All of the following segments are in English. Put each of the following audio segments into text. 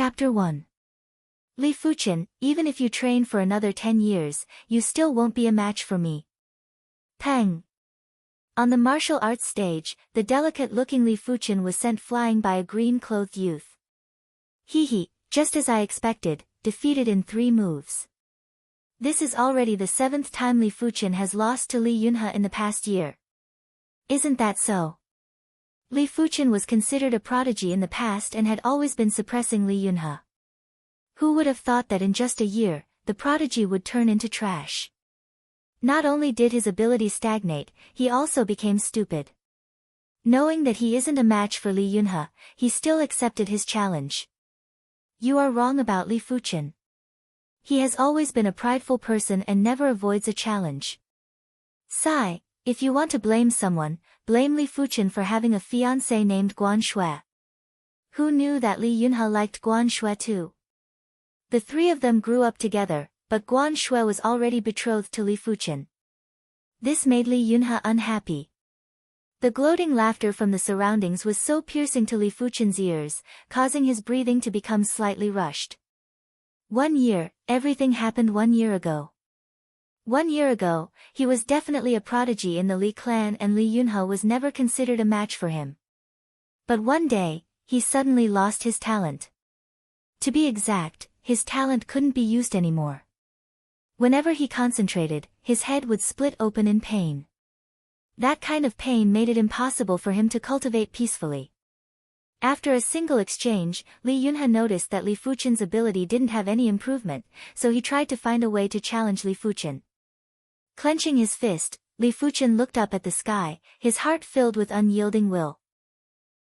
Chapter 1. Li Fuchen, even if you train for another 10 years, you still won't be a match for me. Peng. On the martial arts stage, the delicate-looking Li Fuchen was sent flying by a green-clothed youth. He, just as I expected, defeated in 3 moves. This is already the 7th time Li Fuchen has lost to Li Yunhe in the past year. Isn't that so? Li Fuchen was considered a prodigy in the past and had always been suppressing Li Yunhe. Who would have thought that in just a year, the prodigy would turn into trash? Not only did his ability stagnate, he also became stupid. Knowing that he isn't a match for Li Yunhe, he still accepted his challenge. You are wrong about Li Fuchen. He has always been a prideful person and never avoids a challenge. Sigh, if you want to blame someone, blame Li Fuchen for having a fiancé named Guan Shui. Who knew that Li Yunhe liked Guan Shui too? The 3 of them grew up together, but Guan Shui was already betrothed to Li Fuchen. This made Li Yunhe unhappy. The gloating laughter from the surroundings was so piercing to Li Fuchen's ears, causing his breathing to become slightly rushed. 1 year, everything happened 1 year ago. 1 year ago, he was definitely a prodigy in the Li clan and Li Yunhe was never considered a match for him. But one day, he suddenly lost his talent. To be exact, his talent couldn't be used anymore. Whenever he concentrated, his head would split open in pain. That kind of pain made it impossible for him to cultivate peacefully. After a single exchange, Li Yunhe noticed that Li Fuchen's ability didn't have any improvement, so he tried to find a way to challenge Li Fuchen. Clenching his fist, Li Fuchen looked up at the sky, his heart filled with unyielding will.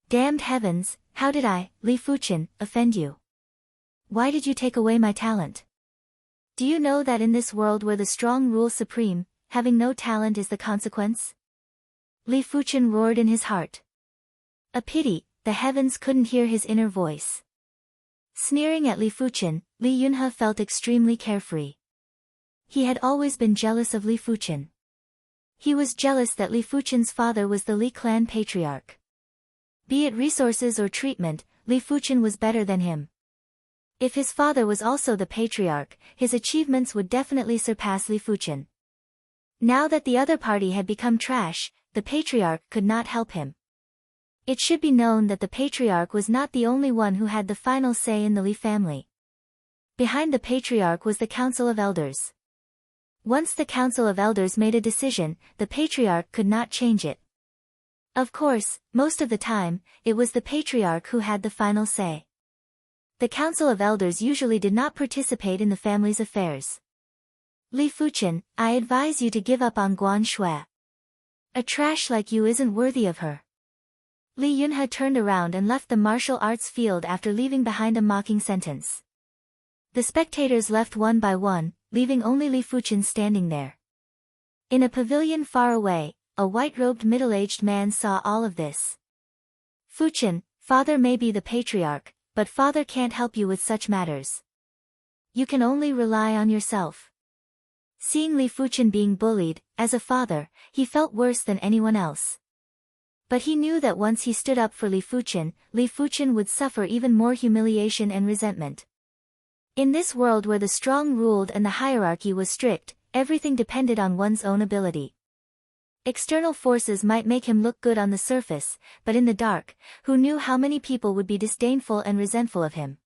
Damned heavens, how did I, Li Fuchen, offend you? Why did you take away my talent? Do you know that in this world where the strong rule supreme, having no talent is the consequence? Li Fuchen roared in his heart. A pity, the heavens couldn't hear his inner voice. Sneering at Li Fuchen, Li Yunhe felt extremely carefree. He had always been jealous of Li Fuchen. He was jealous that Li Fuchen's father was the Li clan patriarch. Be it resources or treatment, Li Fuchen was better than him. If his father was also the patriarch, his achievements would definitely surpass Li Fuchen. Now that the other party had become trash, the patriarch could not help him. It should be known that the patriarch was not the only one who had the final say in the Li family. Behind the patriarch was the Council of Elders. Once the Council of Elders made a decision, the patriarch could not change it. Of course, most of the time, it was the patriarch who had the final say. The Council of Elders usually did not participate in the family's affairs. Li Fuchen, I advise you to give up on Guan Shui. A trash like you isn't worthy of her. Li Yunhe turned around and left the martial arts field after leaving behind a mocking sentence. The spectators left one by one, leaving only Li Fuchen standing there. In a pavilion far away, a white-robed middle-aged man saw all of this. Fuchen, father may be the patriarch, but father can't help you with such matters. You can only rely on yourself. Seeing Li Fuchen being bullied, as a father, he felt worse than anyone else. But he knew that once he stood up for Li Fuchen would suffer even more humiliation and resentment. In this world where the strong ruled and the hierarchy was strict, everything depended on one's own ability. External forces might make him look good on the surface, but in the dark, who knew how many people would be disdainful and resentful of him?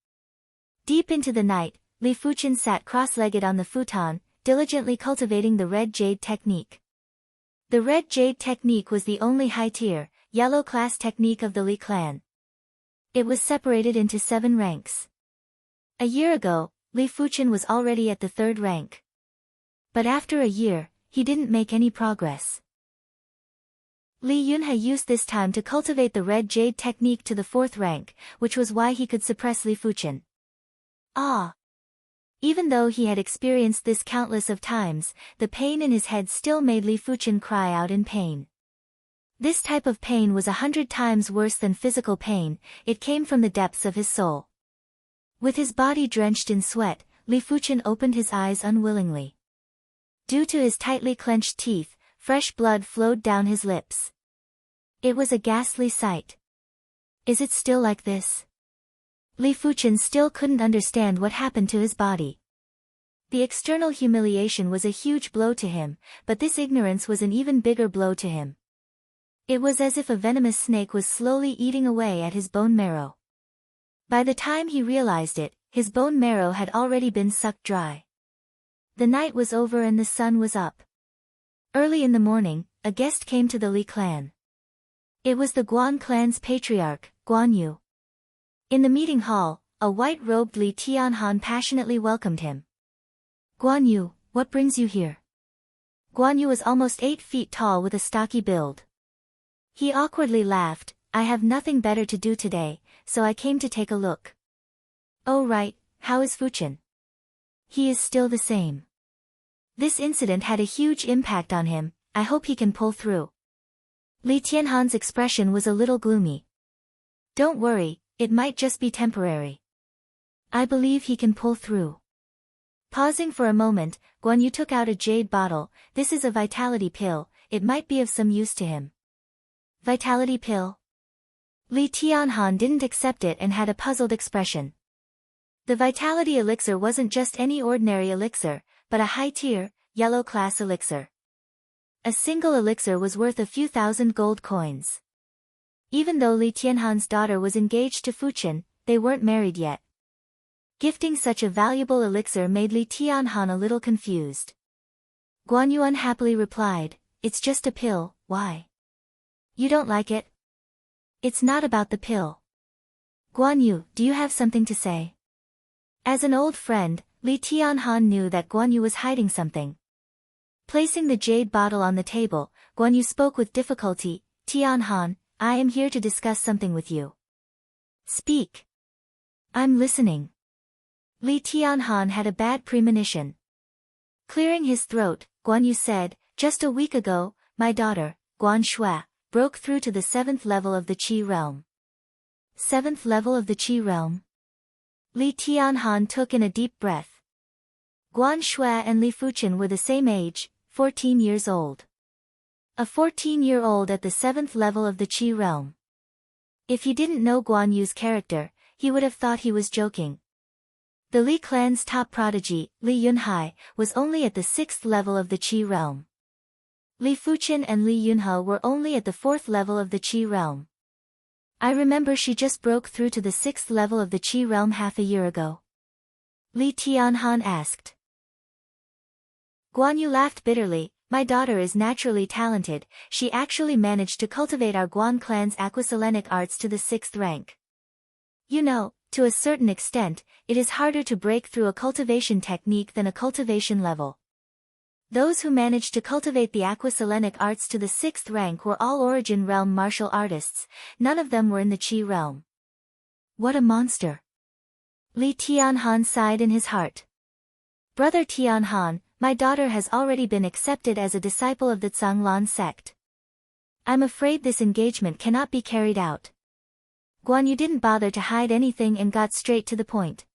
Deep into the night, Li Fuchen sat cross-legged on the futon, diligently cultivating the red jade technique. The red jade technique was the only high-tier, yellow-class technique of the Li clan. It was separated into 7 ranks. A year ago, Li Fuchen was already at the 3rd rank. But after a year, he didn't make any progress. Li Yunhe used this time to cultivate the red jade technique to the 4th rank, which was why he could suppress Li Fuchen. Ah! Even though he had experienced this countless of times, the pain in his head still made Li Fuchen cry out in pain. This type of pain was 100 times worse than physical pain, it came from the depths of his soul. With his body drenched in sweat, Li Fuchen opened his eyes unwillingly. Due to his tightly clenched teeth, fresh blood flowed down his lips. It was a ghastly sight. Is it still like this? Li Fuchen still couldn't understand what happened to his body. The external humiliation was a huge blow to him, but this ignorance was an even bigger blow to him. It was as if a venomous snake was slowly eating away at his bone marrow. By the time he realized it, his bone marrow had already been sucked dry. The night was over and the sun was up. Early in the morning, a guest came to the Li clan. It was the Guan clan's patriarch, Guan Yu. In the meeting hall, a white-robed Li Tianhan passionately welcomed him. Guan Yu, what brings you here? Guan Yu was almost 8 feet tall with a stocky build. He awkwardly laughed, I have nothing better to do today, so I came to take a look. Oh right, how is Fuchen? He is still the same. This incident had a huge impact on him, I hope he can pull through. Li Tianhan's expression was a little gloomy. Don't worry, it might just be temporary. I believe he can pull through. Pausing for a moment, Guan Yu took out a jade bottle, this is a vitality pill, it might be of some use to him. Vitality pill? Li Tianhan didn't accept it and had a puzzled expression. The vitality elixir wasn't just any ordinary elixir, but a high-tier, yellow-class elixir. A single elixir was worth a few thousand gold coins. Even though Li Tianhan's daughter was engaged to Fuchen, they weren't married yet. Gifting such a valuable elixir made Li Tianhan a little confused. Guan Yu unhappily replied, it's just a pill, why? You don't like it? It's not about the pill. Guan Yu, do you have something to say? As an old friend, Li Tianhan knew that Guan Yu was hiding something. Placing the jade bottle on the table, Guan Yu spoke with difficulty, Tianhan, I am here to discuss something with you. Speak. I'm listening. Li Tianhan had a bad premonition. Clearing his throat, Guan Yu said, just a week ago, my daughter, Guan Shui, broke through to the 7th level of the Qi realm. 7th level of the Qi realm? Li Tianhan took in a deep breath. Guan Shui and Li Fuchen were the same age, 14 years old. A 14-year-old at the 7th level of the Qi realm. If he didn't know Guan Yu's character, he would have thought he was joking. The Li clan's top prodigy, Li Yunhai, was only at the 6th level of the Qi realm. Li Fuchen and Li Yunhe were only at the 4th level of the Qi realm. I remember she just broke through to the 6th level of the Qi realm half a year ago. Li Tianhan asked. Guan Yu laughed bitterly, my daughter is naturally talented, she actually managed to cultivate our Guan clan's aquaselenic arts to the 6th rank. You know, to a certain extent, it is harder to break through a cultivation technique than a cultivation level. Those who managed to cultivate the aquaselenic arts to the 6th rank were all Origin Realm martial artists, none of them were in the Qi realm. What a monster! Li Tianhan sighed in his heart. Brother Tianhan, my daughter has already been accepted as a disciple of the Zhanglan sect. I'm afraid this engagement cannot be carried out. Guan Yu didn't bother to hide anything and got straight to the point.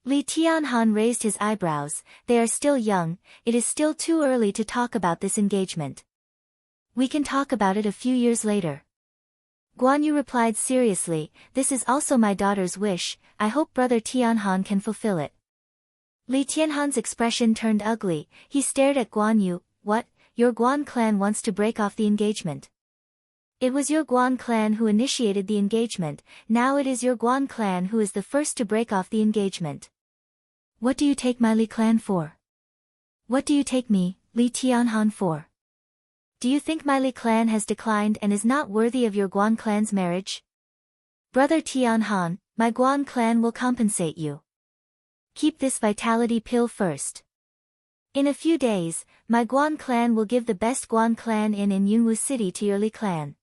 Li Tianhan raised his eyebrows, they are still young, it is still too early to talk about this engagement. We can talk about it a few years later. Guan Yu replied seriously, this is also my daughter's wish, I hope brother Tianhan can fulfill it. Li Tianhan's expression turned ugly, he stared at Guan Yu, what, your Guan clan wants to break off the engagement. It was your Guan clan who initiated the engagement, now it is your Guan clan who is the first to break off the engagement. What do you take my Li clan for? What do you take me, Li Tianhan for? Do you think my Li clan has declined and is not worthy of your Guan clan's marriage? Brother Tianhan, my Guan clan will compensate you. Keep this vitality pill first. In a few days, my Guan clan will give the best Guan clan in Yunwu City to your Li clan.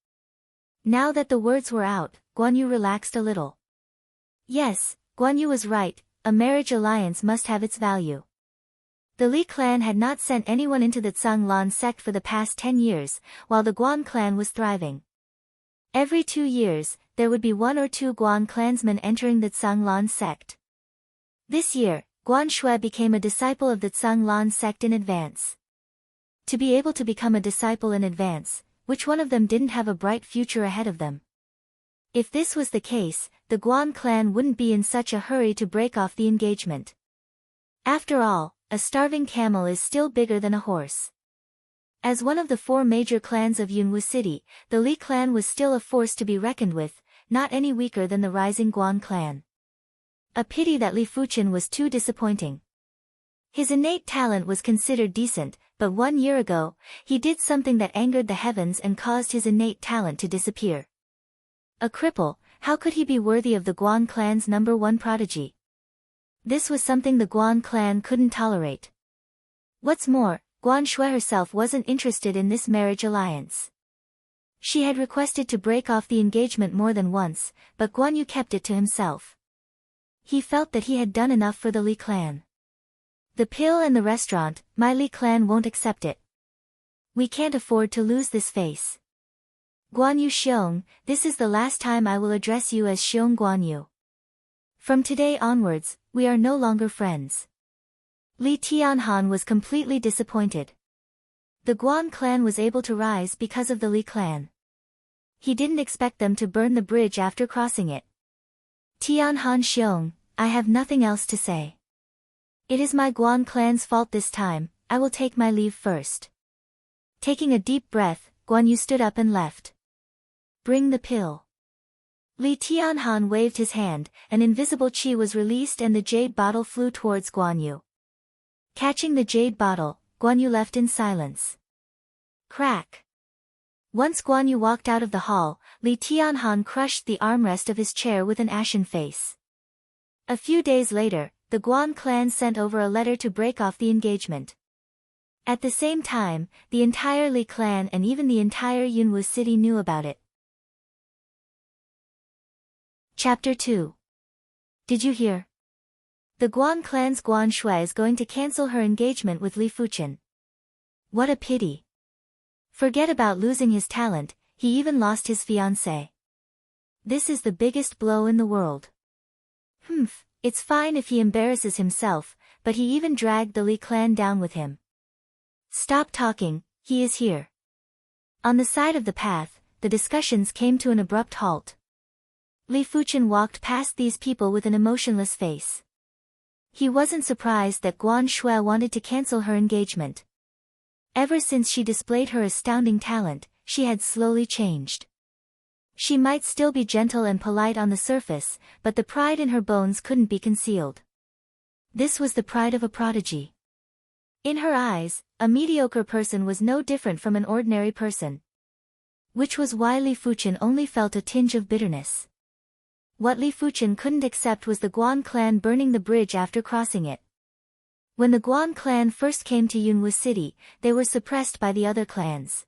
Now that the words were out, Guan Yu relaxed a little. Yes, Guan Yu was right, a marriage alliance must have its value. The Li clan had not sent anyone into the Zhanglan sect for the past 10 years, while the Guan clan was thriving. Every 2 years, there would be 1 or 2 Guan clansmen entering the Zhanglan sect. This year, Guan Shui became a disciple of the Zhanglan sect in advance. To be able to become a disciple in advance, which one of them didn't have a bright future ahead of them? If this was the case, the Guan clan wouldn't be in such a hurry to break off the engagement. After all, a starving camel is still bigger than a horse. As one of the 4 major clans of Yunwu City, the Li clan was still a force to be reckoned with, not any weaker than the rising Guan clan. A pity that Li Fuchen was too disappointing. His innate talent was considered decent, but 1 year ago, he did something that angered the heavens and caused his innate talent to disappear. A cripple, how could he be worthy of the Guan clan's #1 prodigy? This was something the Guan clan couldn't tolerate. What's more, Guan Shui herself wasn't interested in this marriage alliance. She had requested to break off the engagement more than once, but Guan Yu kept it to himself. He felt that he had done enough for the Li clan. The pill and the restaurant, my Li clan won't accept it. We can't afford to lose this face. Guan Yu Xiong, this is the last time I will address you as Xiong Guan Yu. From today onwards, we are no longer friends. Li Tianhan was completely disappointed. The Guan clan was able to rise because of the Li clan. He didn't expect them to burn the bridge after crossing it. Tianhan Xiong, I have nothing else to say. It is my Guan clan's fault this time, I will take my leave first. Taking a deep breath, Guan Yu stood up and left. Bring the pill. Li Tianhan waved his hand, an invisible qi was released and the jade bottle flew towards Guan Yu. Catching the jade bottle, Guan Yu left in silence. Crack. Once Guan Yu walked out of the hall, Li Tianhan crushed the armrest of his chair with an ashen face. A few days later, the Guan clan sent over a letter to break off the engagement. At the same time, the entire Li clan and even the entire Yunwu city knew about it. Chapter 2. Did you hear? The Guan clan's Guan Shui is going to cancel her engagement with Li Fuchen. What a pity. Forget about losing his talent, he even lost his fiancée. This is the biggest blow in the world. It's fine if he embarrasses himself, but he even dragged the Li clan down with him. Stop talking, he is here. On the side of the path, the discussions came to an abrupt halt. Li Fuchen walked past these people with an emotionless face. He wasn't surprised that Guan Shui wanted to cancel her engagement. Ever since she displayed her astounding talent, she had slowly changed. She might still be gentle and polite on the surface, but the pride in her bones couldn't be concealed. This was the pride of a prodigy. In her eyes, a mediocre person was no different from an ordinary person. Which was why Li Fuchen only felt a tinge of bitterness. What Li Fuchen couldn't accept was the Guan clan burning the bridge after crossing it. When the Guan clan first came to Yunwu City, they were suppressed by the other clans.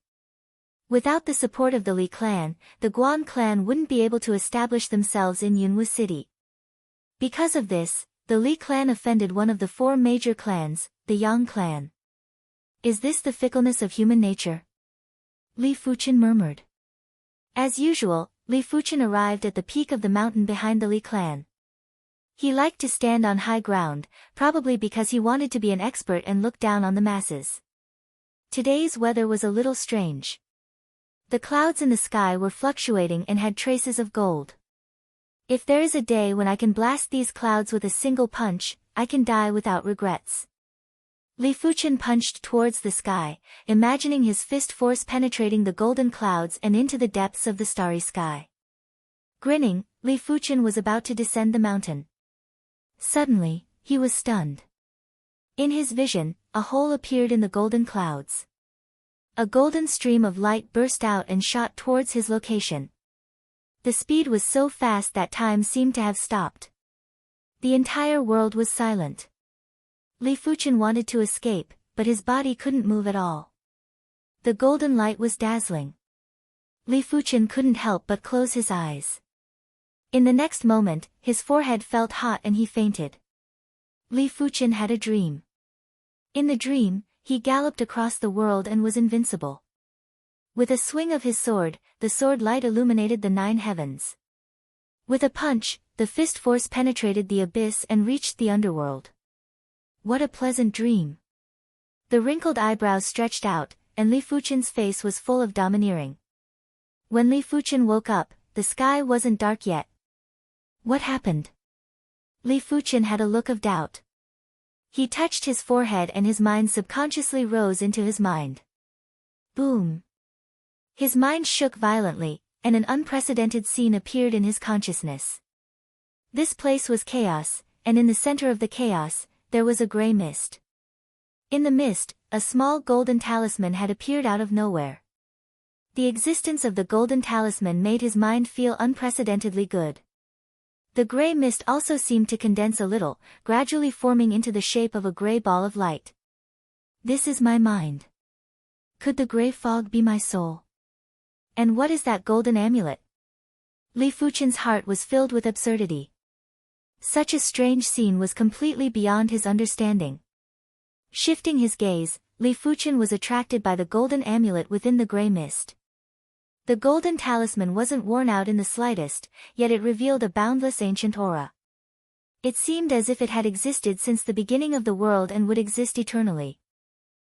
Without the support of the Li clan, the Guan clan wouldn't be able to establish themselves in Yunwu City. Because of this, the Li clan offended one of the 4 major clans, the Yang clan. Is this the fickleness of human nature? Li Fuchen murmured. As usual, Li Fuchen arrived at the peak of the mountain behind the Li clan. He liked to stand on high ground, probably because he wanted to be an expert and look down on the masses. Today's weather was a little strange. The clouds in the sky were fluctuating and had traces of gold. If there is a day when I can blast these clouds with a single punch, I can die without regrets. Li Fuchen punched towards the sky, imagining his fist force penetrating the golden clouds and into the depths of the starry sky. Grinning, Li Fuchen was about to descend the mountain. Suddenly, he was stunned. In his vision, a hole appeared in the golden clouds. A golden stream of light burst out and shot towards his location. The speed was so fast that time seemed to have stopped. The entire world was silent. Li Fuchen wanted to escape, but his body couldn't move at all. The golden light was dazzling. Li Fuchen couldn't help but close his eyes. In the next moment, his forehead felt hot and he fainted. Li Fuchen had a dream. In the dream, he galloped across the world and was invincible. With a swing of his sword, the sword light illuminated the 9 heavens. With a punch, the fist force penetrated the abyss and reached the underworld. What a pleasant dream. The wrinkled eyebrows stretched out, and Li Fuchen's face was full of domineering. When Li Fuchen woke up, the sky wasn't dark yet. What happened? Li Fuqian had a look of doubt. He touched his forehead and his mind subconsciously rose into his mind. Boom! His mind shook violently, and an unprecedented scene appeared in his consciousness. This place was chaos, and in the center of the chaos, there was a gray mist. In the mist, a small golden talisman had appeared out of nowhere. The existence of the golden talisman made his mind feel unprecedentedly good. The gray mist also seemed to condense a little, gradually forming into the shape of a gray ball of light. This is my mind. Could the gray fog be my soul? And what is that golden amulet? Li Fuqian's heart was filled with absurdity. Such a strange scene was completely beyond his understanding. Shifting his gaze, Li Fuqian was attracted by the golden amulet within the gray mist. The golden talisman wasn't worn out in the slightest, yet it revealed a boundless ancient aura. It seemed as if it had existed since the beginning of the world and would exist eternally.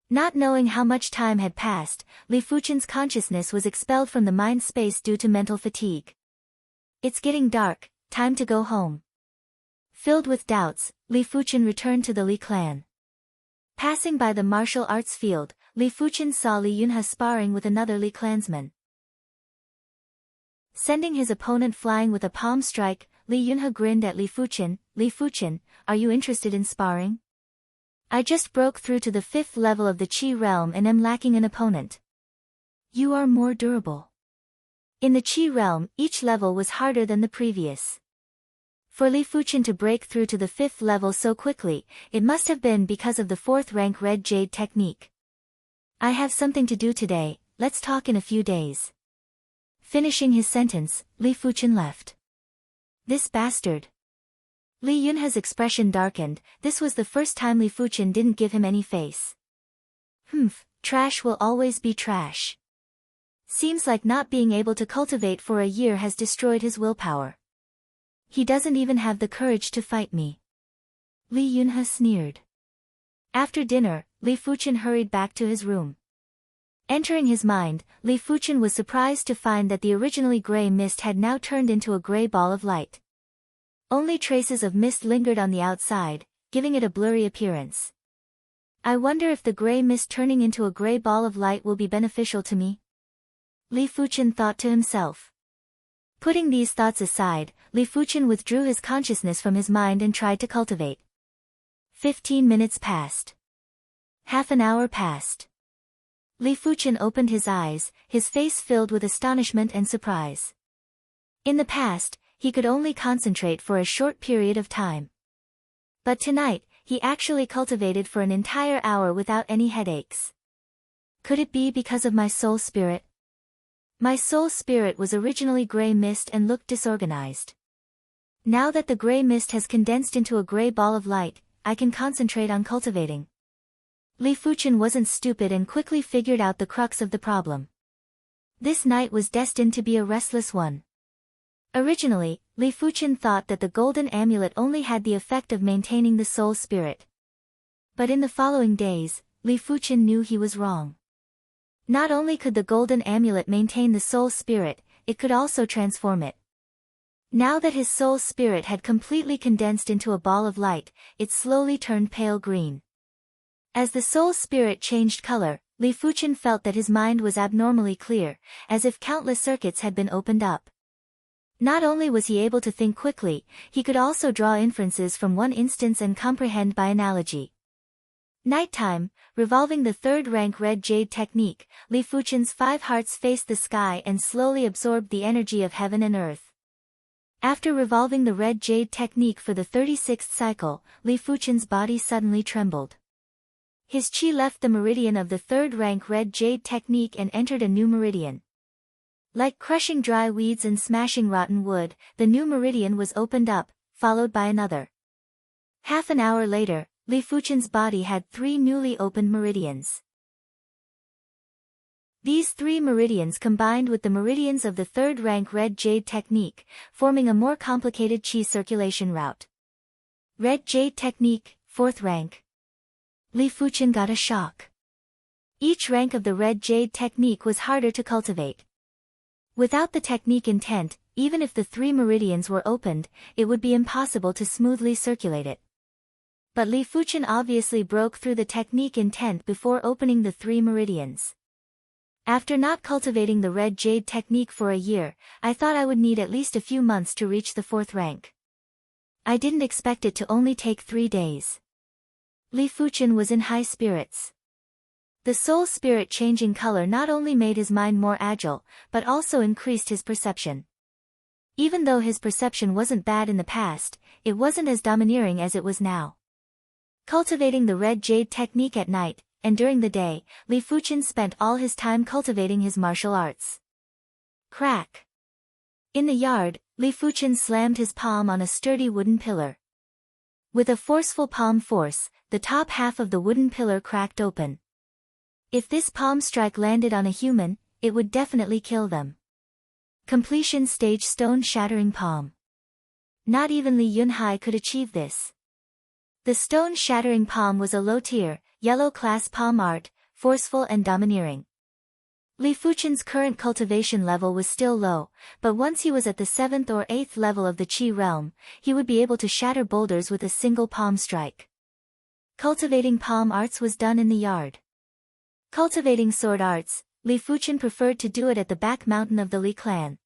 Not knowing how much time had passed, Li Fuqian's consciousness was expelled from the mind space due to mental fatigue. It's getting dark, time to go home. Filled with doubts, Li Fuqian returned to the Li clan. Passing by the martial arts field, Li Fuqian saw Li Yunhe sparring with another Li clansman. Sending his opponent flying with a palm strike, Li Yunhe grinned at Li Fuqian. Li Fuqian, are you interested in sparring? I just broke through to the 5th level of the Qi realm and am lacking an opponent. You are more durable. In the Qi realm, each level was harder than the previous. For Li Fuqian to break through to the 5th level so quickly, it must have been because of the 4th rank red jade technique. I have something to do today, let's talk in a few days. Finishing his sentence, Li Fuqian left. This bastard. Li Yunhe's expression darkened. This was the first time Li Fuqian didn't give him any face. Trash will always be trash. Seems like not being able to cultivate for a year has destroyed his willpower. He doesn't even have the courage to fight me. Li Yunhe sneered. After dinner, Li Fuqian hurried back to his room. Entering his mind, Li Fuqian was surprised to find that the originally gray mist had now turned into a gray ball of light. Only traces of mist lingered on the outside, giving it a blurry appearance. I wonder if the gray mist turning into a gray ball of light will be beneficial to me? Li Fuqian thought to himself. Putting these thoughts aside, Li Fuqian withdrew his consciousness from his mind and tried to cultivate. 15 minutes passed. Half an hour passed. Li Fuqian opened his eyes, his face filled with astonishment and surprise. In the past, he could only concentrate for a short period of time. But tonight, he actually cultivated for an entire hour without any headaches. Could it be because of my soul spirit? My soul spirit was originally gray mist and looked disorganized. Now that the gray mist has condensed into a gray ball of light, I can concentrate on cultivating. Li Fuqian wasn't stupid and quickly figured out the crux of the problem. This night was destined to be a restless one. Originally, Li Fuqian thought that the golden amulet only had the effect of maintaining the soul spirit. But in the following days, Li Fuqian knew he was wrong. Not only could the golden amulet maintain the soul spirit, it could also transform it. Now that his soul spirit had completely condensed into a ball of light, it slowly turned pale green. As the soul spirit changed color, Li Fuqian felt that his mind was abnormally clear, as if countless circuits had been opened up. Not only was he able to think quickly, he could also draw inferences from one instance and comprehend by analogy. Nighttime, revolving the 3rd rank red jade technique, Li Fuqian's 5 hearts faced the sky and slowly absorbed the energy of heaven and earth. After revolving the red jade technique for the 36th cycle, Li Fuqian's body suddenly trembled. His qi left the meridian of the 3rd rank red jade technique and entered a new meridian. Like crushing dry weeds and smashing rotten wood, the new meridian was opened up, followed by another. Half an hour later, Li Fuqian's body had 3 newly opened meridians. These 3 meridians combined with the meridians of the 3rd rank red jade technique, forming a more complicated qi circulation route. Red jade technique, 4th rank. Li Fuqian got a shock. Each rank of the red jade technique was harder to cultivate. Without the technique intent, even if the 3 meridians were opened, it would be impossible to smoothly circulate it. But Li Fuchen obviously broke through the technique intent before opening the 3 meridians. After not cultivating the red jade technique for a year, I thought I would need at least a few months to reach the 4th rank. I didn't expect it to only take 3 days. Li Fuchen was in high spirits. The soul spirit changing color not only made his mind more agile, but also increased his perception. Even though his perception wasn't bad in the past, it wasn't as domineering as it was now. Cultivating the red jade technique at night, and during the day, Li Fuchen spent all his time cultivating his martial arts. Crack! In the yard, Li Fuchen slammed his palm on a sturdy wooden pillar. With a forceful palm force, the top half of the wooden pillar cracked open. If this palm strike landed on a human, it would definitely kill them. Completion stage stone-shattering palm. Not even Li Yunhai could achieve this. The stone-shattering palm was a low-tier, yellow-class palm art, forceful and domineering. Li Fuchen's current cultivation level was still low, but once he was at the 7th or 8th level of the Qi realm, he would be able to shatter boulders with a single palm strike. Cultivating palm arts was done in the yard. Cultivating sword arts, Li Fuchen preferred to do it at the back mountain of the Li clan.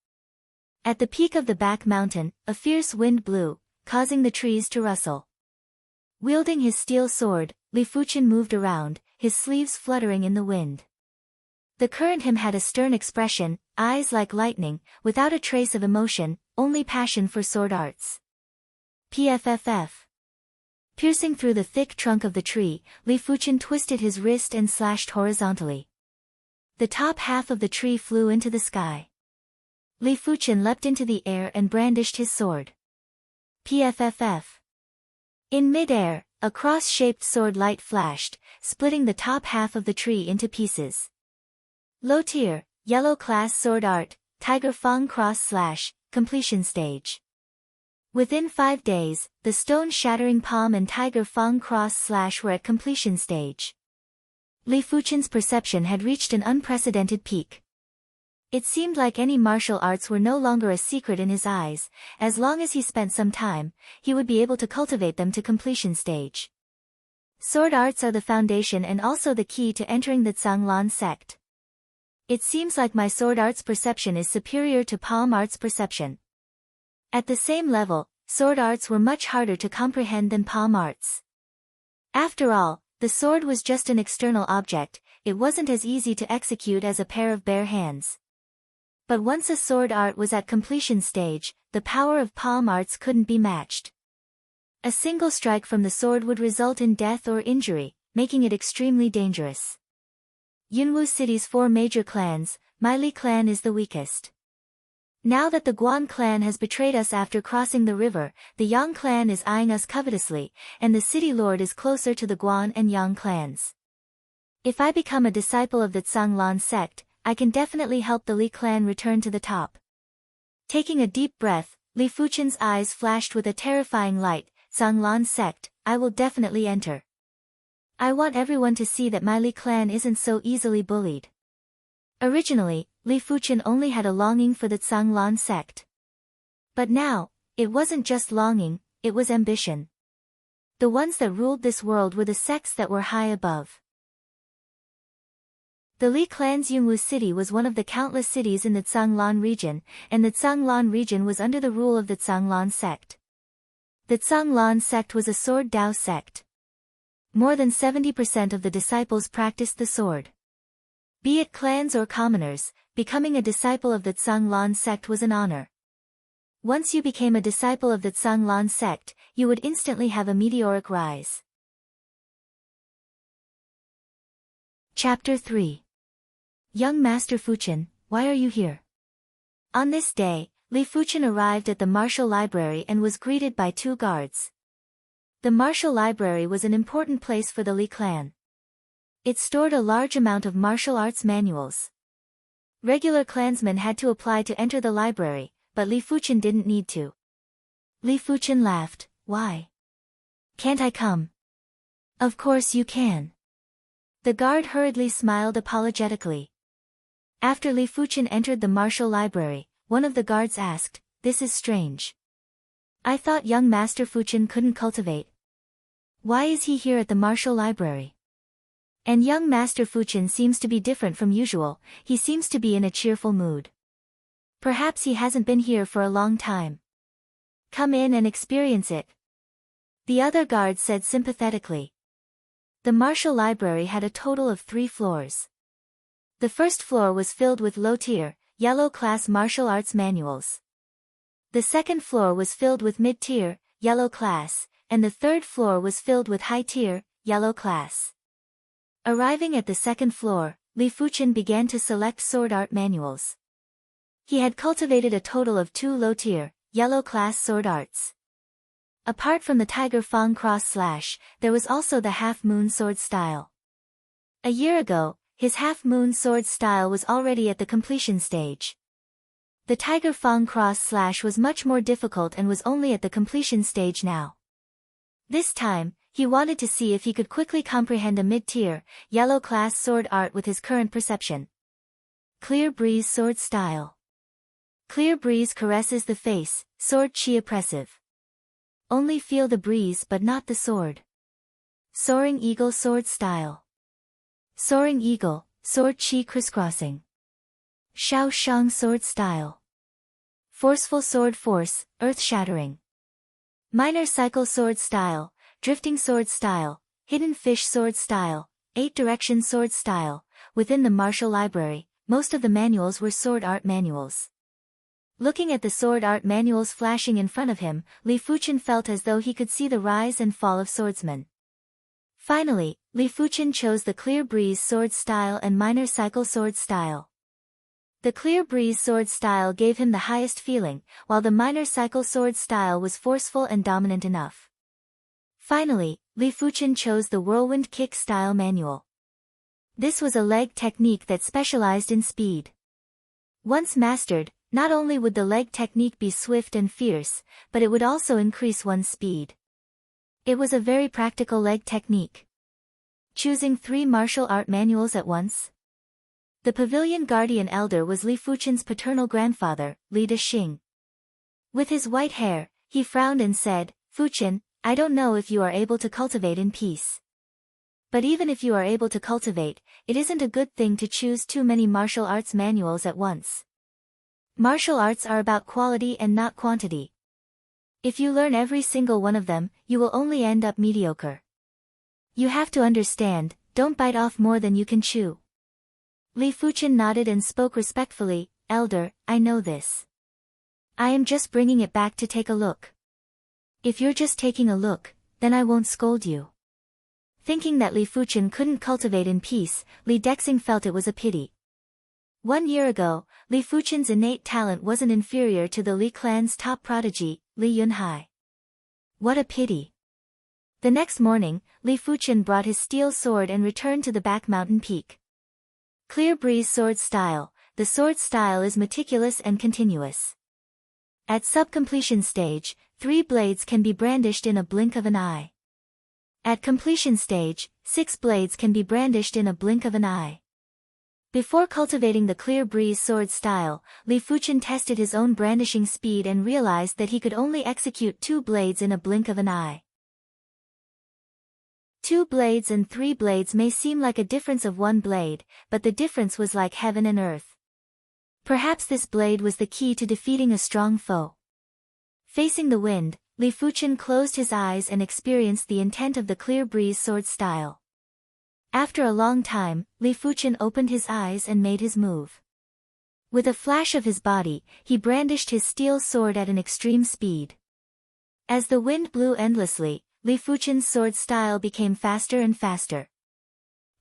At the peak of the back mountain, a fierce wind blew, causing the trees to rustle. Wielding his steel sword, Li Fuchen moved around, his sleeves fluttering in the wind. The current him had a stern expression, eyes like lightning, without a trace of emotion, only passion for sword arts. PFFF. Piercing through the thick trunk of the tree, Li Fuchen twisted his wrist and slashed horizontally. The top half of the tree flew into the sky. Li Fuchen leapt into the air and brandished his sword. PFFF. In mid-air, a cross-shaped sword light flashed, splitting the top half of the tree into pieces. Low tier, yellow class sword art, Tiger Fang cross slash, completion stage. Within 5 days, the stone-shattering palm and Tiger Fang cross slash were at completion stage. Li Fuchen's perception had reached an unprecedented peak. It seemed like any martial arts were no longer a secret in his eyes. As long as he spent some time, he would be able to cultivate them to completion stage. Sword arts are the foundation and also the key to entering the Zhanglan sect. It seems like my sword arts perception is superior to palm arts perception. At the same level, sword arts were much harder to comprehend than palm arts. After all, the sword was just an external object, it wasn't as easy to execute as a pair of bare hands. But once a sword art was at completion stage, the power of palm arts couldn't be matched. A single strike from the sword would result in death or injury, making it extremely dangerous. Yunwu City's 4 major clans, my Li clan is the weakest. Now that the Guan clan has betrayed us after crossing the river, the Yang clan is eyeing us covetously, and the city lord is closer to the Guan and Yang clans. If I become a disciple of the Zhanglan sect, I can definitely help the Li clan return to the top. Taking a deep breath, Li Fuchen's eyes flashed with a terrifying light. Zhanglan sect, I will definitely enter. I want everyone to see that my Li clan isn't so easily bullied. Originally, Li Fuchen only had a longing for the Zhanglan sect. But now, it wasn't just longing, it was ambition. The ones that ruled this world were the sects that were high above. The Li clan's Yunwu city was one of the countless cities in the Zhanglan region, and the Zhanglan region was under the rule of the Zhanglan sect. The Zhanglan sect was a sword Dao sect. More than 70% of the disciples practiced the sword. Be it clans or commoners, becoming a disciple of the Zhanglan sect was an honor. Once you became a disciple of the Zhanglan sect, you would instantly have a meteoric rise. Chapter 3. Young Master Fuchen, why are you here? On this day, Li Fuchen arrived at the martial library and was greeted by 2 guards. The martial library was an important place for the Li clan. It stored a large amount of martial arts manuals. Regular clansmen had to apply to enter the library, but Li Fuchen didn't need to. Li Fuchen laughed, why? Can't I come? Of course you can. The guard hurriedly smiled apologetically. After Li Fuchen entered the martial library, one of the guards asked, "This is strange. I thought young Master Fuchen couldn't cultivate. Why is he here at the martial library? And young Master Fuchen seems to be different from usual, he seems to be in a cheerful mood. Perhaps he hasn't been here for a long time. Come in and experience it." The other guard said sympathetically. The martial library had a total of 3 floors. The first floor was filled with low-tier, yellow-class martial arts manuals. The second floor was filled with mid-tier, yellow-class, and the third floor was filled with high-tier, yellow-class. Arriving at the second floor, Li Fuchen began to select sword art manuals. He had cultivated a total of 2 low-tier, yellow-class sword arts. Apart from the Tiger Fang cross slash, there was also the half-moon sword style. A year ago, his half-moon sword style was already at the completion stage. The Tiger Fang cross slash was much more difficult and was only at the completion stage now. This time, he wanted to see if he could quickly comprehend a mid-tier, yellow-class sword art with his current perception. Clear breeze sword style. Clear breeze caresses the face, sword chi oppressive. Only feel the breeze but not the sword. Soaring eagle sword style. Soaring eagle, sword chi crisscrossing. Shao Shang sword style. Forceful sword force, earth-shattering. Minor cycle sword style, drifting sword style, hidden fish sword style, 8-direction sword style. Within the martial library, most of the manuals were sword art manuals. Looking at the sword art manuals flashing in front of him, Li Fuchen felt as though he could see the rise and fall of swordsmen. Finally, Li Fuchen chose the Clear Breeze sword style and Minor Cycle sword style. The Clear Breeze sword style gave him the highest feeling, while the Minor Cycle sword style was forceful and dominant enough. Finally, Li Fuchen chose the Whirlwind Kick style manual. This was a leg technique that specialized in speed. Once mastered, not only would the leg technique be swift and fierce, but it would also increase one's speed. It was a very practical leg technique. Choosing 3 martial art manuals at once? The pavilion guardian elder was Li Fuchen's paternal grandfather, Li Dexing. With his white hair, he frowned and said, "Fuchen, I don't know if you are able to cultivate in peace. But even if you are able to cultivate, it isn't a good thing to choose too many martial arts manuals at once. Martial arts are about quality and not quantity. If you learn every single one of them, you will only end up mediocre. You have to understand, don't bite off more than you can chew." Li Fuchen nodded and spoke respectfully, "Elder, I know this. I am just bringing it back to take a look." "If you're just taking a look, then I won't scold you." Thinking that Li Fuchen couldn't cultivate in peace, Li Dexing felt it was a pity. 1 year ago, Li Fuchen's innate talent wasn't inferior to the Li clan's top prodigy, Li Yunhai. What a pity. The next morning, Li Fuchen brought his steel sword and returned to the back mountain peak. Clear Breeze sword style. The sword style is meticulous and continuous. At sub-completion stage, 3 blades can be brandished in a blink of an eye. At completion stage, 6 blades can be brandished in a blink of an eye. Before cultivating the Clear Breeze sword style, Li Fuchen tested his own brandishing speed and realized that he could only execute 2 blades in a blink of an eye. 2 blades and 3 blades may seem like a difference of 1 blade, but the difference was like heaven and earth. Perhaps this blade was the key to defeating a strong foe. Facing the wind, Li Fuchen closed his eyes and experienced the intent of the Clear Breeze sword style. After a long time, Li Fuchen opened his eyes and made his move. With a flash of his body, he brandished his steel sword at an extreme speed. As the wind blew endlessly, Li Fuchen's sword style became faster and faster.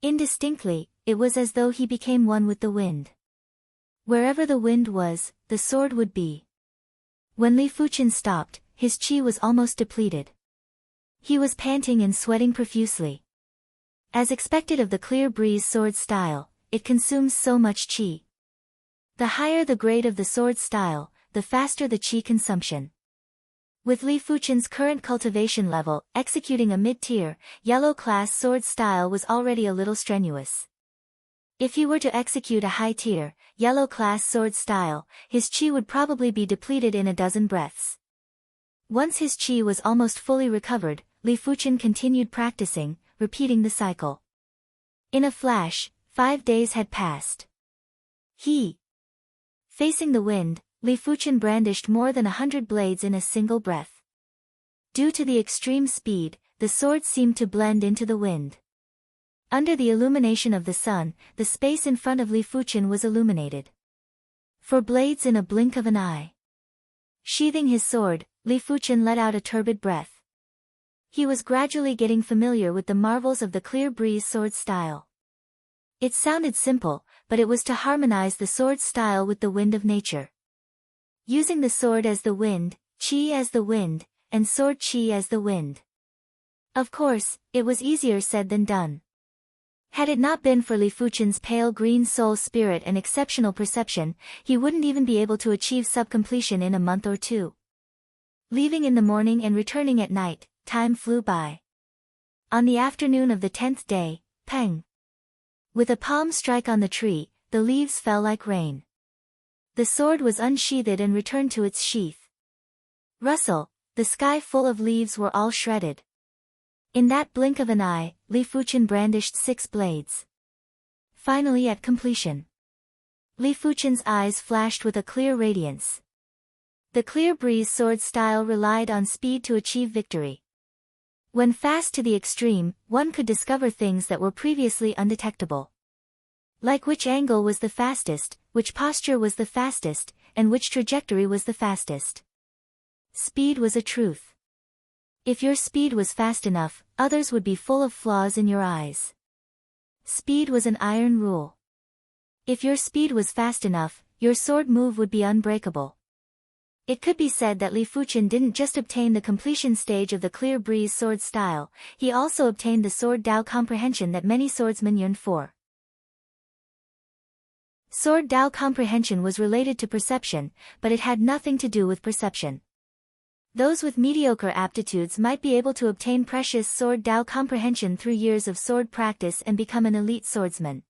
Indistinctly, it was as though he became one with the wind. Wherever the wind was, the sword would be. When Li Fuchen stopped, his chi was almost depleted. He was panting and sweating profusely. As expected of the Clear Breeze sword style, it consumes so much chi. The higher the grade of the sword style, the faster the chi consumption. With Li Fuchen's current cultivation level, executing a mid-tier, yellow-class sword style was already a little strenuous. If he were to execute a high-tier, yellow-class sword style, his chi would probably be depleted in a dozen breaths. Once his chi was almost fully recovered, Li Fuchen continued practicing, repeating the cycle. In a flash, 5 days had passed. Facing the wind, Li Fuchen brandished more than 100 blades in a single breath. Due to the extreme speed, the sword seemed to blend into the wind. Under the illumination of the sun, the space in front of Li Fuchen was illuminated. 4 blades in a blink of an eye. Sheathing his sword, Li Fuchen let out a turbid breath. He was gradually getting familiar with the marvels of the clear breeze sword style. It sounded simple, but it was to harmonize the sword style with the wind of nature. Using the sword as the wind, chi as the wind, and sword chi as the wind. Of course, it was easier said than done. Had it not been for Li Fuchen's pale green soul spirit and exceptional perception, he wouldn't even be able to achieve sub-completion in a month or 2. Leaving in the morning and returning at night, time flew by. On the afternoon of the 10th day, peng. With a palm strike on the tree, the leaves fell like rain. The sword was unsheathed and returned to its sheath. Rustle, the sky full of leaves were all shredded. In that blink of an eye, Li Fuchen brandished 6 blades. Finally at completion. Li Fuchen's eyes flashed with a clear radiance. The clear breeze sword style relied on speed to achieve victory. When fast to the extreme, one could discover things that were previously undetectable. Like which angle was the fastest, which posture was the fastest, and which trajectory was the fastest. Speed was a truth. If your speed was fast enough, others would be full of flaws in your eyes. Speed was an iron rule. If your speed was fast enough, your sword move would be unbreakable. It could be said that Li Fuchen didn't just obtain the completion stage of the clear breeze sword style, he also obtained the sword Dao comprehension that many swordsmen yearned for. Sword Dao comprehension was related to perception, but it had nothing to do with perception. Those with mediocre aptitudes might be able to obtain precious sword Dao comprehension through years of sword practice and become an elite swordsman.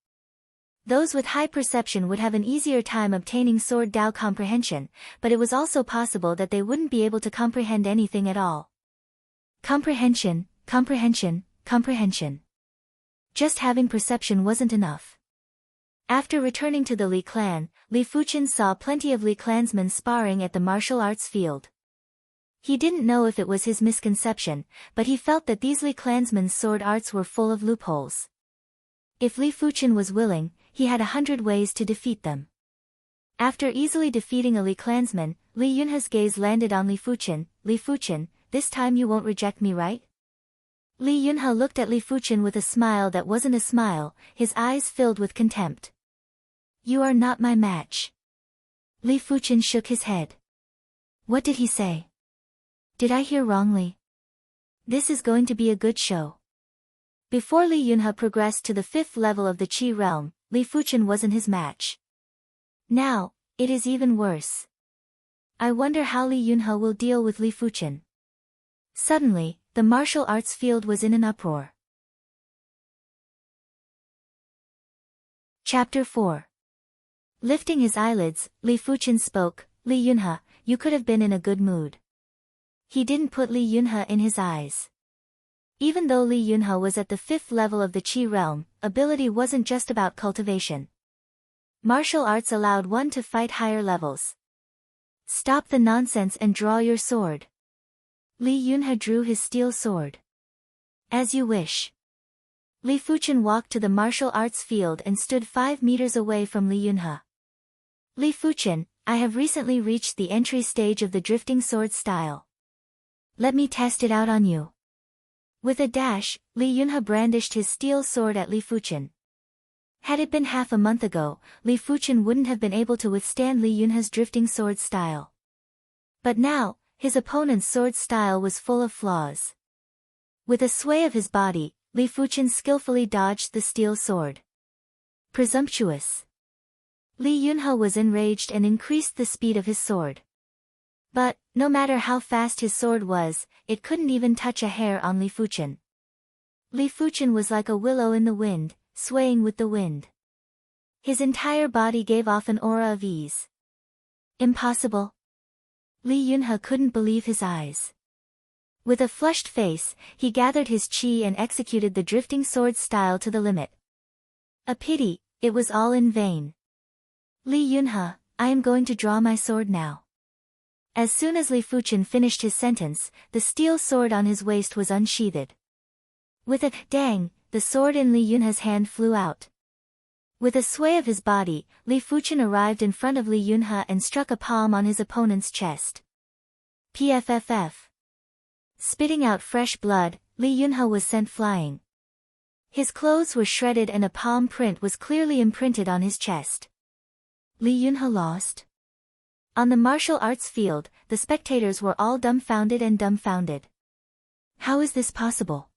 Those with high perception would have an easier time obtaining sword Dao comprehension, but it was also possible that they wouldn't be able to comprehend anything at all. Comprehension, comprehension, comprehension. Just having perception wasn't enough. After returning to the Li clan, Li Fuchen saw plenty of Li clansmen sparring at the martial arts field. He didn't know if it was his misconception, but he felt that these Li clansmen's sword arts were full of loopholes. If Li Fuchen was willing, he had 100 ways to defeat them. After easily defeating a Li clansman, Li Yunhe's gaze landed on Li Fuchen. Li Fuchen, this time you won't reject me, right? Li Yunhe looked at Li Fuchen with a smile that wasn't a smile, his eyes filled with contempt. You are not my match. Li Fuchen shook his head. What did he say? Did I hear wrongly? This is going to be a good show. Before Li Yunhe progressed to the 5th level of the Qi realm, Li Fuchen wasn't his match. Now, it is even worse. I wonder how Li Yunhe will deal with Li Fuchen. Suddenly, the martial arts field was in an uproar. Chapter 4. Lifting his eyelids, Li Fuchen spoke, Li Yunhe, you could have been in a good mood. He didn't put Li Yunhe in his eyes. Even though Li Yunhe was at the 5th level of the Qi realm, ability wasn't just about cultivation. Martial arts allowed one to fight higher levels. Stop the nonsense and draw your sword. Li Yunhe drew his steel sword. As you wish. Li Fuchen walked to the martial arts field and stood 5 meters away from Li Yunhe. Li Fuchen, I have recently reached the entry stage of the drifting sword style. Let me test it out on you. With a dash, Li Yunhe brandished his steel sword at Li Fuchen. Had it been half a month ago, Li Fuchen wouldn't have been able to withstand Li Yunhe's drifting sword style. But now, his opponent's sword style was full of flaws. With a sway of his body, Li Fuchen skillfully dodged the steel sword. Presumptuous. Li Yunhe was enraged and increased the speed of his sword. But, no matter how fast his sword was, it couldn't even touch a hair on Li Fuchen. Li Fuchen was like a willow in the wind, swaying with the wind. His entire body gave off an aura of ease. Impossible. Li Yunhe couldn't believe his eyes. With a flushed face, he gathered his chi and executed the drifting sword style to the limit. A pity, it was all in vain. Li Yunhe, I am going to draw my sword now. As soon as Li Fuchen finished his sentence, the steel sword on his waist was unsheathed. With a dang, the sword in Li Yunhe's hand flew out. With a sway of his body, Li Fuchen arrived in front of Li Yunhe and struck a palm on his opponent's chest. Pfff. Spitting out fresh blood, Li Yunhe was sent flying. His clothes were shredded and a palm print was clearly imprinted on his chest. Li Yunhe lost? On the martial arts field, the spectators were all dumbfounded and dumbfounded. How is this possible?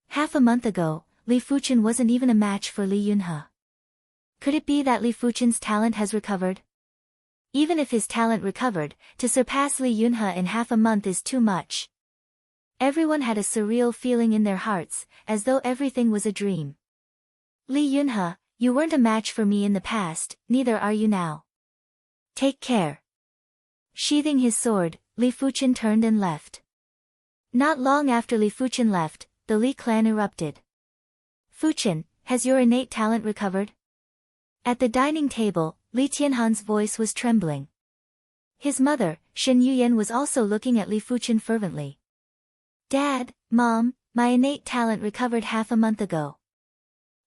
Half a month ago, Li Fuchen wasn't even a match for Li Yunhe. Could it be that Li Fuchen's talent has recovered? Even if his talent recovered, to surpass Li Yunhe in half a month is too much. Everyone had a surreal feeling in their hearts, as though everything was a dream. Li Yunhe, you weren't a match for me in the past, neither are you now. Take care. Sheathing his sword, Li Fuchen turned and left. Not long after Li Fuchen left, the Li clan erupted. Fuchen, has your innate talent recovered? At the dining table, Li Tianhan's voice was trembling. His mother, Shen Yuyan, was also looking at Li Fuchen fervently. Dad, Mom, my innate talent recovered half a month ago.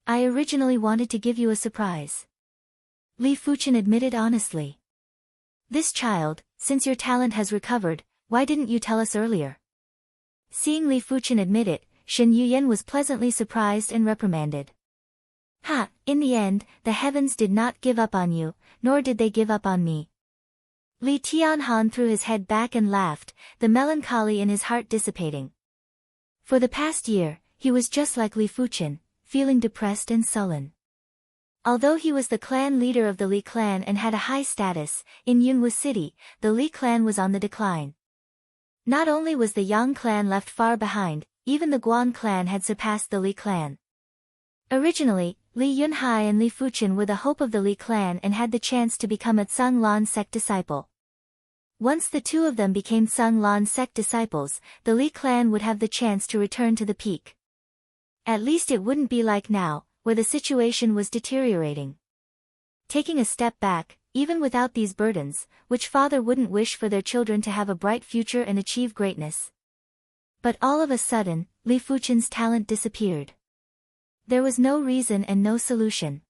I originally wanted to give you a surprise. Li Fuchen admitted honestly. This child, since your talent has recovered, why didn't you tell us earlier? Seeing Li Fuchen admit it, Shen Yuyan was pleasantly surprised and reprimanded. Ha, in the end, the heavens did not give up on you, nor did they give up on me. Li Tianhan threw his head back and laughed, the melancholy in his heart dissipating. For the past year, he was just like Li Fuchen, feeling depressed and sullen. Although he was the clan leader of the Li clan and had a high status, in Yunwu City, the Li clan was on the decline. Not only was the Yang clan left far behind, even the Guan clan had surpassed the Li clan. Originally, Li Yunhai and Li Fuchen were the hope of the Li clan and had the chance to become a Tsang Lan sect disciple. Once the two of them became Tsang Lan sect disciples, the Li clan would have the chance to return to the peak. At least it wouldn't be like now, where the situation was deteriorating. Taking a step back, even without these burdens, which father wouldn't wish for their children to have a bright future and achieve greatness? But all of a sudden, Li Fuchen's talent disappeared. There was no reason and no solution.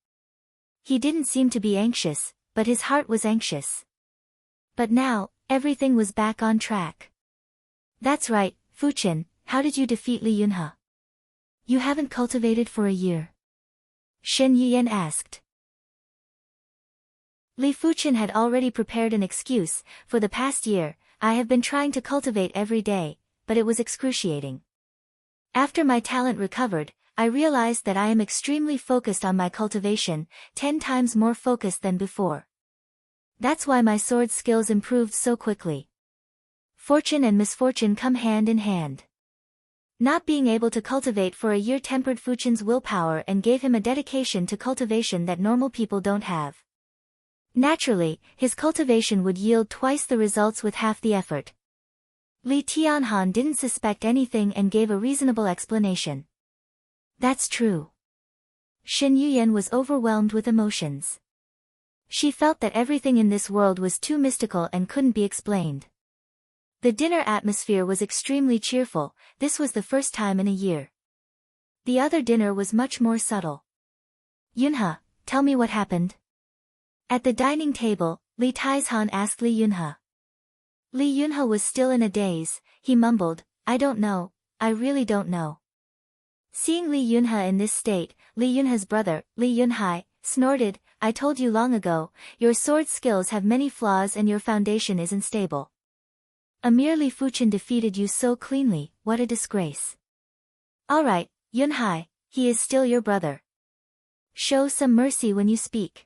He didn't seem to be anxious, but his heart was anxious. But now, everything was back on track. That's right, Fuchen, how did you defeat Li Yunhe? You haven't cultivated for a year. Shen Yuyan asked. Li Fuchen had already prepared an excuse. For the past year, I have been trying to cultivate every day, but it was excruciating. After my talent recovered, I realized that I am extremely focused on my cultivation, 10 times more focused than before. That's why my sword skills improved so quickly. Fortune and misfortune come hand in hand. Not being able to cultivate for a year tempered Fuchen's willpower and gave him a dedication to cultivation that normal people don't have. Naturally, his cultivation would yield twice the results with half the effort. Li Tianhan didn't suspect anything and gave a reasonable explanation. That's true. Shen Yuyan was overwhelmed with emotions. She felt that everything in this world was too mystical and couldn't be explained. The dinner atmosphere was extremely cheerful. This was the first time in a year. The other dinner was much more subtle. Yunhe, tell me what happened. At the dining table, Li Taizhan asked Li Yunhe. Li Yunhe was still in a daze. He mumbled, I don't know, I really don't know. Seeing Li Yunhe in this state, Li Yunhe's brother, Li Yunhai, snorted, I told you long ago, your sword skills have many flaws and your foundation is unstable. Amir Li Fuchen defeated you so cleanly, what a disgrace. Alright, Yunhai, he is still your brother. Show some mercy when you speak.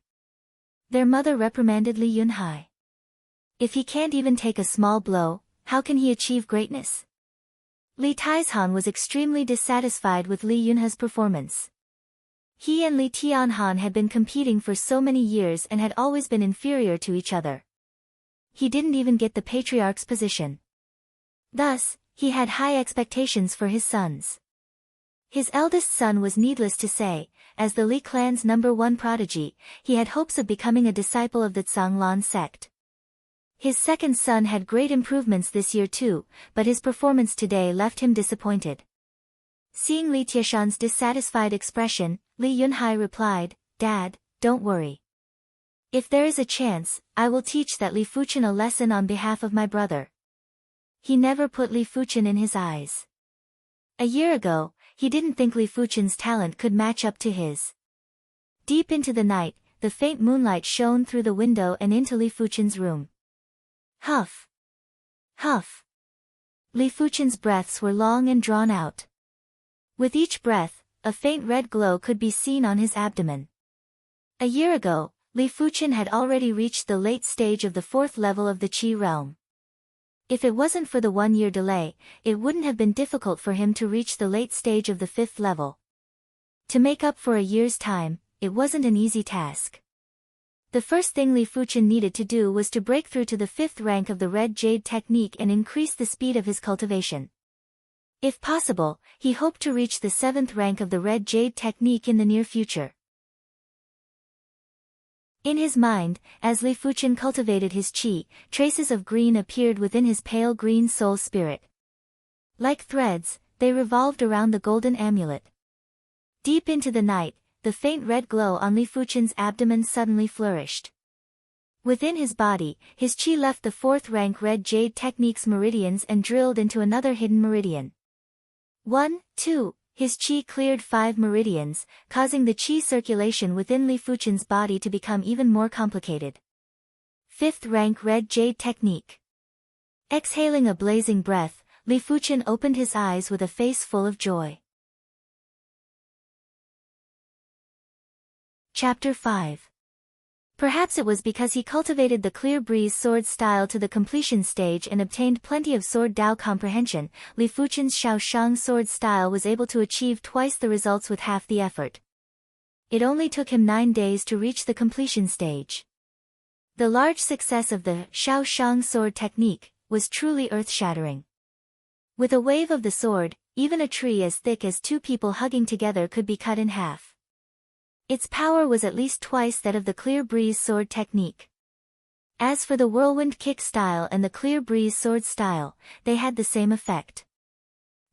Their mother reprimanded Li Yunhai. If he can't even take a small blow, how can he achieve greatness? Li Taizhan was extremely dissatisfied with Li Yunhe's performance. He and Li Tianhan had been competing for so many years and had always been inferior to each other. He didn't even get the patriarch's position. Thus, he had high expectations for his sons. His eldest son was, needless to say, as the Li clan's #1 prodigy, he had hopes of becoming a disciple of the Zhanglan sect. His second son had great improvements this year too, but his performance today left him disappointed. Seeing Li Tiashan's dissatisfied expression, Li Yunhai replied, "Dad, don't worry. If there is a chance, I will teach that Li Fuchen a lesson on behalf of my brother." He never put Li Fuchen in his eyes. A year ago, he didn't think Li Fuchen's talent could match up to his. Deep into the night, the faint moonlight shone through the window and into Li Fuchen's room. Huff! Huff! Li Fuchen's breaths were long and drawn out. With each breath, a faint red glow could be seen on his abdomen. A year ago, Li Fuchen had already reached the late stage of the 4th level of the Qi realm. If it wasn't for the 1-year delay, it wouldn't have been difficult for him to reach the late stage of the 5th level. To make up for a year's time, it wasn't an easy task. The first thing Li Fuchen needed to do was to break through to the 5th rank of the Red Jade technique and increase the speed of his cultivation. If possible, he hoped to reach the 7th rank of the Red Jade technique in the near future. In his mind, as Li Fuchen cultivated his qi, traces of green appeared within his pale green soul spirit. Like threads, they revolved around the golden amulet. Deep into the night, the faint red glow on Li Fuchen's abdomen suddenly flourished. Within his body, his qi left the 4th rank Red Jade technique's meridians and drilled into another hidden meridian. 1, 2, his qi cleared 5 meridians, causing the qi circulation within Li Fuchen's body to become even more complicated. 5th rank Red Jade technique. Exhaling a blazing breath, Li Fuchen opened his eyes with a face full of joy. Chapter 5. Perhaps it was because he cultivated the Clear Breeze sword style to the completion stage and obtained plenty of sword Dao comprehension, Li Fuchen's Shaoshang sword style was able to achieve twice the results with half the effort. It only took him 9 days to reach the completion stage. The large success of the Shaoshang sword technique was truly earth-shattering. With a wave of the sword, even a tree as thick as 2 people hugging together could be cut in half. Its power was at least twice that of the Clear Breeze sword technique. As for the Whirlwind Kick style and the Clear Breeze sword style, they had the same effect.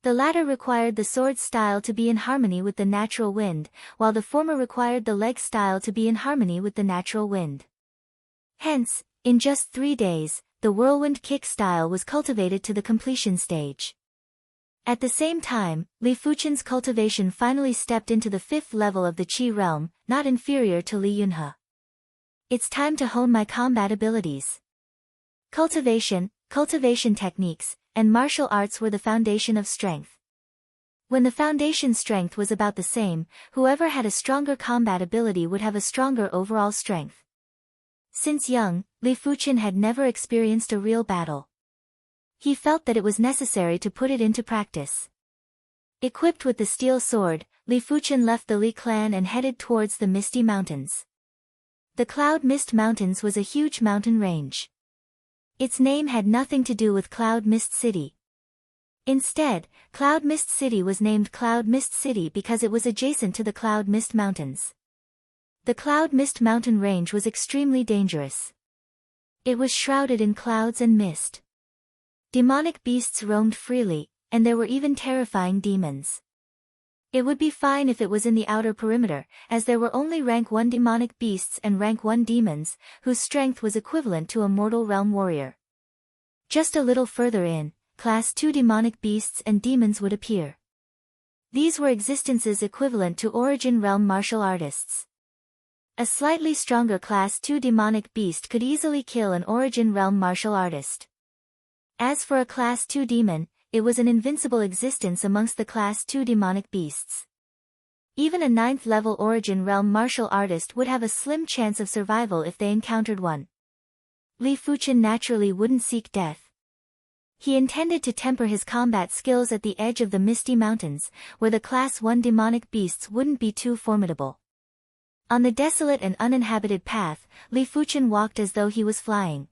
The latter required the sword style to be in harmony with the natural wind, while the former required the leg style to be in harmony with the natural wind. Hence, in just 3 days, the Whirlwind Kick style was cultivated to the completion stage. At the same time, Li Fuchen's cultivation finally stepped into the 5th level of the Qi realm, not inferior to Li Yunhe. It's time to hone my combat abilities. Cultivation techniques, and martial arts were the foundation of strength. When the foundation strength was about the same, whoever had a stronger combat ability would have a stronger overall strength. Since young, Li Fuchen had never experienced a real battle. He felt that it was necessary to put it into practice. Equipped with the steel sword, Li Fuchen left the Li clan and headed towards the Misty Mountains. The Cloud Mist Mountains was a huge mountain range. Its name had nothing to do with Cloud Mist City. Instead, Cloud Mist City was named Cloud Mist City because it was adjacent to the Cloud Mist Mountains. The Cloud Mist mountain range was extremely dangerous. It was shrouded in clouds and mist. Demonic beasts roamed freely, and there were even terrifying demons. It would be fine if it was in the outer perimeter, as there were only rank 1 demonic beasts and rank 1 demons, whose strength was equivalent to a mortal realm warrior. Just a little further in, class 2 demonic beasts and demons would appear. These were existences equivalent to origin realm martial artists. A slightly stronger class 2 demonic beast could easily kill an origin realm martial artist. As for a class 2 demon, it was an invincible existence amongst the class 2 demonic beasts. Even a 9th level origin realm martial artist would have a slim chance of survival if they encountered one. Li Fuchen naturally wouldn't seek death. He intended to temper his combat skills at the edge of the misty mountains, where the Class 1 demonic beasts wouldn't be too formidable. On the desolate and uninhabited path, Li Fuchen walked as though he was flying.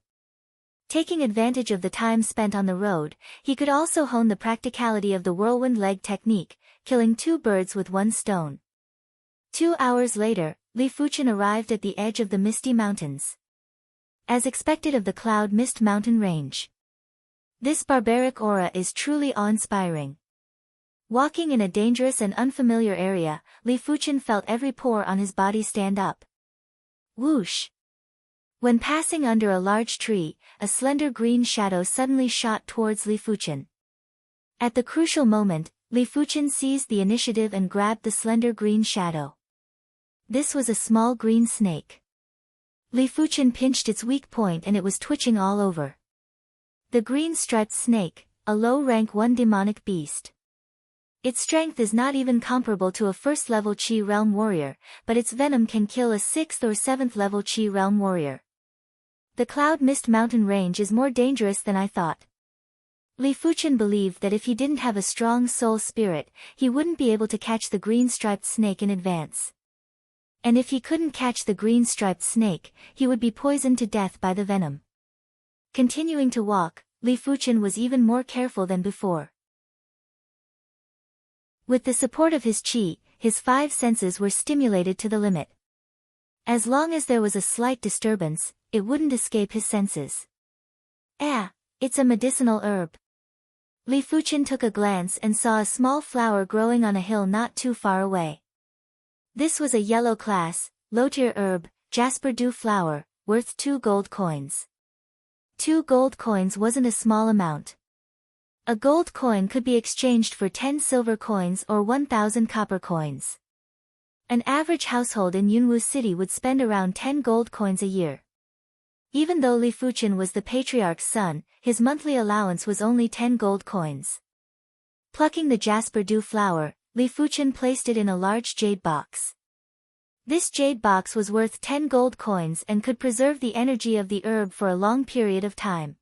Taking advantage of the time spent on the road, he could also hone the practicality of the whirlwind leg technique, killing 2 birds with 1 stone. 2 hours later, Li Fuchen arrived at the edge of the misty mountains. As expected of the Cloud Mist mountain range. This barbaric aura is truly awe-inspiring. Walking in a dangerous and unfamiliar area, Li Fuchen felt every pore on his body stand up. Whoosh! When passing under a large tree, a slender green shadow suddenly shot towards Li Fuchen. At the crucial moment, Li Fuchen seized the initiative and grabbed the slender green shadow. This was a small green snake. Li Fuchen pinched its weak point and it was twitching all over. The green-striped snake, a low-rank 1 demonic beast. Its strength is not even comparable to a 1st-level Qi Realm warrior, but its venom can kill a 6th or 7th-level Qi Realm warrior. The Cloud Mist mountain range is more dangerous than I thought. Li Fuchen believed that if he didn't have a strong soul spirit, he wouldn't be able to catch the green-striped snake in advance. And if he couldn't catch the green-striped snake, he would be poisoned to death by the venom. Continuing to walk, Li Fuchen was even more careful than before. With the support of his qi, his 5 senses were stimulated to the limit. As long as there was a slight disturbance, it wouldn't escape his senses. It's a medicinal herb. Li Fuchen took a glance and saw a small flower growing on a hill not too far away. This was a yellow class, low-tier herb, jasper dew flower, worth 2 gold coins. 2 gold coins wasn't a small amount. A gold coin could be exchanged for 10 silver coins or 1,000 copper coins. An average household in Yunwu City would spend around 10 gold coins a year. Even though Li Fuchen was the patriarch's son, his monthly allowance was only 10 gold coins. Plucking the jasper dew flower, Li Fuchen placed it in a large jade box. This jade box was worth 10 gold coins and could preserve the energy of the herb for a long period of time.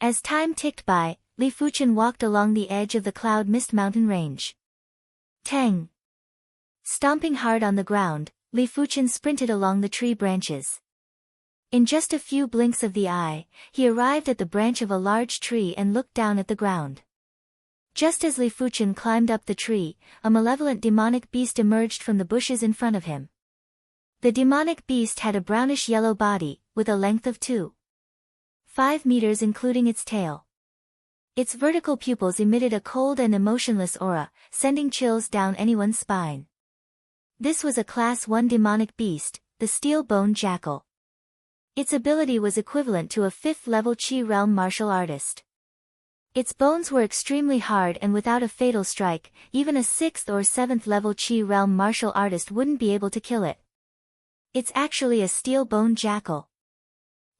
As time ticked by, Li Fuchen walked along the edge of the Cloud Mist mountain range. Tang! Stomping hard on the ground, Li Fuchen sprinted along the tree branches. In just a few blinks of the eye, he arrived at the branch of a large tree and looked down at the ground. Just as Li Fuchen climbed up the tree, a malevolent demonic beast emerged from the bushes in front of him. The demonic beast had a brownish-yellow body, with a length of 2.5 meters including its tail. Its vertical pupils emitted a cold and emotionless aura, sending chills down anyone's spine. This was a Class 1 demonic beast, the Steel-Bone Jackal. Its ability was equivalent to a 5th-level Qi Realm martial artist. Its bones were extremely hard and without a fatal strike, even a 6th or 7th level Qi Realm martial artist wouldn't be able to kill it. It's actually a steel-bone jackal.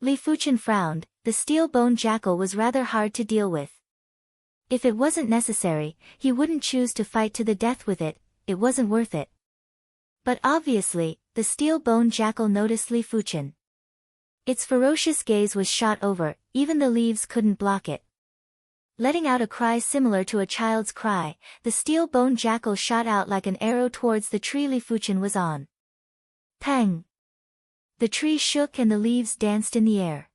Li Fuchen frowned. The steel-bone jackal was rather hard to deal with. If it wasn't necessary, he wouldn't choose to fight to the death with it, it wasn't worth it. But obviously, the steel-bone jackal noticed Li Fuchen. Its ferocious gaze was shot over, even the leaves couldn't block it. Letting out a cry similar to a child's cry, the steel-bone jackal shot out like an arrow towards the tree Li Fuchen was on. Pang! The tree shook and the leaves danced in the air.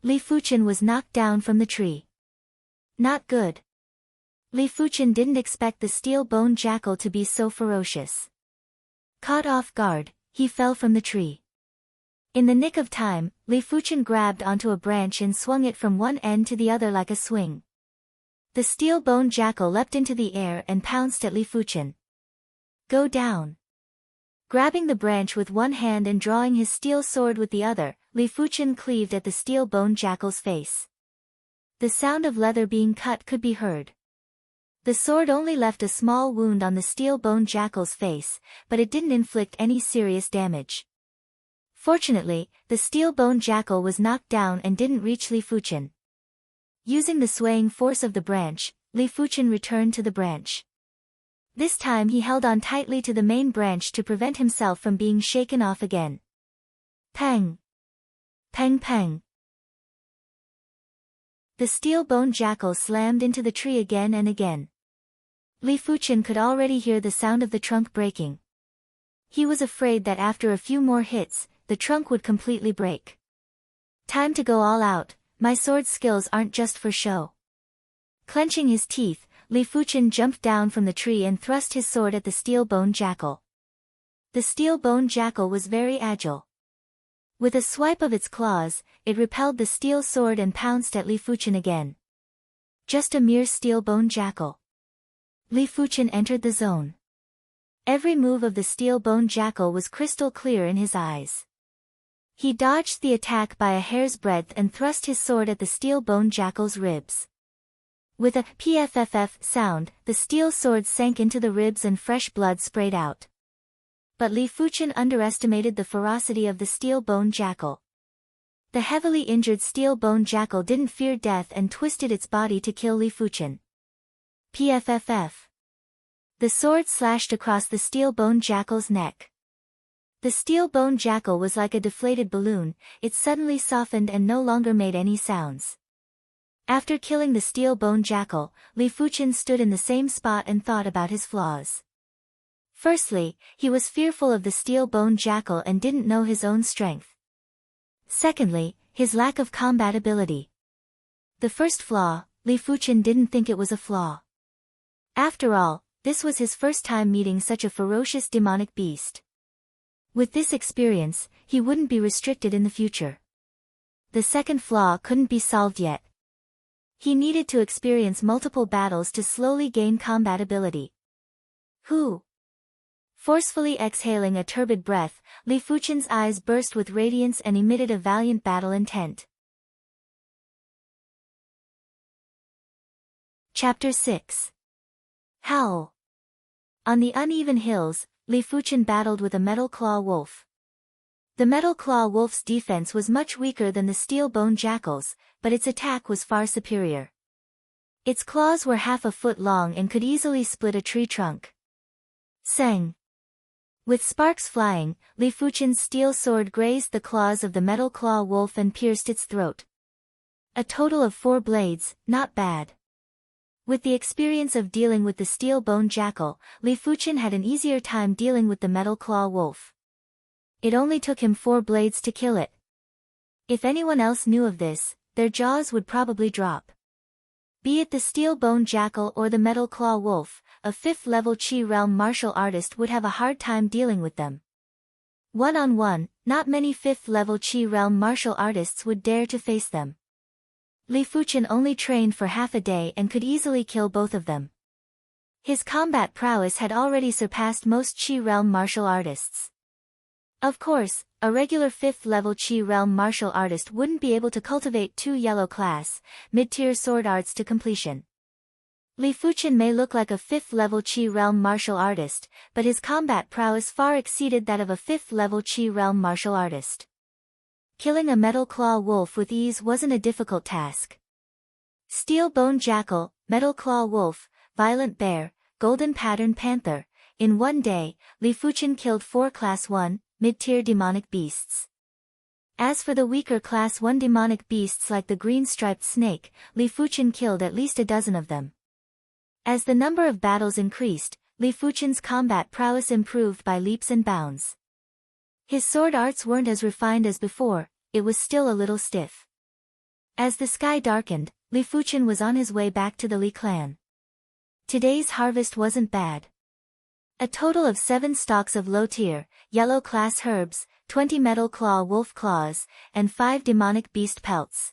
Li Fuchen was knocked down from the tree. Not good. Li Fuchen didn't expect the steel-bone jackal to be so ferocious. Caught off guard, he fell from the tree. In the nick of time, Li Fuchen grabbed onto a branch and swung it from one end to the other like a swing. The steel-bone jackal leapt into the air and pounced at Li Fuchen. Go down! Grabbing the branch with one hand and drawing his steel sword with the other, Li Fuchen cleaved at the steel-bone jackal's face. The sound of leather being cut could be heard. The sword only left a small wound on the steel-bone jackal's face, but it didn't inflict any serious damage. Fortunately, the steel-bone jackal was knocked down and didn't reach Li Fuchen. Using the swaying force of the branch, Li Fuchen returned to the branch. This time he held on tightly to the main branch to prevent himself from being shaken off again. Pang! Pang pang! The steel-bone jackal slammed into the tree again and again. Li Fuchen could already hear the sound of the trunk breaking. He was afraid that after a few more hits, the trunk would completely break. Time to go all out, my sword skills aren't just for show. Clenching his teeth, Li Fuchen jumped down from the tree and thrust his sword at the steel-bone jackal. The steel-bone jackal was very agile. With a swipe of its claws, it repelled the steel sword and pounced at Li Fuchen again. Just a mere steel-bone jackal. Li Fuchen entered the zone. Every move of the steel-bone jackal was crystal clear in his eyes. He dodged the attack by a hair's breadth and thrust his sword at the steel-bone jackal's ribs. With a pfff sound, the steel sword sank into the ribs and fresh blood sprayed out. But Li Fuchen underestimated the ferocity of the steel-bone jackal. The heavily injured steel-bone jackal didn't fear death and twisted its body to kill Li Fuchen. Pfff. The sword slashed across the steel-bone jackal's neck. The steel-bone jackal was like a deflated balloon, it suddenly softened and no longer made any sounds. After killing the steel-bone jackal, Li Fuchen stood in the same spot and thought about his flaws. Firstly, he was fearful of the steel-bone jackal and didn't know his own strength. Secondly, his lack of combat ability. The first flaw, Li Fuchen didn't think it was a flaw. After all, this was his first time meeting such a ferocious demonic beast. With this experience, he wouldn't be restricted in the future. The second flaw couldn't be solved yet. He needed to experience multiple battles to slowly gain combat ability. Who? Forcefully exhaling a turbid breath, Li Fuchen's eyes burst with radiance and emitted a valiant battle intent. Chapter 6. Howl. On the uneven hills, Li Fuchen battled with a metal claw wolf. The metal claw wolf's defense was much weaker than the steel-bone jackal's, but its attack was far superior. Its claws were half a foot long and could easily split a tree trunk. Sang. With sparks flying, Li Fuchen's steel sword grazed the claws of the metal claw wolf and pierced its throat. A total of 4 blades, not bad. With the experience of dealing with the steel-bone jackal, Li Fuchen had an easier time dealing with the metal claw wolf. It only took him 4 blades to kill it. If anyone else knew of this, their jaws would probably drop. Be it the steel-bone jackal or the metal claw wolf, a 5th-level Qi realm martial artist would have a hard time dealing with them. One-on-one, not many 5th-level Qi realm martial artists would dare to face them. Li Fuchen only trained for half a day and could easily kill both of them. His combat prowess had already surpassed most Qi realm martial artists. Of course, a regular 5th-level Qi realm martial artist wouldn't be able to cultivate 2 yellow-class, mid-tier sword arts to completion. Li Fuchen may look like a 5th-level Qi realm martial artist, but his combat prowess far exceeded that of a 5th-level Qi realm martial artist. Killing a metal claw wolf with ease wasn't a difficult task. Steel-bone jackal, metal claw wolf, violent bear, golden pattern panther. In one day, Li Fuchen killed 4 Class 1, mid-tier demonic beasts. As for the weaker Class 1 demonic beasts like the green-striped snake, Li Fuchen killed at least a dozen of them. As the number of battles increased, Li Fuchen's combat prowess improved by leaps and bounds. His sword arts weren't as refined as before, it was still a little stiff. As the sky darkened, Li Fuchen was on his way back to the Li clan. Today's harvest wasn't bad. A total of 7 stalks of low-tier, yellow-class herbs, 20 metal claw wolf claws, and 5 demonic beast pelts.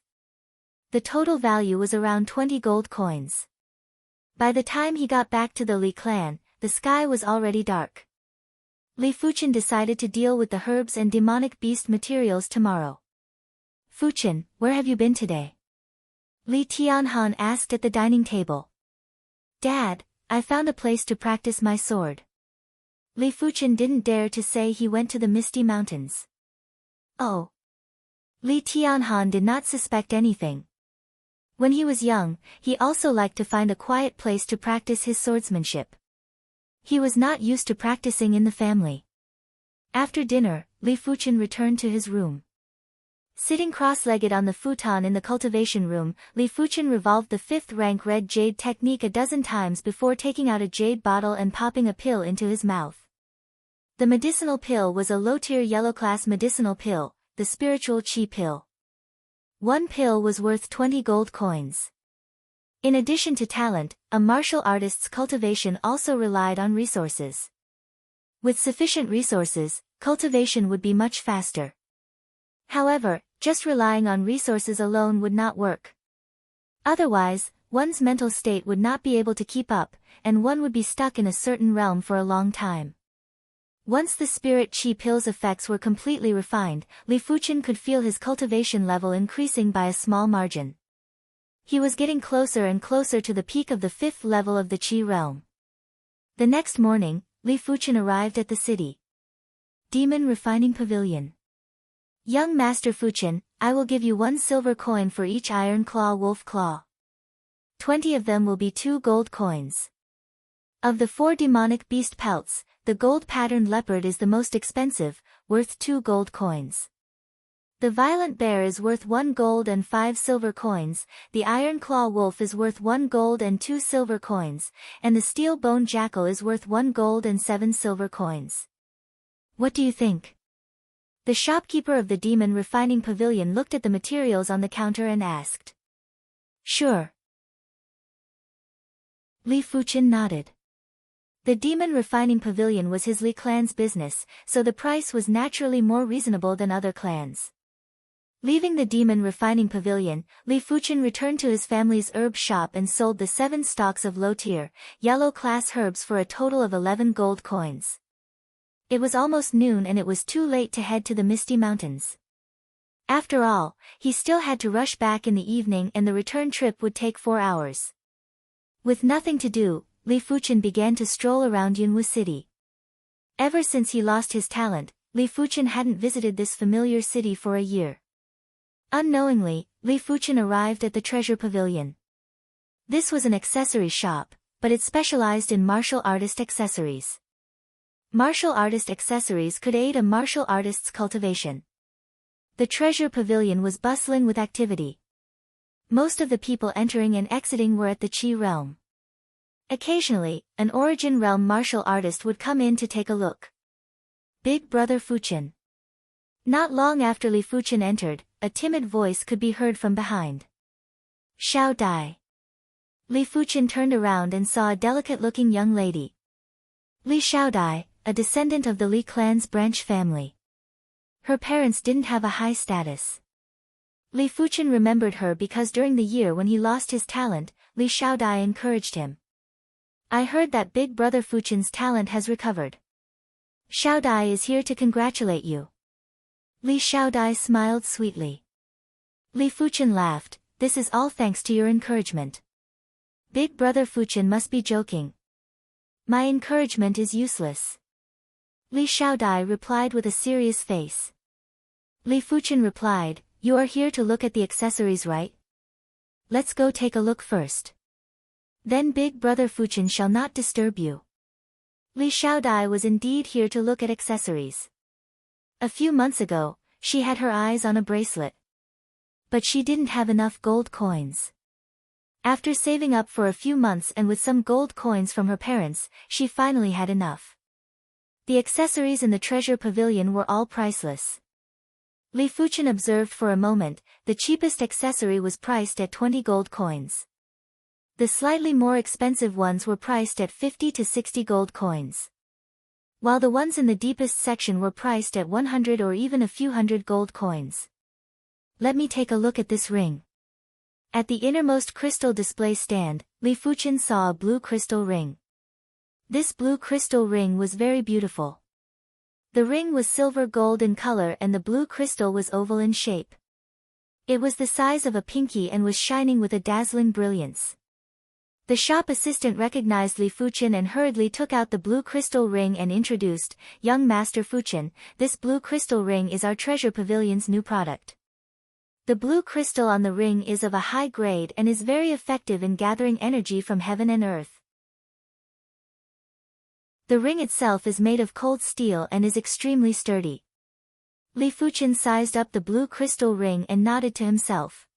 The total value was around 20 gold coins. By the time he got back to the Li clan, the sky was already dark. Li Fuchen decided to deal with the herbs and demonic beast materials tomorrow. Fuchen, where have you been today? Li Tianhan asked at the dining table. Dad, I found a place to practice my sword. Li Fuchen didn't dare to say he went to the Misty Mountains. Oh. Li Tianhan did not suspect anything. When he was young, he also liked to find a quiet place to practice his swordsmanship. He was not used to practicing in the family. After dinner, Li Fuchen returned to his room. Sitting cross-legged on the futon in the cultivation room, Li Fuchen revolved the 5th-rank red jade technique a dozen times before taking out a jade bottle and popping a pill into his mouth. The medicinal pill was a low-tier yellow-class medicinal pill, the spiritual chi pill. One pill was worth 20 gold coins. In addition to talent, a martial artist's cultivation also relied on resources. With sufficient resources, cultivation would be much faster. However, just relying on resources alone would not work. Otherwise, one's mental state would not be able to keep up, and one would be stuck in a certain realm for a long time. Once the spirit chi pill's effects were completely refined, Li Fuchen could feel his cultivation level increasing by a small margin. He was getting closer and closer to the peak of the 5th level of the chi realm. The next morning, Li Fuchen arrived at the city. Demon Refining Pavilion. Young Master Fuchen, I will give you 1 silver coin for each iron claw wolf claw. 20 of them will be 2 gold coins. Of the 4 demonic beast pelts, the gold-patterned leopard is the most expensive, worth 2 gold coins. The violent bear is worth 1 gold and 5 silver coins, the iron claw wolf is worth 1 gold and 2 silver coins, and the steel-bone jackal is worth 1 gold and 7 silver coins. What do you think? The shopkeeper of the Demon Refining Pavilion looked at the materials on the counter and asked. Sure. Li Fuchen nodded. The Demon Refining Pavilion was his Li clan's business, so the price was naturally more reasonable than other clans. Leaving the Demon Refining Pavilion, Li Fuchen returned to his family's herb shop and sold the 7 stalks of low-tier, yellow-class herbs for a total of 11 gold coins. It was almost noon and it was too late to head to the Misty Mountains. After all, he still had to rush back in the evening and the return trip would take 4 hours. With nothing to do, Li Fuchen began to stroll around Yunwu City. Ever since he lost his talent, Li Fuchen hadn't visited this familiar city for a year. Unknowingly, Li Fuchen arrived at the Treasure Pavilion. This was an accessory shop, but it specialized in martial artist accessories. Martial artist accessories could aid a martial artist's cultivation. The Treasure Pavilion was bustling with activity. Most of the people entering and exiting were at the Chi realm. Occasionally, an Origin realm martial artist would come in to take a look. Big Brother Fuchen. Not long after Li Fuchen entered, a timid voice could be heard from behind. Xiao Dai. Li Fuchen turned around and saw a delicate-looking young lady. Li Xiaodai, a descendant of the Li clan's branch family. Her parents didn't have a high status. Li Fuchen remembered her because during the year when he lost his talent, Li Xiaodai encouraged him. I heard that Big Brother Fuchen's talent has recovered. Xiaodai is here to congratulate you. Li Xiaodai smiled sweetly. Li Fuchen laughed, this is all thanks to your encouragement. Big Brother Fuchen must be joking. My encouragement is useless. Li Xiaodai replied with a serious face. Li Fuchen replied, you are here to look at the accessories, right? Let's go take a look first. Then Big Brother Fuchen shall not disturb you. Li Xiaodai was indeed here to look at accessories. A few months ago, she had her eyes on a bracelet. But she didn't have enough gold coins. After saving up for a few months and with some gold coins from her parents, she finally had enough. The accessories in the Treasure Pavilion were all priceless. Li Fuchen observed for a moment, the cheapest accessory was priced at 20 gold coins. The slightly more expensive ones were priced at 50 to 60 gold coins. While the ones in the deepest section were priced at 100 or even a few hundred gold coins. Let me take a look at this ring. At the innermost crystal display stand, Li Fuchen saw a blue crystal ring. This blue crystal ring was very beautiful. The ring was silver gold in color and the blue crystal was oval in shape. It was the size of a pinky and was shining with a dazzling brilliance. The shop assistant recognized Li Fuchen and hurriedly took out the blue crystal ring and introduced, Young Master Fuchen, this blue crystal ring is our Treasure Pavilion's new product. The blue crystal on the ring is of a high grade and is very effective in gathering energy from heaven and earth. The ring itself is made of cold steel and is extremely sturdy. Li Fuchen sized up the blue crystal ring and nodded to himself.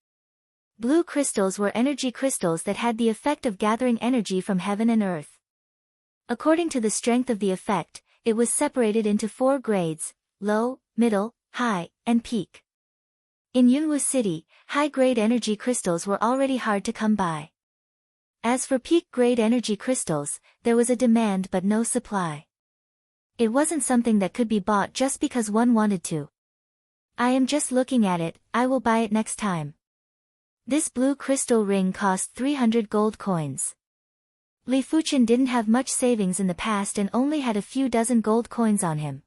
Blue crystals were energy crystals that had the effect of gathering energy from heaven and earth. According to the strength of the effect, it was separated into 4 grades: low, middle, high, and peak. In Yunwu City, high-grade energy crystals were already hard to come by. As for peak-grade energy crystals, there was a demand but no supply. It wasn't something that could be bought just because one wanted to. I am just looking at it, I will buy it next time. This blue crystal ring cost 300 gold coins. Li Fuchen didn't have much savings in the past and only had a few dozen gold coins on him.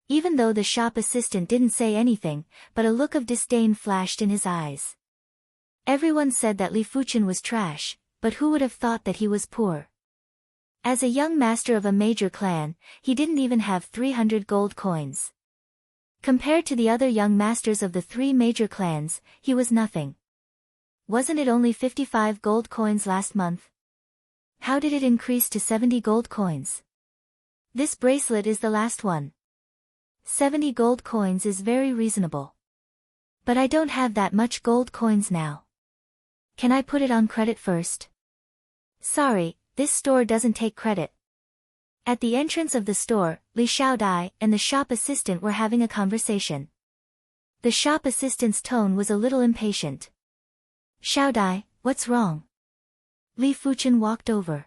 Even though the shop assistant didn't say anything, but a look of disdain flashed in his eyes. Everyone said that Li Fuchen was trash, but who would have thought that he was poor? As a young master of a major clan, he didn't even have 300 gold coins. Compared to the other young masters of the 3 major clans, he was nothing. Wasn't it only 55 gold coins last month? How did it increase to 70 gold coins? This bracelet is the last one. 70 gold coins is very reasonable. But I don't have that much gold coins now. Can I put it on credit first? Sorry, this store doesn't take credit. At the entrance of the store, Li Xiaodai and the shop assistant were having a conversation. The shop assistant's tone was a little impatient. Xiaodai, what's wrong? Li Fuchen walked over.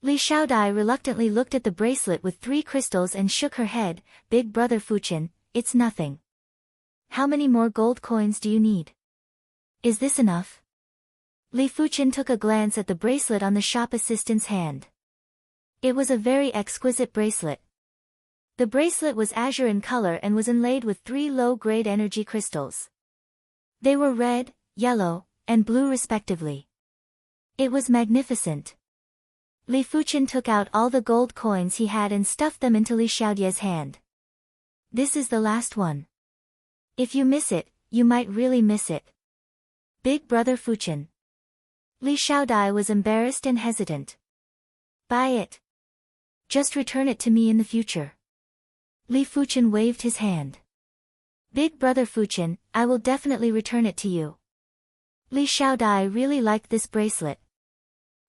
Li Xiaodai reluctantly looked at the bracelet with 3 crystals and shook her head. Big brother Fuchen, it's nothing. How many more gold coins do you need? Is this enough? Li Fuchen took a glance at the bracelet on the shop assistant's hand. It was a very exquisite bracelet. The bracelet was azure in color and was inlaid with 3 low-grade energy crystals. They were red, yellow, and blue respectively. It was magnificent. Li Fuchen took out all the gold coins he had and stuffed them into Li Xiaodie's hand. This is the last one. If you miss it, you might really miss it. Big brother Fuchen. Li Xiaodai was embarrassed and hesitant. Buy it. Just return it to me in the future. Li Fuchen waved his hand. Big brother Fuchen, I will definitely return it to you. Li Xiaodai really liked this bracelet.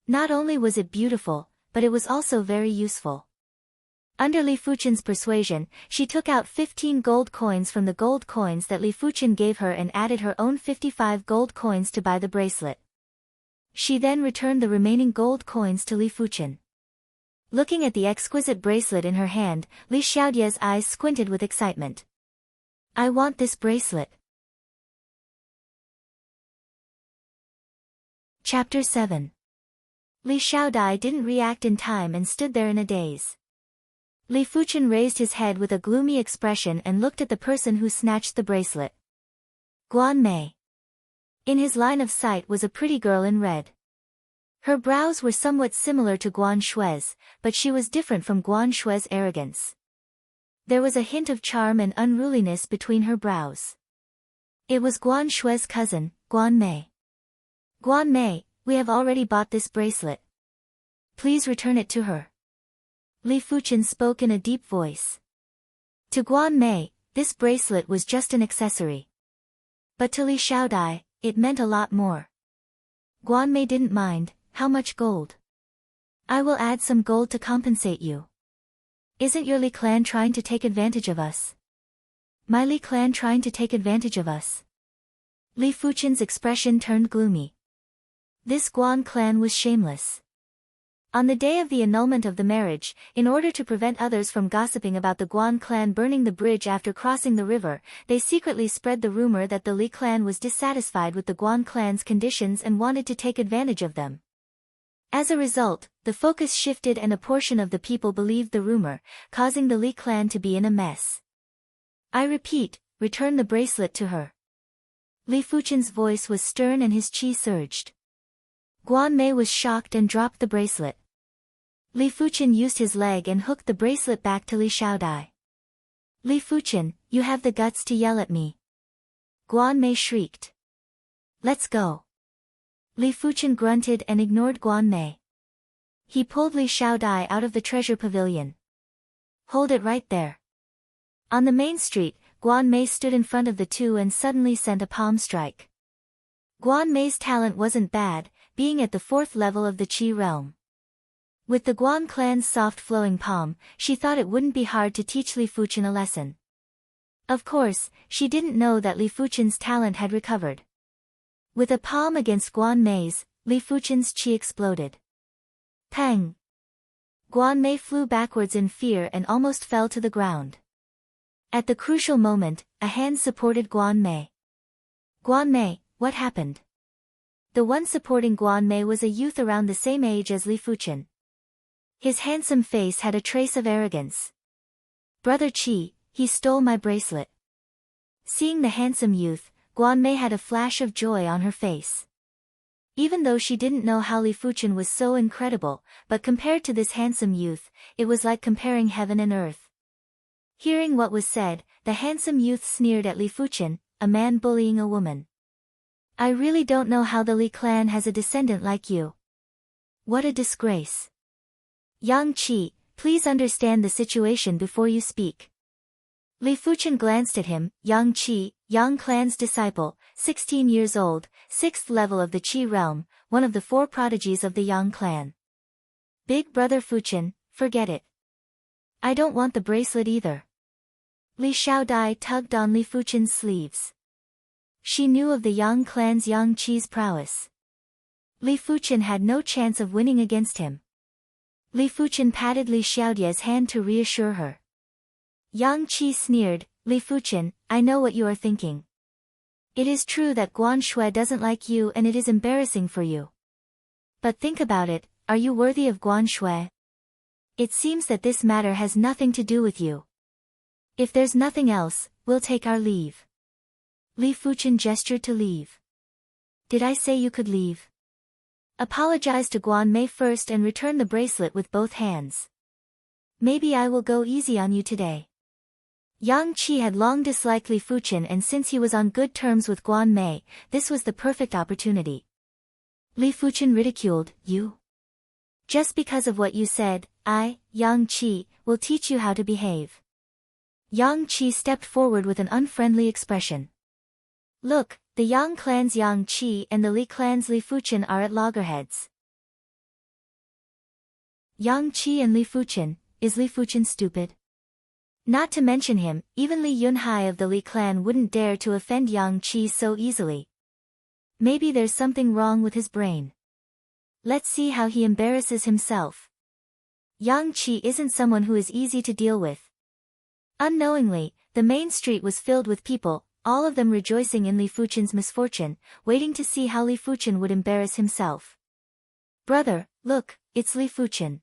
Not only was it beautiful, but it was also very useful. Under Li Fuchen's persuasion, she took out 15 gold coins from the gold coins that Li Fuchen gave her and added her own 55 gold coins to buy the bracelet. She then returned the remaining gold coins to Li Fuchen. Looking at the exquisite bracelet in her hand, Li Xiaodie's eyes squinted with excitement. I want this bracelet. Chapter 7. Li Xiaodai didn't react in time and stood there in a daze. Li Fuchen raised his head with a gloomy expression and looked at the person who snatched the bracelet. Guan Mei. In his line of sight was a pretty girl in red. Her brows were somewhat similar to Guan Shui's, but she was different from Guan Shui's arrogance. There was a hint of charm and unruliness between her brows. It was Guan Shui's cousin, Guan Mei. Guan Mei, we have already bought this bracelet. Please return it to her. Li Fuchen spoke in a deep voice. To Guan Mei, this bracelet was just an accessory. But to Li Xiaodai, it meant a lot more. Guan Mei didn't mind. How much gold? I will add some gold to compensate you. Isn't your Li clan trying to take advantage of us? My Li clan trying to take advantage of us? Li Fuchen's expression turned gloomy. This Guan clan was shameless. On the day of the annulment of the marriage, in order to prevent others from gossiping about the Guan clan burning the bridge after crossing the river, they secretly spread the rumor that the Li clan was dissatisfied with the Guan clan's conditions and wanted to take advantage of them. As a result, the focus shifted and a portion of the people believed the rumor, causing the Li clan to be in a mess. I repeat, return the bracelet to her. Li Fuchen's voice was stern and his qi surged. Guan Mei was shocked and dropped the bracelet. Li Fuchen used his leg and hooked the bracelet back to Li Xiaodai. Li Fuchen, you have the guts to yell at me. Guan Mei shrieked. Let's go. Li Fuchen grunted and ignored Guan Mei. He pulled Li Xiaodai out of the treasure pavilion. Hold it right there. On the main street, Guan Mei stood in front of the two and suddenly sent a palm strike. Guan Mei's talent wasn't bad, being at the 4th level of the Qi realm. With the Guan clan's soft flowing palm, she thought it wouldn't be hard to teach Li Fuqian a lesson. Of course, she didn't know that Li Fuqian's talent had recovered. With a palm against Guan Mei's, Li Fuqian's qi exploded. Pang! Guan Mei flew backwards in fear and almost fell to the ground. At the crucial moment, a hand supported Guan Mei. Guan Mei, what happened? The one supporting Guan Mei was a youth around the same age as Li Fuqian. His handsome face had a trace of arrogance. Brother Qi, he stole my bracelet. Seeing the handsome youth, Guan Mei had a flash of joy on her face. Even though she didn't know how Li Fuqian was so incredible, but compared to this handsome youth, it was like comparing heaven and earth. Hearing what was said, the handsome youth sneered at Li Fuqian, a man bullying a woman. I really don't know how the Li clan has a descendant like you. What a disgrace. Yang Qi, please understand the situation before you speak. Li Fuqian glanced at him. Yang Qi, Yang clan's disciple, 16 years old, 6th level of the Qi realm, one of the 4 prodigies of the Yang clan. Big brother Fuqian, forget it. I don't want the bracelet either. Li Xiaodai tugged on Li Fuqian's sleeves. She knew of the Yang clan's Yang Qi's prowess. Li Fuqian had no chance of winning against him. Li Fuqian patted Li Xiaodai's hand to reassure her. Yang Qi sneered, Li Fuqian, I know what you are thinking. It is true that Guan Shui doesn't like you and it is embarrassing for you. But think about it, are you worthy of Guan Shui? It seems that this matter has nothing to do with you. If there's nothing else, we'll take our leave. Li Fuqian gestured to leave. Did I say you could leave? Apologize to Guan Mei first and return the bracelet with both hands. Maybe I will go easy on you today. Yang Qi had long disliked Li Fuqian, and since he was on good terms with Guan Mei, this was the perfect opportunity. Li Fuqian ridiculed, you? Just because of what you said, I, Yang Qi, will teach you how to behave. Yang Qi stepped forward with an unfriendly expression. Look, the Yang clan's Yang Qi and the Li clan's Li Fuqian are at loggerheads. Yang Qi and Li Fuqian, is Li Fuqian stupid? Not to mention him, even Li Yunhai of the Li clan wouldn't dare to offend Yang Qi so easily. Maybe there's something wrong with his brain. Let's see how he embarrasses himself. Yang Qi isn't someone who is easy to deal with. Unknowingly, the main street was filled with people, all of them rejoicing in Li Fuqian's misfortune, waiting to see how Li Fuqian would embarrass himself. Brother, look, it's Li Fuqian.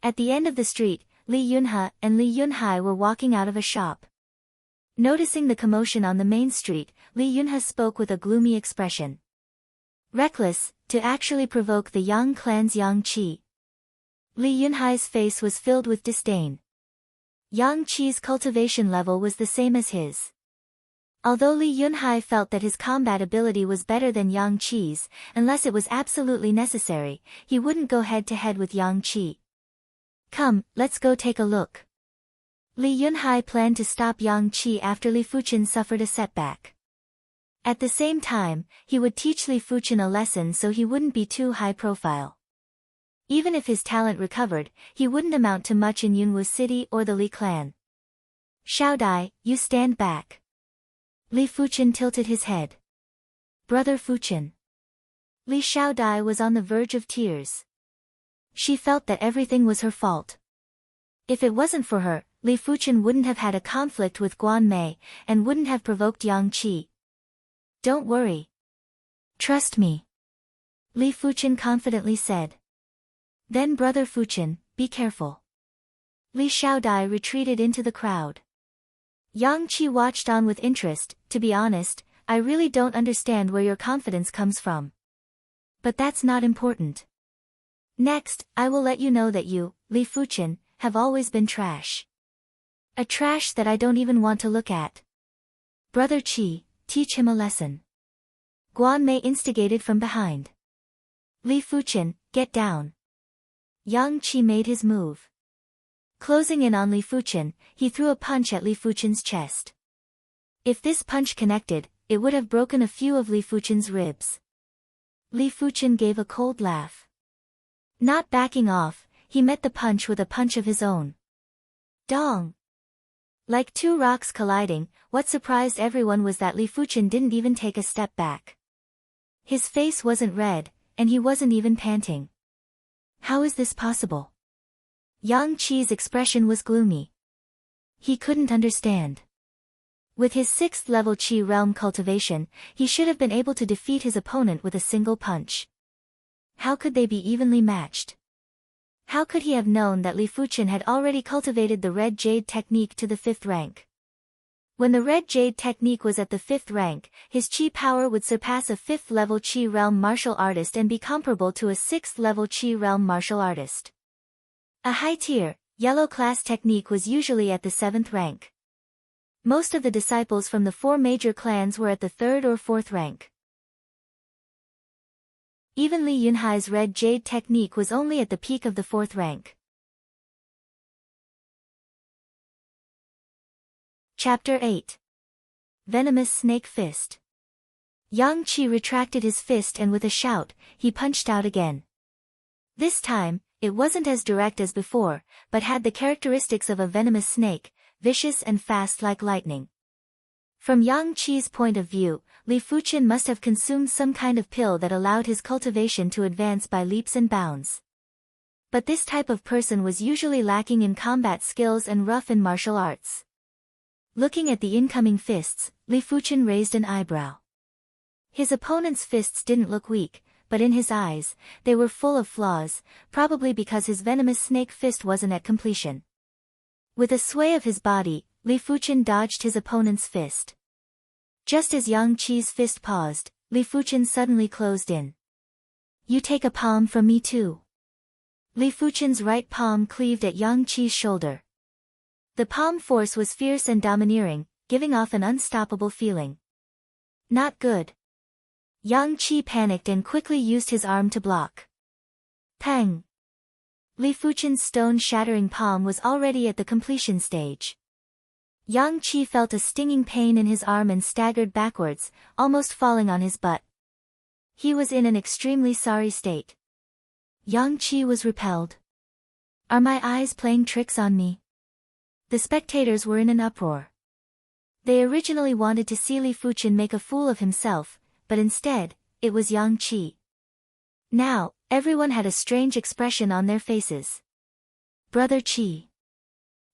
At the end of the street, Li Yunhe and Li Yunhai were walking out of a shop. Noticing the commotion on the main street, Li Yunhe spoke with a gloomy expression. Reckless, to actually provoke the Yang clan's Yang Qi. Li Yunhai's face was filled with disdain. Yang Qi's cultivation level was the same as his. Although Li Yunhai felt that his combat ability was better than Yang Qi's, unless it was absolutely necessary, he wouldn't go head-to-head with Yang Qi. Come, let's go take a look. Li Yunhai planned to stop Yang Qi after Li Fuqian suffered a setback. At the same time, he would teach Li Fuqian a lesson so he wouldn't be too high profile. Even if his talent recovered, he wouldn't amount to much in Yunwu City or the Li clan. Xiaodai, you stand back. Li Fuqian tilted his head. Brother Fuqian. Li Xiaodai was on the verge of tears. She felt that everything was her fault. If it wasn't for her, Li Fuqian wouldn't have had a conflict with Guan Mei, and wouldn't have provoked Yang Qi. Don't worry. Trust me. Li Fuqian confidently said. Then Brother Fuqian, be careful. Li Xiaodai retreated into the crowd. Yang Qi watched on with interest. To be honest, I really don't understand where your confidence comes from. But that's not important. Next, I will let you know that you, Li Fuqian, have always been trash. A trash that I don't even want to look at. Brother Qi, teach him a lesson. Guan Mei instigated from behind. Li Fuqian, get down. Yang Qi made his move. Closing in on Li Fuqian, he threw a punch at Li Fuqian's chest. If this punch connected, it would have broken a few of Li Fuchen's ribs. Li Fuchen gave a cold laugh. Not backing off, he met the punch with a punch of his own. Dong! Like two rocks colliding, what surprised everyone was that Li Fuchen didn't even take a step back. His face wasn't red, and he wasn't even panting. How is this possible? Yang Qi's expression was gloomy. He couldn't understand. With his 6th level Qi realm cultivation, he should have been able to defeat his opponent with a single punch. How could they be evenly matched? How could he have known that Li Fuchen had already cultivated the Red Jade technique to the 5th rank? When the Red Jade technique was at the 5th rank, his Qi power would surpass a 5th level Qi realm martial artist and be comparable to a 6th level Qi realm martial artist. A high-tier, yellow class technique was usually at the 7th rank. Most of the disciples from the 4 major clans were at the 3rd or 4th rank. Even Li Yunhai's Red Jade technique was only at the peak of the 4th rank. Chapter 8. Venomous Snake Fist. Yang Qi retracted his fist and with a shout, he punched out again. This time, it wasn't as direct as before, but had the characteristics of a venomous snake, vicious and fast like lightning. From Yang Qi's point of view, Li Fuchen must have consumed some kind of pill that allowed his cultivation to advance by leaps and bounds. But this type of person was usually lacking in combat skills and rough in martial arts. Looking at the incoming fists, Li Fuchen raised an eyebrow. His opponent's fists didn't look weak, but in his eyes, they were full of flaws, probably because his venomous snake fist wasn't at completion. With a sway of his body, Li Fuchen dodged his opponent's fist. Just as Yang Qi's fist paused, Li Fuchen suddenly closed in. You take a palm from me too. Li Fuchen's right palm cleaved at Yang Qi's shoulder. The palm force was fierce and domineering, giving off an unstoppable feeling. Not good. Yang Qi panicked and quickly used his arm to block. Pang! Li Fuchen's stone-shattering palm was already at the completion stage. Yang Qi felt a stinging pain in his arm and staggered backwards, almost falling on his butt. He was in an extremely sorry state. Yang Qi was repelled. Are my eyes playing tricks on me? The spectators were in an uproar. They originally wanted to see Li Fuchen make a fool of himself, but instead, it was Yang Qi. Now, everyone had a strange expression on their faces. Brother Qi.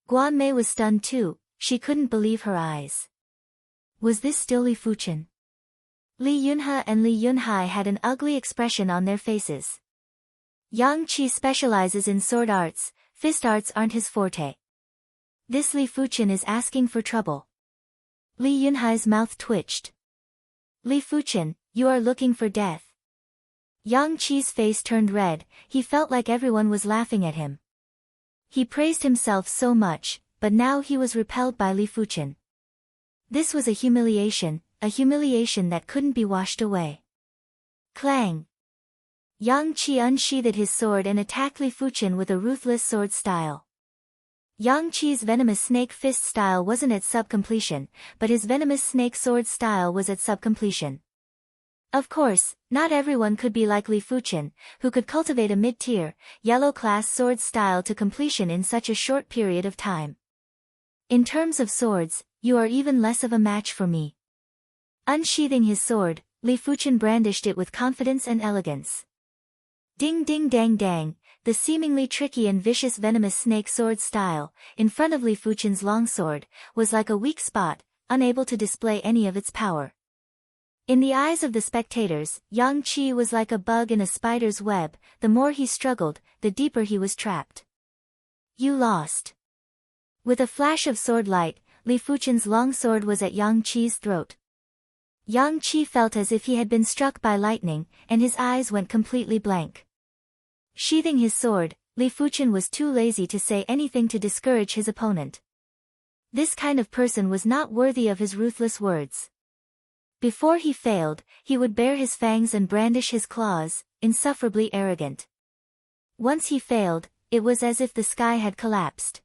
Guan Mei was stunned too, she couldn't believe her eyes. Was this still Li Fuchen? Li Yunhe and Li Yunhai had an ugly expression on their faces. Yang Qi specializes in sword arts, fist arts aren't his forte. This Li Fuchen is asking for trouble. Li Yunhai's mouth twitched. Li Fuchen, you are looking for death. Yang Qi's face turned red, he felt like everyone was laughing at him. He praised himself so much, but now he was repelled by Li Fuchen. This was a humiliation that couldn't be washed away. Clang! Yang Qi unsheathed his sword and attacked Li Fuchen with a ruthless sword style. Yang Qi's venomous snake fist style wasn't at sub-completion, but his venomous snake sword style was at sub-completion. Of course, not everyone could be like Li Fuchen, who could cultivate a mid-tier, yellow-class sword style to completion in such a short period of time. In terms of swords, you are even less of a match for me. Unsheathing his sword, Li Fuchen brandished it with confidence and elegance. Ding ding dang dang, the seemingly tricky and vicious venomous snake sword style, in front of Li Fuchen's longsword, was like a weak spot, unable to display any of its power. In the eyes of the spectators, Yang Qi was like a bug in a spider's web, the more he struggled, the deeper he was trapped. You lost. With a flash of sword light, Li Fuchen's longsword was at Yang Qi's throat. Yang Qi felt as if he had been struck by lightning, and his eyes went completely blank. Sheathing his sword, Li Fuchen was too lazy to say anything to discourage his opponent. This kind of person was not worthy of his ruthless words. Before he failed, he would bare his fangs and brandish his claws, insufferably arrogant. Once he failed, it was as if the sky had collapsed.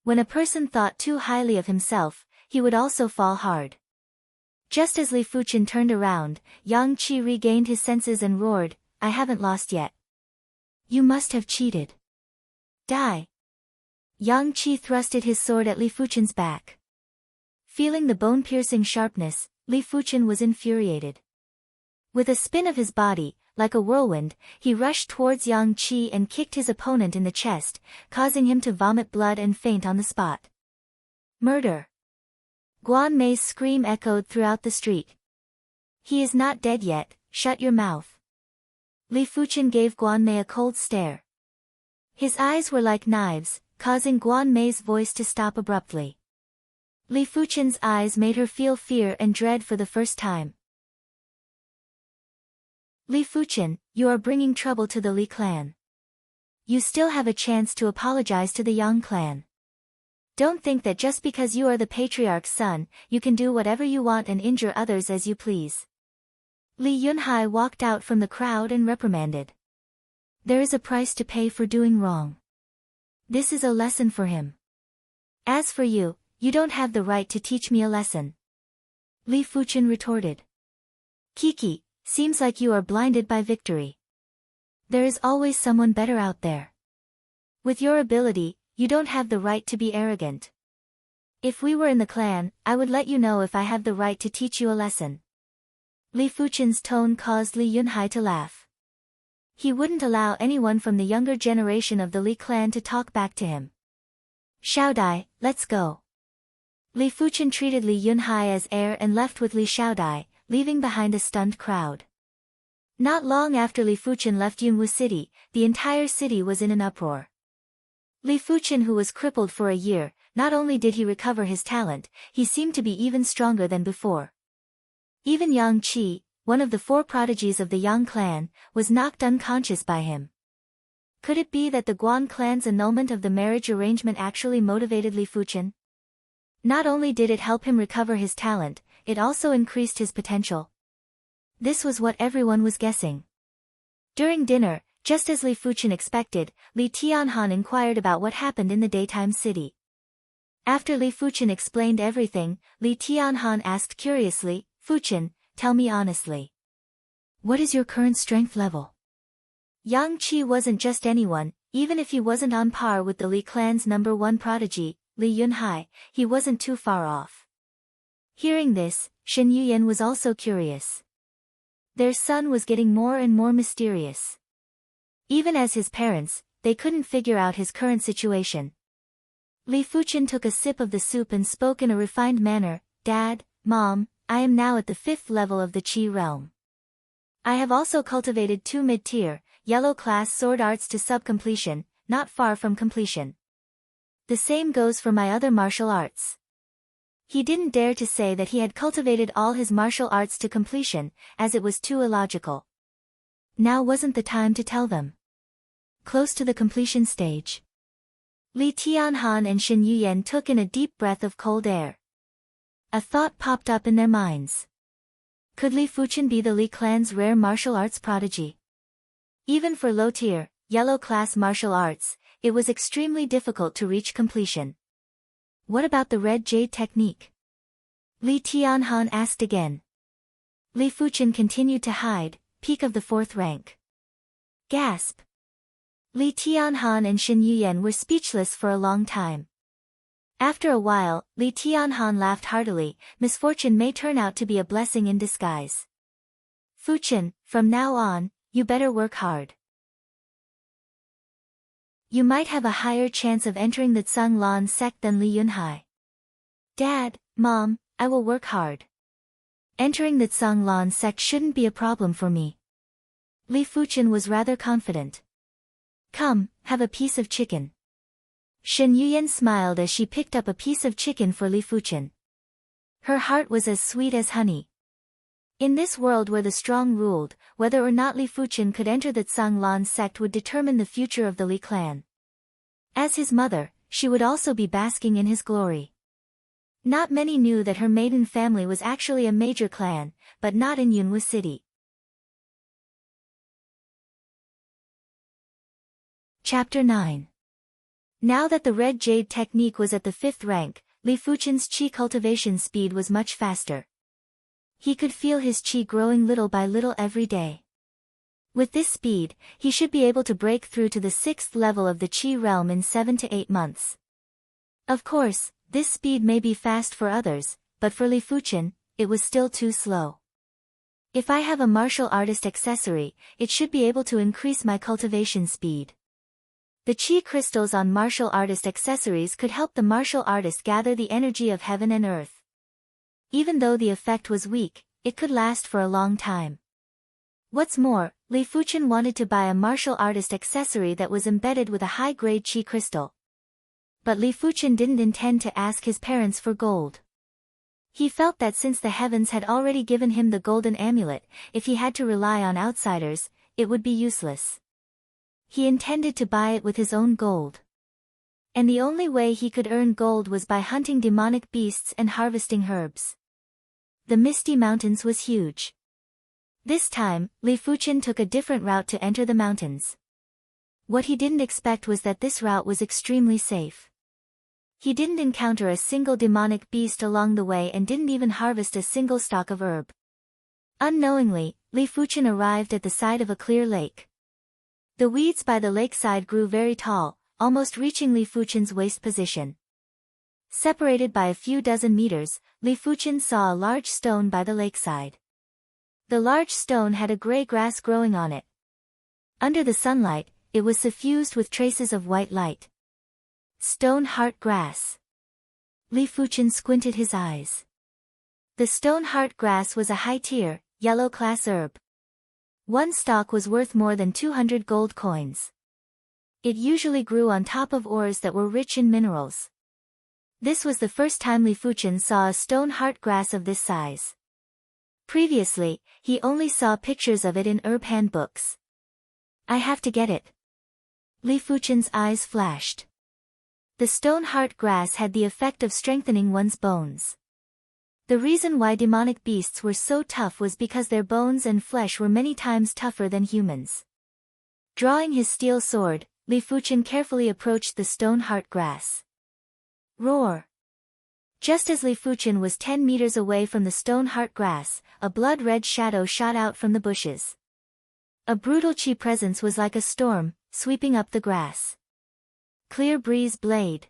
When a person thought too highly of himself, he would also fall hard. Just as Li Fuchen turned around, Yang Qi regained his senses and roared, "I haven't lost yet. You must have cheated. Die." Yang Qi thrusted his sword at Li Fuchen's back. Feeling the bone-piercing sharpness, Li Fuchen was infuriated. With a spin of his body, like a whirlwind, he rushed towards Yang Qi and kicked his opponent in the chest, causing him to vomit blood and faint on the spot. Murder! Guan Mei's scream echoed throughout the street. "He is not dead yet, shut your mouth." Li Fuchen gave Guan Mei a cold stare. His eyes were like knives, causing Guan Mei's voice to stop abruptly. Li Fuchen's eyes made her feel fear and dread for the first time. "Li Fuchen, you are bringing trouble to the Li clan. You still have a chance to apologize to the Yang clan. Don't think that just because you are the patriarch's son, you can do whatever you want and injure others as you please." Li Yunhai walked out from the crowd and reprimanded. There is a price to pay for doing wrong. This is a lesson for him. As for you, you don't have the right to teach me a lesson. Li Fuchen retorted. "Kiki, seems like you are blinded by victory. There is always someone better out there. With your ability, you don't have the right to be arrogant. If we were in the clan, I would let you know if I have the right to teach you a lesson." Li Fuchen's tone caused Li Yunhai to laugh. He wouldn't allow anyone from the younger generation of the Li clan to talk back to him. "Xiaodai, let's go." Li Fuchen treated Li Yunhai as heir and left with Li Xiaodai, leaving behind a stunned crowd. Not long after Li Fuchen left Yunwu City, the entire city was in an uproar. Li Fuchen, who was crippled for a year, not only did he recover his talent, he seemed to be even stronger than before. Even Yang Qi, one of the 4 prodigies of the Yang clan, was knocked unconscious by him. Could it be that the Guan clan's annulment of the marriage arrangement actually motivated Li Fuchen? Not only did it help him recover his talent, it also increased his potential. This was what everyone was guessing. During dinner, just as Li Fuchen expected, Li Tianhan inquired about what happened in the daytime city. After Li Fuchen explained everything, Li Tianhan asked curiously, "Fuchen, tell me honestly. What is your current strength level?" Yang Qi wasn't just anyone, even if he wasn't on par with the Li clan's #1 prodigy, Li Yunhai, he wasn't too far off. Hearing this, Shen Yuyan was also curious. Their son was getting more and more mysterious. Even as his parents, they couldn't figure out his current situation. Li Fuchen took a sip of the soup and spoke in a refined manner, "Dad, Mom, I am now at the 5th level of the Qi realm. I have also cultivated 2 mid-tier, yellow-class sword arts to sub-completion, not far from completion. The same goes for my other martial arts." He didn't dare to say that he had cultivated all his martial arts to completion, as it was too illogical. Now wasn't the time to tell them. Close to the completion stage. Li Tianhan and Shen Yuyan took in a deep breath of cold air. A thought popped up in their minds. Could Li Fuchen be the Li clan's rare martial arts prodigy? Even for low-tier, yellow-class martial arts, it was extremely difficult to reach completion. What about the red jade technique? Li Tianhan asked again. Li Fuchen continued to hide, peak of the 4th rank. Gasp! Li Tianhan and Shen Yuyan were speechless for a long time. After a while, Li Tianhan laughed heartily. Misfortune may turn out to be a blessing in disguise. "Fuchen, from now on, you better work hard. You might have a higher chance of entering the Tsang Lan sect than Li Yunhai." "Dad, Mom, I will work hard. Entering the Tsang Lan sect shouldn't be a problem for me." Li Fuchen was rather confident. "Come, have a piece of chicken." Shen Yuyan smiled as she picked up a piece of chicken for Li Fuchen. Her heart was as sweet as honey. In this world where the strong ruled, whether or not Li Fuchen could enter the Tsang Lan sect would determine the future of the Li clan. As his mother, she would also be basking in his glory. Not many knew that her maiden family was actually a major clan, but not in Yunwu City. Chapter 9. Now that the red jade technique was at the 5th rank, Li Fuchen's qi cultivation speed was much faster. He could feel his qi growing little by little every day. With this speed, he should be able to break through to the 6th level of the qi realm in 7 to 8 months. Of course, this speed may be fast for others, but for Li Fuchen, it was still too slow. If I have a martial artist accessory, it should be able to increase my cultivation speed. The qi crystals on martial artist accessories could help the martial artist gather the energy of heaven and earth. Even though the effect was weak, it could last for a long time. What's more, Li Fuchen wanted to buy a martial artist accessory that was embedded with a high-grade qi crystal. But Li Fuchen didn't intend to ask his parents for gold. He felt that since the heavens had already given him the golden amulet, if he had to rely on outsiders, it would be useless. He intended to buy it with his own gold. And the only way he could earn gold was by hunting demonic beasts and harvesting herbs. The Misty Mountains was huge. This time, Li Fuchen took a different route to enter the mountains. What he didn't expect was that this route was extremely safe. He didn't encounter a single demonic beast along the way and didn't even harvest a single stalk of herb. Unknowingly, Li Fuchen arrived at the side of a clear lake. The weeds by the lakeside grew very tall, almost reaching Li Fuchen's waist position. Separated by a few dozen meters, Li Fuchen saw a large stone by the lakeside. The large stone had a gray grass growing on it. Under the sunlight, it was suffused with traces of white light. Stone heart grass. Li Fuchen squinted his eyes. The stone heart grass was a high-tier, yellow-class herb. One stalk was worth more than 200 gold coins. It usually grew on top of ores that were rich in minerals. This was the first time Li Fuchen saw a stone heart grass of this size. Previously, he only saw pictures of it in herb handbooks. I have to get it. Li Fuchen's eyes flashed. The stone heart grass had the effect of strengthening one's bones. The reason why demonic beasts were so tough was because their bones and flesh were many times tougher than humans. Drawing his steel sword, Li Fuchen carefully approached the stone heart grass. Roar! Just as Li Fuchen was 10 meters away from the stone heart grass, a blood-red shadow shot out from the bushes. A brutal qi presence was like a storm, sweeping up the grass. Clear breeze blade.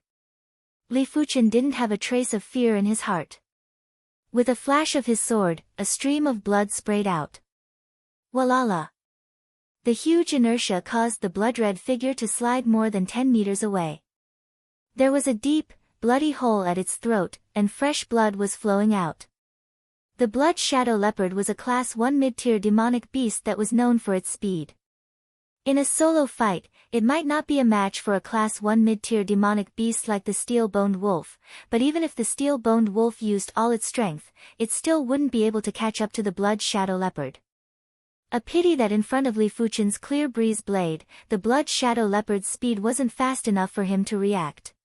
Li Fuchen didn't have a trace of fear in his heart. With a flash of his sword, a stream of blood sprayed out. Walala! The huge inertia caused the blood-red figure to slide more than 10 meters away. There was a deep, bloody hole at its throat, and fresh blood was flowing out. The Blood Shadow Leopard was a Class 1 mid-tier demonic beast that was known for its speed. In a solo fight, it might not be a match for a Class 1 mid-tier demonic beast like the Steel-Boned Wolf, but even if the Steel-Boned Wolf used all its strength, it still wouldn't be able to catch up to the Blood Shadow Leopard. A pity that in front of Li Fuchen's clear breeze blade, the Blood Shadow Leopard's speed wasn't fast enough for him to react.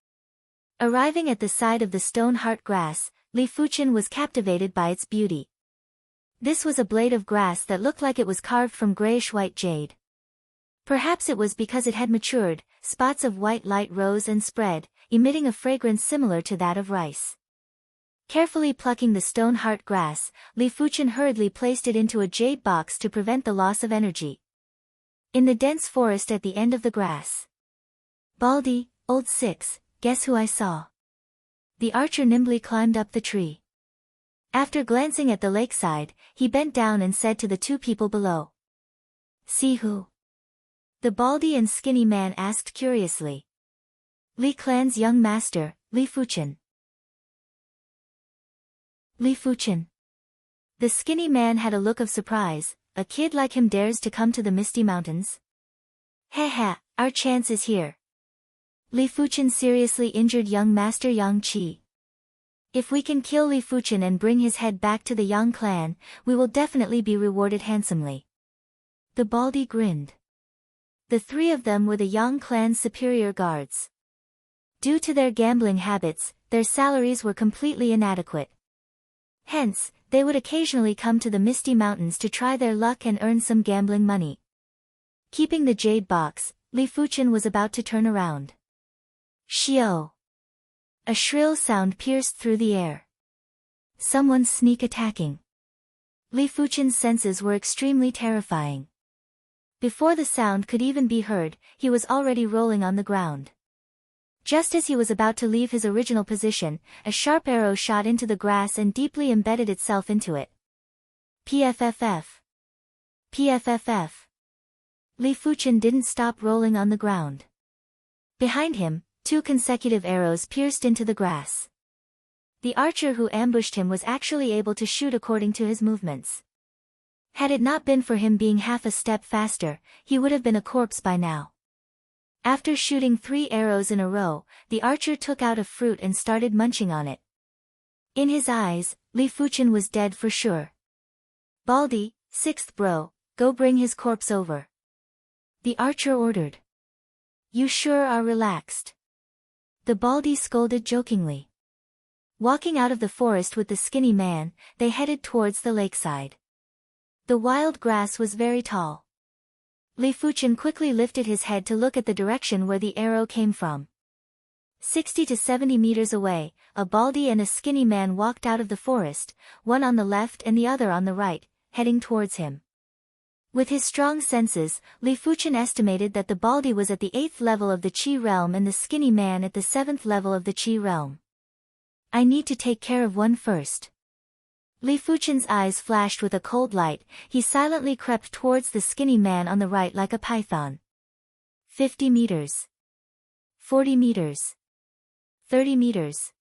Arriving at the side of the stone heart grass, Li Fuchen was captivated by its beauty. This was a blade of grass that looked like it was carved from grayish-white jade. Perhaps it was because it had matured, spots of white light rose and spread, emitting a fragrance similar to that of rice. Carefully plucking the stone heart grass, Li Fuchen hurriedly placed it into a jade box to prevent the loss of energy. In the dense forest at the end of the grass. Baldy, old six, guess who I saw? The archer nimbly climbed up the tree. After glancing at the lakeside, he bent down and said to the two people below. See who? The baldy and skinny man asked curiously. Li Clan's young master, Li Fuchen. Li Fuchen. The skinny man had a look of surprise. A kid like him dares to come to the Misty Mountains? Heh, our chance is here. Li Fuchen seriously injured young master Yang Qi. If we can kill Li Fuchen and bring his head back to the Yang clan, we will definitely be rewarded handsomely. The baldy grinned. The three of them were the Yang clan's superior guards. Due to their gambling habits, their salaries were completely inadequate. Hence, they would occasionally come to the Misty Mountains to try their luck and earn some gambling money. Keeping the jade box, Li Fuchen was about to turn around. Xiao! A shrill sound pierced through the air. Someone sneak attacking. Li Fuchen's senses were extremely terrifying. Before the sound could even be heard, he was already rolling on the ground. Just as he was about to leave his original position, a sharp arrow shot into the grass and deeply embedded itself into it. PFFF. PFFF. Li Fuchen didn't stop rolling on the ground. Behind him, 2 consecutive arrows pierced into the grass. The archer who ambushed him was actually able to shoot according to his movements. Had it not been for him being half a step faster, he would have been a corpse by now. After shooting 3 arrows in a row, the archer took out a fruit and started munching on it. In his eyes, Li Fuchen was dead for sure. Baldy, 6th bro, go bring his corpse over. The archer ordered. You sure are relaxed. The Baldy scolded jokingly. Walking out of the forest with the skinny man, they headed towards the lakeside. The wild grass was very tall. Li Fuchen quickly lifted his head to look at the direction where the arrow came from. 60 to 70 meters away, a Baldy and a skinny man walked out of the forest, one on the left and the other on the right, heading towards him. With his strong senses, Li Fuchen estimated that the Baldy was at the 8th level of the Qi realm and the skinny man at the 7th level of the Qi realm. I need to take care of one first. Li Fuchen's eyes flashed with a cold light. He silently crept towards the skinny man on the right like a python. 50 meters. 40 meters. 30 meters.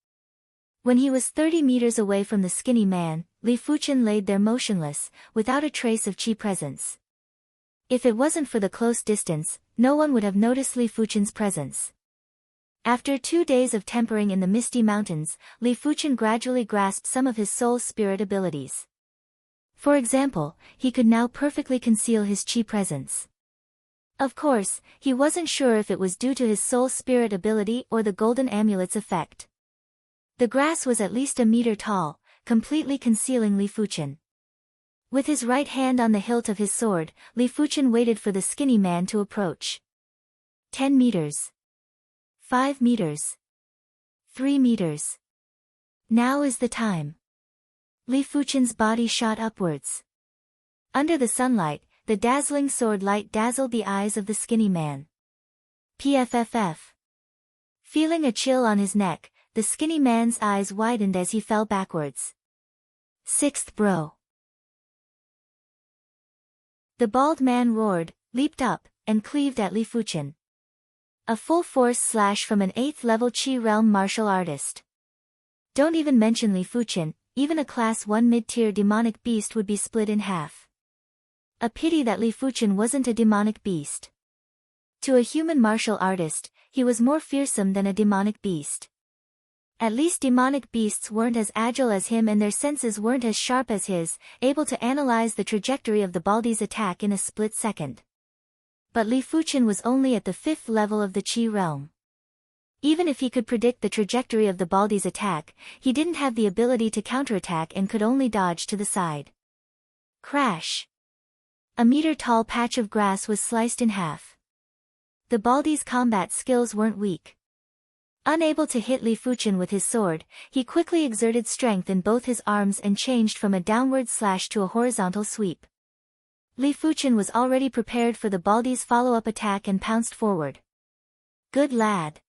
When he was 30 meters away from the skinny man, Li Fuchen laid there motionless, without a trace of Qi presence. If it wasn't for the close distance, no one would have noticed Li Fuchen's presence. After 2 days of tempering in the misty mountains, Li Fuchen gradually grasped some of his soul spirit abilities. For example, he could now perfectly conceal his Qi presence. Of course, he wasn't sure if it was due to his soul spirit ability or the golden amulet's effect. The grass was at least a meter tall, completely concealing Li Fuchen. With his right hand on the hilt of his sword, Li Fuchen waited for the skinny man to approach. 10 meters. 5 meters. 3 meters. Now is the time. Li Fuchen's body shot upwards. Under the sunlight, the dazzling sword light dazzled the eyes of the skinny man. PFFF. Feeling a chill on his neck, the skinny man's eyes widened as he fell backwards. 6th bro. The bald man roared, leaped up, and cleaved at Li Fuchen. A full-force slash from an 8th level Qi realm martial artist. Don't even mention Li Fuchen, even a class 1 mid-tier demonic beast would be split in half. A pity that Li Fuchen wasn't a demonic beast. To a human martial artist, he was more fearsome than a demonic beast. At least demonic beasts weren't as agile as him and their senses weren't as sharp as his, able to analyze the trajectory of the Baldy's attack in a split second. But Li Fuchen was only at the 5th level of the Qi realm. Even if he could predict the trajectory of the Baldy's attack, he didn't have the ability to counterattack and could only dodge to the side. Crash! A meter-tall patch of grass was sliced in half. The Baldy's combat skills weren't weak. Unable to hit Li Fuchen with his sword, he quickly exerted strength in both his arms and changed from a downward slash to a horizontal sweep. Li Fuchen was already prepared for the Baldy's follow-up attack and pounced forward. Good lad.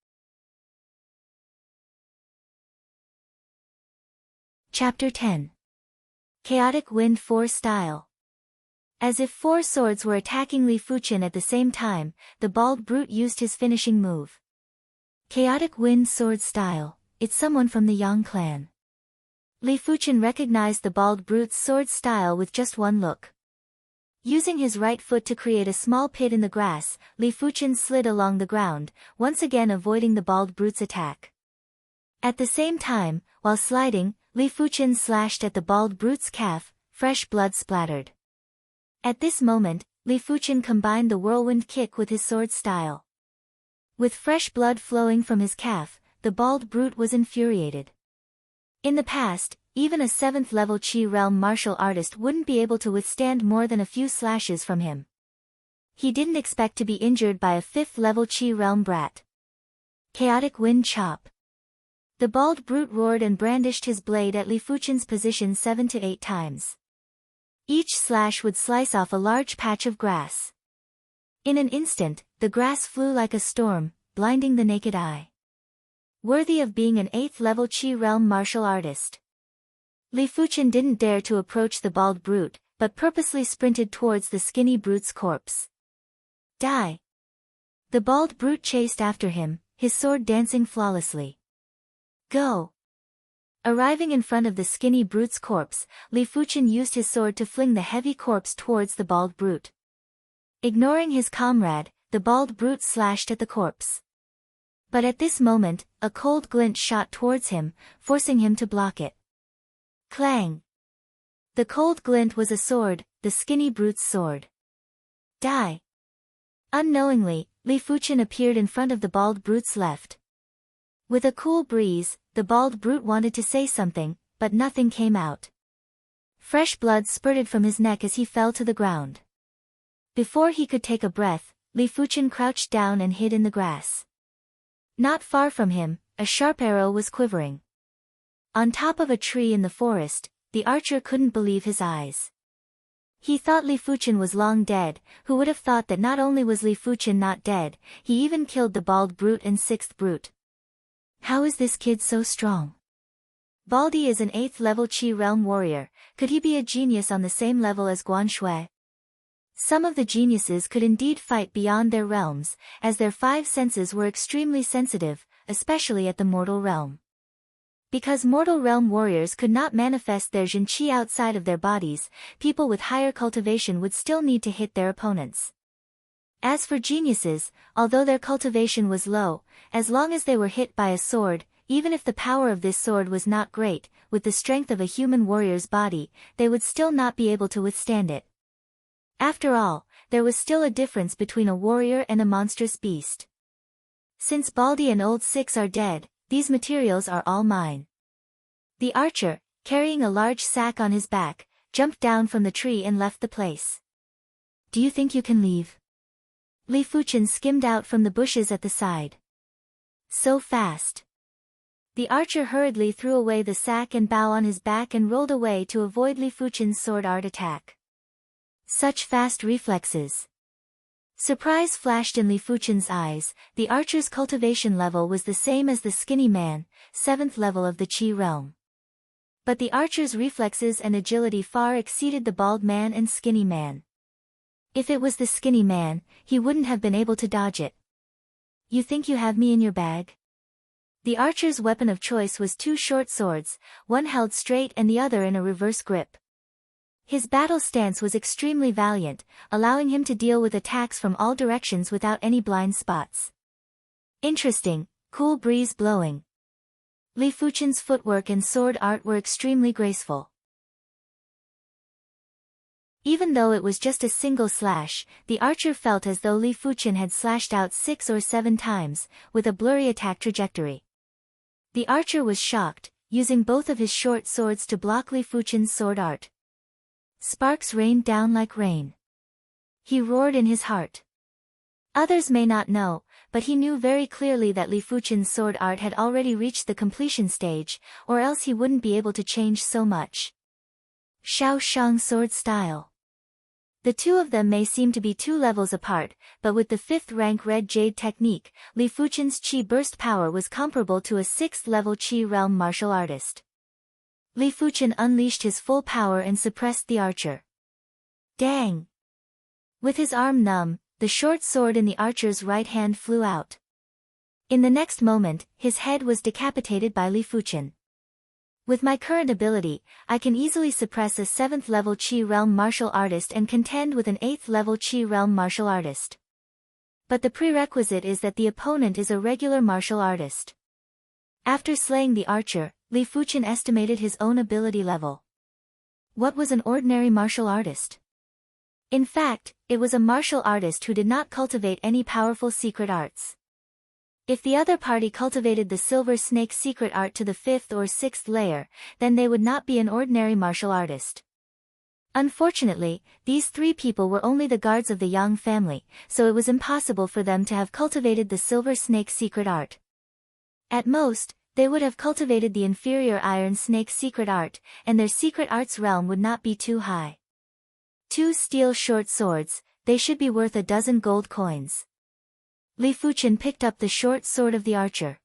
Chapter 10. Chaotic Wind 4 Style. As if 4 swords were attacking Li Fuchen at the same time, the bald brute used his finishing move. Chaotic Wind Sword Style, it's someone from the Yang clan. Li Fuchen recognized the bald brute's sword style with just one look. Using his right foot to create a small pit in the grass, Li Fuchen slid along the ground, once again avoiding the bald brute's attack. At the same time, while sliding, Li Fuchen slashed at the bald brute's calf, fresh blood splattered. At this moment, Li Fuchen combined the whirlwind kick with his sword style. With fresh blood flowing from his calf, the bald brute was infuriated. In the past, even a 7th level Qi realm martial artist wouldn't be able to withstand more than a few slashes from him. He didn't expect to be injured by a 5th level Qi realm brat. Chaotic Wind Chop. The bald brute roared and brandished his blade at Li Fuchen's position 7 to 8 times. Each slash would slice off a large patch of grass. In an instant, the grass flew like a storm, blinding the naked eye. Worthy of being an 8th level Qi realm martial artist. Li Fuchen didn't dare to approach the bald brute, but purposely sprinted towards the skinny brute's corpse. Die! The bald brute chased after him, his sword dancing flawlessly. Go! Arriving in front of the skinny brute's corpse, Li Fuchen used his sword to fling the heavy corpse towards the bald brute. Ignoring his comrade, the bald brute slashed at the corpse. But at this moment, a cold glint shot towards him, forcing him to block it. Clang! The cold glint was a sword, the skinny brute's sword. Die! Unknowingly, Li Fuchen appeared in front of the bald brute's left. With a cool breeze, the bald brute wanted to say something, but nothing came out. Fresh blood spurted from his neck as he fell to the ground. Before he could take a breath, Li Fuchen crouched down and hid in the grass. Not far from him, a sharp arrow was quivering. On top of a tree in the forest, the archer couldn't believe his eyes. He thought Li Fuchen was long dead. Who would have thought that not only was Li Fuchen not dead, he even killed the bald brute and 6th brute. How is this kid so strong? Baldy is an 8th level Qi realm warrior. Could he be a genius on the same level as Guan Shui? Some of the geniuses could indeed fight beyond their realms, as their 5 senses were extremely sensitive, especially at the mortal realm. Because mortal realm warriors could not manifest their Jin Qi outside of their bodies, people with higher cultivation would still need to hit their opponents. As for geniuses, although their cultivation was low, as long as they were hit by a sword, even if the power of this sword was not great, with the strength of a human warrior's body, they would still not be able to withstand it. After all, there was still a difference between a warrior and a monstrous beast. Since Baldy and Old Six are dead, these materials are all mine. The archer, carrying a large sack on his back, jumped down from the tree and left the place. Do you think you can leave? Li Fuchen skimmed out from the bushes at the side. So fast. The archer hurriedly threw away the sack and bow on his back and rolled away to avoid Li Fuchen's sword art attack. Such fast reflexes. Surprise flashed in Li Fuchen's eyes. The archer's cultivation level was the same as the skinny man, 7th level of the Qi realm. But the archer's reflexes and agility far exceeded the bald man and skinny man. If it was the skinny man, he wouldn't have been able to dodge it. You think you have me in your bag? The archer's weapon of choice was 2 short swords, one held straight and the other in a reverse grip. His battle stance was extremely valiant, allowing him to deal with attacks from all directions without any blind spots. Interesting, cool breeze blowing. Li Fuchen's footwork and sword art were extremely graceful. Even though it was just a single slash, the archer felt as though Li Fuchen had slashed out 6 or 7 times, with a blurry attack trajectory. The archer was shocked, using both of his short swords to block Li Fuchen's sword art. Sparks rained down like rain. He roared in his heart. Others may not know, but he knew very clearly that Li Fuchen's sword art had already reached the completion stage, or else he wouldn't be able to change so much. Xiao Shang sword style. The two of them may seem to be 2 levels apart, but with the 5th rank Red Jade technique, Li Fuchen's Qi burst power was comparable to a 6th level Qi realm martial artist. Li Fuchen unleashed his full power and suppressed the archer. Dang! With his arm numb, the short sword in the archer's right hand flew out. In the next moment, his head was decapitated by Li Fuchen. With my current ability, I can easily suppress a 7th level Qi realm martial artist and contend with an 8th level Qi realm martial artist. But the prerequisite is that the opponent is a regular martial artist. After slaying the archer, Li Fuchen estimated his own ability level. What was an ordinary martial artist? In fact, it was a martial artist who did not cultivate any powerful secret arts. If the other party cultivated the silver snake secret art to the 5th or 6th layer, then they would not be an ordinary martial artist. Unfortunately, these 3 people were only the guards of the Yang family, so it was impossible for them to have cultivated the silver snake secret art. At most, They would have cultivated the inferior Iron Snake's secret art, and their secret art's realm would not be too high. 2 steel short swords, they should be worth a dozen gold coins. Li Fuchen picked up the short sword of the archer.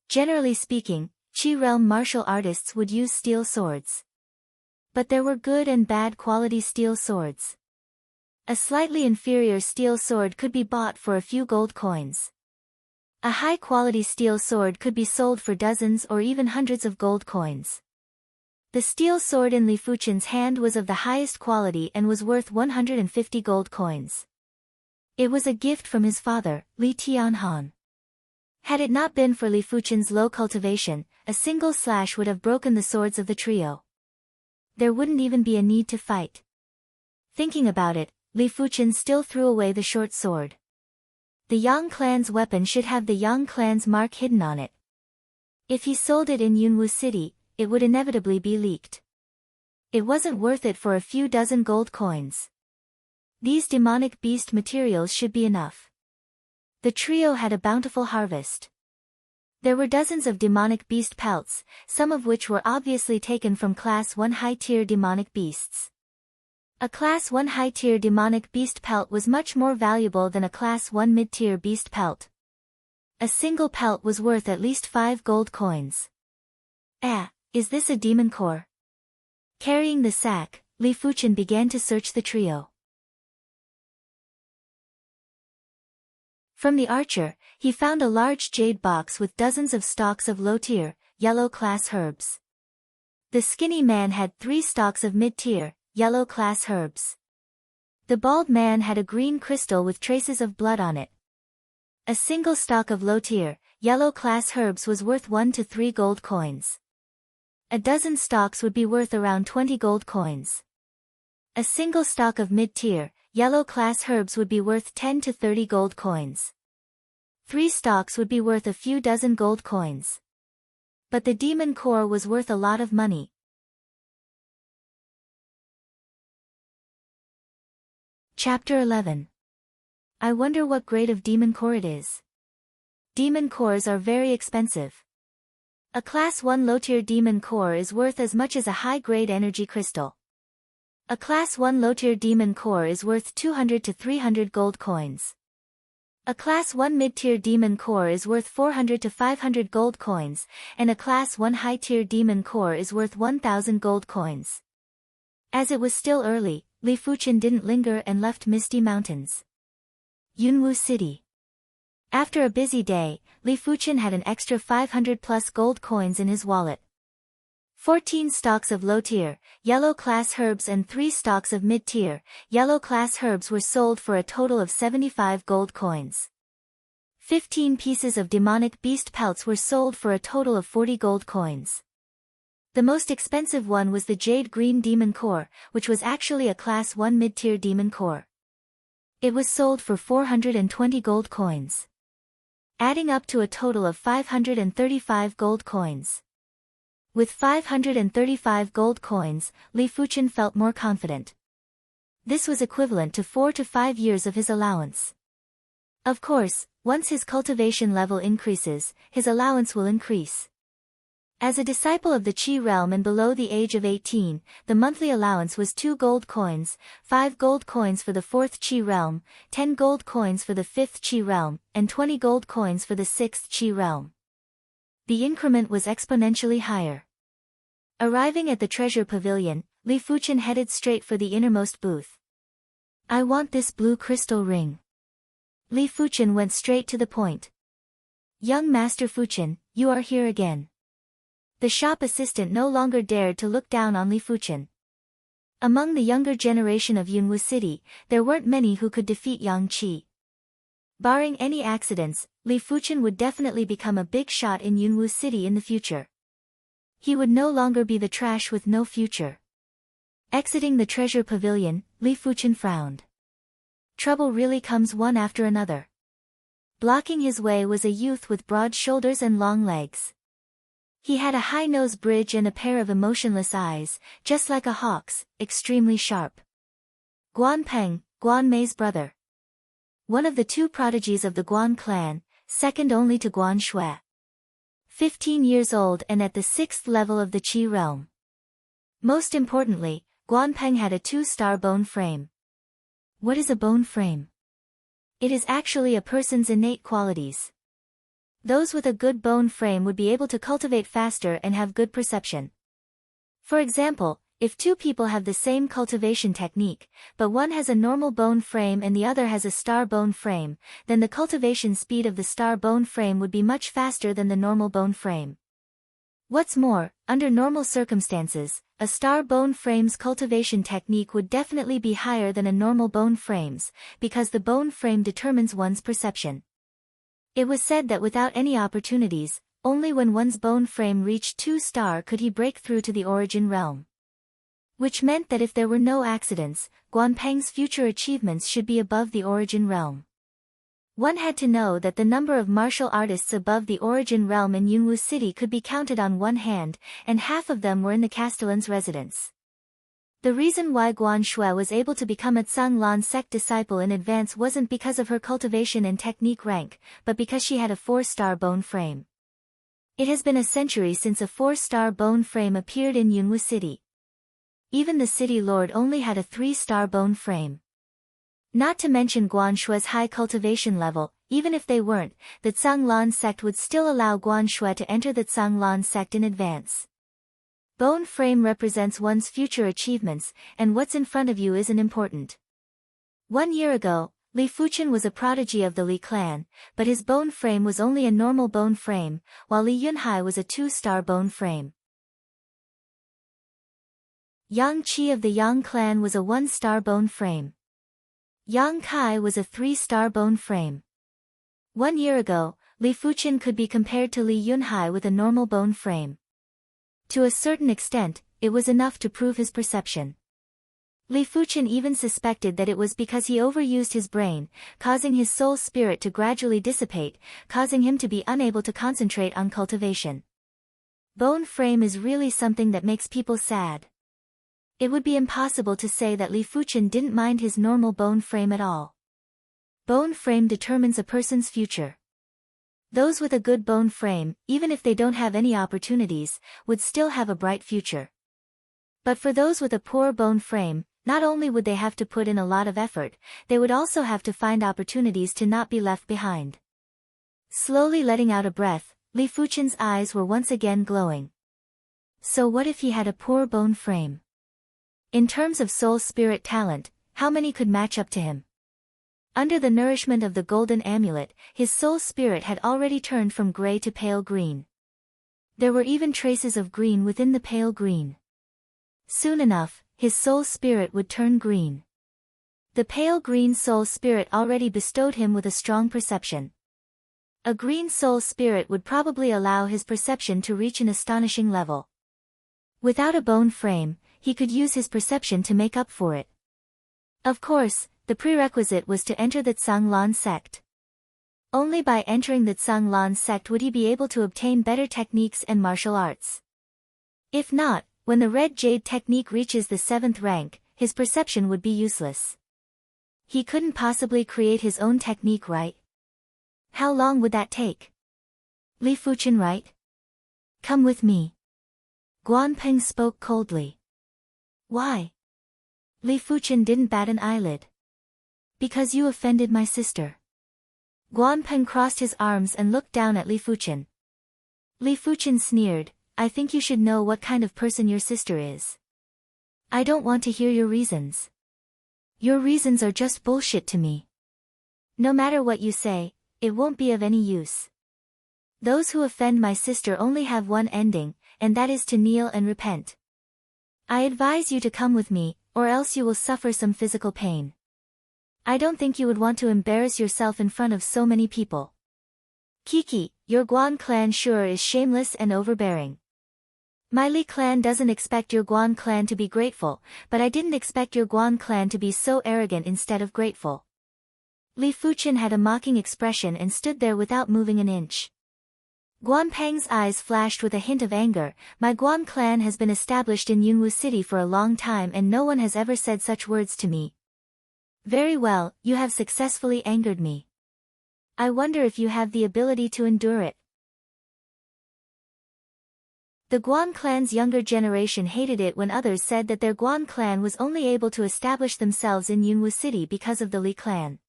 Generally speaking, Qi realm martial artists would use steel swords. But there were good and bad quality steel swords. A slightly inferior steel sword could be bought for a few gold coins. A high-quality steel sword could be sold for dozens or even hundreds of gold coins. The steel sword in Li Fuchen's hand was of the highest quality and was worth 150 gold coins. It was a gift from his father, Li Tianhan. Had it not been for Li Fuchen's low cultivation, a single slash would have broken the swords of the trio. There wouldn't even be a need to fight. Thinking about it, Li Fuchen still threw away the short sword. The Yang clan's weapon should have the Yang clan's mark hidden on it. If he sold it in Yunwu City, it would inevitably be leaked. It wasn't worth it for a few dozen gold coins. These demonic beast materials should be enough. The trio had a bountiful harvest. There were dozens of demonic beast pelts, some of which were obviously taken from Class 1 high-tier demonic beasts. A Class 1 high-tier demonic beast pelt was much more valuable than a Class 1 mid-tier beast pelt. A single pelt was worth at least 5 gold coins. Is this a demon core? Carrying the sack, Li Fuchen began to search the trio. From the archer, he found a large jade box with dozens of stalks of low-tier, yellow-class herbs. The skinny man had 3 stalks of mid-tier, yellow-class herbs. The bald man had a green crystal with traces of blood on it. A single stalk of low-tier, yellow-class herbs was worth 1 to 3 gold coins. A dozen stalks would be worth around 20 gold coins. A single stalk of mid-tier, yellow-class herbs would be worth 10 to 30 gold coins. 3 stalks would be worth a few dozen gold coins. But the demon core was worth a lot of money. Chapter 11. I wonder what grade of demon core it is. Demon cores are very expensive. A Class 1 low-tier demon core is worth as much as a high-grade energy crystal. A Class 1 low-tier demon core is worth 200 to 300 gold coins. A Class 1 mid-tier demon core is worth 400 to 500 gold coins, and a Class 1 high-tier demon core is worth 1,000 gold coins. As it was still early, Li Fuchen didn't linger and left Misty Mountains. Yunwu City. After a busy day, Li Fuchen had an extra 500 plus gold coins in his wallet. 14 stalks of low-tier, yellow-class herbs and 3 stalks of mid-tier, yellow-class herbs were sold for a total of 75 gold coins. 15 pieces of demonic beast pelts were sold for a total of 40 gold coins. The most expensive one was the Jade Green Demon Core, which was actually a Class 1 mid-tier demon core. It was sold for 420 gold coins. Adding up to a total of 535 gold coins. With 535 gold coins, Li Fuchen felt more confident. This was equivalent to 4 to 5 years of his allowance. Of course, once his cultivation level increases, his allowance will increase. As a disciple of the Qi realm and below the age of 18, the monthly allowance was 2 gold coins, 5 gold coins for the 4th Qi realm, 10 gold coins for the 5th Qi realm, and 20 gold coins for the 6th Qi realm. The increment was exponentially higher. Arriving at the treasure pavilion, Li Fuchen headed straight for the innermost booth. I want this blue crystal ring. Li Fuchen went straight to the point. Young Master Fuchen, you are here again. The shop assistant no longer dared to look down on Li Fuchen. Among the younger generation of Yunwu City, there weren't many who could defeat Yang Qi. Barring any accidents, Li Fuchen would definitely become a big shot in Yunwu City in the future. He would no longer be the trash with no future. Exiting the treasure pavilion, Li Fuchen frowned. Trouble really comes one after another. Blocking his way was a youth with broad shoulders and long legs. He had a high nose bridge and a pair of emotionless eyes, just like a hawk's, extremely sharp. Guan Peng, Guan Mei's brother. One of the 2 prodigies of the Guan clan, second only to Guan Shui. 15 years old and at the 6th level of the Qi realm. Most importantly, Guanpeng had a 2-star bone frame. What is a bone frame? It is actually a person's innate qualities. Those with a good bone frame would be able to cultivate faster and have good perception. For example, if two people have the same cultivation technique, but one has a normal bone frame and the other has a star bone frame, then the cultivation speed of the star bone frame would be much faster than the normal bone frame. What's more, under normal circumstances, a star bone frame's cultivation technique would definitely be higher than a normal bone frame's, because the bone frame determines one's perception. It was said that without any opportunities, only when one's bone frame reached 2-star could he break through to the origin realm. Which meant that if there were no accidents, Guanpeng's future achievements should be above the origin realm. One had to know that the number of martial artists above the origin realm in Yunwu City could be counted on one hand, and half of them were in the Castellan's residence. The reason why Guan Shui was able to become a Tsang-Lan sect disciple in advance wasn't because of her cultivation and technique rank, but because she had a 4-star bone frame. It has been a century since a 4-star bone frame appeared in Yunwu City. Even the city lord only had a 3-star bone frame. Not to mention Guan Shui's high cultivation level, even if they weren't, the Tsang-Lan sect would still allow Guan Shui to enter the Tsang-Lan sect in advance. Bone frame represents one's future achievements, and what's in front of you isn't important. 1 year ago, Li Fuchen was a prodigy of the Li clan, but his bone frame was only a normal bone frame, while Li Yunhai was a 2-star bone frame. Yang Qi of the Yang clan was a 1-star bone frame. Yang Kai was a 3-star bone frame. 1 year ago, Li Fuchen could be compared to Li Yunhai with a normal bone frame. To a certain extent, it was enough to prove his perception. Li Fuchen even suspected that it was because he overused his brain, causing his soul spirit to gradually dissipate, causing him to be unable to concentrate on cultivation. Bone frame is really something that makes people sad. It would be impossible to say that Li Fuchen didn't mind his normal bone frame at all. Bone frame determines a person's future. Those with a good bone frame, even if they don't have any opportunities, would still have a bright future. But for those with a poor bone frame, not only would they have to put in a lot of effort, they would also have to find opportunities to not be left behind. Slowly letting out a breath, Li Fuchen's eyes were once again glowing. So what if he had a poor bone frame? In terms of soul spirit talent, how many could match up to him? Under the nourishment of the golden amulet, his soul spirit had already turned from gray to pale green. There were even traces of green within the pale green. Soon enough, his soul spirit would turn green. The pale green soul spirit already bestowed him with a strong perception. A green soul spirit would probably allow his perception to reach an astonishing level. Without a bone frame, he could use his perception to make up for it. Of course, the prerequisite was to enter the Tsang-Lan sect. Only by entering the Tsang-Lan sect would he be able to obtain better techniques and martial arts. If not, when the Red Jade technique reaches the 7th rank, his perception would be useless. He couldn't possibly create his own technique, right? How long would that take? Li Fuchen, right? Come with me. Guanpeng spoke coldly. Why? Li Fuchen didn't bat an eyelid. Because you offended my sister. Guanpeng crossed his arms and looked down at Li Fuchen. Li Fuchen sneered, I think you should know what kind of person your sister is. I don't want to hear your reasons. Your reasons are just bullshit to me. No matter what you say, it won't be of any use. Those who offend my sister only have one ending, and that is to kneel and repent. I advise you to come with me, or else you will suffer some physical pain. I don't think you would want to embarrass yourself in front of so many people. Kiki, your Guan clan sure is shameless and overbearing. My Li clan doesn't expect your Guan clan to be grateful, but I didn't expect your Guan clan to be so arrogant instead of grateful. Li Fuchen had a mocking expression and stood there without moving an inch. Guanpeng's eyes flashed with a hint of anger. My Guan clan has been established in Yunwu City for a long time and no one has ever said such words to me. Very well, you have successfully angered me. I wonder if you have the ability to endure it. The Guan clan's younger generation hated it when others said that their Guan clan was only able to establish themselves in Yunwu City because of the Li clan.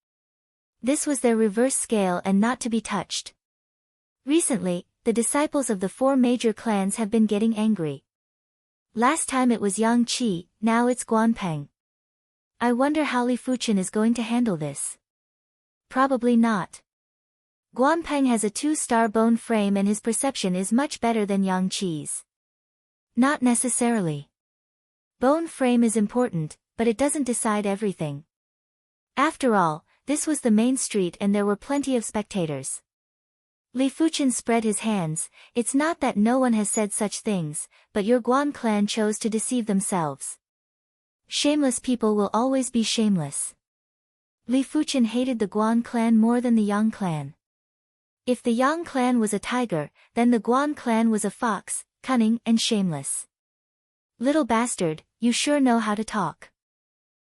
This was their reverse scale and not to be touched. Recently, the disciples of the four major clans have been getting angry. Last time it was Yang Qi, now it's Guan Peng. I wonder how Li Fuchen is going to handle this. Probably not. Guan Peng has a 2-star bone frame and his perception is much better than Yang Qi's. Not necessarily. Bone frame is important, but it doesn't decide everything. After all, this was the main street and there were plenty of spectators. Li Fuchen spread his hands. It's not that no one has said such things, but your Guan clan chose to deceive themselves. Shameless people will always be shameless. Li Fuchen hated the Guan clan more than the Yang clan. If the Yang clan was a tiger, then the Guan clan was a fox, cunning and shameless. Little bastard, you sure know how to talk.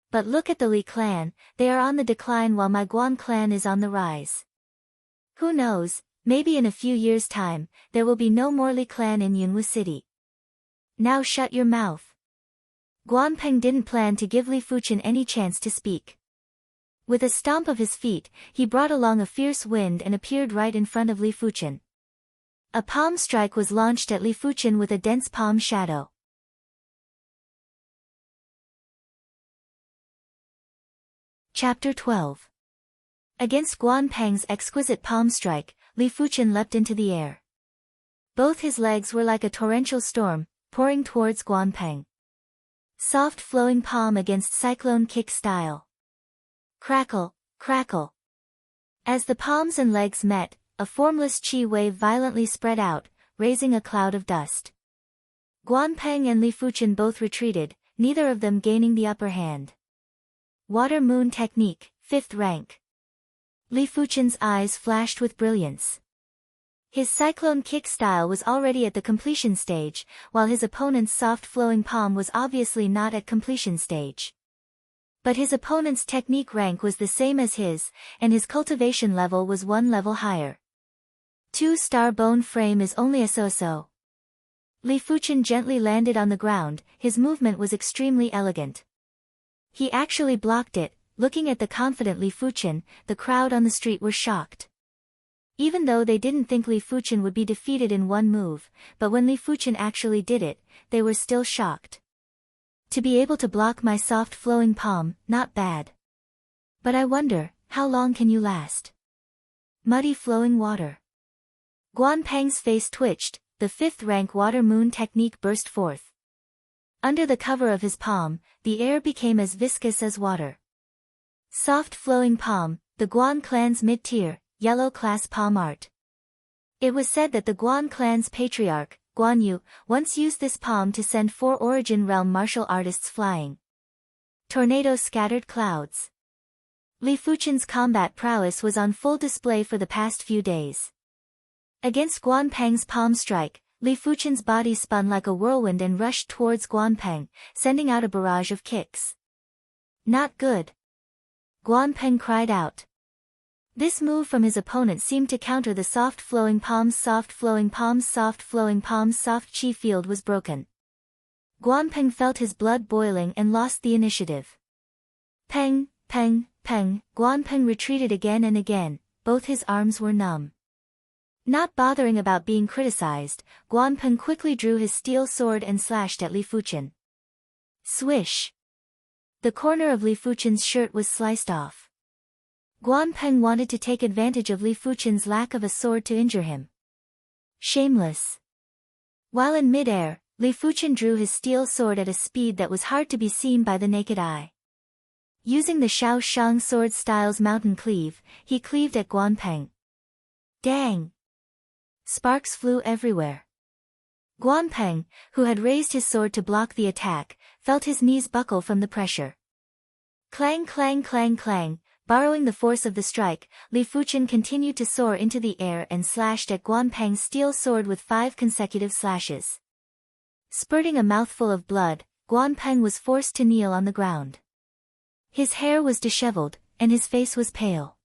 But look at the Li clan, they are on the decline while my Guan clan is on the rise. Who knows, maybe in a few years' time, there will be no more Li clan in Yunwu City. Now shut your mouth. Guan Peng didn't plan to give Li Fuchen any chance to speak. With a stomp of his feet, he brought along a fierce wind and appeared right in front of Li Fuchen. A palm strike was launched at Li Fuchen with a dense palm shadow. Chapter 12. Against Guan Peng's exquisite palm strike, Li Fuchen leapt into the air. Both his legs were like a torrential storm, pouring towards Guan Peng. Soft flowing palm against cyclone kick style. Crackle, crackle. As the palms and legs met, a formless chi wave violently spread out, raising a cloud of dust. Guan Peng and Li Fuchen both retreated, neither of them gaining the upper hand. Water Moon Technique, 5th rank. Li Fuchen's eyes flashed with brilliance. His cyclone kick style was already at the completion stage, while his opponent's soft flowing palm was obviously not at completion stage. But his opponent's technique rank was the same as his, and his cultivation level was 1 level higher. 2-star bone frame is only a so-so. Li Fuchen gently landed on the ground, his movement was extremely elegant. He actually blocked it. Looking at the confident Li Fuchen, the crowd on the street were shocked. Even though they didn't think Li Fuchen would be defeated in one move, but when Li Fuchen actually did it, they were still shocked. To be able to block my soft flowing palm, not bad. But I wonder, how long can you last? Muddy flowing water. Guan Peng's face twitched, the 5th rank Water Moon technique burst forth. Under the cover of his palm, the air became as viscous as water. Soft flowing palm, the Guan clan's mid-tier, yellow class palm art. It was said that the Guan clan's patriarch, Guan Yu, once used this palm to send 4 Origin Realm martial artists flying. Tornado scattered clouds. Li Fuchen's combat prowess was on full display for the past few days. Against Guan Peng's palm strike, Li Fuchen's body spun like a whirlwind and rushed towards Guan Peng, sending out a barrage of kicks. Not good. Guan Peng cried out. This move from his opponent seemed to counter the soft flowing palms. Soft flowing palms. Soft flowing palms. Soft chi field was broken. Guan Peng felt his blood boiling and lost the initiative. Peng, Peng, Peng. Guan Peng retreated again and again, both his arms were numb. Not bothering about being criticized, Guan Peng quickly drew his steel sword and slashed at Li Fuchen. Swish! The corner of Li Fuchen's shirt was sliced off. Guan Peng wanted to take advantage of Li Fuchen's lack of a sword to injure him. Shameless. While in mid-air, Li Fuchen drew his steel sword at a speed that was hard to be seen by the naked eye. Using the Shao Shang sword style's mountain cleave, he cleaved at Guan Peng. Dang! Sparks flew everywhere. Guan Peng, who had raised his sword to block the attack, felt his knees buckle from the pressure. Clang clang clang clang. Borrowing the force of the strike, Li Fuchen continued to soar into the air and slashed at Guan Peng's steel sword with 5 consecutive slashes. Spurting a mouthful of blood, Guan Peng was forced to kneel on the ground. His hair was disheveled, and his face was pale.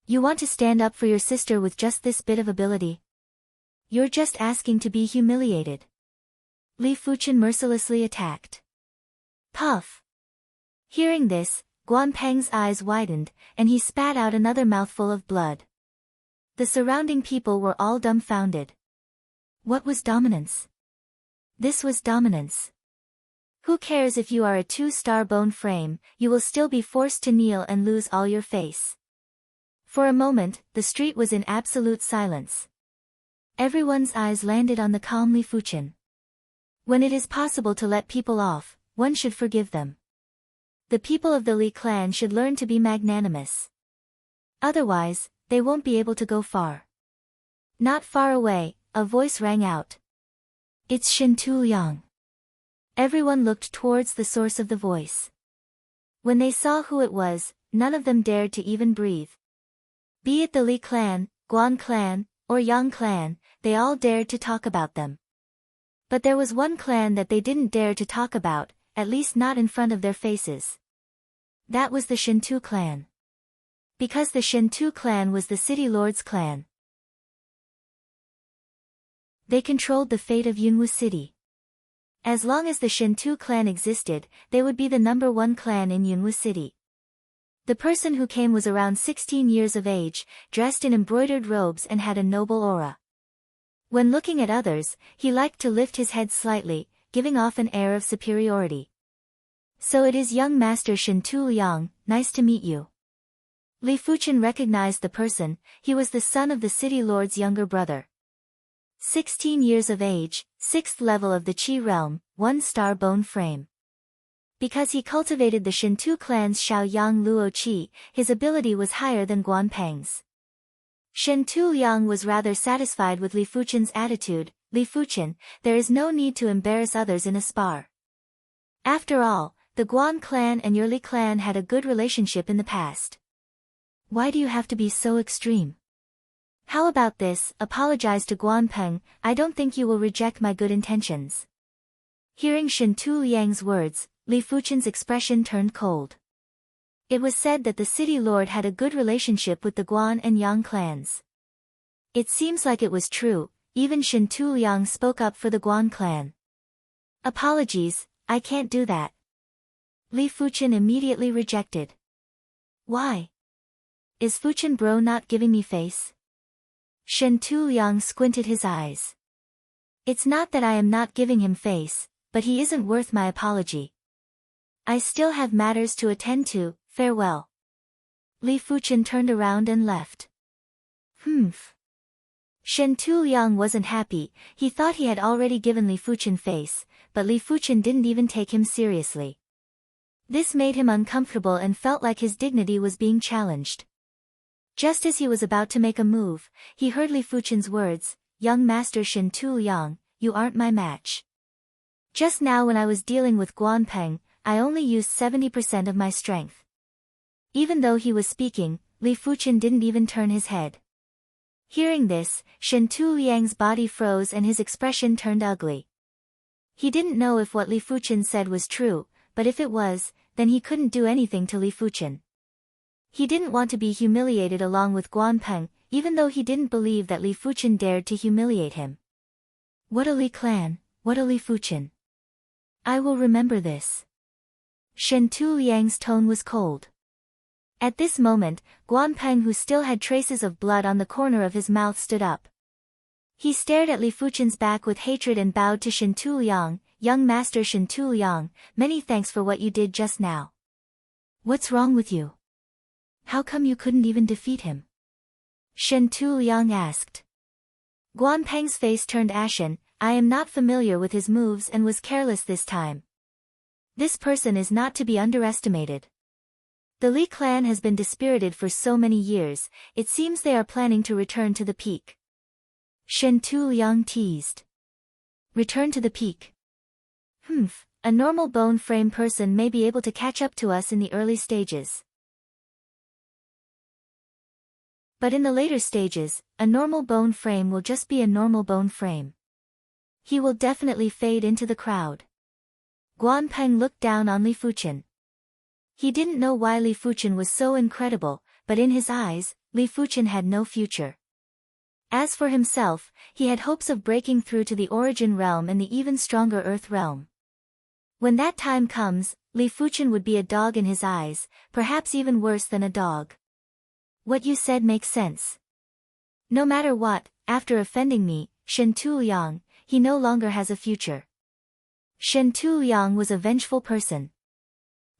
You want to stand up for your sister with just this bit of ability? You're just asking to be humiliated. Li Fuchen mercilessly attacked. Puff! Hearing this, Guan Peng's eyes widened, and he spat out another mouthful of blood. The surrounding people were all dumbfounded. What was dominance? This was dominance. Who cares if you are a 2-star bone frame, you will still be forced to kneel and lose all your face. For a moment, the street was in absolute silence. Everyone's eyes landed on the calm Li Fuchen. When it is possible to let people off, one should forgive them. The people of the Li clan should learn to be magnanimous. Otherwise, they won't be able to go far. Not far away, a voice rang out. It's Shen Tuliang. Everyone looked towards the source of the voice. When they saw who it was, none of them dared to even breathe. Be it the Li clan, Guan clan, or Yang clan, they all dared to talk about them. But there was one clan that they didn't dare to talk about, at least not in front of their faces. That was the Shentu clan. Because the Shentu clan was the city lord's clan. They controlled the fate of Yunwu City. As long as the Shentu clan existed, they would be the #1 clan in Yunwu City. The person who came was around 16 years of age, dressed in embroidered robes and had a noble aura. When looking at others, he liked to lift his head slightly, giving off an air of superiority. So it is young Master Shen Tuliang, nice to meet you. Li Fuchen recognized the person. He was the son of the city lord's younger brother. 16 years of age, 6th level of the Qi realm, 1-star bone frame. Because he cultivated the Shentu clan's Xiaoyang Luo Qi, his ability was higher than Guan Peng's. Shen Tuliang was rather satisfied with Li Fuchen's attitude. Li Fuchen, there is no need to embarrass others in a spar. After all, the Guan clan and your Li clan had a good relationship in the past. Why do you have to be so extreme? How about this, apologize to Guan Peng, I don't think you will reject my good intentions. Hearing Shen Tuliang's words, Li Fuchen's expression turned cold. It was said that the city lord had a good relationship with the Guan and Yang clans. It seems like it was true, even Shen Tuliang spoke up for the Guan clan. Apologies, I can't do that. Li Fuchen immediately rejected. Why? Is Fuchen bro not giving me face? Shen Tuliang squinted his eyes. It's not that I am not giving him face, but he isn't worth my apology. I still have matters to attend to, farewell. Li Fuchen turned around and left. Shen Tuliang wasn't happy. He thought he had already given Li Fuchen face, but Li Fuchen didn't even take him seriously. This made him uncomfortable and felt like his dignity was being challenged. Just as he was about to make a move, he heard Li Fuchen's words, Young Master Shen Tuliang, you aren't my match. Just now when I was dealing with Guan Peng, I only used 70% of my strength. Even though he was speaking, Li Fuchen didn't even turn his head. Hearing this, Shen Tuliang's body froze and his expression turned ugly. He didn't know if what Li Fuchen said was true, but if it was, then he couldn't do anything to Li Fuchen. He didn't want to be humiliated along with Guan Peng, even though he didn't believe that Li Fuchen dared to humiliate him. What a Li clan, what a Li Fuchen. I will remember this. Shen Tuliang's tone was cold. At this moment, Guan Peng, who still had traces of blood on the corner of his mouth, stood up. He stared at Li Fuchen's back with hatred and bowed to Shen Tuliang, Young Master Shen Tuliang, many thanks for what you did just now. What's wrong with you? How come you couldn't even defeat him? Shen Tuliang asked. Guan Peng's face turned ashen. I am not familiar with his moves and was careless this time. This person is not to be underestimated. The Li clan has been dispirited for so many years, it seems they are planning to return to the peak. Shen Tuliang teased. Return to the peak. A normal bone frame person may be able to catch up to us in the early stages. But in the later stages, a normal bone frame will just be a normal bone frame. He will definitely fade into the crowd. Guan Peng looked down on Li Fuchen. He didn't know why Li Fuchen was so incredible, but in his eyes, Li Fuchen had no future. As for himself, he had hopes of breaking through to the Origin realm and the even stronger Earth realm. When that time comes, Li Fuchen would be a dog in his eyes, perhaps even worse than a dog. What you said makes sense. No matter what, after offending me, Shen Tuliang, he no longer has a future. Shen Tuliang was a vengeful person.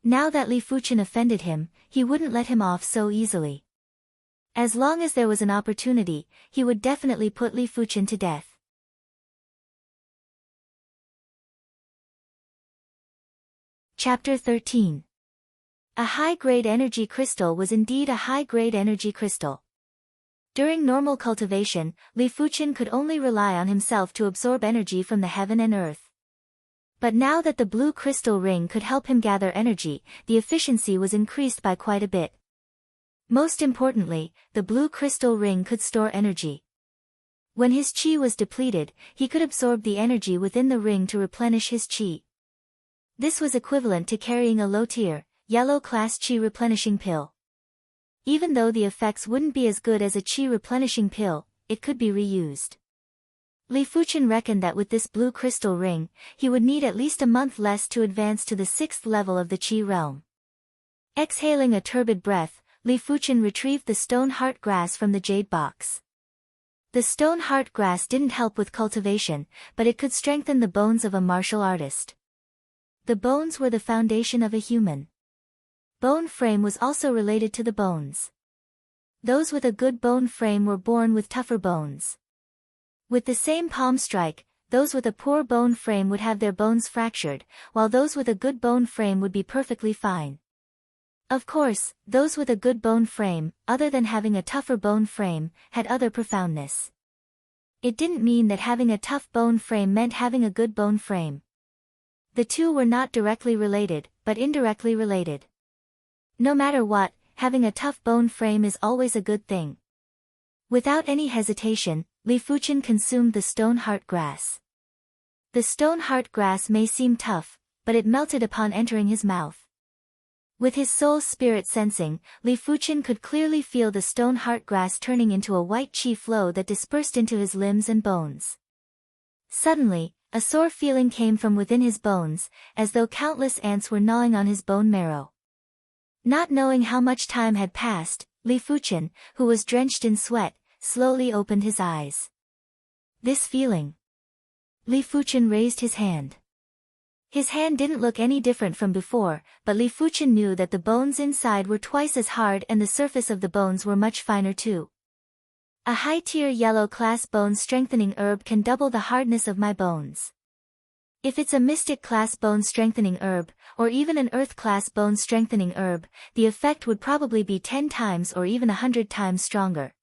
Now that Li Fuchen offended him, he wouldn't let him off so easily. As long as there was an opportunity, he would definitely put Li Fuchen to death. Chapter 13. A high-grade energy crystal was indeed a high-grade energy crystal. During normal cultivation, Li Fuchen could only rely on himself to absorb energy from the heaven and earth. But now that the blue crystal ring could help him gather energy, the efficiency was increased by quite a bit. Most importantly, the blue crystal ring could store energy. When his qi was depleted, he could absorb the energy within the ring to replenish his qi. This was equivalent to carrying a low-tier, yellow-class qi replenishing pill. Even though the effects wouldn't be as good as a qi replenishing pill, it could be reused. Li Fuchen reckoned that with this blue crystal ring, he would need at least a month less to advance to the 6th level of the qi realm. Exhaling a turbid breath, Li Fuchen retrieved the stone heart grass from the jade box. The stone heart grass didn't help with cultivation, but it could strengthen the bones of a martial artist. The bones were the foundation of a human. Bone frame was also related to the bones. Those with a good bone frame were born with tougher bones. With the same palm strike, those with a poor bone frame would have their bones fractured, while those with a good bone frame would be perfectly fine. Of course, those with a good bone frame, other than having a tougher bone frame, had other profoundness. It didn't mean that having a tough bone frame meant having a good bone frame. The two were not directly related, but indirectly related. No matter what, having a tough bone frame is always a good thing. Without any hesitation, Li Fuchen consumed the stone heart grass. The stone heart grass may seem tough, but it melted upon entering his mouth. With his soul spirit sensing, Li Fuchen could clearly feel the stone heart grass turning into a white qi flow that dispersed into his limbs and bones. Suddenly, a sore feeling came from within his bones, as though countless ants were gnawing on his bone marrow. Not knowing how much time had passed, Li Fuchen, who was drenched in sweat, slowly opened his eyes. This feeling. Li Fuchen raised his hand. His hand didn't look any different from before, but Li Fuchen knew that the bones inside were twice as hard and the surface of the bones were much finer too. A high-tier yellow-class bone-strengthening herb can double the hardness of my bones. If it's a mystic-class bone-strengthening herb, or even an earth-class bone-strengthening herb, the effect would probably be 10 times or even 100 times stronger.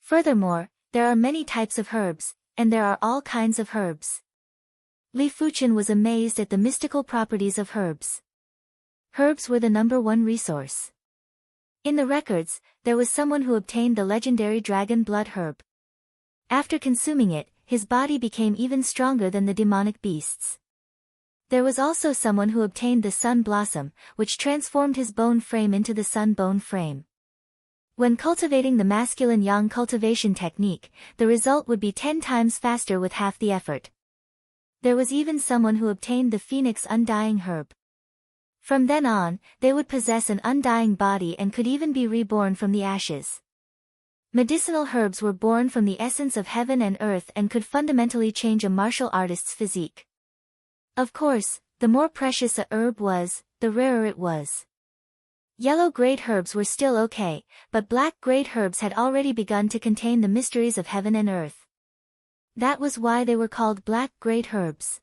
Furthermore, there are many types of herbs, and there are all kinds of herbs. Li Fuchen was amazed at the mystical properties of herbs. Herbs were the #1 resource. In the records, there was someone who obtained the legendary dragon blood herb. After consuming it, his body became even stronger than the demonic beasts. There was also someone who obtained the sun blossom, which transformed his bone frame into the sun bone frame. When cultivating the masculine yang cultivation technique, the result would be 10 times faster with half the effort. There was even someone who obtained the phoenix undying herb. From then on, they would possess an undying body and could even be reborn from the ashes. Medicinal herbs were born from the essence of heaven and earth and could fundamentally change a martial artist's physique. Of course, the more precious a herb was, the rarer it was. Yellow-grade herbs were still okay, but black-grade herbs had already begun to contain the mysteries of heaven and earth. That was why they were called black-grade herbs.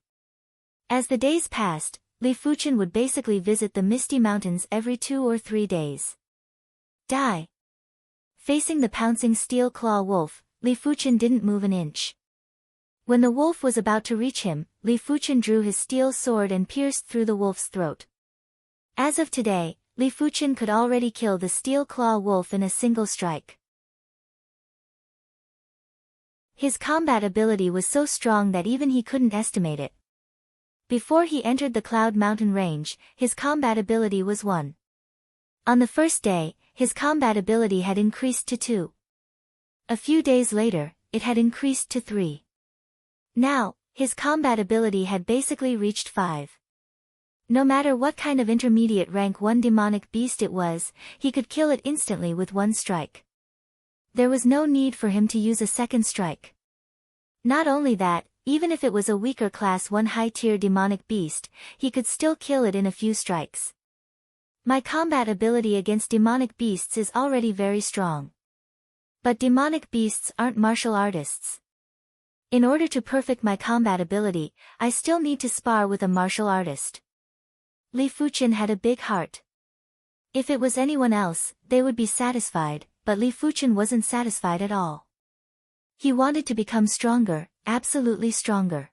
As the days passed, Li Fuchen would basically visit the Misty Mountains every 2 or 3 days. Die. Facing the pouncing steel claw wolf, Li Fuchen didn't move an inch. When the wolf was about to reach him, Li Fuchen drew his steel sword and pierced through the wolf's throat. As of today, Li Fuchen could already kill the steel claw wolf in a single strike. His combat ability was so strong that even he couldn't estimate it. Before he entered the Cloud Mountain range, his combat ability was 1. On the first day, his combat ability had increased to 2. A few days later, it had increased to 3. Now, his combat ability had basically reached 5. No matter what kind of intermediate rank 1 demonic beast it was, he could kill it instantly with 1 strike. There was no need for him to use a second strike. Not only that, even if it was a weaker class 1 high-tier demonic beast, he could still kill it in a few strikes. My combat ability against demonic beasts is already very strong. But demonic beasts aren't martial artists. In order to perfect my combat ability, I still need to spar with a martial artist. Li Fuchen had a big heart. If it was anyone else, they would be satisfied, but Li Fuchen wasn't satisfied at all. He wanted to become stronger, absolutely stronger.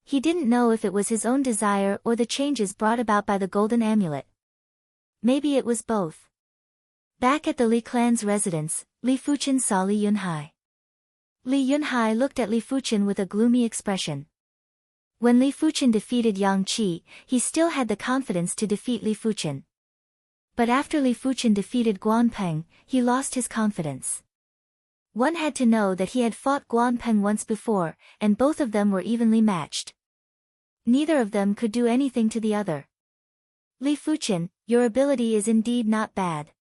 He didn't know if it was his own desire or the changes brought about by the golden amulet. Maybe it was both. Back at the Li clan's residence, Li Fuchen saw Li Yunhai. Li Yunhai looked at Li Fuchen with a gloomy expression. When Li Fuchen defeated Yang Qi, he still had the confidence to defeat Li Fuchen. But after Li Fuchen defeated Guan Peng, he lost his confidence. One had to know that he had fought Guan Peng once before, and both of them were evenly matched. Neither of them could do anything to the other. Li Fuchen, your ability is indeed not bad.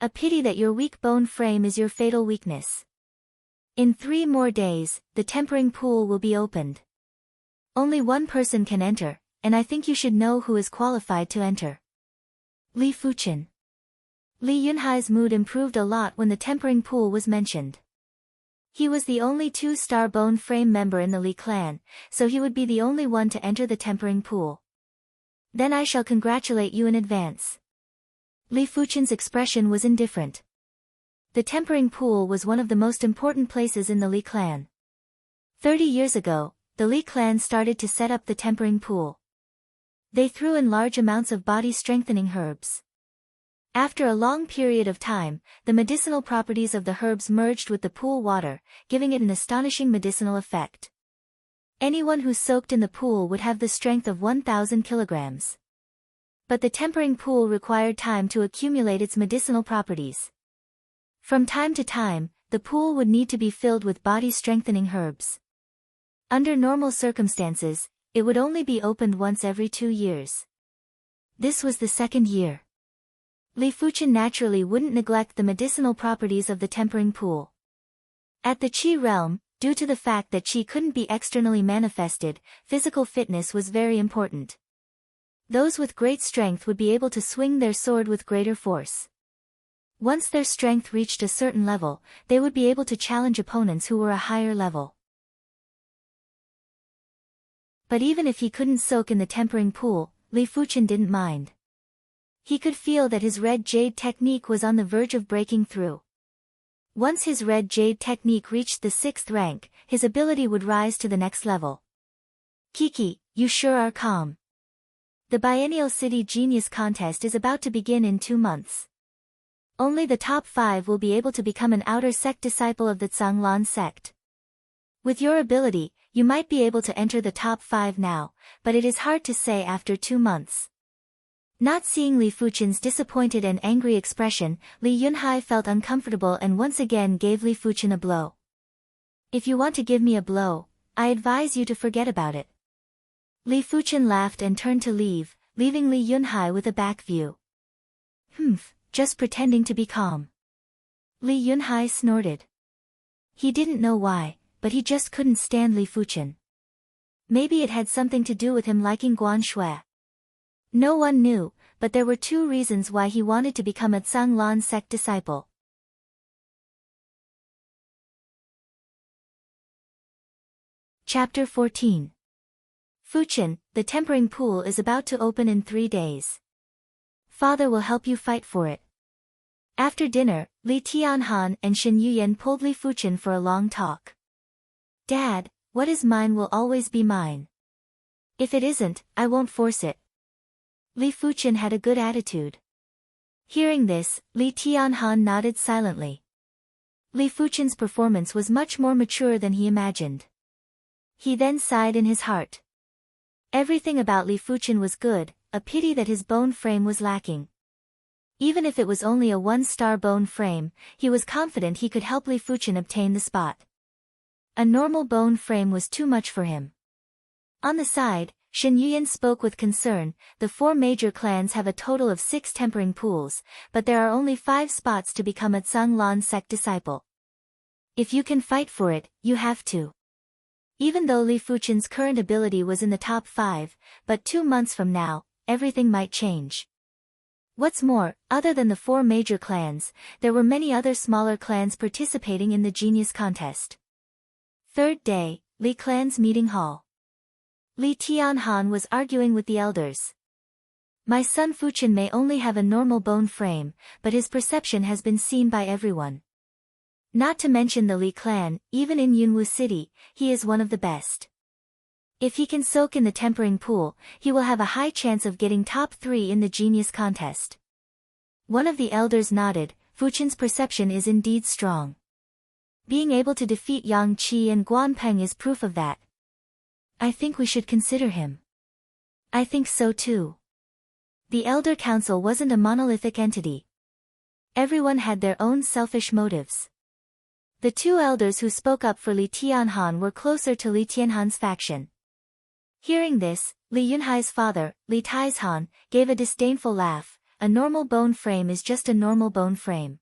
A pity that your weak bone frame is your fatal weakness. In 3 more days, the tempering pool will be opened. Only 1 person can enter, and I think you should know who is qualified to enter. Li Fuchen. Li Yunhai's mood improved a lot when the tempering pool was mentioned. He was the only 2-star bone frame member in the Li clan, so he would be the only one to enter the tempering pool. Then I shall congratulate you in advance. Li Fuchen's expression was indifferent. The tempering pool was one of the most important places in the Li clan. 30 years ago, the Li clan started to set up the tempering pool. They threw in large amounts of body-strengthening herbs. After a long period of time, the medicinal properties of the herbs merged with the pool water, giving it an astonishing medicinal effect. Anyone who soaked in the pool would have the strength of 1,000 kilograms. But the tempering pool required time to accumulate its medicinal properties. From time to time, the pool would need to be filled with body-strengthening herbs. Under normal circumstances, it would only be opened once every 2 years. This was the 2nd year. Li Fuchen naturally wouldn't neglect the medicinal properties of the tempering pool. At the Qi realm, due to the fact that Qi couldn't be externally manifested, physical fitness was very important. Those with great strength would be able to swing their sword with greater force. Once their strength reached a certain level, they would be able to challenge opponents who were a higher level. But even if he couldn't soak in the tempering pool, Li Fuchen didn't mind. He could feel that his red jade technique was on the verge of breaking through. Once his red jade technique reached the 6th rank, his ability would rise to the next level. Kiki, you sure are calm. The Biennial City Genius Contest is about to begin in 2 months. Only the top 5 will be able to become an outer sect disciple of the Zhanglan sect. With your ability, you might be able to enter the top 5 now, but it is hard to say after 2 months. Not seeing Li Fuchen's disappointed and angry expression, Li Yunhai felt uncomfortable and once again gave Li Fuchen a blow. If you want to give me a blow, I advise you to forget about it. Li Fuchen laughed and turned to leave, leaving Li Yunhai with a back view. Just pretending to be calm. Li Yunhai snorted. He didn't know why, but he just couldn't stand Li Fuchen. Maybe it had something to do with him liking Guan Shui. No one knew, but there were 2 reasons why he wanted to become a Zhanglan sect disciple. Chapter 14. Fuchen, the tempering pool is about to open in 3 days. Father will help you fight for it. After dinner, Li Tianhan and Shen Yuyan pulled Li Fuchen for a long talk. Dad, what is mine will always be mine. If it isn't, I won't force it. Li Fuchen had a good attitude. Hearing this, Li Tianhan nodded silently. Li Fuchen's performance was much more mature than he imagined. He then sighed in his heart. Everything about Li Fuchen was good, a pity that his bone frame was lacking. Even if it was only a one-star bone frame, he was confident he could help Li Fuchen obtain the spot. A normal bone frame was too much for him. On the side, Shen Yuyan spoke with concern. The 4 major clans have a total of 6 tempering pools, but there are only 5 spots to become a Tsang Lan sect disciple. If you can fight for it, you have to. Even though Li Fuchen's current ability was in the top 5, but 2 months from now, everything might change. What's more, other than the 4 major clans, there were many other smaller clans participating in the genius contest. Third day, Li Clan's meeting hall. Li Tianhan was arguing with the elders. My son Fuchen may only have a normal bone frame, but his perception has been seen by everyone. Not to mention the Li clan, even in Yunwu City, he is one of the best. If he can soak in the tempering pool, he will have a high chance of getting top 3 in the genius contest. One of the elders nodded. Fuchen's perception is indeed strong. Being able to defeat Yang Qi and Guan Peng is proof of that. I think we should consider him. I think so too. The Elder Council wasn't a monolithic entity. Everyone had their own selfish motives. The 2 elders who spoke up for Li Tianhan were closer to Li Tianhan's faction. Hearing this, Li Yunhai's father, Li Taizhan, gave a disdainful laugh. A normal bone frame is just a normal bone frame.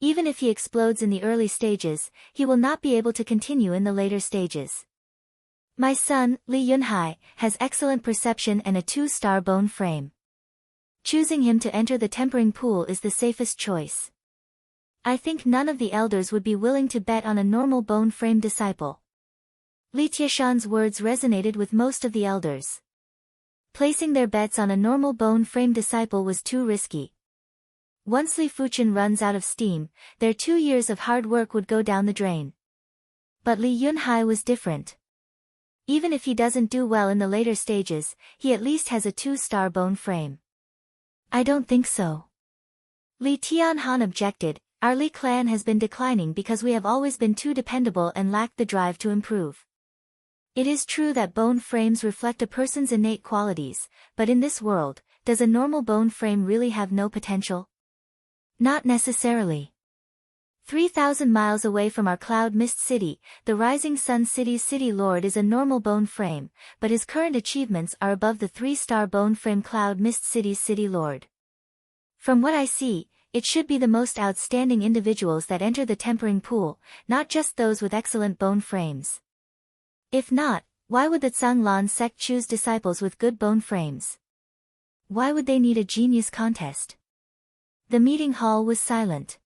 Even if he explodes in the early stages, he will not be able to continue in the later stages. My son, Li Yunhai, has excellent perception and a 2-star bone frame. Choosing him to enter the tempering pool is the safest choice. I think none of the elders would be willing to bet on a normal bone frame disciple. Li Tieshan's words resonated with most of the elders. Placing their bets on a normal bone frame disciple was too risky. Once Li Fuchen runs out of steam, their 2 years of hard work would go down the drain. But Li Yunhai was different. Even if he doesn't do well in the later stages, he at least has a 2-star bone frame. I don't think so. Li Tianhan objected. Our Li clan has been declining because we have always been too dependable and lacked the drive to improve. It is true that bone frames reflect a person's innate qualities, but in this world, does a normal bone frame really have no potential? Not necessarily. 3,000 miles away from our Cloud Mist City, the Rising Sun City's City Lord is a normal bone frame, but his current achievements are above the 3-star bone frame Cloud Mist City's City Lord. From what I see, it should be the most outstanding individuals that enter the tempering pool, not just those with excellent bone frames. If not, why would the Tsang Lan sect choose disciples with good bone frames? Why would they need a genius contest? The meeting hall was silent.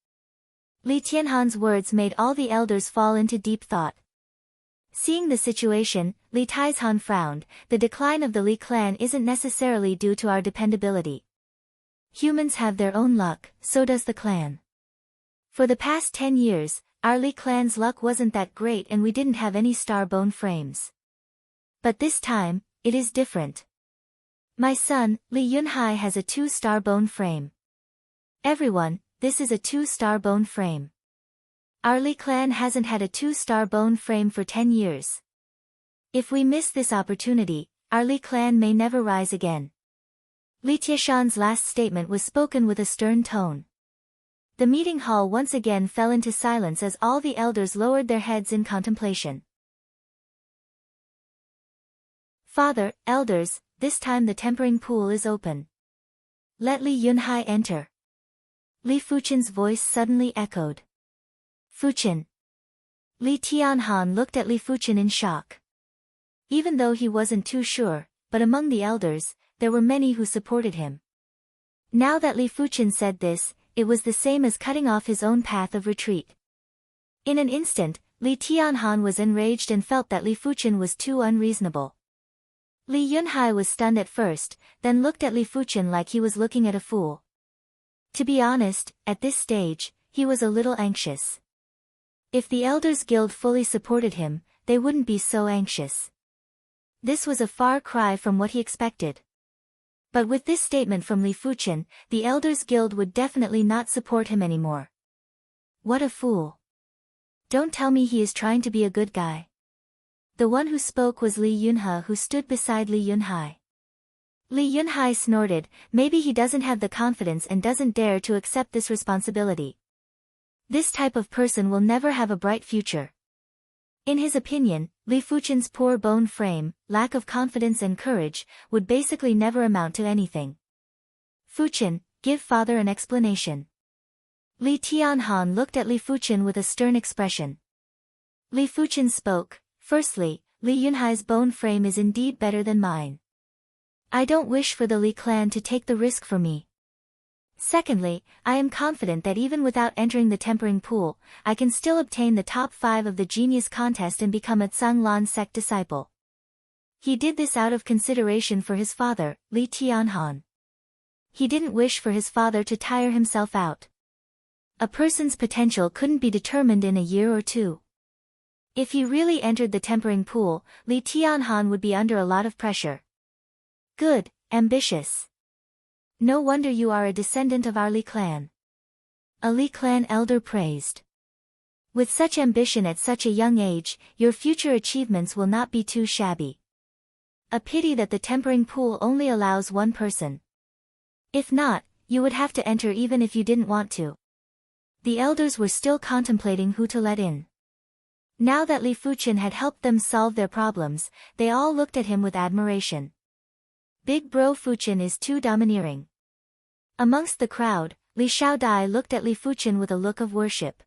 Li Tianhan's words made all the elders fall into deep thought. Seeing the situation, Li Taizhan frowned. The decline of the Li clan isn't necessarily due to our dependability. Humans have their own luck, so does the clan. For the past 10 years, our Li clan's luck wasn't that great and we didn't have any star bone frames. But this time, it is different. My son, Li Yunhai has a 2-star bone frame. Everyone, this is a 2-star bone frame. Our Li clan hasn't had a 2-star bone frame for 10 years. If we miss this opportunity, our Li clan may never rise again. Li Tieshan's last statement was spoken with a stern tone. The meeting hall once again fell into silence as all the elders lowered their heads in contemplation. Father, elders, this time the tempering pool is open. Let Li Yunhai enter. Li Fuchen's voice suddenly echoed. Fuchen. Li Tianhan looked at Li Fuchen in shock. Even though he wasn't too sure, but among the elders, there were many who supported him. Now that Li Fuchen said this, it was the same as cutting off his own path of retreat. In an instant, Li Tianhan was enraged and felt that Li Fuchen was too unreasonable. Li Yunhai was stunned at first, then looked at Li Fuchen like he was looking at a fool. To be honest, at this stage, he was a little anxious. If the Elders Guild fully supported him, they wouldn't be so anxious. This was a far cry from what he expected. But with this statement from Li Fuchen, the Elders Guild would definitely not support him anymore. What a fool. Don't tell me he is trying to be a good guy. The one who spoke was Li Yunhe, who stood beside Li Yunhai. Li Yunhai snorted. Maybe he doesn't have the confidence and doesn't dare to accept this responsibility. This type of person will never have a bright future. In his opinion, Li Fuchen's poor bone frame, lack of confidence and courage, would basically never amount to anything. Fuchen, give father an explanation. Li Tianhan looked at Li Fuchen with a stern expression. Li Fuchen spoke. Firstly, Li Yunhai's bone frame is indeed better than mine. I don't wish for the Li clan to take the risk for me. Secondly, I am confident that even without entering the tempering pool, I can still obtain the top 5 of the genius contest and become a Tsang-Lan sect disciple. He did this out of consideration for his father, Li Tianhan. He didn't wish for his father to tire himself out. A person's potential couldn't be determined in a year or two. If he really entered the tempering pool, Li Tianhan would be under a lot of pressure. Good, ambitious. No wonder you are a descendant of our Li clan. A Li clan elder praised. With such ambition at such a young age, your future achievements will not be too shabby. A pity that the tempering pool only allows one person. If not, you would have to enter even if you didn't want to. The elders were still contemplating who to let in. Now that Li Fuchen had helped them solve their problems, they all looked at him with admiration. Big bro Fuchen is too domineering. Amongst the crowd, Li Xiaodai looked at Li Fuchen with a look of worship.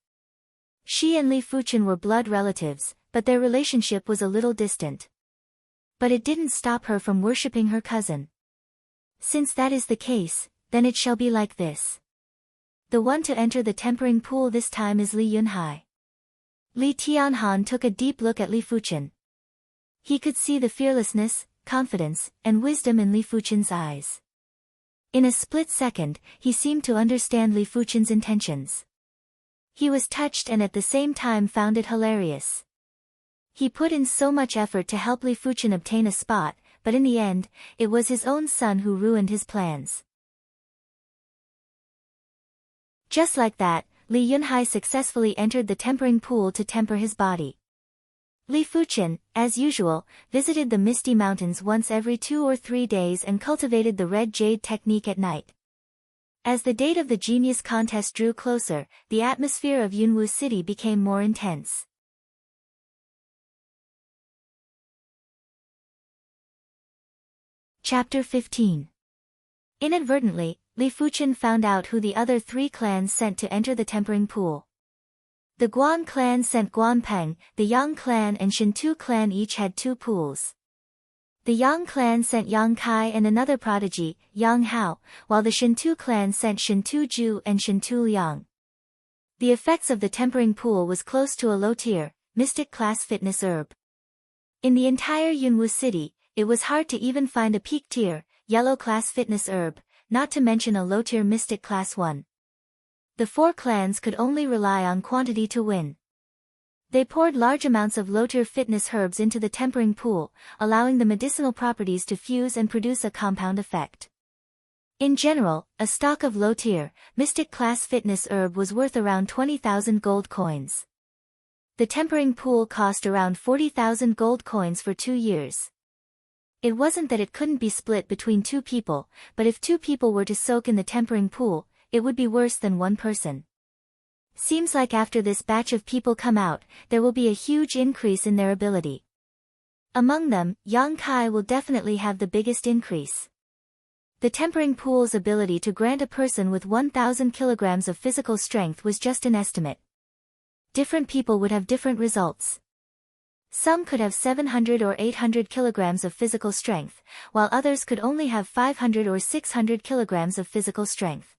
She and Li Fuchen were blood relatives, but their relationship was a little distant. But it didn't stop her from worshipping her cousin. Since that is the case, then it shall be like this. The one to enter the tempering pool this time is Li Yunhai. Li Tianhan took a deep look at Li Fuchen. He could see the fearlessness, confidence, and wisdom in Li Fuchen's eyes. In a split second, he seemed to understand Li Fuchen's intentions. He was touched and at the same time found it hilarious. He put in so much effort to help Li Fuchen obtain a spot, but in the end, it was his own son who ruined his plans. Just like that, Li Yunhai successfully entered the tempering pool to temper his body. Li Fuchen, as usual, visited the Misty Mountains once every 2 or 3 days and cultivated the red jade technique at night. As the date of the genius contest drew closer, the atmosphere of Yunwu City became more intense. Chapter 15. Inadvertently, Li Fuchen found out who the other 3 clans sent to enter the tempering pool. The Guan clan sent Guan Peng, the Yang clan and Shintu clan each had 2 pools. The Yang clan sent Yang Kai and another prodigy, Yang Hao, while the Shintu clan sent Shintu Ju and Shintu Liang. The effects of the tempering pool was close to a low-tier, mystic class fitness herb. In the entire Yunwu city, it was hard to even find a peak-tier, yellow class fitness herb, not to mention a low-tier mystic class one. The 4 clans could only rely on quantity to win. They poured large amounts of low-tier fitness herbs into the tempering pool, allowing the medicinal properties to fuse and produce a compound effect. In general, a stock of low-tier, mystic class fitness herb was worth around 20,000 gold coins. The tempering pool cost around 40,000 gold coins for 2 years. It wasn't that it couldn't be split between 2 people, but if 2 people were to soak in the tempering pool, it would be worse than 1 person. Seems like after this batch of people come out, there will be a huge increase in their ability. Among them, Yang Kai will definitely have the biggest increase. The tempering pool's ability to grant a person with 1,000 kilograms of physical strength was just an estimate. Different people would have different results. Some could have 700 or 800 kilograms of physical strength, while others could only have 500 or 600 kilograms of physical strength.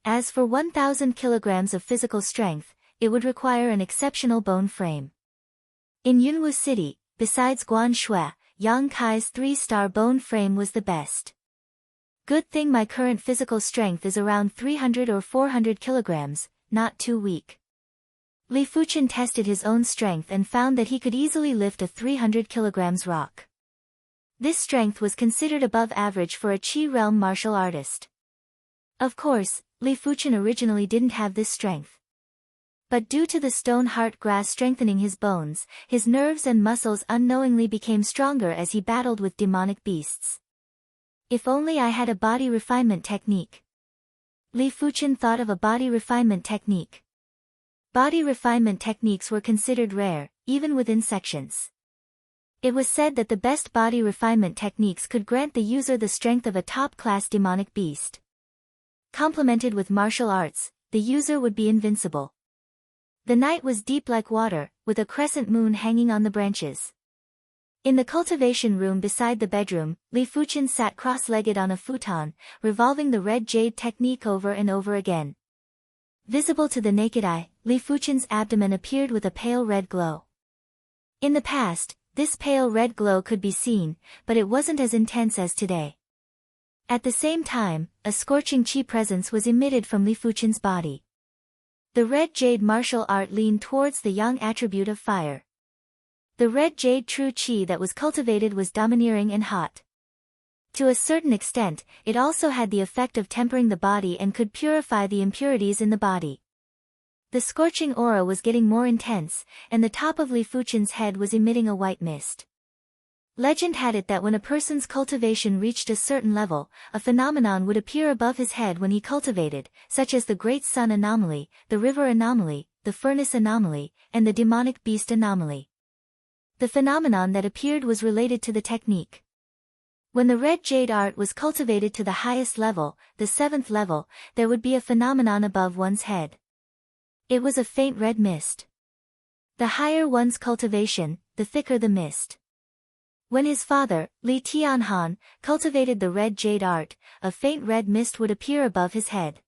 As for 1,000 kilograms of physical strength, it would require an exceptional bone frame. In Yunwu City, besides Guan Shui, Yang Kai's 3-star bone frame was the best. Good thing my current physical strength is around 300 or 400 kilograms, not too weak. Li Fuchen tested his own strength and found that he could easily lift a 300 kilograms rock. This strength was considered above average for a Qi realm martial artist. Of course, Li Fuchen originally didn't have this strength. But due to the stone heart grass strengthening his bones, his nerves and muscles unknowingly became stronger as he battled with demonic beasts. If only I had a body refinement technique. Li Fuchen thought of a body refinement technique. Body refinement techniques were considered rare, even within sections. It was said that the best body refinement techniques could grant the user the strength of a top-class demonic beast. Complemented with martial arts, the user would be invincible. The night was deep like water, with a crescent moon hanging on the branches. In the cultivation room beside the bedroom, Li Fuchen sat cross-legged on a futon, revolving the red jade technique over and over again. Visible to the naked eye, Li Fuchen's abdomen appeared with a pale red glow. In the past, this pale red glow could be seen, but it wasn't as intense as today. At the same time, a scorching qi presence was emitted from Li Fuchen's body. The red jade martial art leaned towards the yang attribute of fire. The red jade true qi that was cultivated was domineering and hot. To a certain extent, it also had the effect of tempering the body and could purify the impurities in the body. The scorching aura was getting more intense, and the top of Li Fuchen's head was emitting a white mist. Legend had it that when a person's cultivation reached a certain level, a phenomenon would appear above his head when he cultivated, such as the Great Sun Anomaly, the River Anomaly, the Furnace Anomaly, and the Demonic Beast Anomaly. The phenomenon that appeared was related to the technique. When the red jade art was cultivated to the highest level, the 7th level, there would be a phenomenon above one's head. It was a faint red mist. The higher one's cultivation, the thicker the mist. When his father, Li Tianhan, cultivated the red jade art, a faint red mist would appear above his head.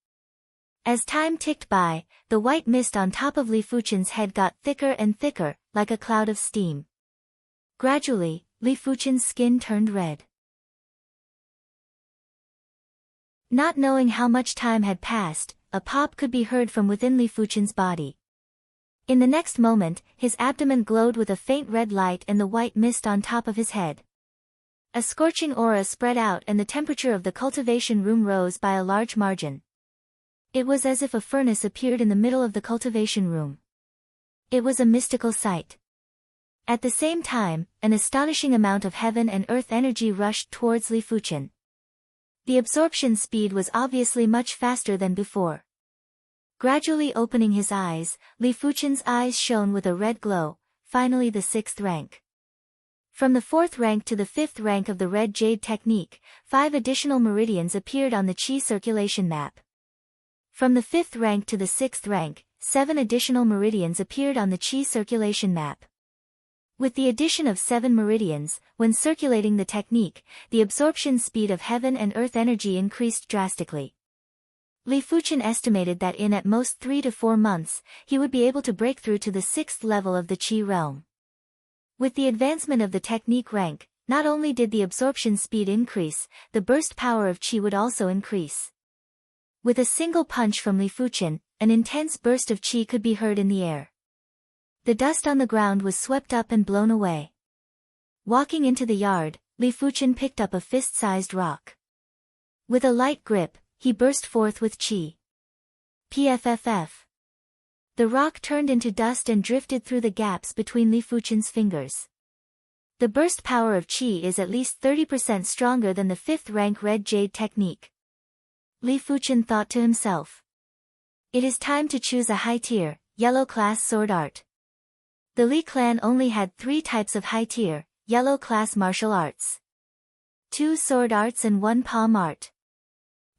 As time ticked by, the white mist on top of Li Fuchen's head got thicker and thicker, like a cloud of steam. Gradually, Li Fuchen's skin turned red. Not knowing how much time had passed, a pop could be heard from within Li Fuchen's body. In the next moment, his abdomen glowed with a faint red light and the white mist on top of his head. A scorching aura spread out and the temperature of the cultivation room rose by a large margin. It was as if a furnace appeared in the middle of the cultivation room. It was a mystical sight. At the same time, an astonishing amount of heaven and earth energy rushed towards Li Fuchen. The absorption speed was obviously much faster than before. Gradually opening his eyes, Li Fuchen's eyes shone with a red glow, finally the 6th rank. From the 4th rank to the 5th rank of the red jade technique, 5 additional meridians appeared on the qi circulation map. From the 5th rank to the 6th rank, 7 additional meridians appeared on the qi circulation map. With the addition of 7 meridians, when circulating the technique, the absorption speed of heaven and earth energy increased drastically. Li Fuchen estimated that in at most 3 to 4 months, he would be able to break through to the 6th level of the qi realm. With the advancement of the technique rank, not only did the absorption speed increase, the burst power of qi would also increase. With a single punch from Li Fuchen, an intense burst of qi could be heard in the air. The dust on the ground was swept up and blown away. Walking into the yard, Li Fuchen picked up a fist-sized rock. With a light grip, he burst forth with qi. Pfff. The rock turned into dust and drifted through the gaps between Li Fuchen's fingers. The burst power of qi is at least 30% stronger than the 5th rank red jade technique. Li Fuchen thought to himself. It is time to choose a high-tier, yellow-class sword art. The Li clan only had 3 types of high-tier, yellow-class martial arts. 2 sword arts and 1 palm art.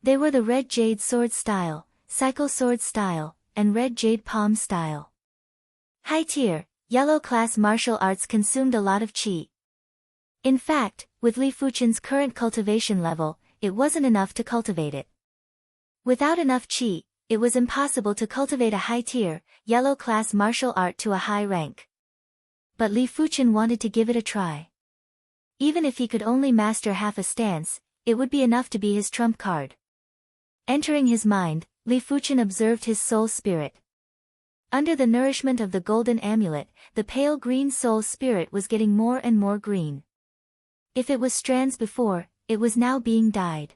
They were the red jade sword style, cycle sword style, and red jade palm style. High-tier, yellow-class martial arts consumed a lot of qi. In fact, with Li Fuchen's current cultivation level, it wasn't enough to cultivate it. Without enough qi, it was impossible to cultivate a high-tier, yellow-class martial art to a high rank. But Li Fuchen wanted to give it a try. Even if he could only master half a stance, it would be enough to be his trump card. Entering his mind, Li Fuchen observed his soul spirit. Under the nourishment of the golden amulet, the pale green soul spirit was getting more and more green. If it was strands before, it was now being dyed.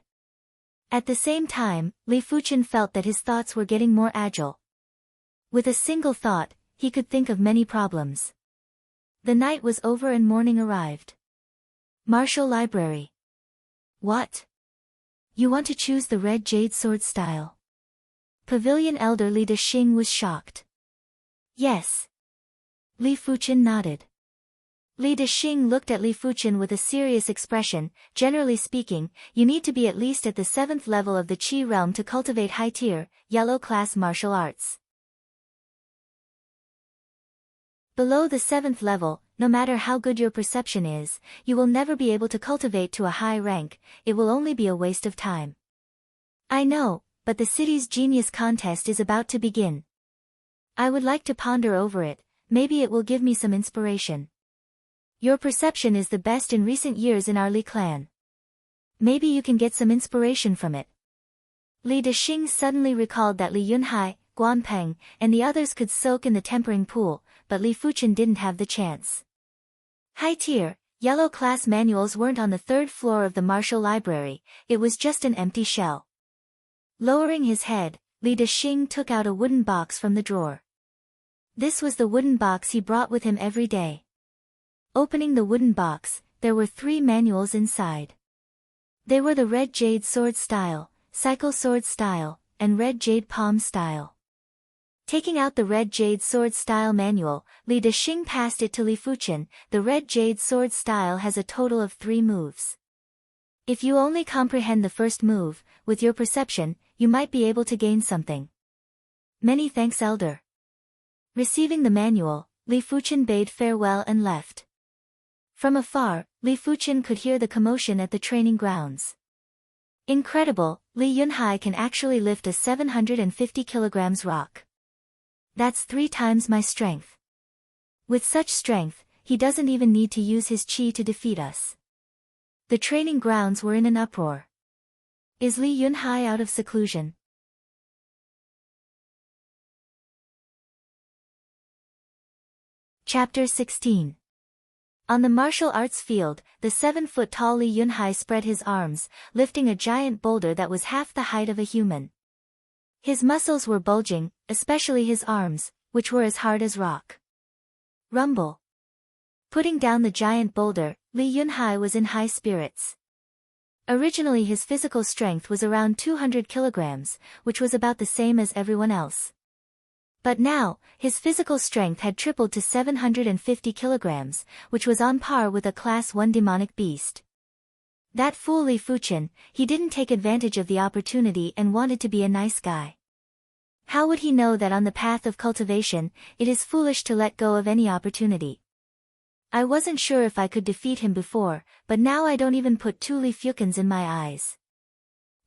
At the same time, Li Fuchen felt that his thoughts were getting more agile. With a single thought, he could think of many problems. The night was over and morning arrived. Martial library. What? You want to choose the red jade sword style? Pavilion elder Li Dexing was shocked. Yes. Li Fuchen nodded. Li Dexing looked at Li Fuchen with a serious expression. Generally speaking, you need to be at least at the 7th level of the Qi realm to cultivate high-tier, yellow-class martial arts. Below the 7th level, no matter how good your perception is, you will never be able to cultivate to a high rank. It will only be a waste of time. I know, but the city's genius contest is about to begin. I would like to ponder over it, maybe it will give me some inspiration. Your perception is the best in recent years in our Li clan. Maybe you can get some inspiration from it. Li Dexing suddenly recalled that Li Yunhai, Guan Peng, and the others could soak in the tempering pool, but Li Fuchen didn't have the chance. High-tier, yellow-class manuals weren't on the 3rd floor of the martial library, it was just an empty shell. Lowering his head, Li Dexing took out a wooden box from the drawer. This was the wooden box he brought with him every day. Opening the wooden box, there were 3 manuals inside. They were the red jade sword style, cycle sword style, and red jade palm style. Taking out the red jade sword style manual, Li Dexing passed it to Li Fuchen. The red jade sword style has a total of 3 moves. If you only comprehend the first move, with your perception, you might be able to gain something. Many thanks, Elder. Receiving the manual, Li Fuchen bade farewell and left. From afar, Li Fuchen could hear the commotion at the training grounds. Incredible, Li Yunhai can actually lift a 750 kilograms rock. That's 3 times my strength. With such strength, he doesn't even need to use his qi to defeat us. The training grounds were in an uproar. Is Li Yunhai out of seclusion? Chapter 16. On the martial arts field, the 7-foot-tall Li Yunhai spread his arms, lifting a giant boulder that was half the height of a human. His muscles were bulging, especially his arms, which were as hard as rock. Rumble. Putting down the giant boulder, Li Yunhai was in high spirits. Originally his physical strength was around 200 kilograms, which was about the same as everyone else. But now, his physical strength had tripled to 750 kilograms, which was on par with a Class 1 demonic beast. That fool Li Fuchen, he didn't take advantage of the opportunity and wanted to be a nice guy. How would he know that on the path of cultivation, it is foolish to let go of any opportunity? I wasn't sure if I could defeat him before, but now I don't even put 2 Li Fuchens in my eyes.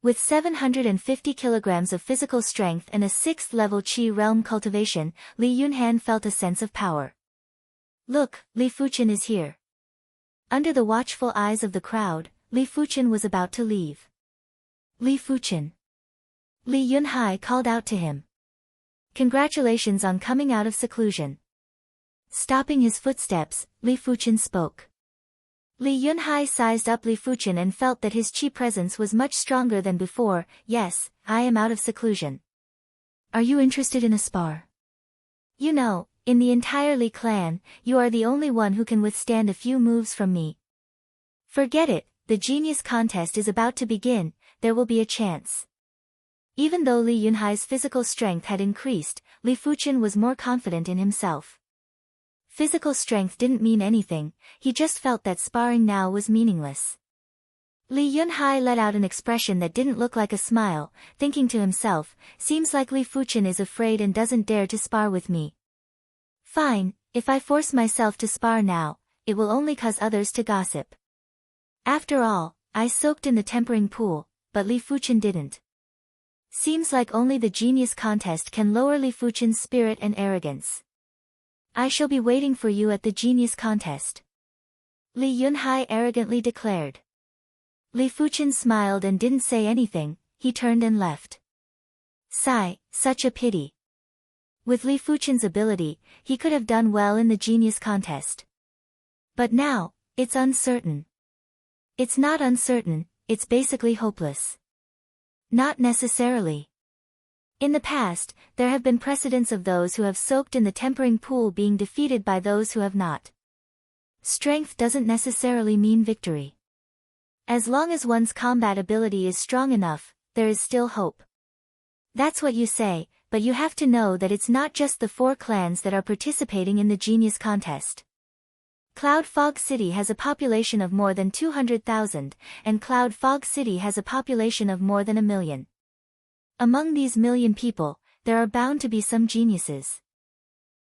With 750 kilograms of physical strength and a 6th level Qi realm cultivation, Li Yunhan felt a sense of power. Look, Li Fuchen is here. Under the watchful eyes of the crowd, Li Fuchen was about to leave. Li Fuchen. Li Yunhai called out to him. Congratulations on coming out of seclusion. Stopping his footsteps, Li Fuchen spoke. Li Yunhai sized up Li Fuchen and felt that his qi presence was much stronger than before. Yes, I am out of seclusion. Are you interested in a spar? You know, in the entire Li clan, you are the only one who can withstand a few moves from me. Forget it, the genius contest is about to begin, there will be a chance. Even though Li Yunhai's physical strength had increased, Li Fuchen was more confident in himself. Physical strength didn't mean anything, he just felt that sparring now was meaningless. Li Yunhai let out an expression that didn't look like a smile, thinking to himself, seems like Li Fuchen is afraid and doesn't dare to spar with me. Fine, if I force myself to spar now, it will only cause others to gossip. After all, I soaked in the tempering pool, but Li Fuchen didn't. Seems like only the genius contest can lower Li Fuchen's spirit and arrogance. I shall be waiting for you at the genius contest. Li Yunhai arrogantly declared. Li Fuchen smiled and didn't say anything, he turned and left. Sigh, such a pity. With Li Fuchen's ability, he could have done well in the genius contest. But now, it's uncertain. It's not uncertain, it's basically hopeless. Not necessarily. In the past, there have been precedents of those who have soaked in the tempering pool being defeated by those who have not. Strength doesn't necessarily mean victory. As long as one's combat ability is strong enough, there is still hope. That's what you say, but you have to know that it's not just the 4 clans that are participating in the genius contest. Cloud Fog City has a population of more than 200,000, and Cloud Fog City has a population of more than 1 million. Among these million people, there are bound to be some geniuses.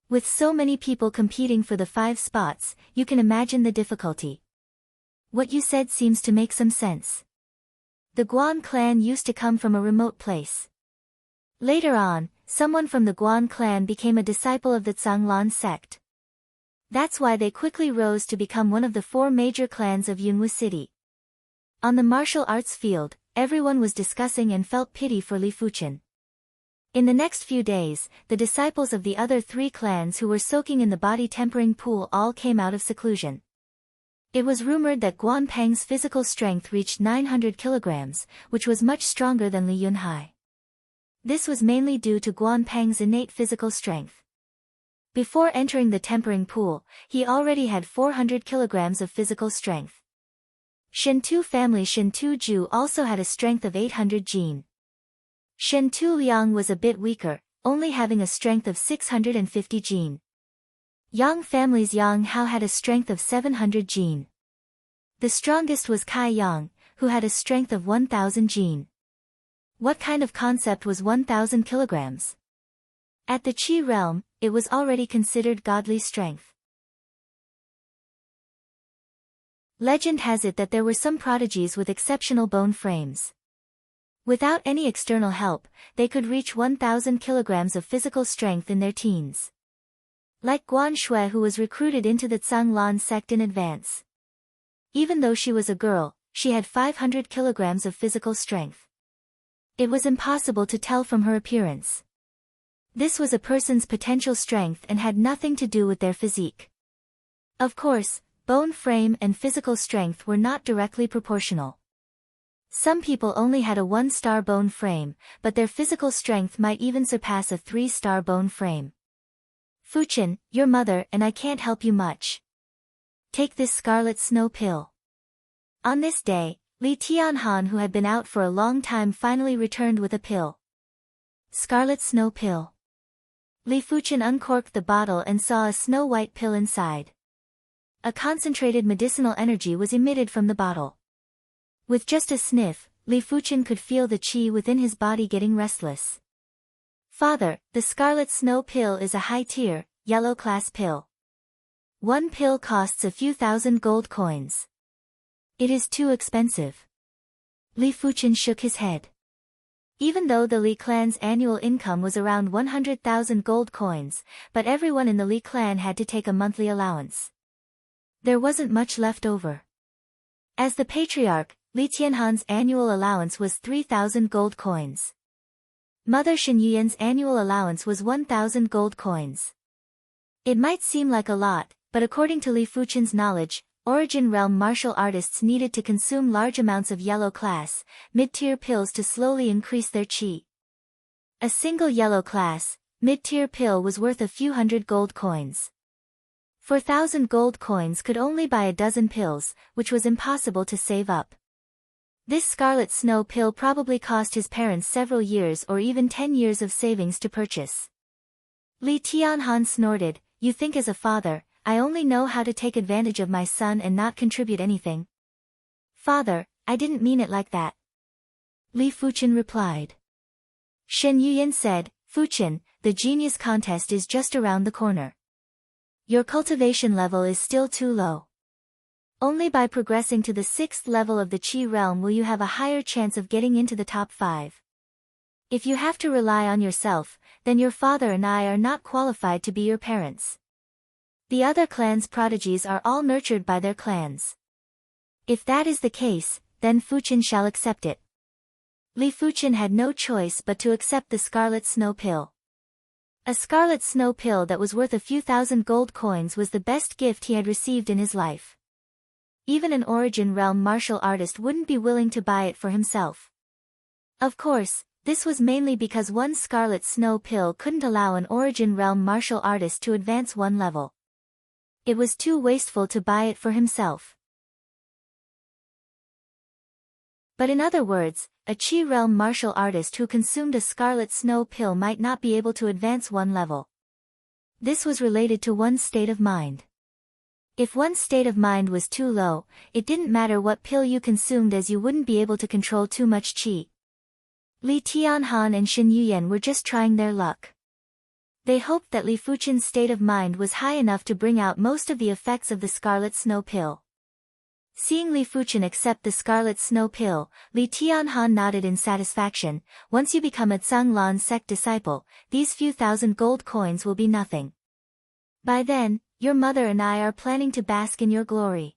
With so many people competing for the 5 spots, you can imagine the difficulty. What you said seems to make some sense. The Guan clan used to come from a remote place. Later on, someone from the Guan clan became a disciple of the Zhanglan sect. That's why they quickly rose to become one of the 4 major clans of Yunwu City. On the martial arts field, everyone was discussing and felt pity for Li Fuchen. In the next few days, the disciples of the other 3 clans who were soaking in the body tempering pool all came out of seclusion. It was rumored that Guan Peng's physical strength reached 900 kilograms, which was much stronger than Li Yunhai. This was mainly due to Guan Peng's innate physical strength. Before entering the tempering pool, he already had 400 kilograms of physical strength. Shentu family Shentu Ju also had a strength of 800 jin. Shentu Liang was a bit weaker, only having a strength of 650 jin. Yang family's Yang Hao had a strength of 700 jin. The strongest was Kai Yang, who had a strength of 1000 jin. What kind of concept was 1000 kilograms? At the Qi realm, it was already considered godly strength. Legend has it that there were some prodigies with exceptional bone frames. Without any external help, they could reach 1000 kilograms of physical strength in their teens. Like Guan Shui, who was recruited into the Zhanglan sect in advance. Even though she was a girl, she had 500 kilograms of physical strength. It was impossible to tell from her appearance. This was a person's potential strength and had nothing to do with their physique. Of course, bone frame and physical strength were not directly proportional. Some people only had a 1-star bone frame, but their physical strength might even surpass a 3-star bone frame. Fuchen, your mother and I can't help you much. Take this scarlet snow pill. On this day, Li Tianhan, who had been out for a long time, finally returned with a pill. Scarlet snow pill. Li Fuchen uncorked the bottle and saw a snow-white pill inside. A concentrated medicinal energy was emitted from the bottle. With just a sniff, Li Fuchen could feel the qi within his body getting restless. Father, the scarlet snow pill is a high-tier, yellow-class pill. 1 pill costs a few thousand gold coins. It is too expensive. Li Fuchen shook his head. Even though the Li clan's annual income was around 100,000 gold coins, but everyone in the Li clan had to take a monthly allowance. There wasn't much left over. As the patriarch, Li Tianhan's annual allowance was 3,000 gold coins. Mother Shen Yuyan's annual allowance was 1,000 gold coins. It might seem like a lot, but according to Li Fuchen's knowledge, Origin Realm martial artists needed to consume large amounts of yellow-class, mid-tier pills to slowly increase their qi. A single yellow-class, mid-tier pill was worth a few hundred gold coins. 4,000 gold coins could only buy a dozen pills, which was impossible to save up. This scarlet snow pill probably cost his parents several years or even 10 years of savings to purchase. Li Tianhan snorted, "You think as a father, I only know how to take advantage of my son and not contribute anything?" "Father, I didn't mean it like that," Li Fuchen replied. Shen Yuyan said, "Fuchen, the genius contest is just around the corner. Your cultivation level is still too low. Only by progressing to the 6th level of the Qi realm will you have a higher chance of getting into the top 5. If you have to rely on yourself, then your father and I are not qualified to be your parents. The other clans' prodigies are all nurtured by their clans. If that is the case, then Fuchen shall accept it." Li Fuchen had no choice but to accept the scarlet snow pill. A scarlet snow pill that was worth a few thousand gold coins was the best gift he had received in his life. Even an Origin Realm martial artist wouldn't be willing to buy it for himself. Of course, this was mainly because one scarlet snow pill couldn't allow an Origin Realm martial artist to advance 1 level. It was too wasteful to buy it for himself. But in other words, a Qi realm martial artist who consumed a scarlet snow pill might not be able to advance one level. This was related to one's state of mind. If one's state of mind was too low, it didn't matter what pill you consumed as you wouldn't be able to control too much qi. Li Tianhan and Shen Yuyan were just trying their luck. They hoped that Li Fuchen's state of mind was high enough to bring out most of the effects of the scarlet snow pill. Seeing Li Fuchen accept the scarlet snow pill, Li Tianhan nodded in satisfaction. Once you become a Tsang Lan sect disciple, these few thousand gold coins will be nothing. By then, your mother and I are planning to bask in your glory.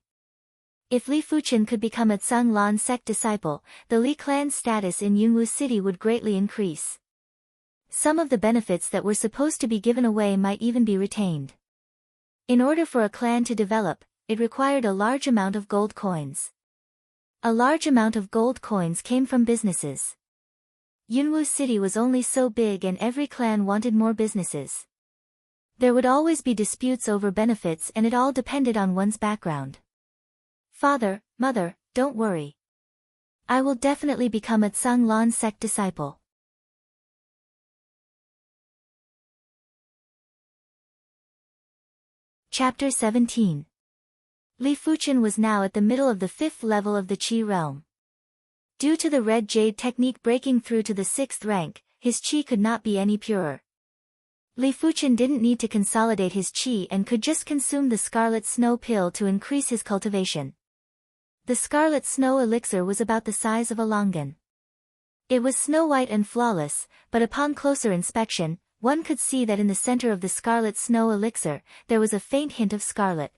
If Li Fuchen could become a Tsang Lan sect disciple, the Li clan's status in Yunwu City would greatly increase. Some of the benefits that were supposed to be given away might even be retained. In order for a clan to develop, it required a large amount of gold coins. A large amount of gold coins came from businesses. Yunwu City was only so big and every clan wanted more businesses. There would always be disputes over benefits and it all depended on one's background. Father, mother, don't worry. I will definitely become a Tsang Lan sect disciple. Chapter 17. Li Fuchen was now at the middle of the 5th level of the Qi realm. Due to the red jade technique breaking through to the 6th rank, his Qi could not be any purer. Li Fuchen didn't need to consolidate his Qi and could just consume the scarlet snow pill to increase his cultivation. The scarlet snow elixir was about the size of a longan. It was snow white and flawless, but upon closer inspection, one could see that in the center of the scarlet snow elixir, there was a faint hint of scarlet.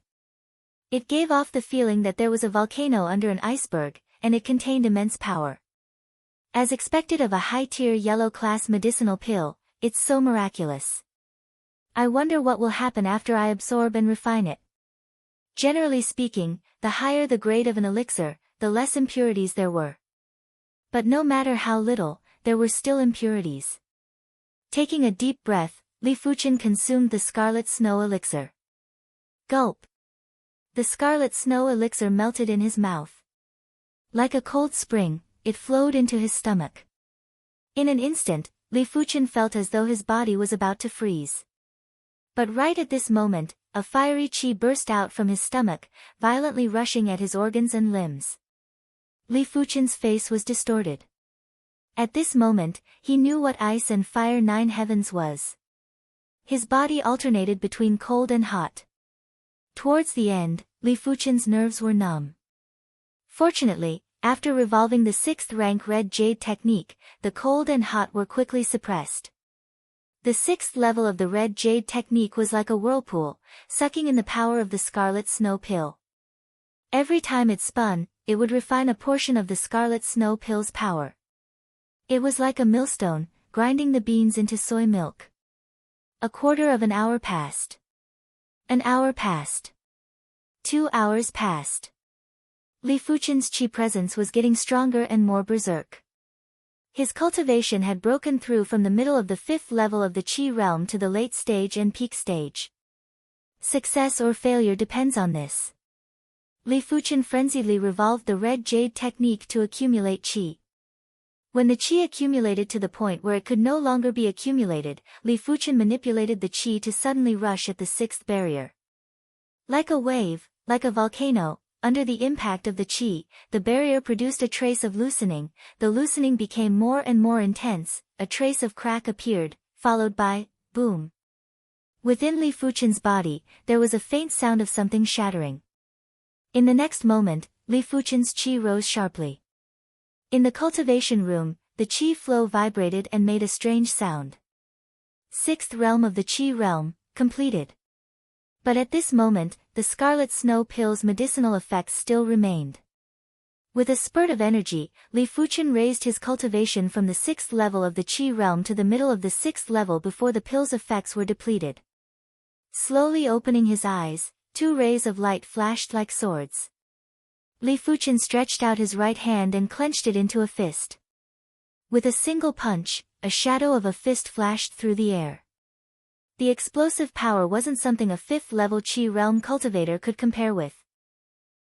It gave off the feeling that there was a volcano under an iceberg, and it contained immense power. As expected of a high-tier yellow-class medicinal pill, it's so miraculous. I wonder what will happen after I absorb and refine it. Generally speaking, the higher the grade of an elixir, the less impurities there were. But no matter how little, there were still impurities. Taking a deep breath, Li Fuchen consumed the scarlet snow elixir. Gulp! The scarlet snow elixir melted in his mouth. Like a cold spring, it flowed into his stomach. In an instant, Li Fuchen felt as though his body was about to freeze. But right at this moment, a fiery qi burst out from his stomach, violently rushing at his organs and limbs. Li Fuchen's face was distorted. At this moment, he knew what ice and fire 9 heavens was. His body alternated between cold and hot. Towards the end, Li Fuchen's nerves were numb. Fortunately, after revolving the 6th rank red jade technique, the cold and hot were quickly suppressed. The 6th level of the red jade technique was like a whirlpool, sucking in the power of the scarlet snow pill. Every time it spun, it would refine a portion of the scarlet snow pill's power. It was like a millstone, grinding the beans into soy milk. A quarter of an hour passed. An hour passed. 2 hours passed. Li Fuchen's qi presence was getting stronger and more berserk. His cultivation had broken through from the middle of the 5th level of the qi realm to the late stage and peak stage. Success or failure depends on this. Li Fuchen frenziedly revolved the red jade technique to accumulate qi. When the qi accumulated to the point where it could no longer be accumulated, Li Fuchen manipulated the qi to suddenly rush at the 6th barrier. Like a wave, like a volcano, under the impact of the qi, the barrier produced a trace of loosening. The loosening became more and more intense, a trace of crack appeared, followed by, boom. Within Li Fuchen's body, there was a faint sound of something shattering. In the next moment, Li Fuchen's qi rose sharply. In the cultivation room, the qi flow vibrated and made a strange sound. 6th realm of the qi realm, completed. But at this moment, the scarlet snow pill's medicinal effects still remained. With a spurt of energy, Li Fuchen raised his cultivation from the 6th level of the qi realm to the middle of the 6th level before the pill's effects were depleted. Slowly opening his eyes, 2 rays of light flashed like swords. Li Fuchen stretched out his right hand and clenched it into a fist. With a single punch, a shadow of a fist flashed through the air. The explosive power wasn't something a 5th level qi realm cultivator could compare with.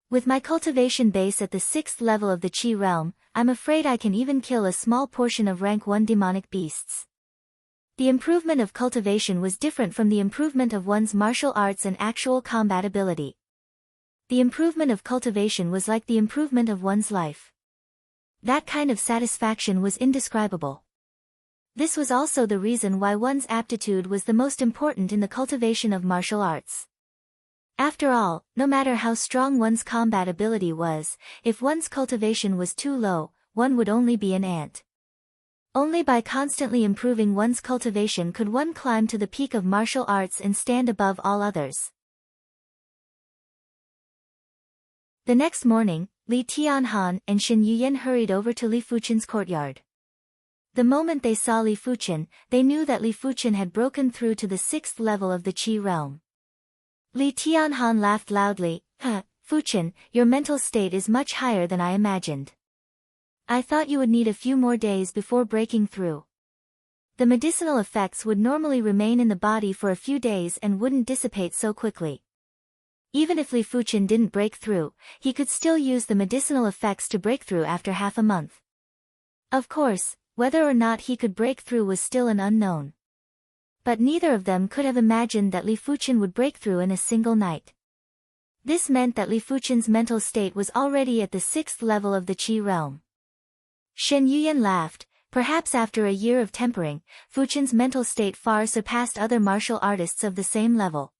With my cultivation base at the 6th level of the Qi realm, I'm afraid I can even kill a small portion of rank 1 demonic beasts. The improvement of cultivation was different from the improvement of one's martial arts and actual combat ability. The improvement of cultivation was like the improvement of one's life. That kind of satisfaction was indescribable. This was also the reason why one's aptitude was the most important in the cultivation of martial arts. After all, no matter how strong one's combat ability was, if one's cultivation was too low, one would only be an ant. Only by constantly improving one's cultivation could one climb to the peak of martial arts and stand above all others. The next morning, Li Tianhan and Shen Yuyan hurried over to Li Fuchen's courtyard. The moment they saw Li Fuchen, they knew that Li Fuchen had broken through to the 6th level of the Qi realm. Li Tianhan laughed loudly. Fuchen, your mental state is much higher than I imagined. I thought you would need a few more days before breaking through. The medicinal effects would normally remain in the body for a few days and wouldn't dissipate so quickly. Even if Li Fuchen didn't break through, he could still use the medicinal effects to break through after half a month. Of course, whether or not he could break through was still an unknown. But neither of them could have imagined that Li Fuchen would break through in a single night. This meant that Li Fuchen's mental state was already at the 6th level of the Qi realm. Shen Yuyan laughed. Perhaps after a year of tempering, Fuchen's mental state far surpassed other martial artists of the same level.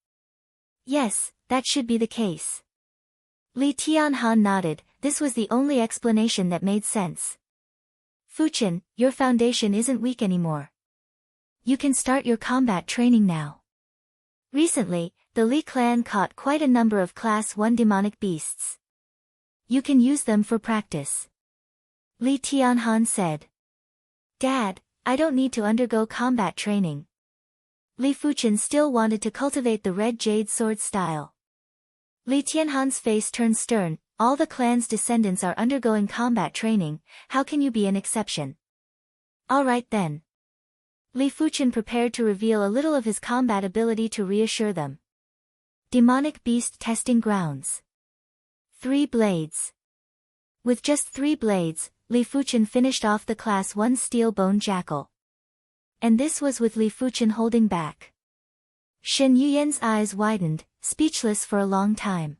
Yes, that should be the case. Li Tianhan nodded. This was the only explanation that made sense. Fuchen, your foundation isn't weak anymore. You can start your combat training now. Recently, the Li clan caught quite a number of Class 1 demonic beasts. You can use them for practice. Li Tianhan said. Dad, I don't need to undergo combat training. Li Fuchen still wanted to cultivate the red jade sword style. Li Tianhan's face turned stern. All the clan's descendants are undergoing combat training, how can you be an exception? All right then. Li Fuchen prepared to reveal a little of his combat ability to reassure them. Demonic Beast Testing Grounds. 3 blades. With just 3 blades, Li Fuchen finished off the Class 1 Steel Bone Jackal. And this was with Li Fuchen holding back. Shen Yuyan's eyes widened, speechless for a long time.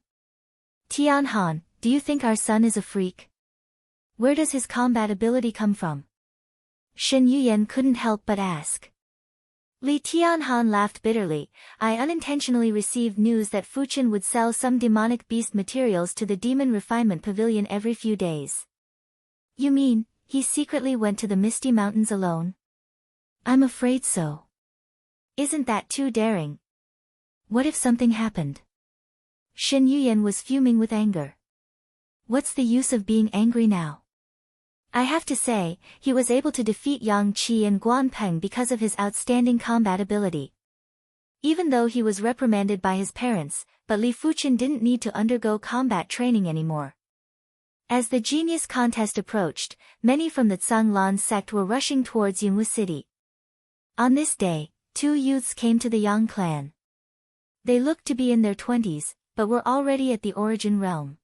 Tianhan, do you think our son is a freak? Where does his combat ability come from? Shen Yuyan couldn't help but ask. Li Tianhan laughed bitterly. I unintentionally received news that Fuchen would sell some demonic beast materials to the Demon Refinement Pavilion every few days. You mean, he secretly went to the Misty Mountains alone? I'm afraid so. Isn't that too daring? What if something happened? Shen Yuyan was fuming with anger. What's the use of being angry now? I have to say, he was able to defeat Yang Qi and Guan Peng because of his outstanding combat ability. Even though he was reprimanded by his parents, but Li Fuchen didn't need to undergo combat training anymore. As the genius contest approached, many from the Tsanglan sect were rushing towards Yunwu City. On this day, 2 youths came to the Yang clan. They looked to be in their 20s, but were already at the origin realm.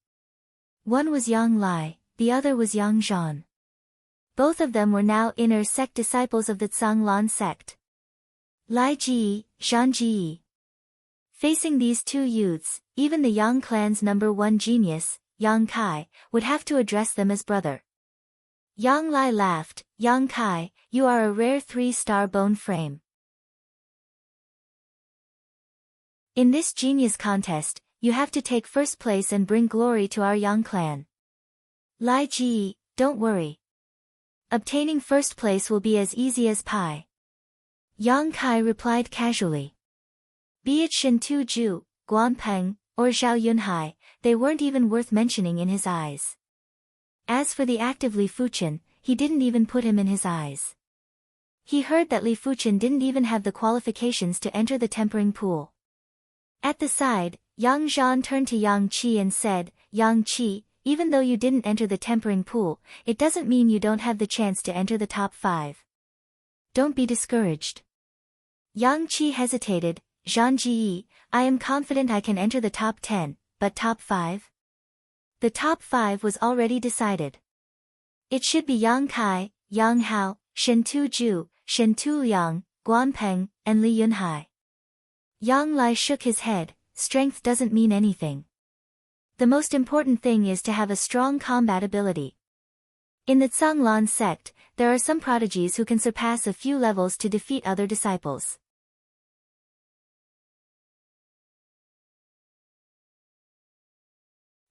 One was Yang Lai, the other was Yang Zhan. Both of them were now inner sect disciples of the Tsanglan sect. Lai Ji, Zhan Ji. Facing these 2 youths, even the Yang clan's #1 genius, Yang Kai, would have to address them as brother. Yang Lai laughed. Yang Kai, you are a rare 3-star bone frame. In this genius contest, you have to take first place and bring glory to our Yang clan. Lai Ji, don't worry. Obtaining first place will be as easy as pie. Yang Kai replied casually. Be it Shen Tuju, Guan Peng, or Zhao Yunhai, they weren't even worth mentioning in his eyes. As for the active Li Fuchen, he didn't even put him in his eyes. He heard that Li Fuchen didn't even have the qualifications to enter the tempering pool. At the side, Yang Zhan turned to Yang Qi and said, Yang Qi, even though you didn't enter the tempering pool, it doesn't mean you don't have the chance to enter the top 5. Don't be discouraged. Yang Qi hesitated. Zhan Ji, I am confident I can enter the top 10, but top 5? The top 5 was already decided. It should be Yang Kai, Yang Hao, Shen Tu Ju, Shen Tu Liang, Guan Peng, and Li Yunhai. Yang Lai shook his head. Strength doesn't mean anything. The most important thing is to have a strong combat ability. In the Zhanglan sect, there are some prodigies who can surpass a few levels to defeat other disciples.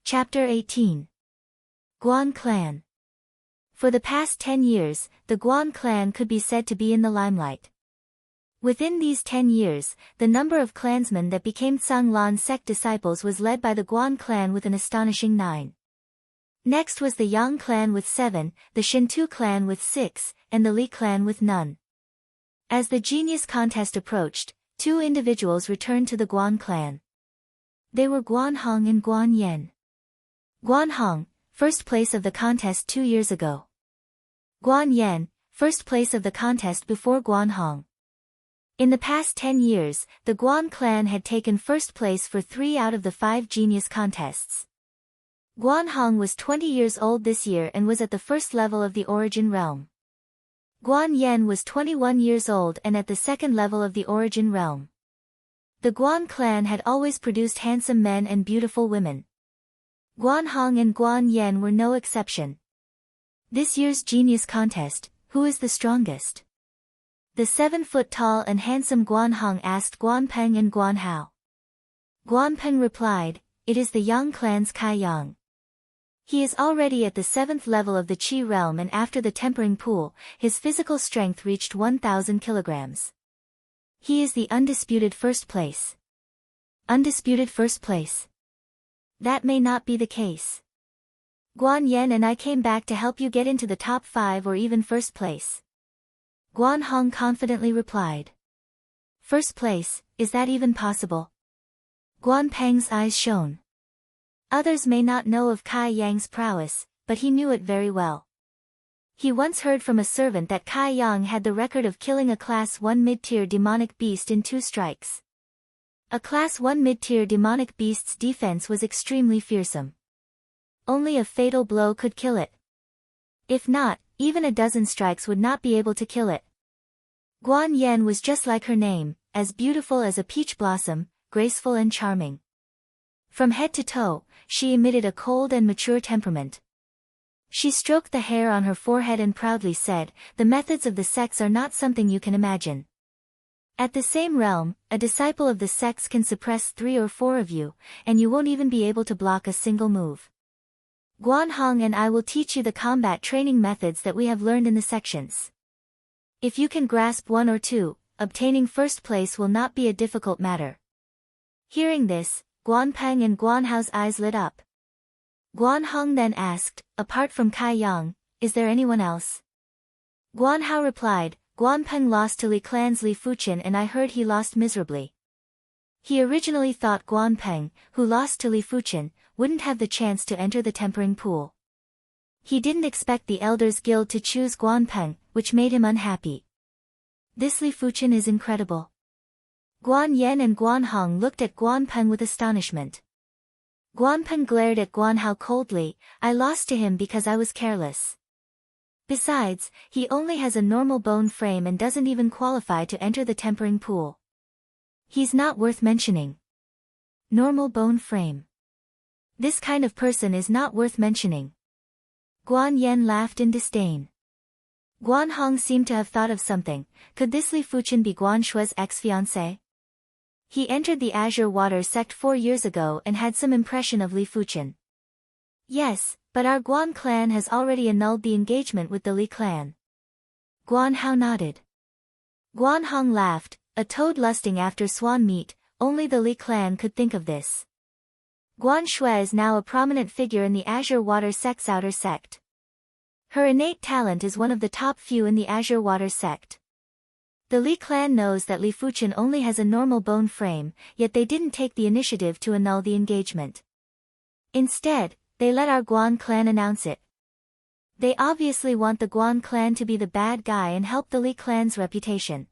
Chapter 18. Guan Clan. For the past 10 years, the Guan clan could be said to be in the limelight. Within these 10 years, the number of clansmen that became Zhanglan sect disciples was led by the Guan clan with an astonishing 9. Next was the Yang clan with 7, the Shintu clan with 6, and the Li clan with none. As the genius contest approached, 2 individuals returned to the Guan clan. They were Guan Hong and Guan Yan. Guan Hong, first place of the contest 2 years ago. Guan Yan, first place of the contest before Guan Hong. In the past 10 years, the Guan clan had taken first place for 3 out of the 5 genius contests. Guan Hong was 20 years old this year and was at the first level of the origin realm. Guan Yan was 21 years old and at the second level of the origin realm. The Guan clan had always produced handsome men and beautiful women. Guan Hong and Guan Yan were no exception. This year's genius contest, who is the strongest? The 7-foot-tall and handsome Guan Hong asked Guan Peng and Guan Hao. Guan Peng replied, "It is the Yang clan's Kai Yang. He is already at the 7th level of the Qi realm and after the tempering pool, his physical strength reached 1,000 kilograms. He is the undisputed first place." Undisputed first place. That may not be the case. Guan Yan and I came back to help you get into the top 5 or even first place. Guan Hong confidently replied. First place, is that even possible? Guan Peng's eyes shone. Others may not know of Kai Yang's prowess, but he knew it very well. He once heard from a servant that Kai Yang had the record of killing a Class 1 mid-tier demonic beast in 2 strikes. A Class 1 mid-tier demonic beast's defense was extremely fearsome. Only a fatal blow could kill it. If not, even a dozen strikes would not be able to kill it. Guan Yan was just like her name, as beautiful as a peach blossom, graceful and charming. From head to toe, she emitted a cold and mature temperament. She stroked the hair on her forehead and proudly said, "The methods of the sects are not something you can imagine. At the same realm, a disciple of the sects can suppress 3 or 4 of you, and you won't even be able to block a single move. Guan Hong and I will teach you the combat training methods that we have learned in the sections. If you can grasp 1 or 2, obtaining first place will not be a difficult matter." Hearing this, Guan Peng and Guan Hao's eyes lit up. Guan Hong then asked, "Apart from Kai Yang, is there anyone else?" Guan Hao replied, "Guan Peng lost to Li clan's Li Fuchen and I heard he lost miserably." He originally thought Guan Peng, who lost to Li Fuchen, wouldn't have the chance to enter the tempering pool. He didn't expect the Elders Guild to choose Guan Peng, which made him unhappy. This Li Fuchen is incredible. Guan Yan and Guan Hong looked at Guan Peng with astonishment. Guan Peng glared at Guan Hao coldly. "I lost to him because I was careless. Besides, he only has a normal bone frame and doesn't even qualify to enter the tempering pool. He's not worth mentioning." Normal bone frame. This kind of person is not worth mentioning. Guan Yan laughed in disdain. Guan Hong seemed to have thought of something. Could this Li Fuchen be Guan Shue's ex-fiancé? He entered the Azure Water sect 4 years ago and had some impression of Li Fuchen. Yes, but our Guan clan has already annulled the engagement with the Li clan. Guan Hao nodded. Guan Hong laughed. A toad lusting after swan meat, only the Li clan could think of this. Guan Shui is now a prominent figure in the Azure Water sect's outer sect. Her innate talent is one of the top few in the Azure Water sect. The Li clan knows that Li Fuchen only has a normal bone frame, yet they didn't take the initiative to annul the engagement. Instead, they let our Guan clan announce it. They obviously want the Guan clan to be the bad guy and help the Li clan's reputation.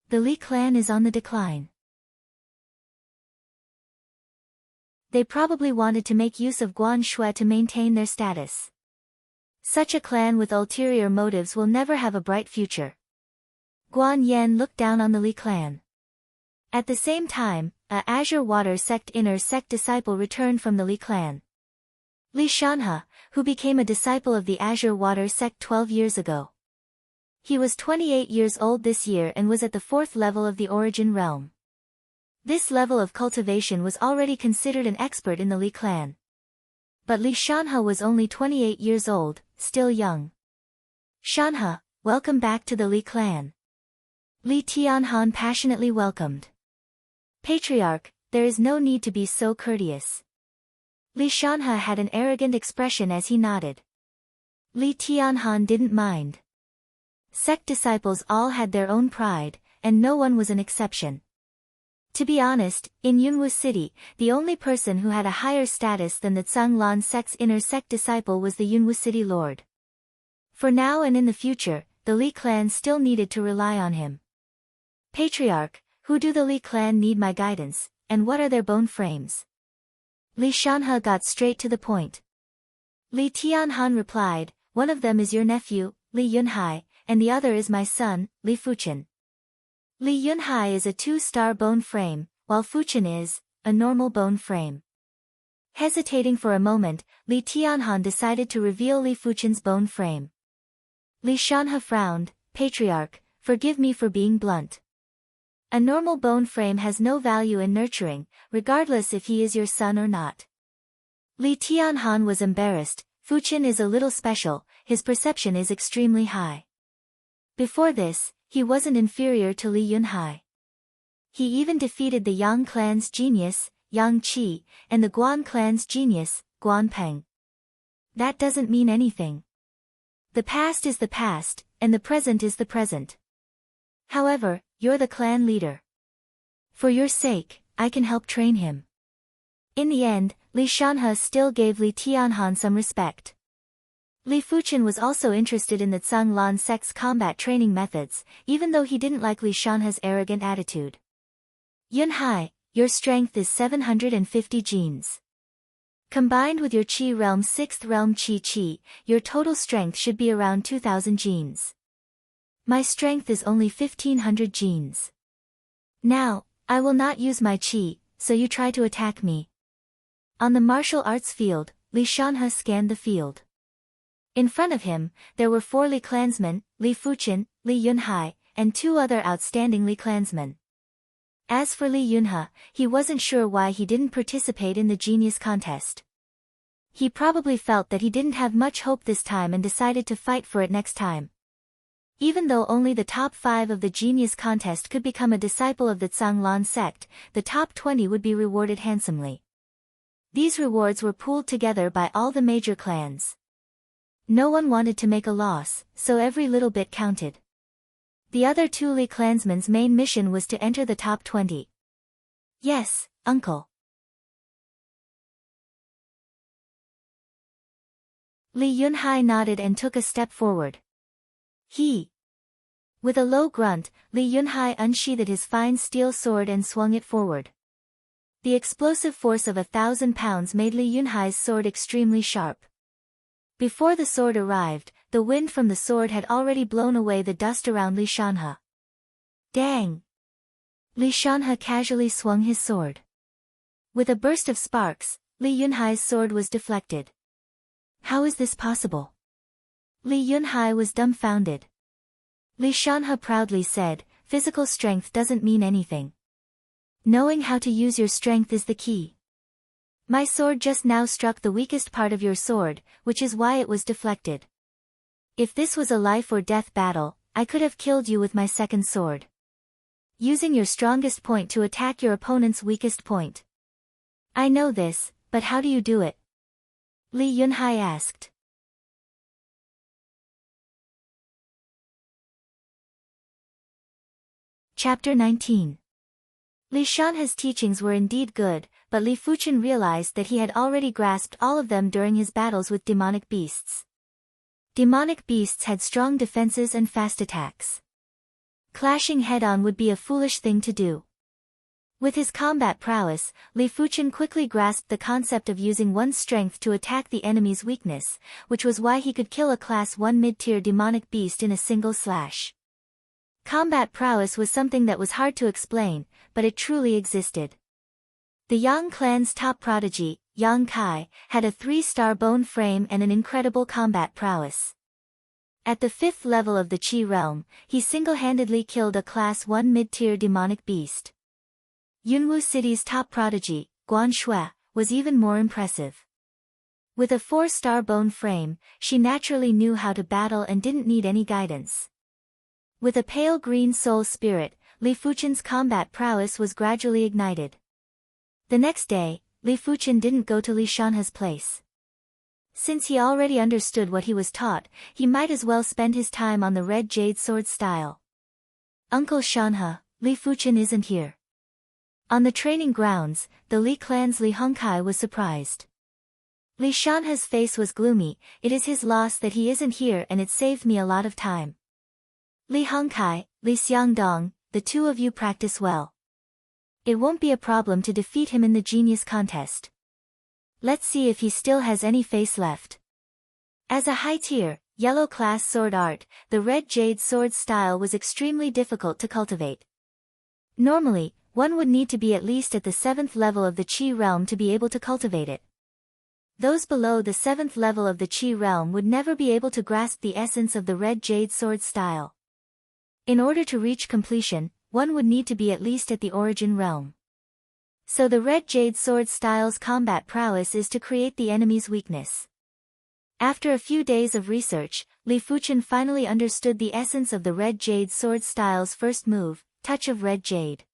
The Li clan is on the decline. They probably wanted to make use of Guan Shui to maintain their status. Such a clan with ulterior motives will never have a bright future. Guan Yan looked down on the Li clan. At the same time, a Azure Water Sect inner sect disciple returned from the Li clan. Li Shanhe, who became a disciple of the Azure Water Sect 12 years ago. He was 28 years old this year and was at the 4th level of the Origin Realm. This level of cultivation was already considered an expert in the Li clan. But Li Shanhe was only 28 years old, still young. Shanhe, welcome back to the Li clan. Li Tianhan passionately welcomed. Patriarch, there is no need to be so courteous. Li Shanhe had an arrogant expression as he nodded. Li Tianhan didn't mind. Sect disciples all had their own pride, and no one was an exception. To be honest, in Yunwu City, the only person who had a higher status than the Zhanglan sect's inner sect disciple was the Yunwu City Lord. For now and in the future, the Li clan still needed to rely on him. Patriarch, who do the Li clan need my guidance, and what are their bone frames? Li Shanhe got straight to the point. Li Tianhan replied, one of them is your nephew, Li Yunhai, and the other is my son, Li Fuchen. Li Yunhai is a 2-star bone frame, while Fuchen is a normal bone frame. Hesitating for a moment, Li Tianhan decided to reveal Li Fuchen's bone frame. Li Shanhe frowned, Patriarch, forgive me for being blunt. A normal bone frame has no value in nurturing, regardless if he is your son or not. Li Tianhan was embarrassed. Fuchen is a little special, his perception is extremely high. Before this, he wasn't inferior to Li Yunhai. He even defeated the Yang clan's genius, Yang Qi, and the Guan clan's genius, Guan Peng. That doesn't mean anything. The past is the past, and the present is the present. However, you're the clan leader. For your sake, I can help train him. In the end, Li Shanhe still gave Li Tianhan some respect. Li Fuchen was also interested in the Zhanglan sect's combat training methods, even though he didn't like Li Shanhe's arrogant attitude. Yunhai, your strength is 750 genes. Combined with your Qi realm 6th realm Qi, your total strength should be around 2,000 genes. My strength is only 1,500 genes. Now, I will not use my Qi, so you try to attack me. On the martial arts field, Li Shanhe scanned the field. In front of him, there were 4 Li clansmen, Li Fuchen, Li Yunhai, and 2 other outstanding Li clansmen. As for Li Yunhe, he wasn't sure why he didn't participate in the genius contest. He probably felt that he didn't have much hope this time and decided to fight for it next time. Even though only the top 5 of the genius contest could become a disciple of the Zhanglan sect, the top 20 would be rewarded handsomely. These rewards were pooled together by all the major clans. No one wanted to make a loss, so every little bit counted. The other 2 Li clansmen's main mission was to enter the top 20. Yes, uncle. Li Yunhai nodded and took a step forward. With a low grunt, Li Yunhai unsheathed his fine steel sword and swung it forward. The explosive force of 1,000 pounds made Li Yunhai's sword extremely sharp. Before the sword arrived, the wind from the sword had already blown away the dust around Li Shanhe. Dang! Li Shanhe casually swung his sword. With a burst of sparks, Li Yunhai's sword was deflected. How is this possible? Li Yunhai was dumbfounded. Li Shanhe proudly said, physical strength doesn't mean anything. Knowing how to use your strength is the key. My sword just now struck the weakest part of your sword, which is why it was deflected. If this was a life or death battle, I could have killed you with my second sword. Using your strongest point to attack your opponent's weakest point. I know this, but how do you do it? Li Yunhai asked. Chapter 19. Li Shanhe's teachings were indeed good, but Li Fuchen realized that he had already grasped all of them during his battles with demonic beasts. Demonic beasts had strong defenses and fast attacks. Clashing head-on would be a foolish thing to do. With his combat prowess, Li Fuchen quickly grasped the concept of using one's strength to attack the enemy's weakness, which was why he could kill a Class 1 mid-tier demonic beast in a single slash. Combat prowess was something that was hard to explain, but it truly existed. The Yang clan's top prodigy, Yang Kai, had a 3-star bone frame and an incredible combat prowess. At the 5th level of the Qi realm, he single-handedly killed a Class 1 mid-tier demonic beast. Yunwu City's top prodigy, Guan Shui, was even more impressive. With a 4-star bone frame, she naturally knew how to battle and didn't need any guidance. With a pale green soul spirit, Li Fuchen's combat prowess was gradually ignited. The next day, Li Fuchen didn't go to Li Shanhe's place. Since he already understood what he was taught, he might as well spend his time on the red jade sword style. Uncle Shanhe, Li Fuchen isn't here. On the training grounds, the Li clan's Li Hongkai was surprised. Li Shanhe's face was gloomy. It is his loss that he isn't here and it saved me a lot of time. Li Hongkai, Li Xiangdong, the two of you practice well. It won't be a problem to defeat him in the genius contest. Let's see if he still has any face left. As a high-tier, yellow class sword art, the red jade sword style was extremely difficult to cultivate. Normally, one would need to be at least at the 7th level of the Qi realm to be able to cultivate it. Those below the 7th level of the Qi realm would never be able to grasp the essence of the red jade sword style. In order to reach completion, one would need to be at least at the origin realm. So the red jade sword style's combat prowess is to create the enemy's weakness. After a few days of research, Li Fuchen finally understood the essence of the red jade sword style's first move, Touch of Red Jade.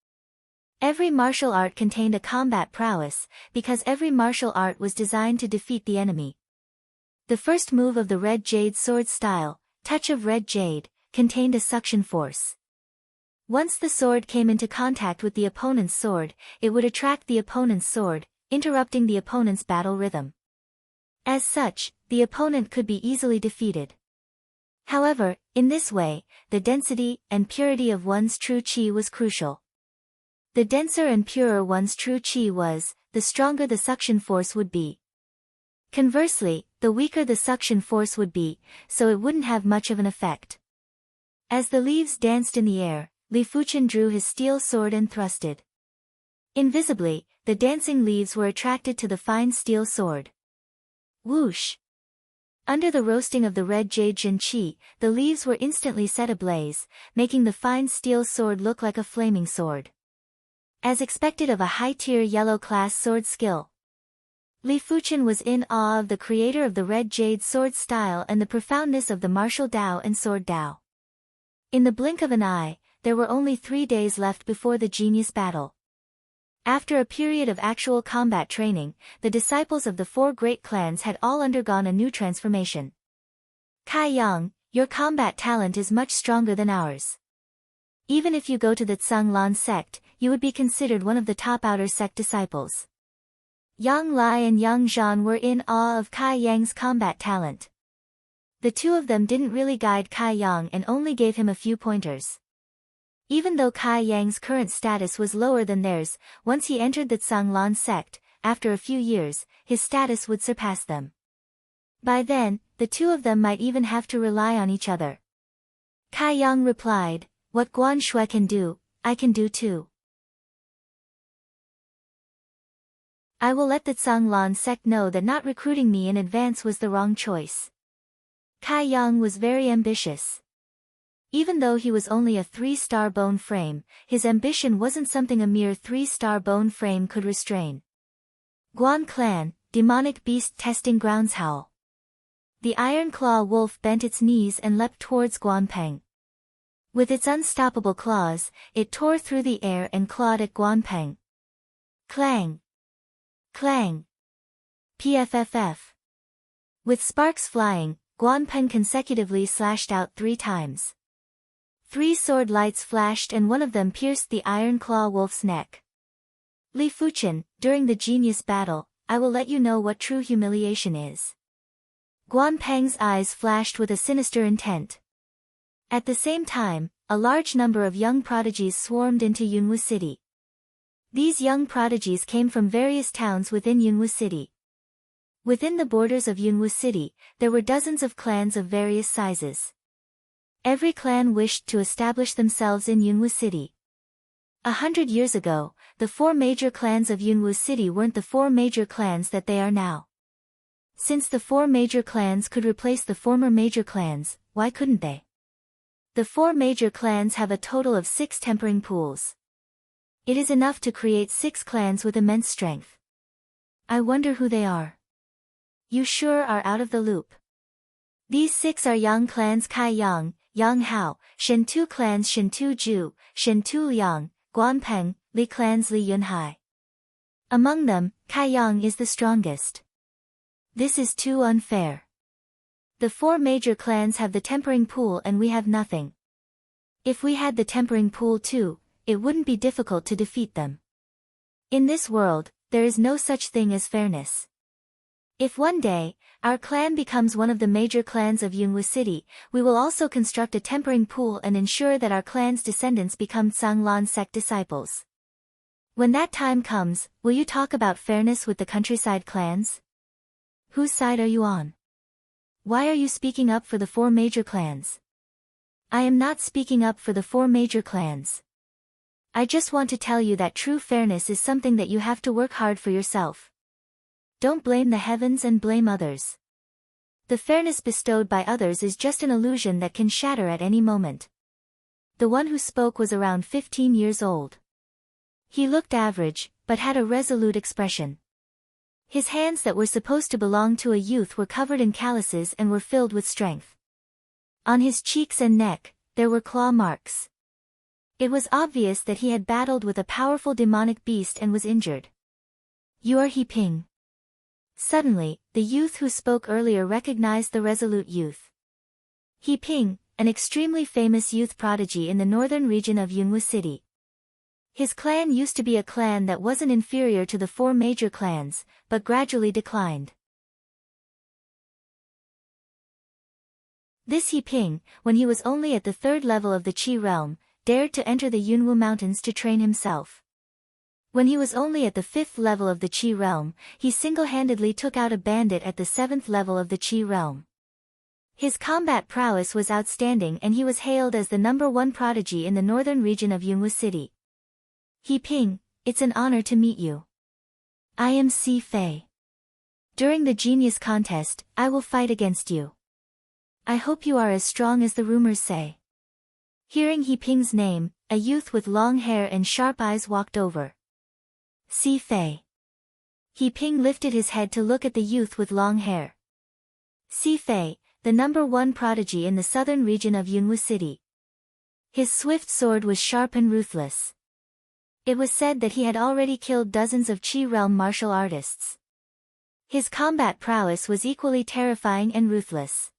Every martial art contained a combat prowess, because every martial art was designed to defeat the enemy. The first move of the red jade sword style, Touch of Red Jade, contained a suction force. Once the sword came into contact with the opponent's sword, it would attract the opponent's sword, interrupting the opponent's battle rhythm. As such, the opponent could be easily defeated. However, in this way, the density and purity of one's true qi was crucial. The denser and purer one's true qi was, the stronger the suction force would be. Conversely, the weaker the suction force would be, so it wouldn't have much of an effect. As the leaves danced in the air, Li Fuchen drew his steel sword and thrusted. Invisibly, the dancing leaves were attracted to the fine steel sword. Whoosh! Under the roasting of the red jade Jin Qi, the leaves were instantly set ablaze, making the fine steel sword look like a flaming sword. As expected of a high-tier yellow class sword skill, Li Fuchen was in awe of the creator of the red jade sword style and the profoundness of the martial Dao and sword Dao. In the blink of an eye, there were only 3 days left before the genius battle. After a period of actual combat training, the disciples of the 4 great clans had all undergone a new transformation. Kai Yang, your combat talent is much stronger than ours. Even if you go to the Tsanglan sect, you would be considered one of the top outer sect disciples. Yang Lai and Yang Zhan were in awe of Kai Yang's combat talent. The two of them didn't really guide Kai Yang and only gave him a few pointers. Even though Kai Yang's current status was lower than theirs, once he entered the Tsanglan sect, after a few years, his status would surpass them. By then, the two of them might even have to rely on each other. Kai Yang replied, "What Guan Shui can do, I can do too. I will let the Tsanglan sect know that not recruiting me in advance was the wrong choice." Kai Yang was very ambitious. Even though he was only a 3-star bone frame, his ambition wasn't something a mere 3-star bone frame could restrain. Guan Clan, demonic beast testing grounds howl. The iron claw wolf bent its knees and leapt towards Guan Peng. With its unstoppable claws, it tore through the air and clawed at Guan Peng. Clang! Clang! Pfff! With sparks flying, Guan Peng consecutively slashed out 3 times. 3 sword lights flashed and one of them pierced the iron claw wolf's neck. Li Fuchen, during the genius battle, I will let you know what true humiliation is. Guan Peng's eyes flashed with a sinister intent. At the same time, a large number of young prodigies swarmed into Yunwu City. These young prodigies came from various towns within Yunwu City. Within the borders of Yunwu City, there were dozens of clans of various sizes. Every clan wished to establish themselves in Yunwu City. 100 years ago, the 4 major clans of Yunwu City weren't the 4 major clans that they are now. Since the 4 major clans could replace the former major clans, why couldn't they? The 4 major clans have a total of 6 tempering pools. It is enough to create 6 clans with immense strength. I wonder who they are. You sure are out of the loop. These 6 are Yang clans Kai Yang, Yang Hao, Shen-Tu clans Shen-Tu Ju, Shen-Tu Liang, Guanpeng, Li clans Li Yunhai. Among them, Kai Yang is the strongest. This is too unfair. The 4 major clans have the tempering pool and we have nothing. If we had the tempering pool too, it wouldn't be difficult to defeat them. In this world, there is no such thing as fairness. If one day, our clan becomes one of the major clans of Yunwu City, we will also construct a tempering pool and ensure that our clan's descendants become Zhanglan sect disciples. When that time comes, will you talk about fairness with the countryside clans? Whose side are you on? Why are you speaking up for the 4 major clans? I am not speaking up for the 4 major clans. I just want to tell you that true fairness is something that you have to work hard for yourself. Don't blame the heavens and blame others. The fairness bestowed by others is just an illusion that can shatter at any moment. The one who spoke was around 15 years old. He looked average, but had a resolute expression. His hands that were supposed to belong to a youth were covered in calluses and were filled with strength. On his cheeks and neck, there were claw marks. It was obvious that he had battled with a powerful demonic beast and was injured. You are He Ping. Suddenly, the youth who spoke earlier recognized the resolute youth. He Ping, an extremely famous youth prodigy in the northern region of Yunwu City. His clan used to be a clan that wasn't inferior to the 4 major clans, but gradually declined. This He Ping, when he was only at the 3rd level of the Qi realm, dared to enter the Yunwu mountains to train himself. When he was only at the 5th level of the Qi realm, he single-handedly took out a bandit at the 7th level of the Qi realm. His combat prowess was outstanding and he was hailed as the #1 prodigy in the northern region of Yunwu City. He Ping, it's an honor to meet you. I am Si Fei. During the genius contest, I will fight against you. I hope you are as strong as the rumors say. Hearing He Ping's name, a youth with long hair and sharp eyes walked over. Si Fei. He Ping lifted his head to look at the youth with long hair. Si Fei, the #1 prodigy in the southern region of Yunwu City. His swift sword was sharp and ruthless. It was said that he had already killed dozens of Qi realm martial artists. His combat prowess was equally terrifying and ruthless.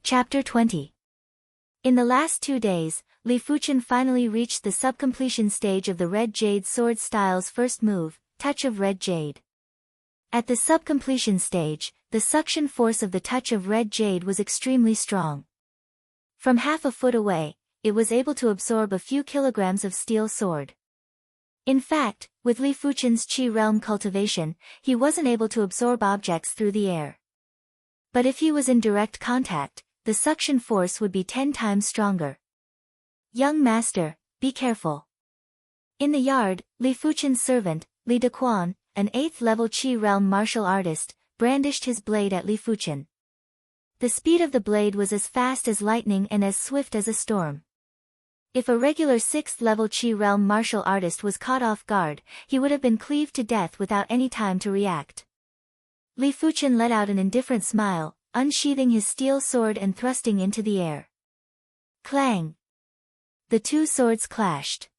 Chapter 20. In the last 2 days, Li Fuchen finally reached the subcompletion stage of the Red Jade Sword style's first move, Touch of Red Jade. At the subcompletion stage, the suction force of the Touch of Red Jade was extremely strong. From half a foot away, it was able to absorb a few kilograms of steel sword. In fact, with Li Fuchen's Qi realm cultivation, he wasn't able to absorb objects through the air. But if he was in direct contact, the suction force would be 10 times stronger. Young master, be careful. In the yard, Li Fuchen's servant, Li Dequan, an 8th level Qi realm martial artist, brandished his blade at Li Fuchen. The speed of the blade was as fast as lightning and as swift as a storm. If a regular 6th level Qi realm martial artist was caught off guard, he would have been cleaved to death without any time to react. Li Fuchen let out an indifferent smile, unsheathing his steel sword and thrusting into the air. Clang! The 2 swords clashed.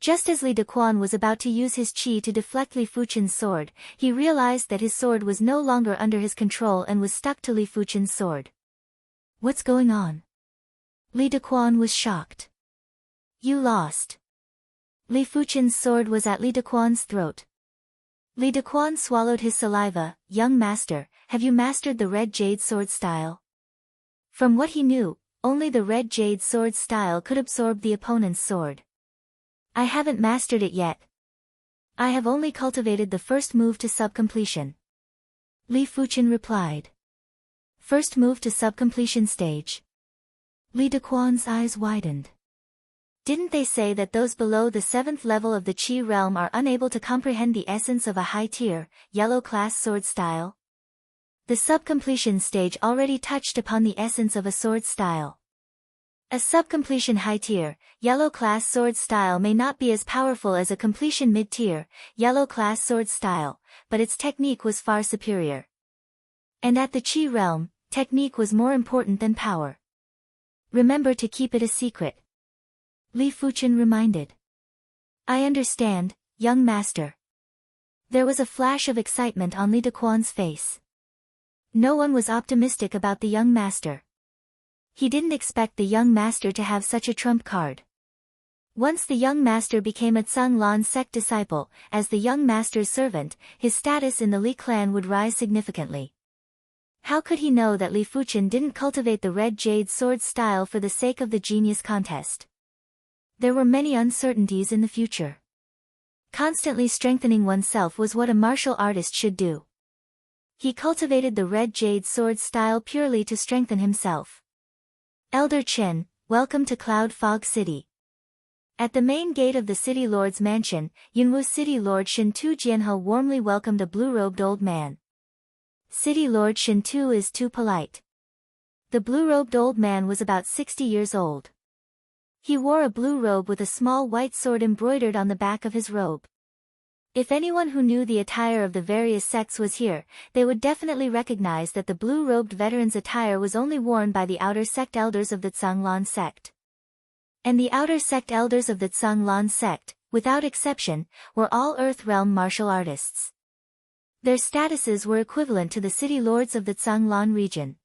Just as Li Dequan was about to use his qi to deflect Li Fuchen's sword, he realized that his sword was no longer under his control and was stuck to Li Fuchen's sword. What's going on? Li Dequan was shocked. You lost. Li Fuchen's sword was at Li Dequan's throat. Li Dequan swallowed his saliva. Young master, have you mastered the Red Jade sword style? From what he knew, only the red jade sword style could absorb the opponent's sword. I haven't mastered it yet. I have only cultivated the first move to sub-completion. Li Fuchen replied. First move to sub-completion stage. Li Daquan's eyes widened. Didn't they say that those below the 7th level of the Qi realm are unable to comprehend the essence of a high-tier, yellow-class sword style? The sub-completion stage already touched upon the essence of a sword style. A sub-completion high-tier, yellow-class sword style may not be as powerful as a completion mid-tier, yellow-class sword style, but its technique was far superior. And at the Qi realm, technique was more important than power. Remember to keep it a secret. Li Fuchen reminded. I understand, young master. There was a flash of excitement on Li Daquan's face. No one was optimistic about the young master. He didn't expect the young master to have such a trump card. Once the young master became a Tsang Lan sect disciple, as the young master's servant, his status in the Li clan would rise significantly. How could he know that Li Fuchen didn't cultivate the red jade sword style for the sake of the genius contest? There were many uncertainties in the future. Constantly strengthening oneself was what a martial artist should do. He cultivated the red jade sword style purely to strengthen himself. Elder Chen, welcome to Cloud Fog City. At the main gate of the city lord's mansion, Yunwu City Lord Shintu Jianhe warmly welcomed a blue-robed old man. City Lord Shintu is too polite. The blue-robed old man was about 60 years old. He wore a blue robe with a small white sword embroidered on the back of his robe. If anyone who knew the attire of the various sects was here, they would definitely recognize that the blue-robed veteran's attire was only worn by the outer sect elders of the Tsang Lan sect. And the outer sect elders of the Tsang Lan sect, without exception, were all Earth Realm martial artists. Their statuses were equivalent to the city lords of the Tsang Lan region.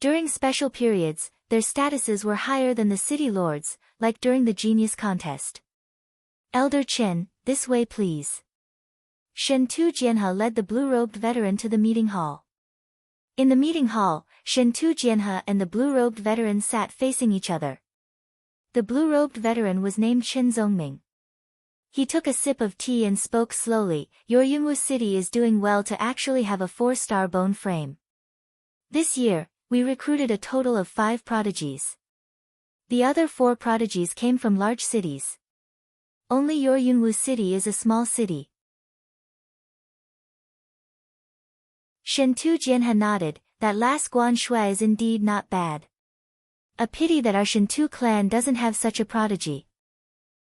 During special periods, their statuses were higher than the city lords, like during the genius contest. Elder Chen, this way please. Shintu Jianhe led the blue-robed veteran to the meeting hall. In the meeting hall, Shintu Jianhe and the blue-robed veteran sat facing each other. The blue-robed veteran was named Chen Zongming. He took a sip of tea and spoke slowly. Your Yunwu city is doing well to actually have a 4-star bone frame. This year, we recruited a total of 5 prodigies. The other 4 prodigies came from large cities. Only your Yunwu city is a small city. Shintu Jianhe nodded. That last Guan Shui is indeed not bad. A pity that our Shintu clan doesn't have such a prodigy.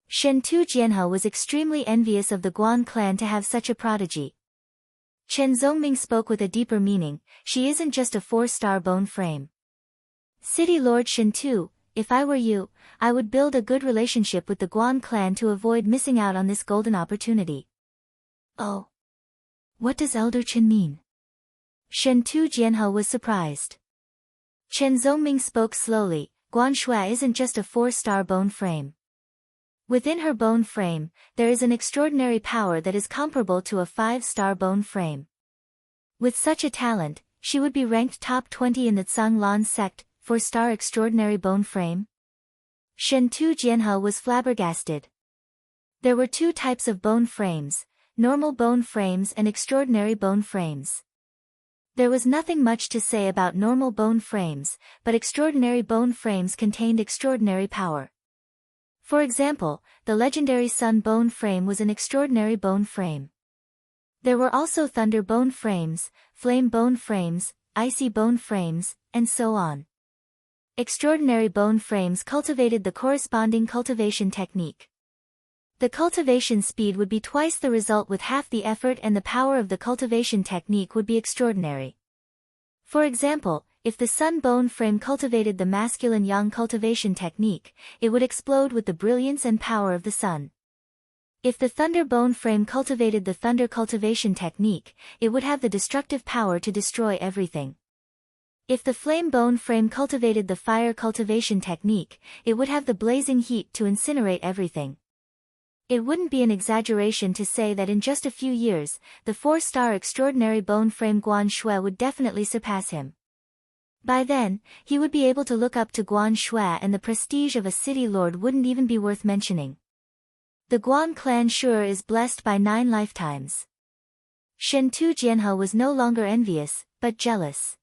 Shintu Jianhe was extremely envious of the Guan clan to have such a prodigy. Chen Zongming spoke with a deeper meaning. She isn't just a 4-star bone frame. City Lord Shintu, if I were you, I would build a good relationship with the Guan clan to avoid missing out on this golden opportunity. Oh. What does Elder Chen mean? Shintu Jianhe was surprised. Chen Zongming spoke slowly. Guan Shui isn't just a 4-star bone frame. Within her bone frame, there is an extraordinary power that is comparable to a 5-star bone frame. With such a talent, she would be ranked top 20 in the Tsang Lan sect, 4-star extraordinary bone frame. Shintu Jianhe was flabbergasted. There were 2 types of bone frames, normal bone frames and extraordinary bone frames. There was nothing much to say about normal bone frames, but extraordinary bone frames contained extraordinary power. For example, the legendary Sun bone frame was an extraordinary bone frame. There were also thunder bone frames, flame bone frames, icy bone frames, and so on. Extraordinary bone frames cultivated the corresponding cultivation technique. The cultivation speed would be twice the result with half the effort, and the power of the cultivation technique would be extraordinary. For example, if the Sun bone frame cultivated the masculine yang cultivation technique, it would explode with the brilliance and power of the sun. If the thunder bone frame cultivated the thunder cultivation technique, it would have the destructive power to destroy everything. If the flame bone frame cultivated the fire cultivation technique, it would have the blazing heat to incinerate everything. It wouldn't be an exaggeration to say that in just a few years, the 4-star extraordinary bone frame Guan Shui would definitely surpass him. By then, he would be able to look up to Guan Shui, and the prestige of a city lord wouldn't even be worth mentioning. The Guan clan sure is blessed by 9 lifetimes. Shentu Jianhe was no longer envious, but jealous.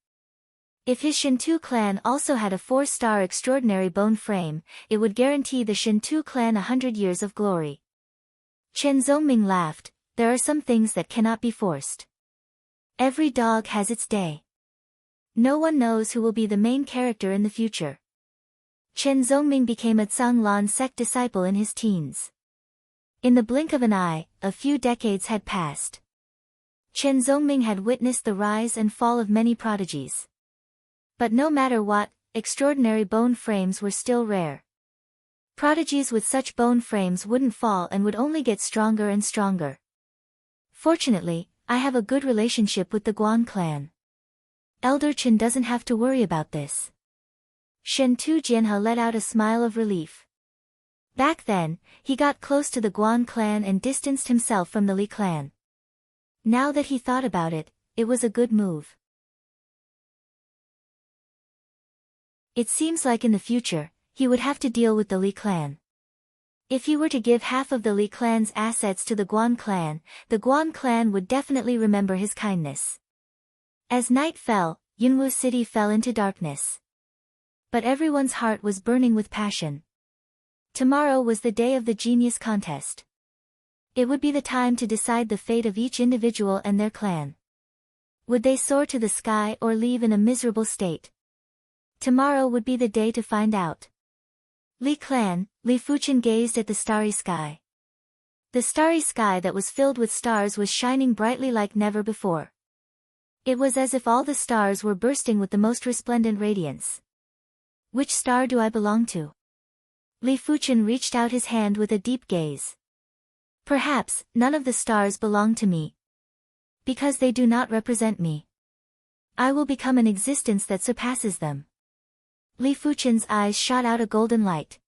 If his Shentu clan also had a 4-star extraordinary bone frame, it would guarantee the Shentu clan 100 years of glory. Chen Zongming laughed. There are some things that cannot be forced. Every dog has its day. No one knows who will be the main character in the future. Chen Zongming became a Zhanglan sect disciple in his teens. In the blink of an eye, a few decades had passed. Chen Zongming had witnessed the rise and fall of many prodigies. But no matter what, extraordinary bone frames were still rare. Prodigies with such bone frames wouldn't fall and would only get stronger and stronger. Fortunately, I have a good relationship with the Guan clan. Elder Chen doesn't have to worry about this. Shentu Jianhe let out a smile of relief. Back then, he got close to the Guan clan and distanced himself from the Li clan. Now that he thought about it, it was a good move. It seems like in the future, he would have to deal with the Li clan. If he were to give half of the Li clan's assets to the Guan clan would definitely remember his kindness. As night fell, Yunwu City fell into darkness. But everyone's heart was burning with passion. Tomorrow was the day of the genius contest. It would be the time to decide the fate of each individual and their clan. Would they soar to the sky or leave in a miserable state? Tomorrow would be the day to find out. Li clan, Li Fuchen gazed at the starry sky. The starry sky that was filled with stars was shining brightly like never before. It was as if all the stars were bursting with the most resplendent radiance. Which star do I belong to? Li Fuchen reached out his hand with a deep gaze. Perhaps, none of the stars belong to me. Because they do not represent me. I will become an existence that surpasses them. Li Fuchen's eyes shot out a golden light.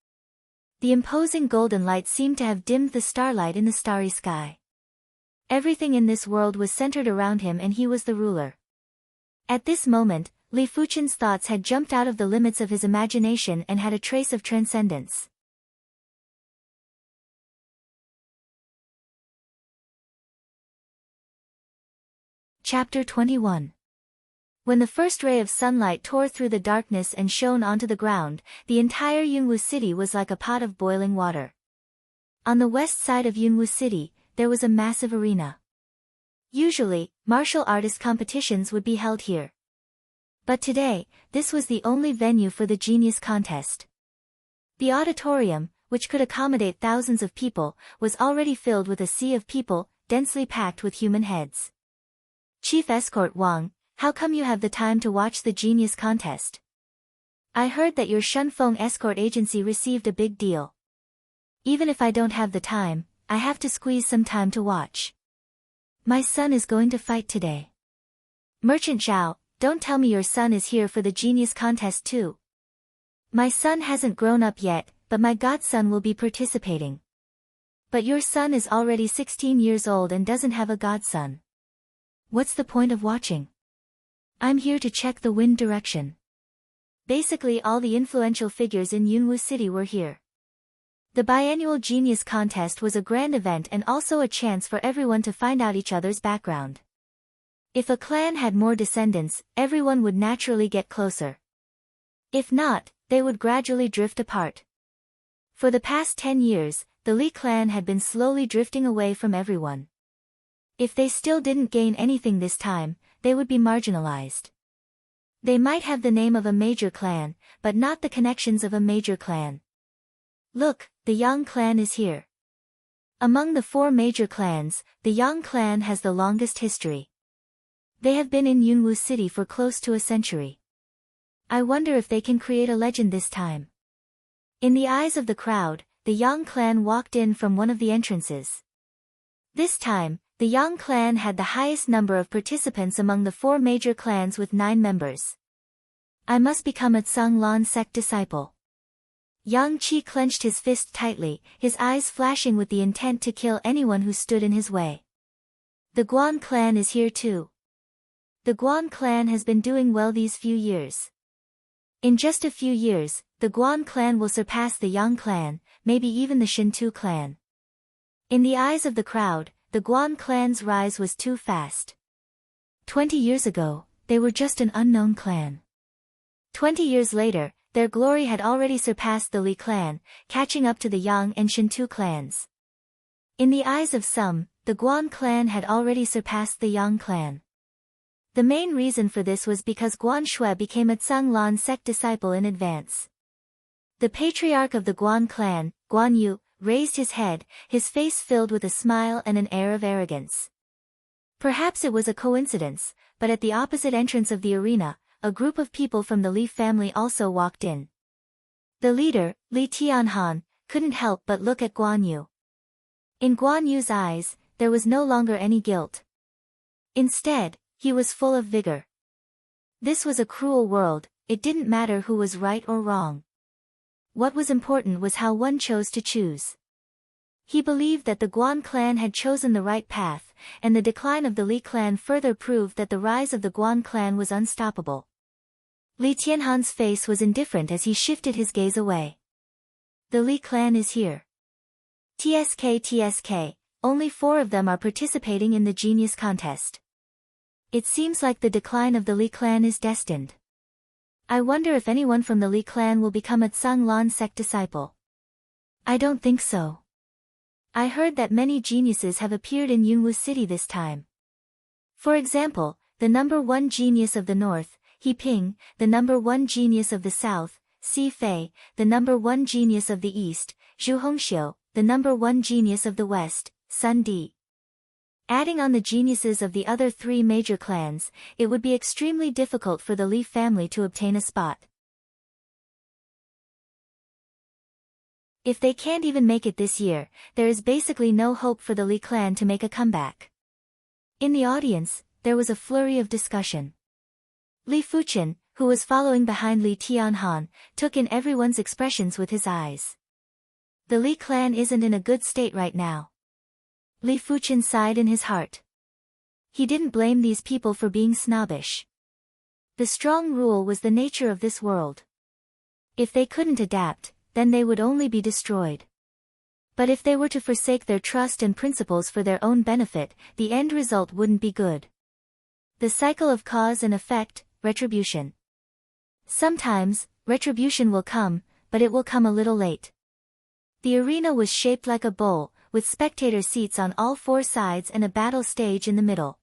The imposing golden light seemed to have dimmed the starlight in the starry sky. Everything in this world was centered around him and he was the ruler. At this moment, Li Fuchen's thoughts had jumped out of the limits of his imagination and had a trace of transcendence. Chapter 21. When the first ray of sunlight tore through the darkness and shone onto the ground, the entire Yunwu City was like a pot of boiling water. On the west side of Yunwu City, there was a massive arena. Usually, martial artist competitions would be held here. But today, this was the only venue for the genius contest. The auditorium, which could accommodate thousands of people, was already filled with a sea of people, densely packed with human heads. Chief Escort Wang, how come you have the time to watch the genius contest? I heard that your Shunfeng escort agency received a big deal. Even if I don't have the time, I have to squeeze some time to watch. My son is going to fight today. Merchant Zhao, don't tell me your son is here for the genius contest too. My son hasn't grown up yet, but my godson will be participating. But your son is already 16 years old and doesn't have a godson. What's the point of watching? I'm here to check the wind direction. Basically all the influential figures in Yunwu City were here. The biannual genius contest was a grand event and also a chance for everyone to find out each other's background. If a clan had more descendants, everyone would naturally get closer. If not, they would gradually drift apart. For the past 10 years, the Li clan had been slowly drifting away from everyone. If they still didn't gain anything this time, they would be marginalized. They might have the name of a major clan, but not the connections of a major clan. Look, the Yang clan is here. Among the 4 major clans, the Yang clan has the longest history. They have been in Yunwu City for close to a century. I wonder if they can create a legend this time. In the eyes of the crowd, the Yang clan walked in from one of the entrances. This time, the Yang clan had the highest number of participants among the 4 major clans with 9 members. I must become a Zhanglan sect disciple. Yang Qi clenched his fist tightly, his eyes flashing with the intent to kill anyone who stood in his way. The Guan clan is here too. The Guan clan has been doing well these few years. In just a few years, the Guan clan will surpass the Yang clan, maybe even the Shintu clan. In the eyes of the crowd, the Guan clan's rise was too fast. 20 years ago, they were just an unknown clan. 20 years later, their glory had already surpassed the Li clan, catching up to the Yang and Shintu clans. In the eyes of some, the Guan clan had already surpassed the Yang clan. The main reason for this was because Guan Shui became a Tsang Lan sect disciple in advance. The patriarch of the Guan clan, Guan Yu, raised his head, his face filled with a smile and an air of arrogance. Perhaps it was a coincidence, but at the opposite entrance of the arena, a group of people from the Li family also walked in. The leader, Li Tianhan, couldn't help but look at Guan Yu. In Guan Yu's eyes, there was no longer any guilt. Instead, he was full of vigor. This was a cruel world, it didn't matter who was right or wrong. What was important was how one chose to choose. He believed that the Guan clan had chosen the right path, and the decline of the Li clan further proved that the rise of the Guan clan was unstoppable. Li Tianhan's face was indifferent as he shifted his gaze away. The Li clan is here. TSK, only 4 of them are participating in the genius contest. It seems like the decline of the Li clan is destined. I wonder if anyone from the Li clan will become a Tsang Lan sect disciple. I don't think so. I heard that many geniuses have appeared in Yunwu City this time. For example, the number 1 genius of the north, He Ping, the number 1 genius of the south, Si Fei, the number 1 genius of the east, Zhu Hongxiu, the number 1 genius of the west, Sun Di. Adding on the geniuses of the other 3 major clans, it would be extremely difficult for the Li family to obtain a spot. If they can't even make it this year, there is basically no hope for the Li clan to make a comeback. In the audience, there was a flurry of discussion. Li Fuchen, who was following behind Li Tianhan, took in everyone's expressions with his eyes. The Li clan isn't in a good state right now. Li Fuchen sighed in his heart. He didn't blame these people for being snobbish. The strong rule was the nature of this world. If they couldn't adapt, then they would only be destroyed. But if they were to forsake their trust and principles for their own benefit, the end result wouldn't be good. The cycle of cause and effect, retribution. Sometimes, retribution will come, but it will come a little late. The arena was shaped like a bowl, with spectator seats on all 4 sides and a battle stage in the middle.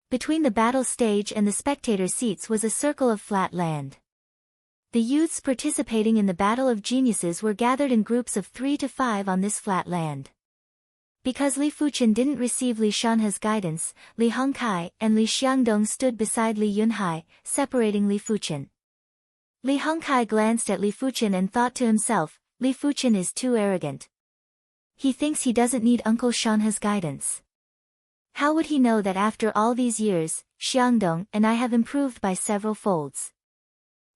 Between the battle stage and the spectator seats was a circle of flat land. The youths participating in the Battle of Geniuses were gathered in groups of 3 to 5 on this flat land. Because Li Fuchen didn't receive Li Shanhe's guidance, Li Hongkai and Li Xiangdong stood beside Li Yunhai, separating Li Fuchen. Li Hongkai glanced at Li Fuchen and thought to himself, Li Fuchen is too arrogant. He thinks he doesn't need Uncle Shanhe's guidance. How would he know that after all these years, Xiangdong and I have improved by several folds?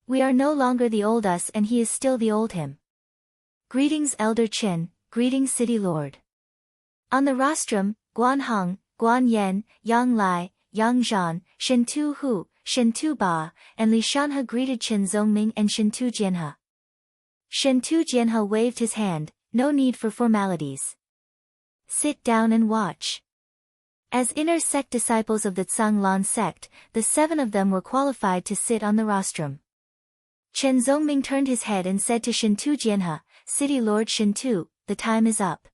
We are no longer the old us and he is still the old him. Greetings Elder Chen, greetings City Lord. On the rostrum, Guan Hong, Guan Yan, Yang Lai, Yang Zhan, Shen Tu Hu, Shen Tu Ba, and Li Shanhe greeted Chen Zongming and Shen Tu Jianhe. Shen Tu Jianhe waved his hand, no need for formalities. Sit down and watch. As inner sect disciples of the Tsang Lan sect, the 7 of them were qualified to sit on the rostrum. Chen Zongming turned his head and said to Shen Tu Jianhe, City Lord Shen Tu, the time is up.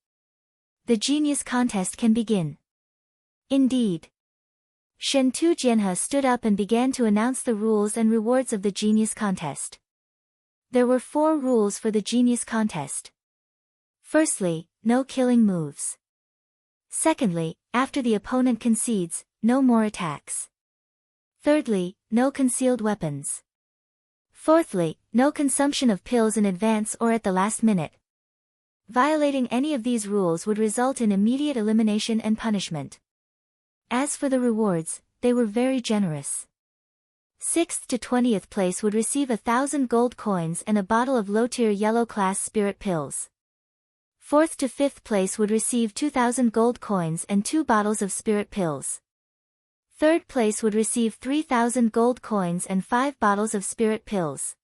The genius contest can begin. Indeed. Shen Tu Jianhe stood up and began to announce the rules and rewards of the genius contest. There were 4 rules for the genius contest. Firstly, no killing moves. Secondly, after the opponent concedes, no more attacks. Thirdly, no concealed weapons. Fourthly, no consumption of pills in advance or at the last minute. Violating any of these rules would result in immediate elimination and punishment. As for the rewards, they were very generous. 6th to 20th place would receive 1,000 gold coins and a bottle of low-tier yellow-class spirit pills. 4th to 5th place would receive 2,000 gold coins and 2 bottles of spirit pills. 3rd place would receive 3,000 gold coins and 5 bottles of spirit pills.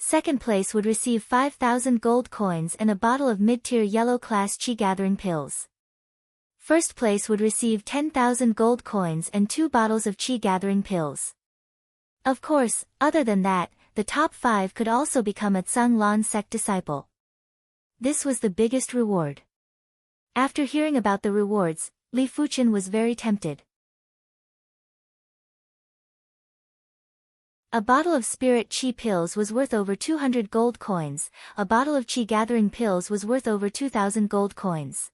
Second place would receive 5,000 gold coins and a bottle of mid-tier yellow-class chi gathering pills. First place would receive 10,000 gold coins and 2 bottles of chi gathering pills. Of course, other than that, the top 5 could also become a Tsang Lan sect disciple. This was the biggest reward. After hearing about the rewards, Li Fuchen was very tempted. A bottle of spirit chi pills was worth over 200 gold coins, a bottle of chi gathering pills was worth over 2,000 gold coins.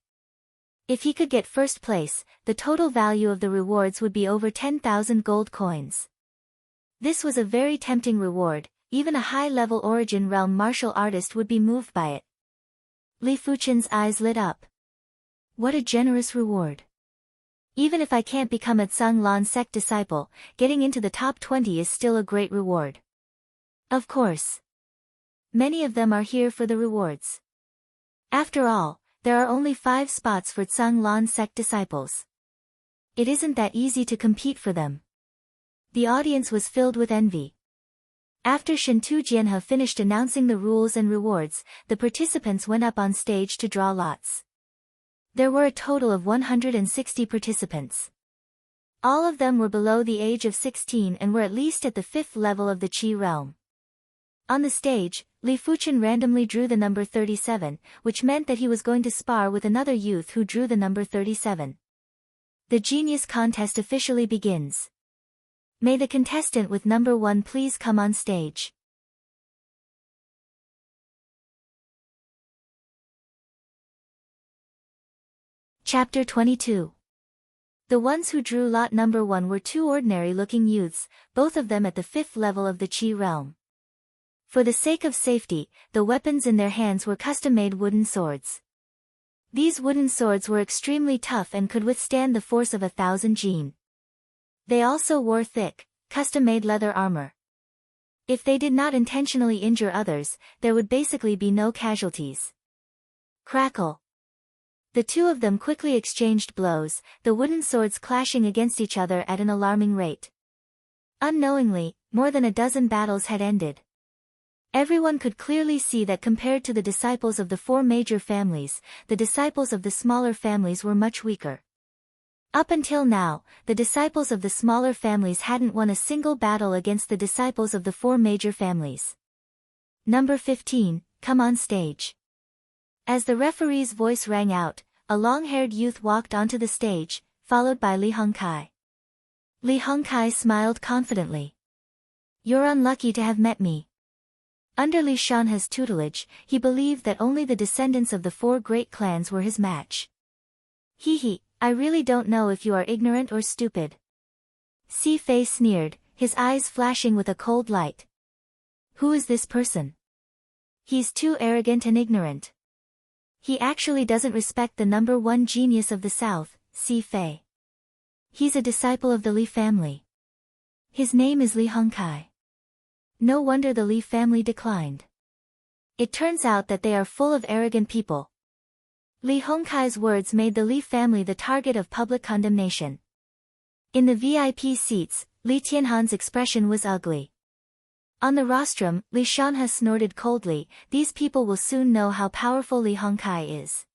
If he could get first place, the total value of the rewards would be over 10,000 gold coins. This was a very tempting reward, even a high-level origin realm martial artist would be moved by it. Li Fuchen's eyes lit up. What a generous reward. Even if I can't become a Tsang Lan sect disciple, getting into the top 20 is still a great reward. Of course. Many of them are here for the rewards. After all, there are only 5 spots for Tsang Lan sect disciples. It isn't that easy to compete for them. The audience was filled with envy. After Shintu Jianhe finished announcing the rules and rewards, the participants went up on stage to draw lots. There were a total of 160 participants. All of them were below the age of 16 and were at least at the 5th level of the Qi realm. On the stage, Li Fuchen randomly drew the number 37, which meant that he was going to spar with another youth who drew the number 37. The genius contest officially begins. May the contestant with number 1 please come on stage. Chapter 22. The ones who drew lot number 1 were 2 ordinary-looking youths, both of them at the 5th level of the Qi realm. For the sake of safety, the weapons in their hands were custom-made wooden swords. These wooden swords were extremely tough and could withstand the force of 1,000 jin. They also wore thick, custom-made leather armor. If they did not intentionally injure others, there would basically be no casualties. Crackle. The 2 of them quickly exchanged blows, the wooden swords clashing against each other at an alarming rate. Unknowingly, more than a dozen battles had ended. Everyone could clearly see that compared to the disciples of the 4 major families, the disciples of the smaller families were much weaker. Up until now, the disciples of the smaller families hadn't won a single battle against the disciples of the 4 major families. Number 15, come on stage. As the referee's voice rang out, a long-haired youth walked onto the stage, followed by Li Hongkai. Li Hongkai smiled confidently. You're unlucky to have met me. Under Li Shanhe's tutelage, he believed that only the descendants of the 4 great clans were his match. Hee, I really don't know if you are ignorant or stupid. Si Fei sneered, his eyes flashing with a cold light. Who is this person? He's too arrogant and ignorant. He actually doesn't respect the number 1 genius of the South, Si Fei. He's a disciple of the Li family. His name is Li Hongkai. No wonder the Li family declined. It turns out that they are full of arrogant people. Li Hongkai's words made the Li family the target of public condemnation. In the VIP seats, Li Tianhan's expression was ugly. On the rostrum, Li Shanhe snorted coldly, these people will soon know how powerful Li Hongkai is.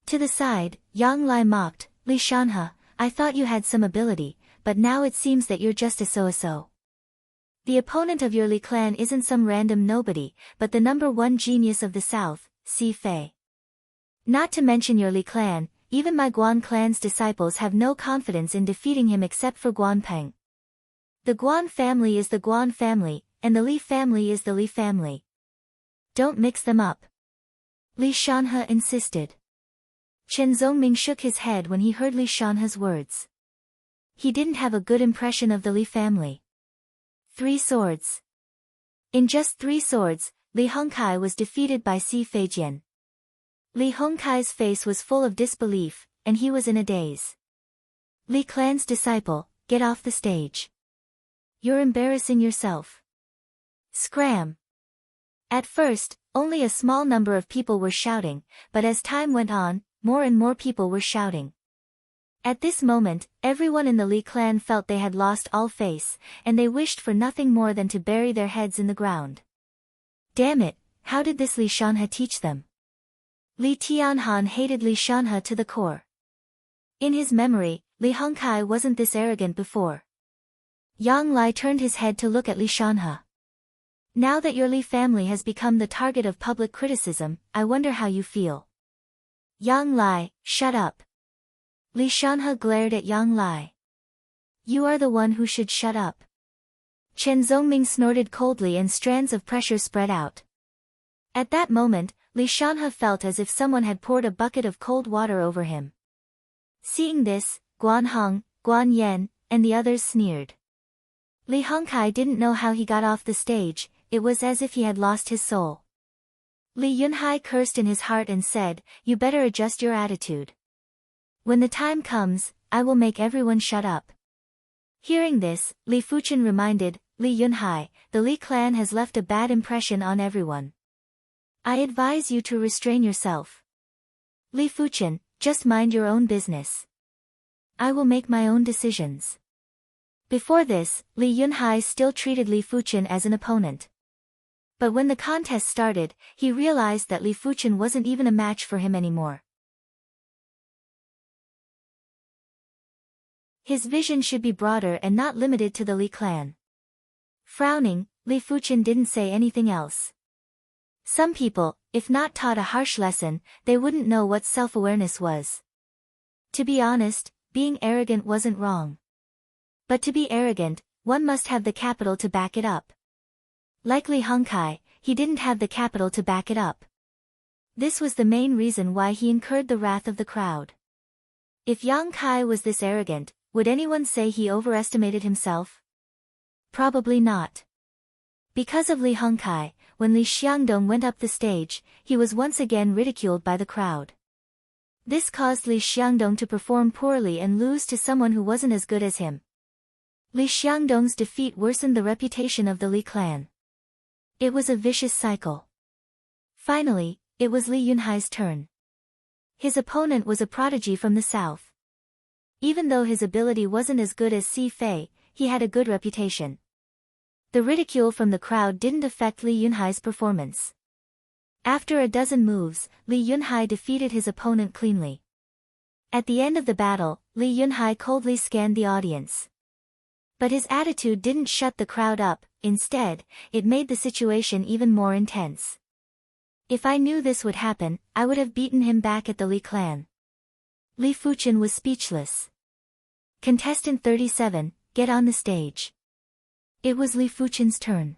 To the side, Yang Lai mocked, Li Shanhe, I thought you had some ability, but now it seems that you're just a so-so. The opponent of your Li clan isn't some random nobody, but the number 1 genius of the South, Si Fei. Not to mention your Li clan, even my Guan clan's disciples have no confidence in defeating him except for Guan Peng. The Guan family is the Guan family, and the Li family is the Li family. Don't mix them up. Li Shanhe insisted. Chen Zongming shook his head when he heard Li Shanhe's words. He didn't have a good impression of the Li family. 3 swords. In just 3 swords, Li Hongkai was defeated by Si Feijian. Li Hongkai's face was full of disbelief, and he was in a daze. Li clan's disciple, get off the stage. You're embarrassing yourself. Scram! At first, only a small number of people were shouting, but as time went on, more and more people were shouting. At this moment, everyone in the Li clan felt they had lost all face, and they wished for nothing more than to bury their heads in the ground. Damn it, how did this Li Shanhe teach them? Li Tianhan hated Li Shanhe to the core. In his memory, Li Hongkai wasn't this arrogant before. Yang Lai turned his head to look at Li Shanhe. Now that your Li family has become the target of public criticism, I wonder how you feel. Yang Lai, shut up. Li Shanhe glared at Yang Lai. You are the one who should shut up. Chen Zongming snorted coldly and strands of pressure spread out. At that moment, Li Shanhe felt as if someone had poured a bucket of cold water over him. Seeing this, Guan Hong, Guan Yan, and the others sneered. Li Hongkai didn't know how he got off the stage, it was as if he had lost his soul. Li Yunhai cursed in his heart and said, you better adjust your attitude. When the time comes, I will make everyone shut up. Hearing this, Li Fuchen reminded, Li Yunhai, the Li clan has left a bad impression on everyone. I advise you to restrain yourself. Li Fuchen, just mind your own business. I will make my own decisions. Before this, Li Yunhai still treated Li Fuchen as an opponent. But when the contest started, he realized that Li Fuchen wasn't even a match for him anymore. His vision should be broader and not limited to the Li clan. Frowning, Li Fuchen didn't say anything else. Some people, if not taught a harsh lesson, they wouldn't know what self-awareness was. To be honest, being arrogant wasn't wrong. But to be arrogant, one must have the capital to back it up. Like Li Hongkai, he didn't have the capital to back it up. This was the main reason why he incurred the wrath of the crowd. If Yang Kai was this arrogant, would anyone say he overestimated himself? Probably not. Because of Li Hongkai, when Li Xiangdong went up the stage, he was once again ridiculed by the crowd. This caused Li Xiangdong to perform poorly and lose to someone who wasn't as good as him. Li Xiangdong's defeat worsened the reputation of the Li clan. It was a vicious cycle. Finally, it was Li Yunhai's turn. His opponent was a prodigy from the south. Even though his ability wasn't as good as Si Fei, he had a good reputation. The ridicule from the crowd didn't affect Li Yunhai's performance. After a dozen moves, Li Yunhai defeated his opponent cleanly. At the end of the battle, Li Yunhai coldly scanned the audience. But his attitude didn't shut the crowd up, instead, it made the situation even more intense. If I knew this would happen, I would have beaten him back at the Li clan. Li Fuchen was speechless. Contestant 37, get on the stage. It was Li Fuchen's turn.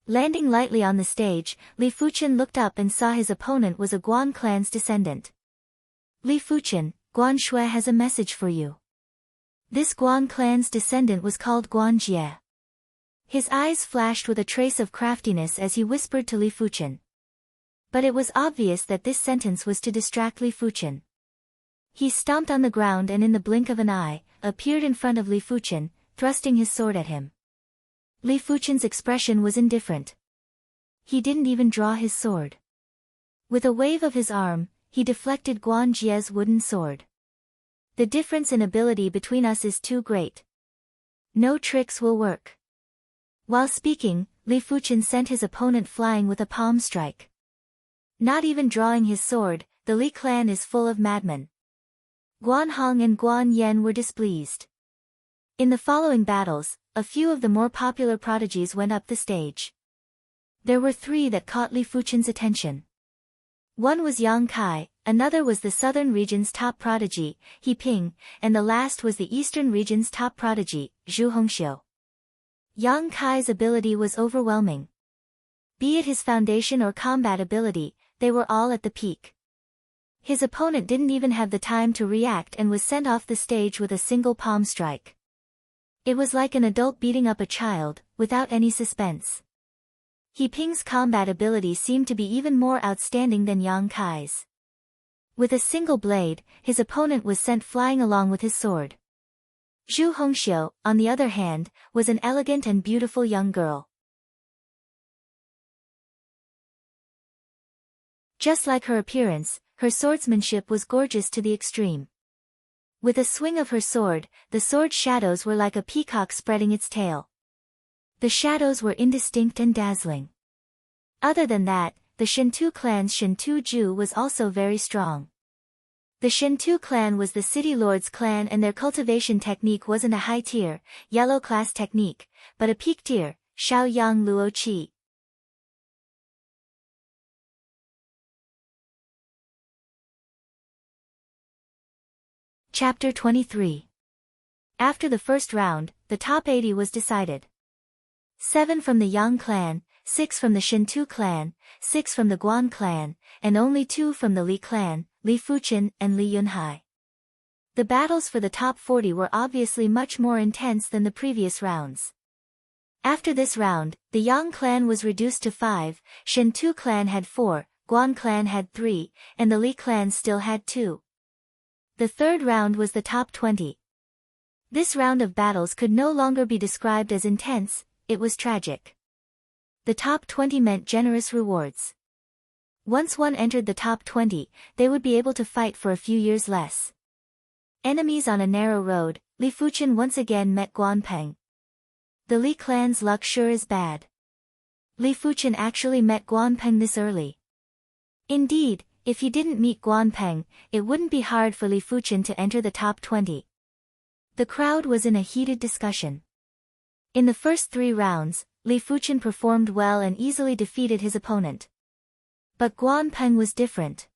Landing lightly on the stage, Li Fuchen looked up and saw his opponent was a Guan clan's descendant. Li Fuchen, Guan Shui has a message for you. This Guan clan's descendant was called Guan Jie. His eyes flashed with a trace of craftiness as he whispered to Li Fuchen. But it was obvious that this sentence was to distract Li Fuchen. He stomped on the ground and in the blink of an eye, appeared in front of Li Fuchen, thrusting his sword at him. Li Fuchen's expression was indifferent. He didn't even draw his sword. With a wave of his arm, he deflected Guan Jie's wooden sword. The difference in ability between us is too great. No tricks will work. While speaking, Li Fuchen sent his opponent flying with a palm strike. Not even drawing his sword, the Li clan is full of madmen. Guan Hong and Guan Yan were displeased. In the following battles, a few of the more popular prodigies went up the stage. There were three that caught Li Fuchen's attention. One was Yang Kai, another was the southern region's top prodigy, He Ping, and the last was the eastern region's top prodigy, Zhu Hongxiu. Yang Kai's ability was overwhelming. Be it his foundation or combat ability, they were all at the peak. His opponent didn't even have the time to react and was sent off the stage with a single palm strike. It was like an adult beating up a child, without any suspense. He Ping's combat ability seemed to be even more outstanding than Yang Kai's. With a single blade, his opponent was sent flying along with his sword. Zhu Hongxiu, on the other hand, was an elegant and beautiful young girl. Just like her appearance, her swordsmanship was gorgeous to the extreme. With a swing of her sword, the sword shadows were like a peacock spreading its tail. The shadows were indistinct and dazzling. Other than that, the Shinto clan's Shinto-ju was also very strong. The Shinto clan was the city lord's clan and their cultivation technique wasn't a high-tier, yellow-class technique, but a peak-tier, Shaoyang Luo Qi. Chapter 23. After the first round, the top 80 was decided. 7 from the Yang clan, 6 from the Shinto clan, 6 from the Guan clan, and only 2 from the Li clan, Li Fuchen and Li Yunhai. The battles for the top 40 were obviously much more intense than the previous rounds. After this round, the Yang clan was reduced to 5, Shinto clan had 4, Guan clan had 3, and the Li clan still had 2. The third round was the top 20. This round of battles could no longer be described as intense, it was tragic. The top 20 meant generous rewards. Once one entered the top 20, they would be able to fight for a few years less. Enemies on a narrow road, Li Fuchen once again met Guan Peng. The Li clan's luck sure is bad. Li Fuchen actually met Guan Peng this early. Indeed, if he didn't meet Guan Peng, it wouldn't be hard for Li Fuchen to enter the top 20. The crowd was in a heated discussion. In the first 3 rounds, Li Fuchen performed well and easily defeated his opponent. But Guan Peng was different.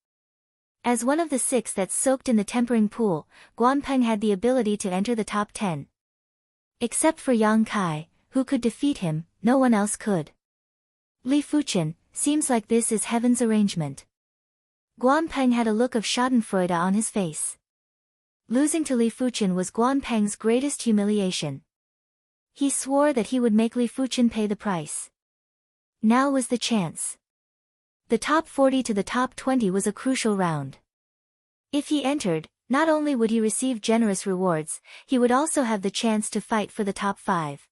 As one of the 6 that soaked in the tempering pool, Guan Peng had the ability to enter the top 10. Except for Yang Kai, who could defeat him, no one else could. Li Fuchen, seems like this is heaven's arrangement. Guan Peng had a look of schadenfreude on his face. Losing to Li Fuchen was Guan Peng's greatest humiliation. He swore that he would make Li Fuchen pay the price. Now was the chance. The top 40 to the top 20 was a crucial round. If he entered, not only would he receive generous rewards, he would also have the chance to fight for the top 5.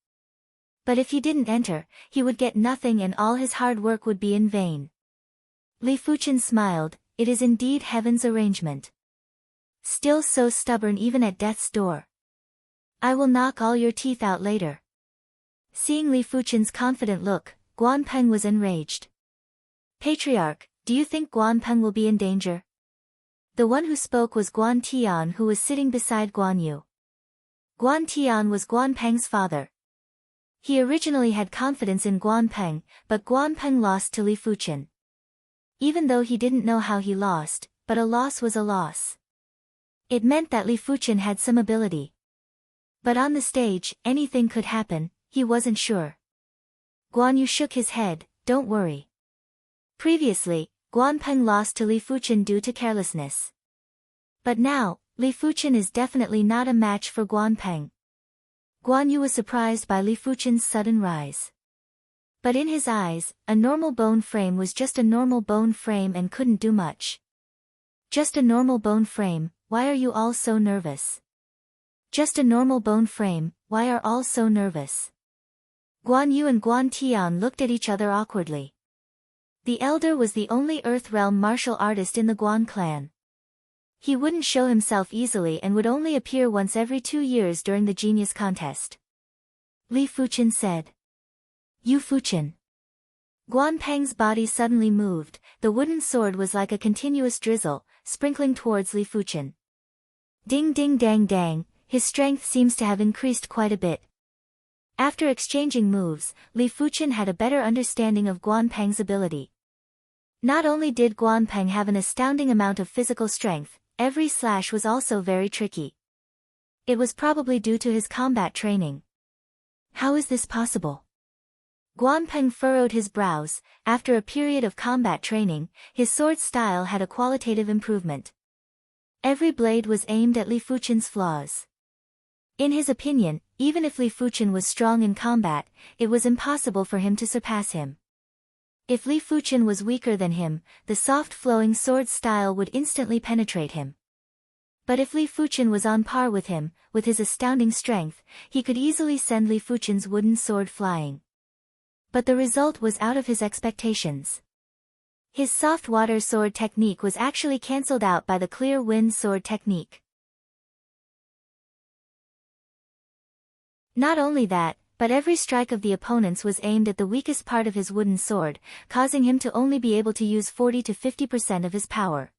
But if he didn't enter, he would get nothing and all his hard work would be in vain. Li Fuchen smiled, it is indeed heaven's arrangement. Still so stubborn even at death's door. I will knock all your teeth out later. Seeing Li Fuchen's confident look, Guan Peng was enraged. Patriarch, do you think Guan Peng will be in danger? The one who spoke was Guan Tian, who was sitting beside Guan Yu. Guan Tian was Guan Peng's father. He originally had confidence in Guan Peng, but Guan Peng lost to Li Fuchen. Even though he didn't know how he lost, but a loss was a loss. It meant that Li Fuchen had some ability. But on the stage, anything could happen, he wasn't sure. Guan Yu shook his head, don't worry. Previously, Guan Peng lost to Li Fuchen due to carelessness. But now, Li Fuchen is definitely not a match for Guan Peng. Guan Yu was surprised by Li Fuchen's sudden rise. But in his eyes, a normal bone frame was just a normal bone frame and couldn't do much. Just a normal bone frame, why are you all so nervous? Just a normal bone frame, why are all so nervous? Guan Yu and Guan Tian looked at each other awkwardly. The elder was the only Earth Realm martial artist in the Guan clan. He wouldn't show himself easily and would only appear once every 2 years during the genius contest. Li Fuchen said. Yu Fuchen. Guan Peng's body suddenly moved, the wooden sword was like a continuous drizzle, sprinkling towards Li Fuchen. Ding ding dang dang, his strength seems to have increased quite a bit. After exchanging moves, Li Fuchen had a better understanding of Guan Peng's ability. Not only did Guan Peng have an astounding amount of physical strength, every slash was also very tricky. It was probably due to his combat training. How is this possible? Guan Peng furrowed his brows. After a period of combat training, his sword style had a qualitative improvement. Every blade was aimed at Li Fuchen's flaws. In his opinion, even if Li Fuchen was strong in combat, it was impossible for him to surpass him. If Li Fuchen was weaker than him, the soft flowing sword style would instantly penetrate him. But if Li Fuchen was on par with him, with his astounding strength, he could easily send Li Fuchen's wooden sword flying. But the result was out of his expectations. His soft water sword technique was actually cancelled out by the clear wind sword technique. Not only that, But every strike of the opponent's was aimed at the weakest part of his wooden sword, causing him to only be able to use 40 to 50% of his power.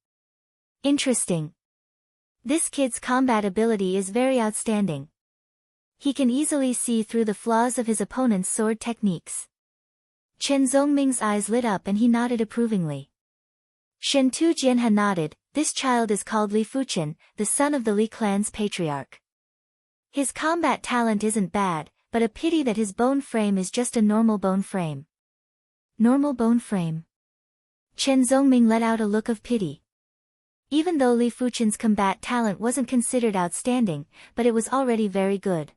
Interesting. This kid's combat ability is very outstanding. He can easily see through the flaws of his opponent's sword techniques. Chen Zongming's eyes lit up and he nodded approvingly. Shen Tu Jianhe nodded. This child is called Li Fuchen, the son of the Li clan's patriarch. His combat talent isn't bad, but a pity that his bone frame is just a normal bone frame. Normal bone frame. Chen Zongming let out a look of pity. Even though Li Fuchen's combat talent wasn't considered outstanding, but it was already very good.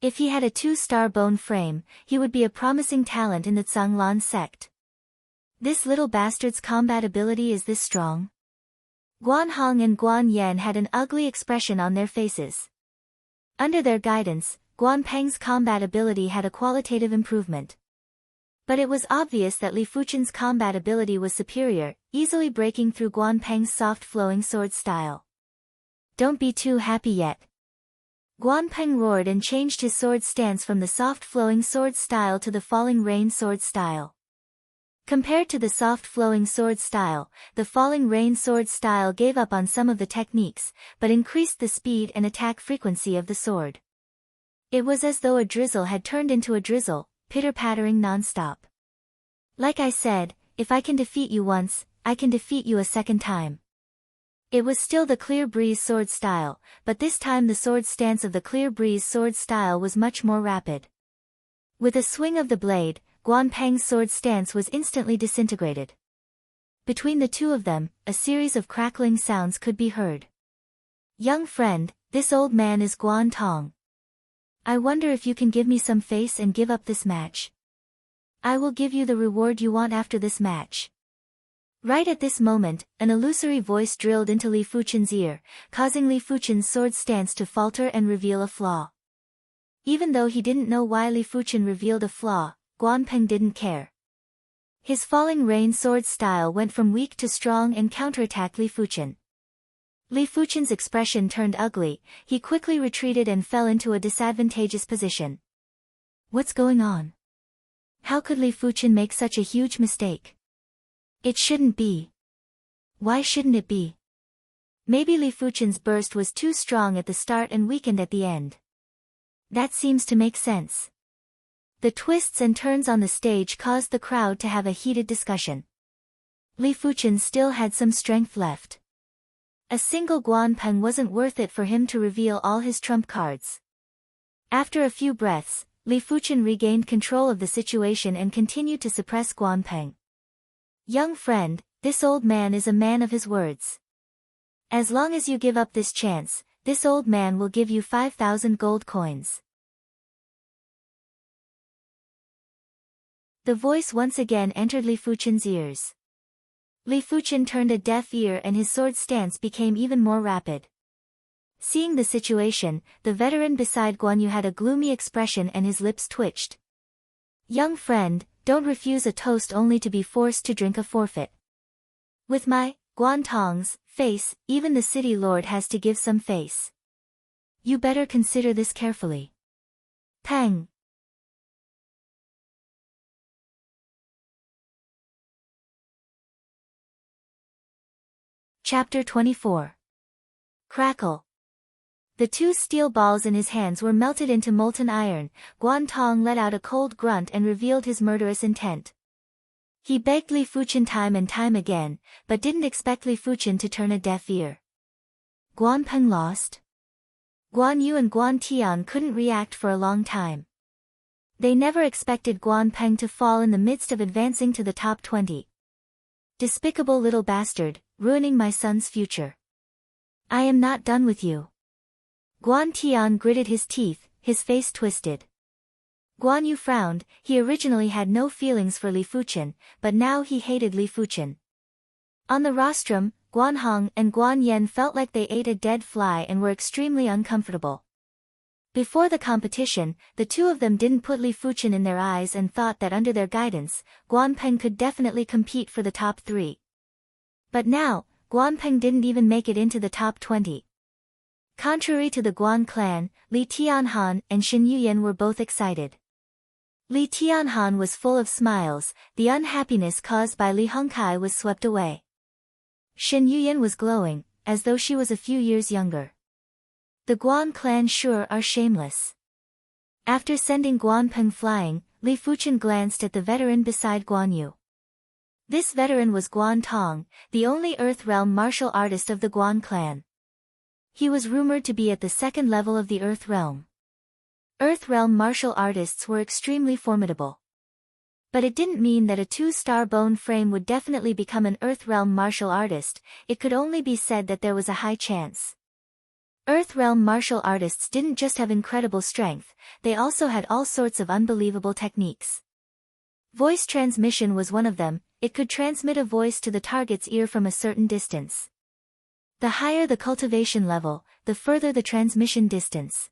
If he had a 2-star bone frame, he would be a promising talent in the Zhanglan sect. This little bastard's combat ability is this strong? Guan Hong and Guan Yan had an ugly expression on their faces. Under their guidance, Guan Peng's combat ability had a qualitative improvement. But it was obvious that Li Fuchen's combat ability was superior, easily breaking through Guan Peng's soft flowing sword style. Don't be too happy yet. Guan Peng roared and changed his sword stance from the soft flowing sword style to the falling rain sword style. Compared to the soft flowing sword style, the falling rain sword style gave up on some of the techniques, but increased the speed and attack frequency of the sword. It was as though a drizzle had turned into a drizzle, pitter-pattering non-stop. Like I said, if I can defeat you once, I can defeat you a second time. It was still the Clear Breeze sword style, but this time the sword stance of the Clear Breeze sword style was much more rapid. With a swing of the blade, Guan Peng's sword stance was instantly disintegrated. Between the two of them, a series of crackling sounds could be heard. Young friend, this old man is Guan Tong. I wonder if you can give me some face and give up this match. I will give you the reward you want after this match. Right at this moment, an illusory voice drilled into Li Fuchen's ear, causing Li Fuchen's sword stance to falter and reveal a flaw. Even though he didn't know why Li Fuchen revealed a flaw, Guan Peng didn't care. His falling rain sword style went from weak to strong and counterattacked Li Fuchen. Li Fuchen's expression turned ugly, he quickly retreated and fell into a disadvantageous position. What's going on? How could Li Fuchen make such a huge mistake? It shouldn't be. Why shouldn't it be? Maybe Li Fuchen's burst was too strong at the start and weakened at the end. That seems to make sense. The twists and turns on the stage caused the crowd to have a heated discussion. Li Fuchen still had some strength left. A single Guan Peng wasn't worth it for him to reveal all his trump cards. After a few breaths, Li Fuchen regained control of the situation and continued to suppress Guan Peng. Young friend, this old man is a man of his words. As long as you give up this chance, this old man will give you 5,000 gold coins. The voice once again entered Li Fuchen's ears. Li Fuchen turned a deaf ear and his sword stance became even more rapid. Seeing the situation, the veteran beside Guan Yu had a gloomy expression and his lips twitched. Young friend, don't refuse a toast only to be forced to drink a forfeit. With my, Guan Tong's, face, even the city lord has to give some face. You better consider this carefully. Peng. Chapter 24. Crackle. The 2 steel balls in his hands were melted into molten iron. Guan Tong let out a cold grunt and revealed his murderous intent. He begged Li Fuchen time and time again, but didn't expect Li Fuchen to turn a deaf ear. Guan Peng lost? Guan Yu and Guan Tian couldn't react for a long time. They never expected Guan Peng to fall in the midst of advancing to the top 20. Despicable little bastard, ruining my son's future. I am not done with you. Guan Tian gritted his teeth, his face twisted. Guan Yu frowned, he originally had no feelings for Li Fuchen, but now he hated Li Fuchen. On the rostrum, Guan Hong and Guan Yan felt like they ate a dead fly and were extremely uncomfortable. Before the competition, the two of them didn't put Li Fuchen in their eyes and thought that under their guidance, Guan Peng could definitely compete for the top 3. But now, Guan Peng didn't even make it into the top 20. Contrary to the Guan clan, Li Tianhan and Shen Yuyan were both excited. Li Tianhan was full of smiles, the unhappiness caused by Li Hongkai was swept away. Shen Yuyan was glowing, as though she was a few years younger. The Guan clan sure are shameless. After sending Guan Peng flying, Li Fuchen glanced at the veteran beside Guan Yu. This veteran was Guan Tong, the only Earth Realm martial artist of the Guan clan. He was rumored to be at the second level of the Earth Realm. Earth Realm martial artists were extremely formidable. But it didn't mean that a 2-star bone frame would definitely become an Earth Realm martial artist, it could only be said that there was a high chance. Earth Realm martial artists didn't just have incredible strength, they also had all sorts of unbelievable techniques. Voice transmission was one of them, it could transmit a voice to the target's ear from a certain distance. The higher the cultivation level, the further the transmission distance.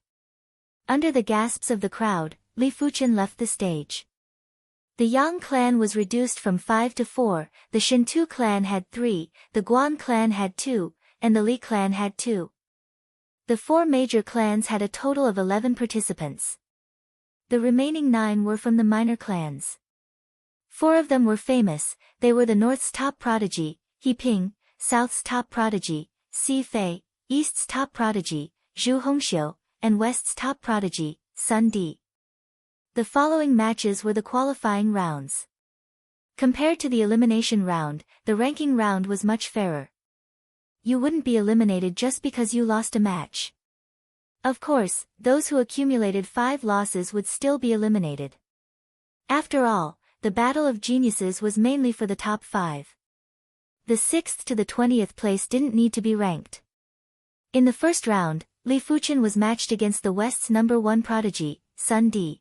Under the gasps of the crowd, Li Fuchen left the stage. The Yang clan was reduced from 5 to 4, the Shintu clan had 3, the Guan clan had 2, and the Li clan had 2. The 4 major clans had a total of 11 participants. The remaining 9 were from the minor clans. 4 of them were famous, they were the North's top prodigy, He Ping, South's top prodigy, Si Fei, East's top prodigy, Zhu Hongxiu, and West's top prodigy, Sun Di. The following matches were the qualifying rounds. Compared to the elimination round, the ranking round was much fairer. You wouldn't be eliminated just because you lost a match. Of course, those who accumulated 5 losses would still be eliminated. After all, the Battle of Geniuses was mainly for the top 5. The 6th to the 20th place didn't need to be ranked. In the first round, Li Fuchen was matched against the West's number 1 prodigy, Sun Di.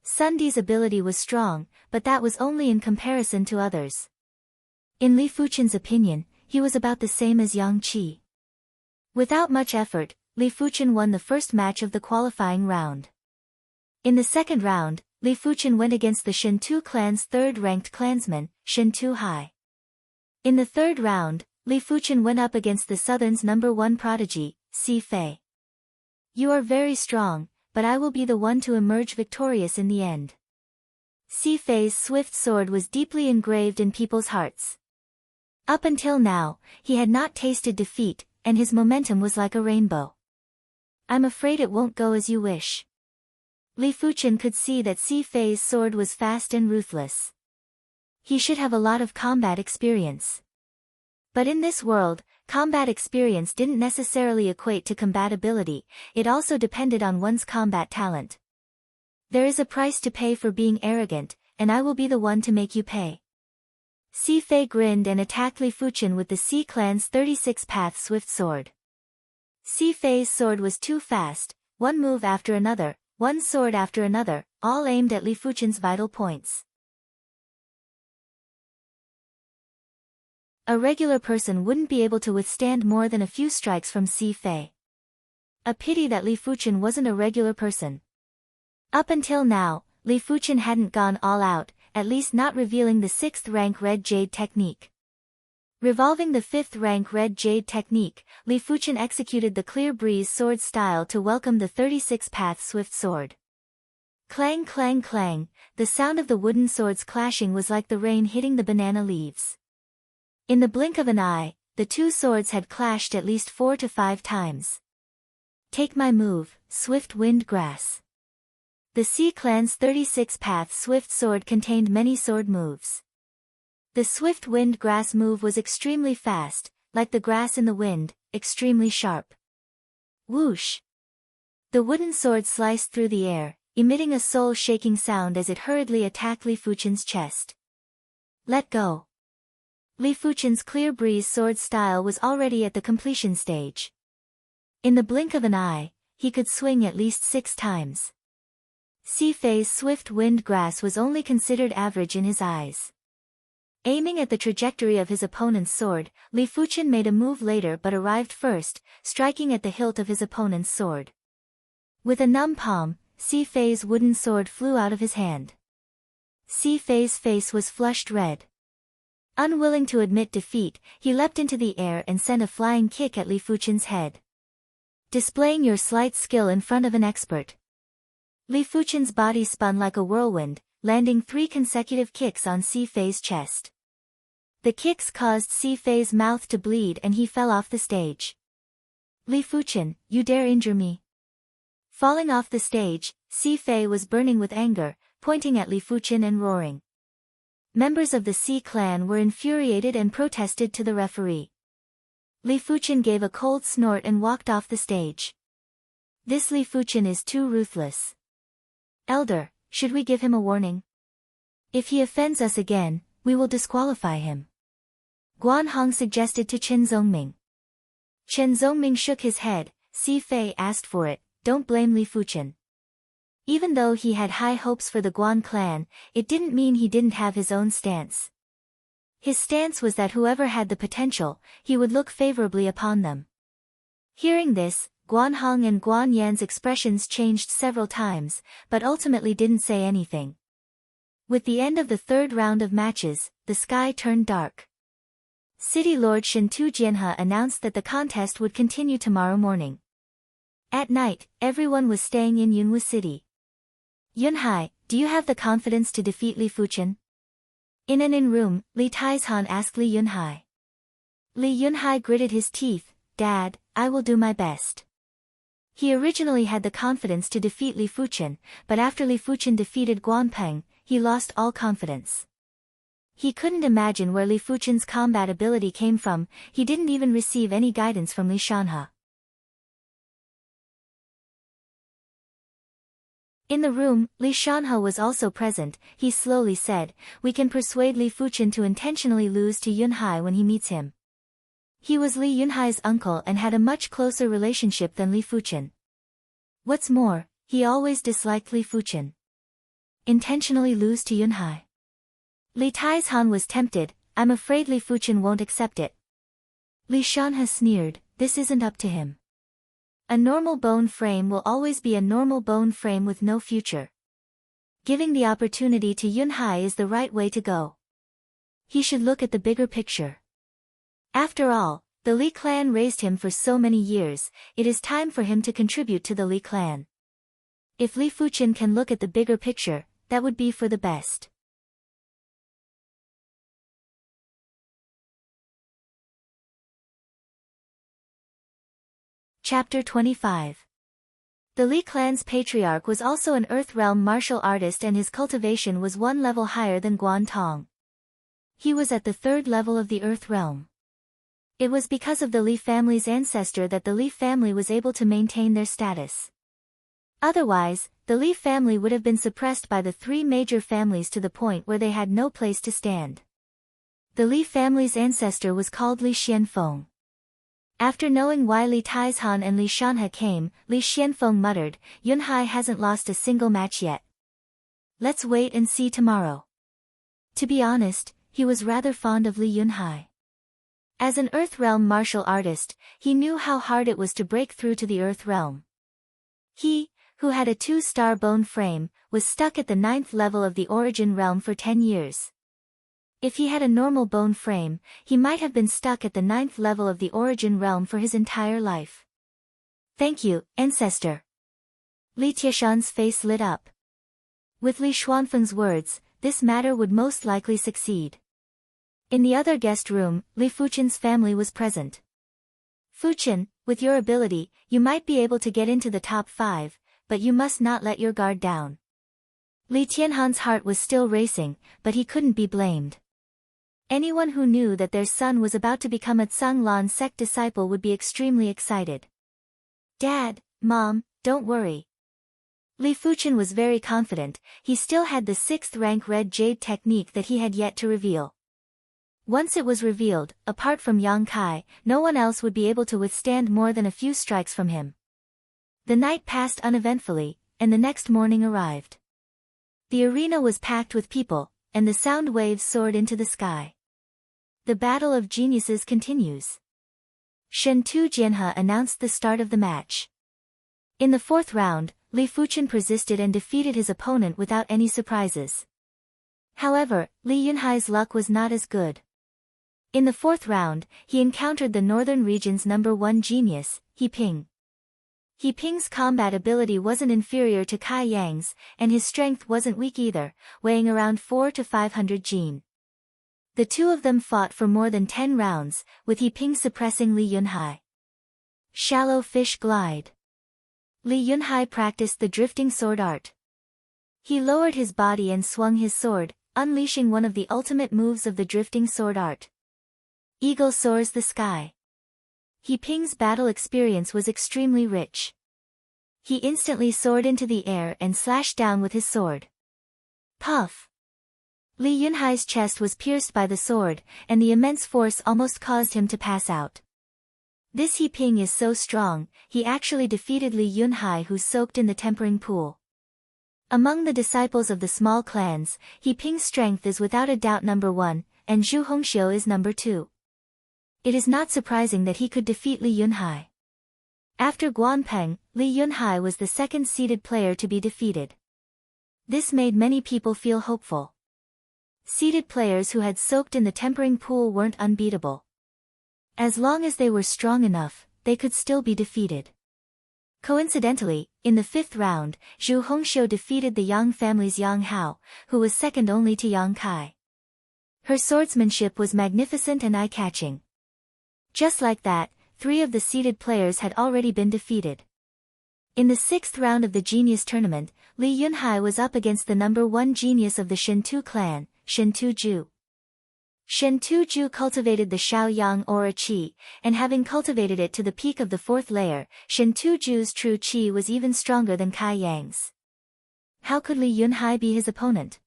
Sun Di's ability was strong, but that was only in comparison to others. In Li Fuchen's opinion, he was about the same as Yang Qi. Without much effort, Li Fuchen won the first match of the qualifying round. In the second round, Li Fuchen went against the Shintu clan's 3rd-ranked clansman, Shintu Hai. In the third round, Li Fuchen went up against the Southern's number 1 prodigy, Si Fei. You are very strong, but I will be the one to emerge victorious in the end. Si Fei's swift sword was deeply engraved in people's hearts. Up until now, he had not tasted defeat, and his momentum was like a rainbow. I'm afraid it won't go as you wish. Li Fuchen could see that Si Fei's sword was fast and ruthless. He should have a lot of combat experience. But in this world, combat experience didn't necessarily equate to compatibility, it also depended on one's combat talent. There is a price to pay for being arrogant, and I will be the one to make you pay. Si Fei grinned and attacked Li Fuchen with the Si clan's 36-path swift sword. Si Fei's sword was too fast, one move after another, one sword after another, all aimed at Li Fuchen's vital points. A regular person wouldn't be able to withstand more than a few strikes from Si Fei. A pity that Li Fuchen wasn't a regular person. Up until now, Li Fuchen hadn't gone all out, at least not revealing the 6th rank Red Jade technique. Revolving the 5th rank Red Jade technique, Li Fuchen executed the Clear Breeze sword style to welcome the 36-path swift sword. Clang clang clang, the sound of the wooden swords clashing was like the rain hitting the banana leaves. In the blink of an eye, the 2 swords had clashed at least 4 to 5 times. Take my move, Swift Wind Grass. The Si clan's 36-path swift sword contained many sword moves. The Swift Wind Grass move was extremely fast, like the grass in the wind, extremely sharp. Whoosh! The wooden sword sliced through the air, emitting a soul-shaking sound as it hurriedly attacked Li Fuchen's chest. Let go. Li Fuchen's Clear Breeze sword style was already at the completion stage. In the blink of an eye, he could swing at least 6 times. Si Fei's Swift Wind Grass was only considered average in his eyes. Aiming at the trajectory of his opponent's sword, Li Fuchen made a move later but arrived first, striking at the hilt of his opponent's sword. With a numb palm, Si Fei's wooden sword flew out of his hand. Si Fei's face was flushed red. Unwilling to admit defeat, he leapt into the air and sent a flying kick at Li Fuchen's head. displaying your slight skill in front of an expert. Li Fuchen's body spun like a whirlwind, landing 3 consecutive kicks on Si Fei's chest. The kicks caused Si Fei's mouth to bleed and he fell off the stage. Li Fuchen, you dare injure me? Falling off the stage, Si Fei was burning with anger, pointing at Li Fuchen and roaring. Members of the Si clan were infuriated and protested to the referee. Li Fuchen gave a cold snort and walked off the stage. This Li Fuchen is too ruthless. Elder, should we give him a warning? If he offends us again, we will disqualify him. Guan Hong suggested to Chen Zongming. Chen Zongming shook his head. Si Fei asked for it, don't blame Li Fuchen. Even though he had high hopes for the Guan clan, it didn't mean he didn't have his own stance. His stance was that whoever had the potential, he would look favorably upon them. Hearing this, Guan Hong and Guan Yan's expressions changed several times, but ultimately didn't say anything. With the end of the 3rd round of matches, the sky turned dark. City Lord Shintu Jianhe announced that the contest would continue tomorrow morning. At night, everyone was staying in Yunwu City. Yunhai, do you have the confidence to defeat Li Fuchen? In an in-room, Li Taizhan asked Li Yunhai. Li Yunhai gritted his teeth, Dad, I will do my best. He originally had the confidence to defeat Li Fuchen, but after Li Fuchen defeated Guan Peng, he lost all confidence. He couldn't imagine where Li Fuchen's combat ability came from, he didn't even receive any guidance from Li Shanhe. In the room, Li Shanhe was also present. He slowly said, we can persuade Li Fuchen to intentionally lose to Yunhai when he meets him. He was Li Yunhai's uncle and had a much closer relationship than Li Fuchen. What's more, he always disliked Li Fuchen. Intentionally lose to Yunhai. Li Taizhan was tempted. I'm afraid Li Fuchen won't accept it. Li Shanhe sneered, this isn't up to him. A normal bone frame will always be a normal bone frame with no future. Giving the opportunity to Yunhai is the right way to go. He should look at the bigger picture. After all, the Li clan raised him for so many years, it is time for him to contribute to the Li clan. If Li Fuchen can look at the bigger picture, that would be for the best. Chapter 25. The Li clan's patriarch was also an Earth Realm martial artist and his cultivation was 1 level higher than Guan Tong. He was at the 3rd level of the Earth Realm. It was because of the Li family's ancestor that the Li family was able to maintain their status. Otherwise, the Li family would have been suppressed by the 3 major families to the point where they had no place to stand. The Li family's ancestor was called Li Xianfeng. After knowing why Li Taizhan and Li Shanhe came, Li Xianfeng muttered, Yunhai hasn't lost a single match yet. Let's wait and see tomorrow. To be honest, he was rather fond of Li Yunhai. As an Earth Realm martial artist, he knew how hard it was to break through to the Earth Realm. He, who had a 2-star bone frame, was stuck at the 9th level of the Origin Realm for 10 years. If he had a normal bone frame, he might have been stuck at the 9th level of the Origin Realm for his entire life. Thank you, Ancestor. Li Tieshan's face lit up. With Li Xuanfeng's words, this matter would most likely succeed. In the other guest room, Li Fuchen's family was present. Fuchen, with your ability, you might be able to get into the top 5, but you must not let your guard down. Li Tianhan's heart was still racing, but he couldn't be blamed. Anyone who knew that their son was about to become a Tsanglan sect disciple would be extremely excited. Dad, Mom, don't worry. Li Fuchen was very confident, he still had the 6th rank Red Jade technique that he had yet to reveal. Once it was revealed, apart from Yang Kai, no one else would be able to withstand more than a few strikes from him. The night passed uneventfully, and the next morning arrived. The arena was packed with people, and the sound waves soared into the sky. The battle of geniuses continues. Shintu Jianhe announced the start of the match. In the 4th round, Li Fuchen persisted and defeated his opponent without any surprises. However, Li Yunhai's luck was not as good. In the 4th round, he encountered the northern region's #1 genius, He Ping. He Ping's combat ability wasn't inferior to Kai Yang's, and his strength wasn't weak either, weighing around 400 to 500 jin. The two of them fought for more than 10 rounds, with He Ping suppressing Li Yunhai. Shallow fish glide. Li Yunhai practiced the drifting sword art. He lowered his body and swung his sword, unleashing one of the ultimate moves of the drifting sword art. Eagle soars the sky. He Ping's battle experience was extremely rich. He instantly soared into the air and slashed down with his sword. Puff! Li Yunhai's chest was pierced by the sword, and the immense force almost caused him to pass out. This He Ping is so strong, he actually defeated Li Yunhai, who soaked in the tempering pool. Among the disciples of the small clans, He Ping's strength is without a doubt number 1, and Zhu Hongxiu is number 2. It is not surprising that he could defeat Li Yunhai. After Guanpeng, Li Yunhai was the second-seeded player to be defeated. This made many people feel hopeful. Seeded players who had soaked in the tempering pool weren't unbeatable. As long as they were strong enough, they could still be defeated. Coincidentally, in the 5th round, Zhu Hongxiu defeated the Yang family's Yang Hao, who was second only to Yang Kai. Her swordsmanship was magnificent and eye-catching. Just like that, 3 of the seeded players had already been defeated. In the 6th round of the Genius Tournament, Li Yunhai was up against the number 1 genius of the Shentu clan, Shentu Ju. Shentu Ju cultivated the Shaoyang Aura Qi, and having cultivated it to the peak of the 4th layer, Shentu Ju's true Qi was even stronger than Kai Yang's. How could Li Yunhai be his opponent?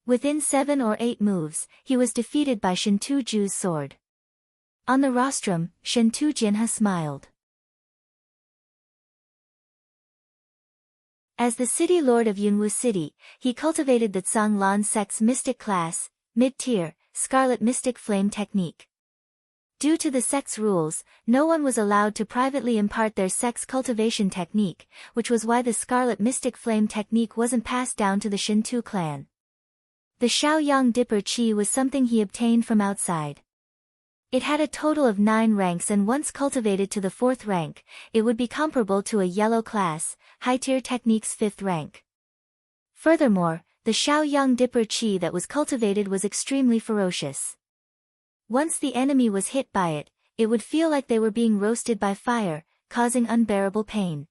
Within 7 or 8 moves, he was defeated by Shentu Ju's sword. On the rostrum, Shentu Jinha smiled. As the city lord of Yunwu City, he cultivated the Tsang Lan sect's mystic class, mid-tier, Scarlet Mystic Flame technique. Due to the sect's rules, no one was allowed to privately impart their sect's cultivation technique, which was why the Scarlet Mystic Flame technique wasn't passed down to the Shentu clan. The Shaoyang Dipper Qi was something he obtained from outside. It had a total of 9 ranks, and once cultivated to the 4th rank, it would be comparable to a yellow class, high-tier technique's 5th rank. Furthermore, the Shaoyang Dipper Qi that was cultivated was extremely ferocious. Once the enemy was hit by it, it would feel like they were being roasted by fire, causing unbearable pain.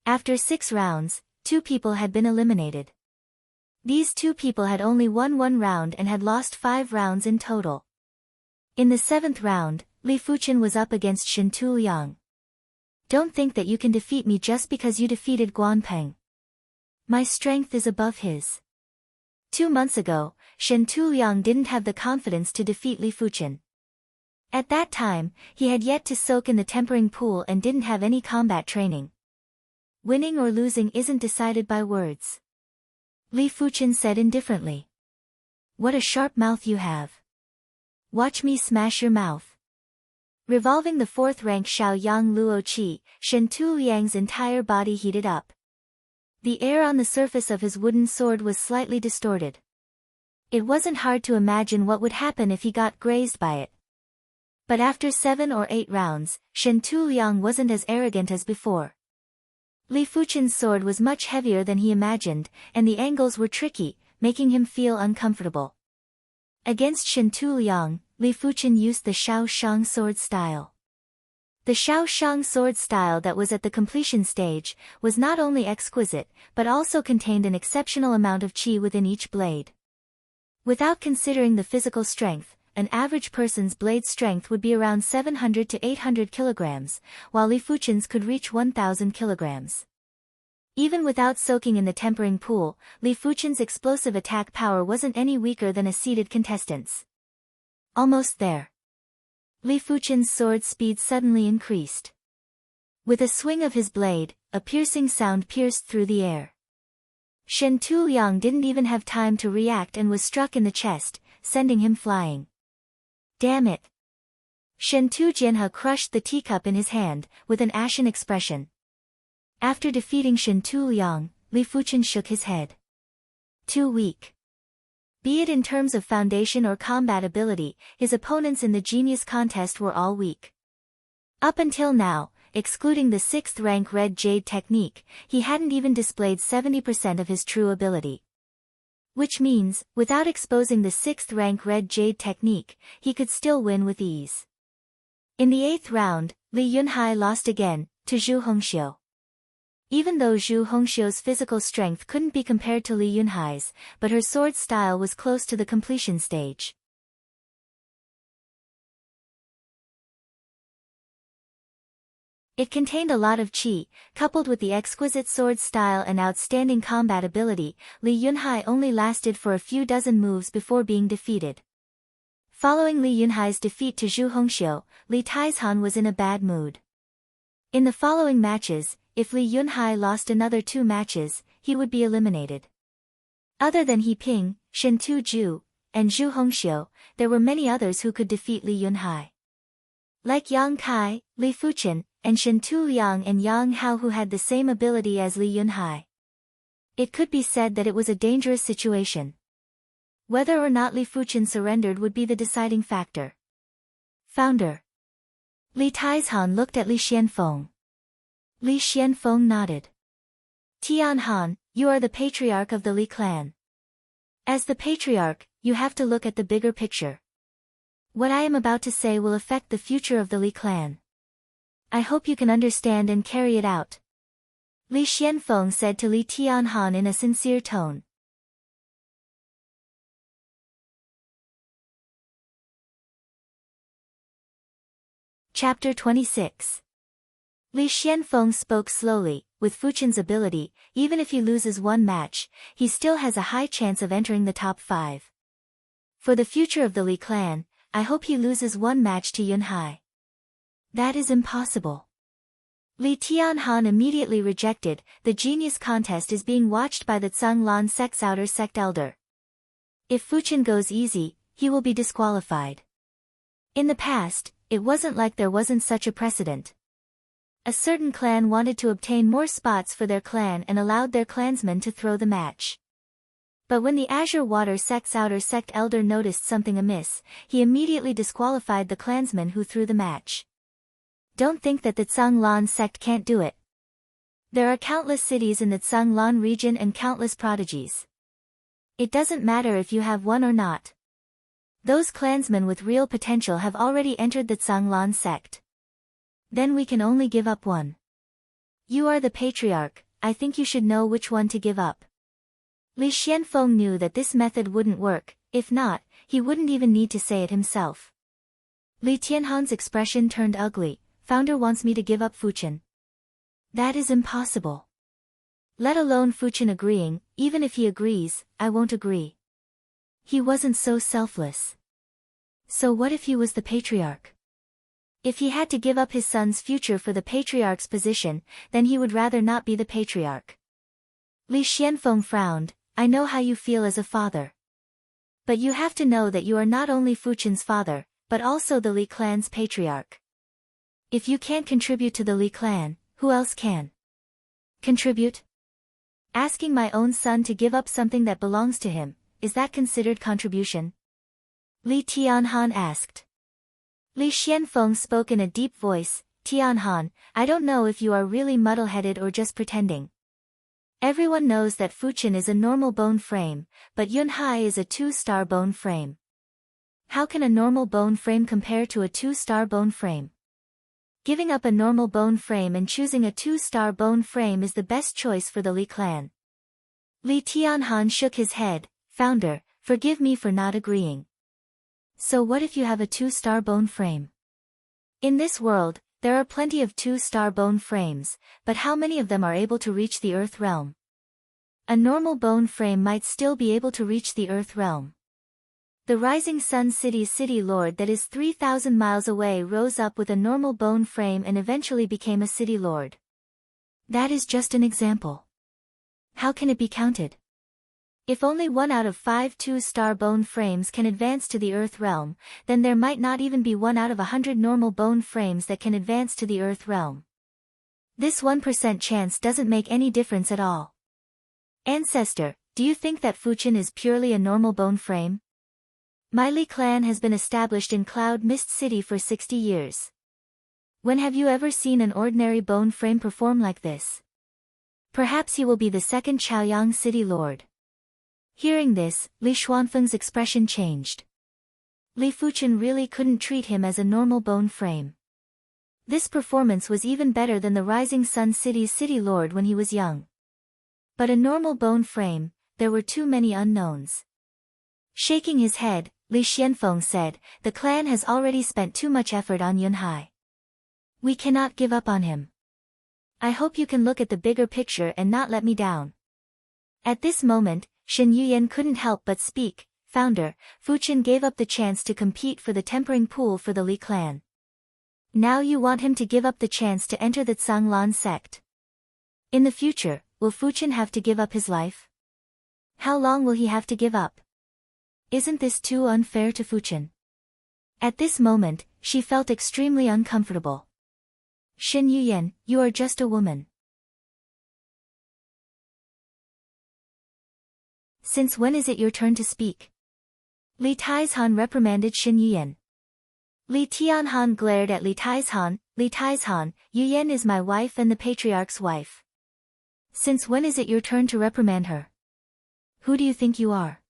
After 6 rounds, 2 people had been eliminated. These 2 people had only won 1 round and had lost 5 rounds in total. In the 7th round, Li Fuchen was up against Shentu Liang. Don't think that you can defeat me just because you defeated Guanpeng. My strength is above his. 2 months ago, Shentu Liang didn't have the confidence to defeat Li Fuchen. At that time, he had yet to soak in the tempering pool and didn't have any combat training. Winning or losing isn't decided by words. Li Fuchen said indifferently. What a sharp mouth you have. Watch me smash your mouth. Revolving the 4th rank Shaoyang Luo Qi, Shentu Liang's entire body heated up. The air on the surface of his wooden sword was slightly distorted. It wasn't hard to imagine what would happen if he got grazed by it. But after 7 or 8 rounds, Shentu Liang wasn't as arrogant as before. Li Fuchen's sword was much heavier than he imagined, and the angles were tricky, making him feel uncomfortable. Against Shentu Liang, Li Fuchen used the Shaoshang sword style. The Shaoshang sword style that was at the completion stage was not only exquisite, but also contained an exceptional amount of qi within each blade. Without considering the physical strength, an average person's blade strength would be around 700 to 800 kilograms, while Li Fuchen's could reach 1,000 kilograms. Even without soaking in the tempering pool, Li Fuchen's explosive attack power wasn't any weaker than a seeded contestant's. Almost there. Li Fuchen's sword speed suddenly increased. With a swing of his blade, a piercing sound pierced through the air. Shentu Liang didn't even have time to react and was struck in the chest, sending him flying. Damn it! Shentu Jinha crushed the teacup in his hand, with an ashen expression. After defeating Shentu Liang, Li Fuchen shook his head. Too weak. Be it in terms of foundation or combat ability, his opponents in the genius contest were all weak. Up until now, excluding the 6th rank Red Jade technique, he hadn't even displayed 70% of his true ability. Which means, without exposing the 6th rank Red Jade technique, he could still win with ease. In the 8th round, Li Yunhai lost again, to Zhu Hongxiu. Even though Zhu Hongxiu's physical strength couldn't be compared to Li Yunhai's, but her sword style was close to the completion stage. It contained a lot of qi, coupled with the exquisite sword style and outstanding combat ability. Li Yunhai only lasted for a few dozen moves before being defeated. Following Li Yunhai's defeat to Zhu Hongxiu, Li Taizhan was in a bad mood. In the following matches, if Li Yunhai lost another 2 matches, he would be eliminated. Other than He Ping, Shen Tu-ju, and Zhu Hongxiu, there were many others who could defeat Li Yunhai. Like Yang Kai, Li Fuchen, and Shen Tu-liang and Yang Hao, who had the same ability as Li Yunhai. It could be said that it was a dangerous situation. Whether or not Li Fuchen surrendered would be the deciding factor. Founder. Li Taizhan looked at Li Xianfeng. Li Xianfeng nodded. Tianhan, you are the patriarch of the Li clan. As the patriarch, you have to look at the bigger picture. What I am about to say will affect the future of the Li clan. I hope you can understand and carry it out. Li Xianfeng said to Li Tianhan in a sincere tone. Chapter 26. Li Xianfeng spoke slowly. With Fuchen's ability, even if he loses one match, he still has a high chance of entering the top 5. For the future of the Li clan, I hope he loses one match to Yunhai. That is impossible. Li Tianhan immediately rejected. The genius contest is being watched by the Zhanglan sect's outer sect elder. If Fuchen goes easy, he will be disqualified. In the past, it wasn't like there wasn't such a precedent. A certain clan wanted to obtain more spots for their clan and allowed their clansmen to throw the match. But when the Azure Water sect's outer sect elder noticed something amiss, he immediately disqualified the clansmen who threw the match. Don't think that the Zhanglan sect can't do it. There are countless cities in the Zhanglan region and countless prodigies. It doesn't matter if you have one or not. Those clansmen with real potential have already entered the Zhanglan sect. Then we can only give up one. You are the patriarch, I think you should know which one to give up. Li Xianfeng knew that this method wouldn't work. If not, he wouldn't even need to say it himself. Li Tianhan's expression turned ugly. Founder wants me to give up Fuchen. That is impossible. Let alone Fuchen agreeing. Even if he agrees, I won't agree. He wasn't so selfless. So what if he was the patriarch? If he had to give up his son's future for the patriarch's position, then he would rather not be the patriarch. Li Xianfeng frowned. I know how you feel as a father. But you have to know that you are not only Fuchen's father, but also the Li clan's patriarch. If you can't contribute to the Li clan, who else can? Contribute? Asking my own son to give up something that belongs to him, is that considered contribution? Li Tianhan asked. Li Xianfeng spoke in a deep voice. Tianhan, I don't know if you are really muddle-headed or just pretending. Everyone knows that Fuchen is a normal bone frame, but Yunhai is a 2-star bone frame. How can a normal bone frame compare to a 2-star bone frame? Giving up a normal bone frame and choosing a 2-star bone frame is the best choice for the Li clan. Li Tianhan shook his head. Founder, forgive me for not agreeing. So what if you have a 2-star bone frame? In this world, there are plenty of 2-star bone frames, but how many of them are able to reach the Earth realm? A normal bone frame might still be able to reach the Earth realm. The Rising Sun City's city lord that is 3,000 miles away rose up with a normal bone frame and eventually became a city lord. That is just an example. How can it be counted? If only 1 out of 5 2-star bone frames can advance to the Earth realm, then there might not even be 1 out of 100 normal bone frames that can advance to the Earth realm. This 1% chance doesn't make any difference at all. Ancestor, do you think that Fuchen is purely a normal bone frame? My Li clan has been established in Cloud Mist City for 60 years. When have you ever seen an ordinary bone frame perform like this? Perhaps he will be the second Chaoyang city lord. Hearing this, Li Xuanfeng's expression changed. Li Fuchen really couldn't treat him as a normal bone frame. This performance was even better than the Rising Sun City's city lord when he was young. But a normal bone frame, there were too many unknowns. Shaking his head, Li Xianfeng said, the clan has already spent too much effort on Yunhai. We cannot give up on him. I hope you can look at the bigger picture and not let me down. At this moment, Shen Yuyan couldn't help but speak. Founder, Fuchen gave up the chance to compete for the tempering pool for the Li clan. Now you want him to give up the chance to enter the Zhanglan sect. In the future, will Fuchen have to give up his life? How long will he have to give up? Isn't this too unfair to Fuchen? At this moment, she felt extremely uncomfortable. Shen Yuyan, you are just a woman. Since when is it your turn to speak? Li Taizhan reprimanded Shen Yuyan. Li Tianhan glared at Li Taizhan. Li Taizhan, Yuyan is my wife and the patriarch's wife. Since when is it your turn to reprimand her? Who do you think you are?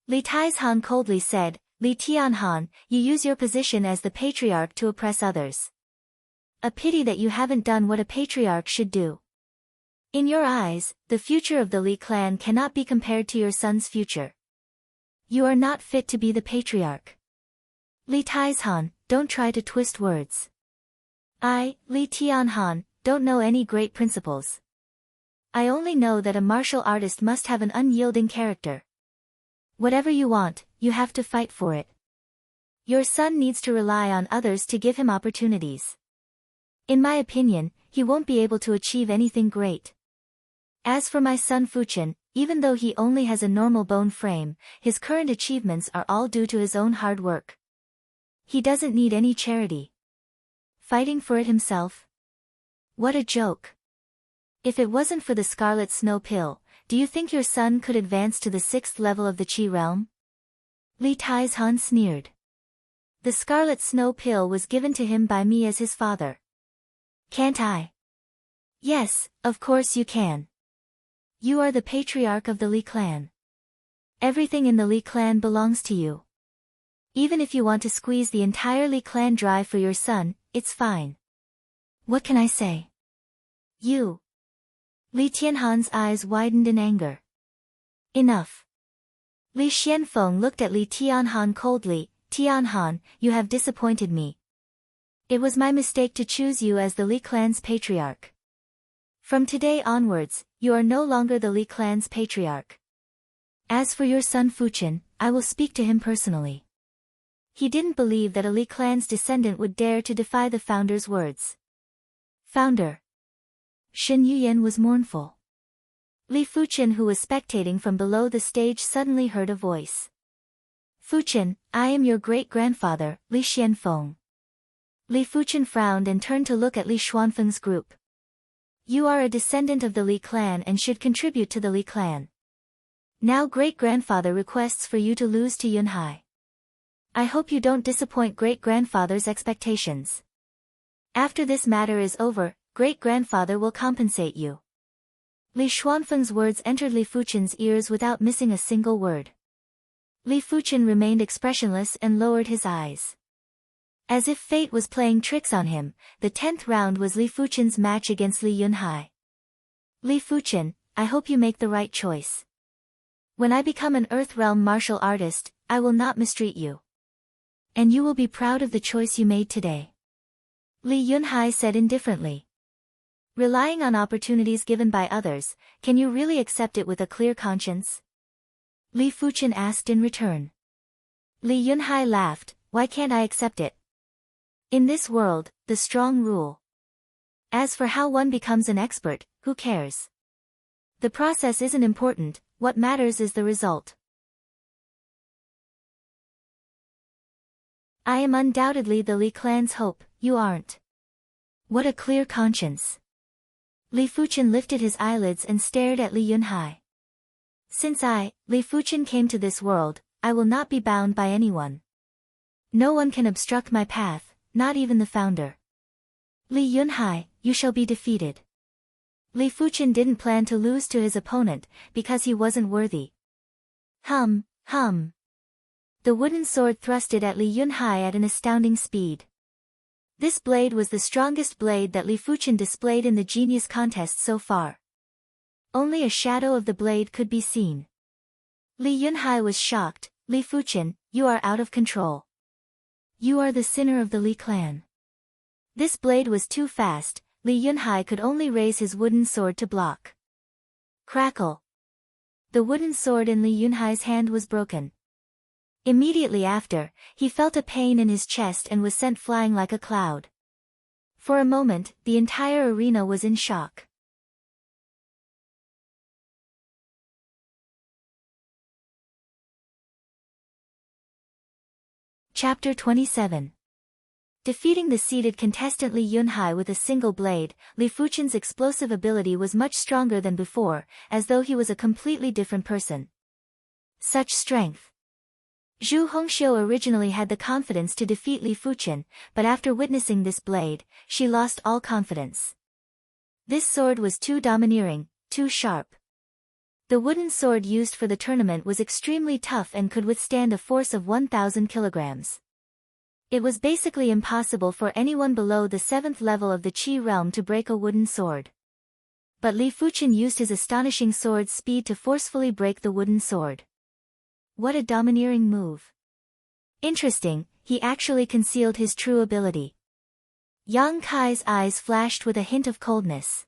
Li Taizhan coldly said, Li Tianhan, you use your position as the patriarch to oppress others. A pity that you haven't done what a patriarch should do. In your eyes, the future of the Li clan cannot be compared to your son's future. You are not fit to be the patriarch. Li Taizhan, don't try to twist words. I, Li Tianhan, don't know any great principles. I only know that a martial artist must have an unyielding character. Whatever you want, you have to fight for it. Your son needs to rely on others to give him opportunities. In my opinion, he won't be able to achieve anything great. As for my son Fuchen, even though he only has a normal bone frame, his current achievements are all due to his own hard work. He doesn't need any charity. Fighting for it himself? What a joke. If it wasn't for the Scarlet Snow Pill, do you think your son could advance to the 6th level of the Qi realm? Li Taizhan sneered. The Scarlet Snow Pill was given to him by me as his father. Can't I? Yes, of course you can. You are the patriarch of the Li clan. Everything in the Li clan belongs to you. Even if you want to squeeze the entire Li clan dry for your son, it's fine. What can I say? You. Li Tianhan's eyes widened in anger. Enough. Li Xianfeng looked at Li Tianhan coldly. Tianhan, you have disappointed me. It was my mistake to choose you as the Li clan's patriarch. From today onwards, you are no longer the Li clan's patriarch. As for your son Fuchen, I will speak to him personally. He didn't believe that a Li clan's descendant would dare to defy the founder's words. Founder. Shen Yuyan was mournful. Li Fuchen, who was spectating from below the stage, suddenly heard a voice. Fuchen, I am your great-grandfather, Li Xianfeng. Li Fuchen frowned and turned to look at Li Xuanfeng's group. You are a descendant of the Li clan and should contribute to the Li clan. Now great-grandfather requests for you to lose to Yunhai. I hope you don't disappoint great-grandfather's expectations. After this matter is over, great-grandfather will compensate you. Li Xuanfeng's words entered Li Fuchen's ears without missing a single word. Li Fuchen remained expressionless and lowered his eyes. As if fate was playing tricks on him, the 10th round was Li Fuchen's match against Li Yunhai. Li Fuchen, I hope you make the right choice. When I become an Earth Realm martial artist, I will not mistreat you. And you will be proud of the choice you made today. Li Yunhai said indifferently. Relying on opportunities given by others, can you really accept it with a clear conscience? Li Fuchen asked in return. Li Yunhai laughed, why can't I accept it? In this world, the strong rule. As for how one becomes an expert, who cares? The process isn't important, what matters is the result. I am undoubtedly the Li clan's hope, you aren't. What a clear conscience. Li Fuchen lifted his eyelids and stared at Li Yunhai. Since I, Li Fuchen, came to this world, I will not be bound by anyone. No one can obstruct my path, not even the founder. Li Yunhai, you shall be defeated. Li Fuchen didn't plan to lose to his opponent, because he wasn't worthy. Hum. The wooden sword thrusted at Li Yunhai at an astounding speed. This blade was the strongest blade that Li Fuchen displayed in the genius contest so far. Only a shadow of the blade could be seen. Li Yunhai was shocked. Li Fuchen, you are out of control. You are the sinner of the Li clan. This blade was too fast. Li Yunhai could only raise his wooden sword to block. Crackle. The wooden sword in Li Yunhai's hand was broken. Immediately after, he felt a pain in his chest and was sent flying like a cloud. For a moment, the entire arena was in shock. Chapter 27. Defeating the seated contestant Li Yunhai with a single blade, Li Fuchen's explosive ability was much stronger than before, as though he was a completely different person. Such strength. Zhu Hongxiu originally had the confidence to defeat Li Fuchen, but after witnessing this blade, she lost all confidence. This sword was too domineering, too sharp. The wooden sword used for the tournament was extremely tough and could withstand a force of 1,000 kilograms. It was basically impossible for anyone below the 7th level of the Qi realm to break a wooden sword. But Li Fuchen used his astonishing sword speed to forcefully break the wooden sword. What a domineering move. Interesting, he actually concealed his true ability. Yang Kai's eyes flashed with a hint of coldness.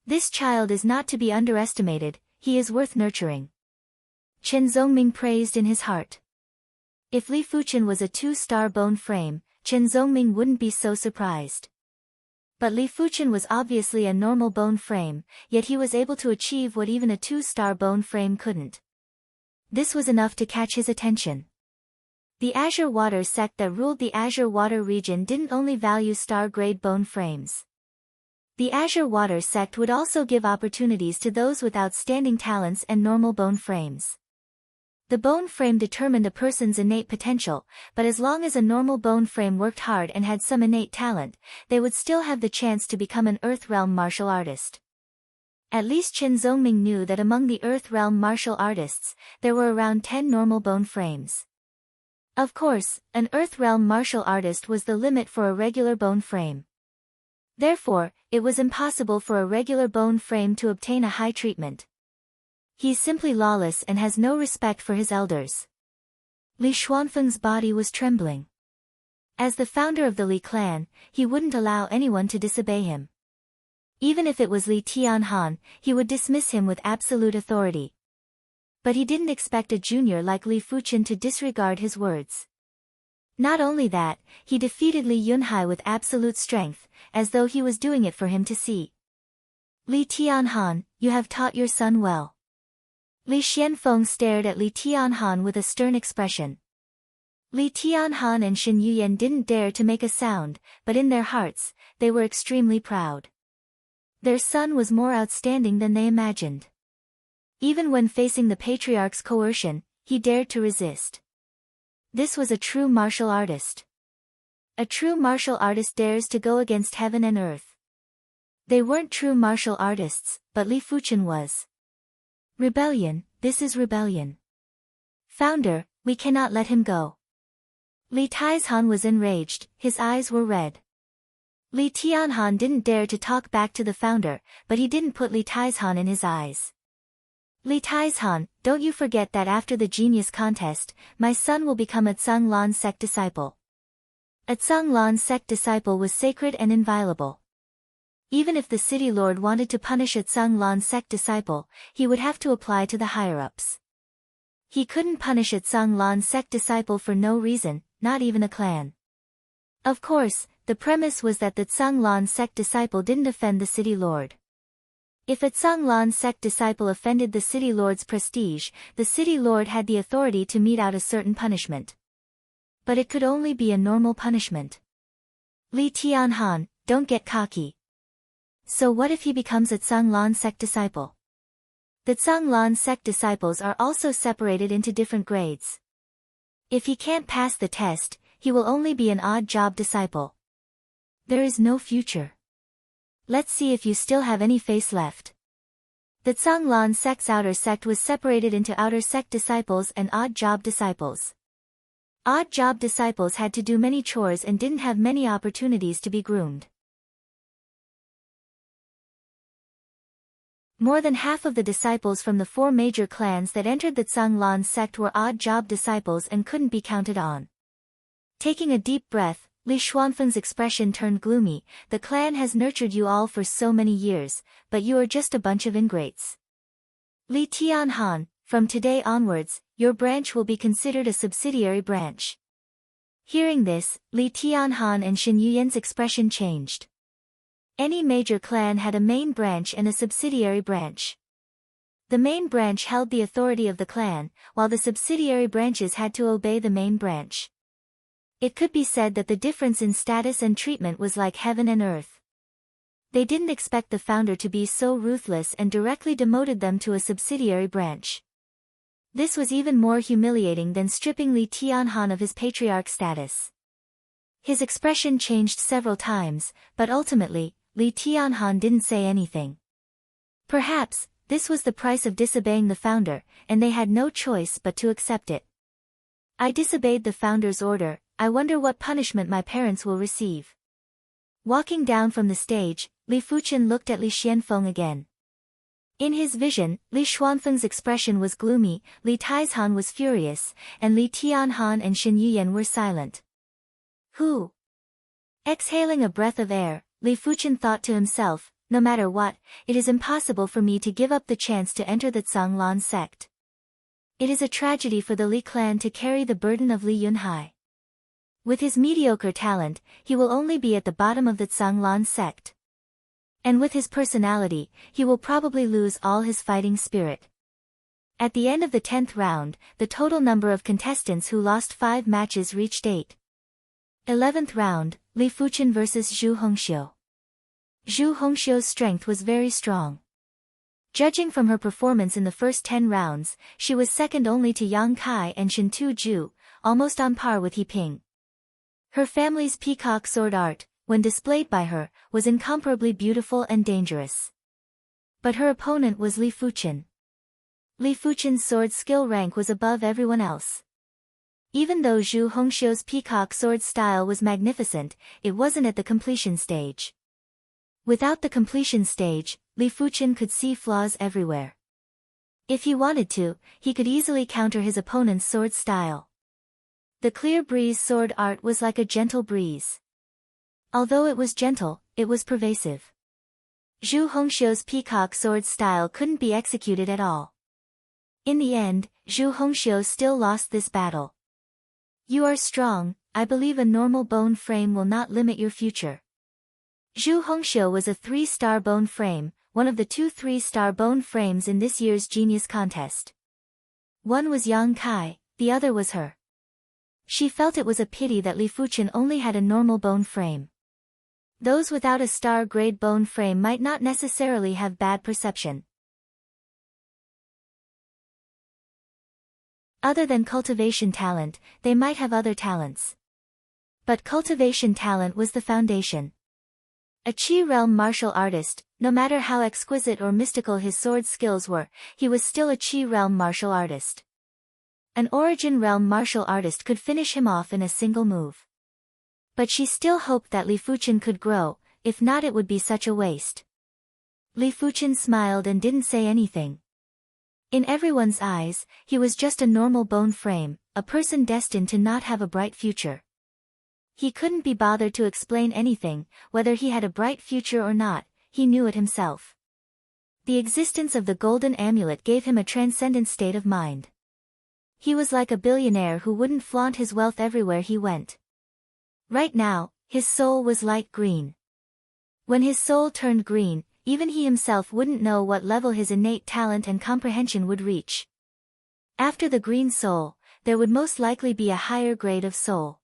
This child is not to be underestimated, he is worth nurturing. Chen Zongming praised in his heart. If Li Fuchen was a 2-star bone frame, Chen Zongming wouldn't be so surprised. But Li Fuchen was obviously a normal bone frame, yet he was able to achieve what even a 2-star bone frame couldn't. This was enough to catch his attention. The Azure Water sect that ruled the Azure Water region didn't only value star-grade bone frames. The Azure Water sect would also give opportunities to those with outstanding talents and normal bone frames. The bone frame determined a person's innate potential, but as long as a normal bone frame worked hard and had some innate talent, they would still have the chance to become an Earth Realm martial artist. At least Chen Zongming knew that among the Earth Realm martial artists, there were around 10 normal bone frames. Of course, an Earth Realm martial artist was the limit for a regular bone frame. Therefore, it was impossible for a regular bone frame to obtain a high treatment. He's simply lawless and has no respect for his elders. Li Xuanfeng's body was trembling. As the founder of the Li clan, he wouldn't allow anyone to disobey him. Even if it was Li Tianhan, he would dismiss him with absolute authority. But he didn't expect a junior like Li Fuchen to disregard his words. Not only that, he defeated Li Yunhai with absolute strength, as though he was doing it for him to see. Li Tianhan, you have taught your son well. Li Xianfeng stared at Li Tianhan with a stern expression. Li Tianhan and Shen Yuyan didn't dare to make a sound, but in their hearts, they were extremely proud. Their son was more outstanding than they imagined. Even when facing the patriarch's coercion, he dared to resist. This was a true martial artist. A true martial artist dares to go against heaven and earth. They weren't true martial artists, but Li Fuchen was. Rebellion, this is rebellion. Founder, we cannot let him go. Li Taizhan was enraged, his eyes were red. Li Tianhan didn't dare to talk back to the founder, but he didn't put Li Taizhan in his eyes. Li Taizhan, don't you forget that after the genius contest, my son will become a Tsang Lan sect disciple. A Tsang Lan sect disciple was sacred and inviolable. Even if the city lord wanted to punish a Tsang Lan sect disciple, he would have to apply to the higher-ups. He couldn't punish a Tsang Lan sect disciple for no reason, not even a clan. Of course, the premise was that the Tsang Lan sect disciple didn't offend the city lord. If a Tsang Lan sect disciple offended the city lord's prestige, the city lord had the authority to mete out a certain punishment. But it could only be a normal punishment. Li Tianhan, don't get cocky. So what if he becomes a Tsang Lan sect disciple? The Tsang Lan sect disciples are also separated into different grades. If he can't pass the test, he will only be an odd job disciple. There is no future. Let's see if you still have any face left. The Zanglan sect's outer sect was separated into outer sect disciples and odd job disciples. Odd job disciples had to do many chores and didn't have many opportunities to be groomed. More than half of the disciples from the 4 major clans that entered the Zanglan sect were odd job disciples and couldn't be counted on. Taking a deep breath, Li Xuanfeng's expression turned gloomy. The clan has nurtured you all for so many years, but you are just a bunch of ingrates. Li Tianhan, from today onwards, your branch will be considered a subsidiary branch. Hearing this, Li Tianhan and Shen Yuyan's expression changed. Any major clan had a main branch and a subsidiary branch. The main branch held the authority of the clan, while the subsidiary branches had to obey the main branch. It could be said that the difference in status and treatment was like heaven and earth. They didn't expect the founder to be so ruthless and directly demoted them to a subsidiary branch. This was even more humiliating than stripping Li Tianhan of his patriarch status. His expression changed several times, but ultimately, Li Tianhan didn't say anything. Perhaps, this was the price of disobeying the founder, and they had no choice but to accept it. I disobeyed the founder's order. I wonder what punishment my parents will receive. Walking down from the stage, Li Fuchen looked at Li Xianfeng again. In his vision, Li Xuanfeng's expression was gloomy, Li Taizhan was furious, and Li Tianhan and Shen Yuyan were silent. Who? Exhaling a breath of air, Li Fuchen thought to himself, no matter what, it is impossible for me to give up the chance to enter the Zanglan sect. It is a tragedy for the Li clan to carry the burden of Li Yunhai. With his mediocre talent, he will only be at the bottom of the Zanglan sect. And with his personality, he will probably lose all his fighting spirit. At the end of the 10th round, the total number of contestants who lost 5 matches reached 8. 11th round, Li Fuchen vs Zhu Hongxiu. Zhu Hongxiu's strength was very strong. Judging from her performance in the first 10 rounds, she was second only to Yang Kai and Shen Tu, almost on par with He Ping. Her family's peacock sword art, when displayed by her, was incomparably beautiful and dangerous. But her opponent was Li Fuchen. Li Fuchen's sword skill rank was above everyone else. Even though Zhu Hongxiu's peacock sword style was magnificent, it wasn't at the completion stage. Without the completion stage, Li Fuchen could see flaws everywhere. If he wanted to, he could easily counter his opponent's sword style. The clear breeze sword art was like a gentle breeze. Although it was gentle, it was pervasive. Zhu Hongxiu's peacock sword style couldn't be executed at all. In the end, Zhu Hongxiu still lost this battle. You are strong, I believe a normal bone frame will not limit your future. Zhu Hongxiu was a 3-star bone frame, one of the 2 3-star bone frames in this year's Genius Contest. One was Yang Kai, the other was her. She felt it was a pity that Li Fuchen only had a normal bone frame. Those without a star-grade bone frame might not necessarily have bad perception. Other than cultivation talent, they might have other talents. But cultivation talent was the foundation. A Qi realm martial artist, no matter how exquisite or mystical his sword skills were, he was still a Qi realm martial artist. An Origin realm martial artist could finish him off in a single move. But she still hoped that Li Fuchen could grow, if not it would be such a waste. Li Fuchen smiled and didn't say anything. In everyone's eyes, he was just a normal bone frame, a person destined to not have a bright future. He couldn't be bothered to explain anything, whether he had a bright future or not, he knew it himself. The existence of the golden amulet gave him a transcendent state of mind. He was like a billionaire who wouldn't flaunt his wealth everywhere he went. Right now, his soul was light green. When his soul turned green, even he himself wouldn't know what level his innate talent and comprehension would reach. After the green soul, there would most likely be a higher grade of soul.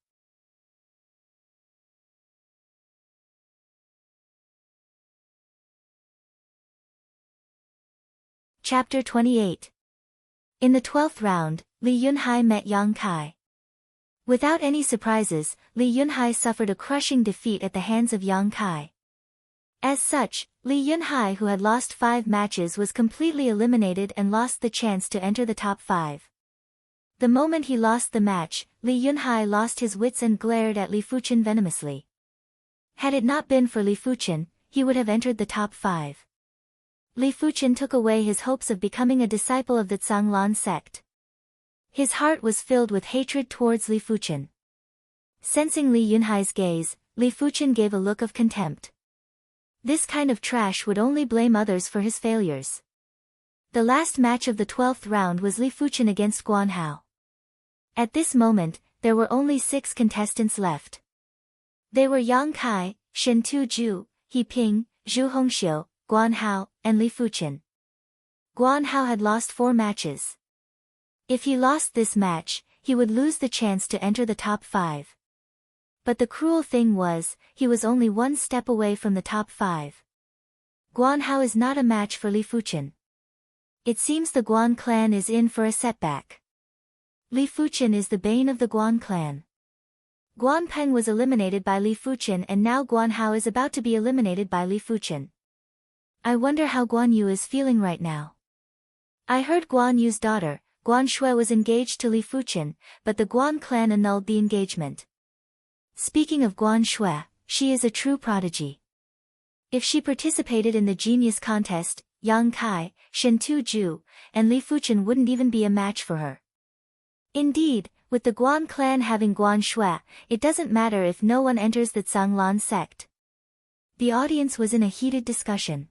Chapter 28. In the 12th round, Li Yunhai met Yang Kai. Without any surprises, Li Yunhai suffered a crushing defeat at the hands of Yang Kai. As such, Li Yunhai, who had lost 5 matches, was completely eliminated and lost the chance to enter the top 5. The moment he lost the match, Li Yunhai lost his wits and glared at Li Fuchen venomously. Had it not been for Li Fuchen, he would have entered the top 5. Li Fuchen took away his hopes of becoming a disciple of the Zhanglan sect. His heart was filled with hatred towards Li Fuchen. Sensing Li Yunhai's gaze, Li Fuchen gave a look of contempt. This kind of trash would only blame others for his failures. The last match of the 12th round was Li Fuchen against Guan Hao. At this moment, there were only 6 contestants left. They were Yang Kai, Shen Tuju, He Ping, Zhu Hongxiu, Guan Hao, and Li Fuchen. Guan Hao had lost 4 matches. If he lost this match, he would lose the chance to enter the top 5. But the cruel thing was, he was only 1 step away from the top 5. Guan Hao is not a match for Li Fuchen. It seems the Guan clan is in for a setback. Li Fuchen is the bane of the Guan clan. Guan Peng was eliminated by Li Fuchen, and now Guan Hao is about to be eliminated by Li Fuchen. I wonder how Guan Yu is feeling right now. I heard Guan Yu's daughter, Guan Shui, was engaged to Li Fuchen, but the Guan clan annulled the engagement. Speaking of Guan Shui, she is a true prodigy. If she participated in the genius contest, Yang Kai, Shen Tuju, and Li Fuchen wouldn't even be a match for her. Indeed, with the Guan clan having Guan Shui, it doesn't matter if no one enters the Zhanglan sect. The audience was in a heated discussion.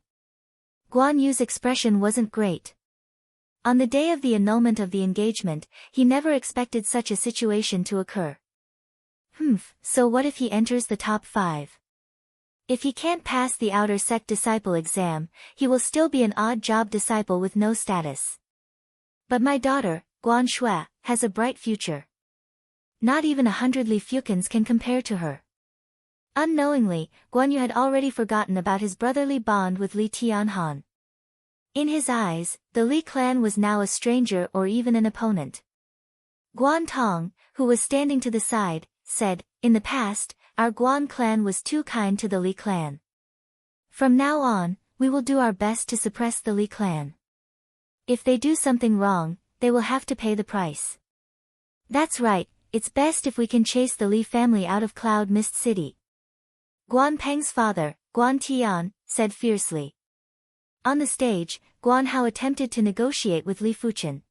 Guan Yu's expression wasn't great. On the day of the annulment of the engagement, he never expected such a situation to occur. So what if he enters the top 5? If he can't pass the outer sect disciple exam, he will still be an odd job disciple with no status. But my daughter, Guan Shui, has a bright future. Not even 100 Li Fuchens can compare to her. Unknowingly, Guan Yu had already forgotten about his brotherly bond with Li Tianhan. In his eyes, the Li clan was now a stranger or even an opponent. Guan Tong, who was standing to the side, said, "In the past, our Guan clan was too kind to the Li clan. From now on, we will do our best to suppress the Li clan. If they do something wrong, they will have to pay the price." That's right, it's best if we can chase the Li family out of Cloud Mist City. Guan Peng's father, Guan Tian, said fiercely. On the stage, Guan Hao attempted to negotiate with Li Fuchen.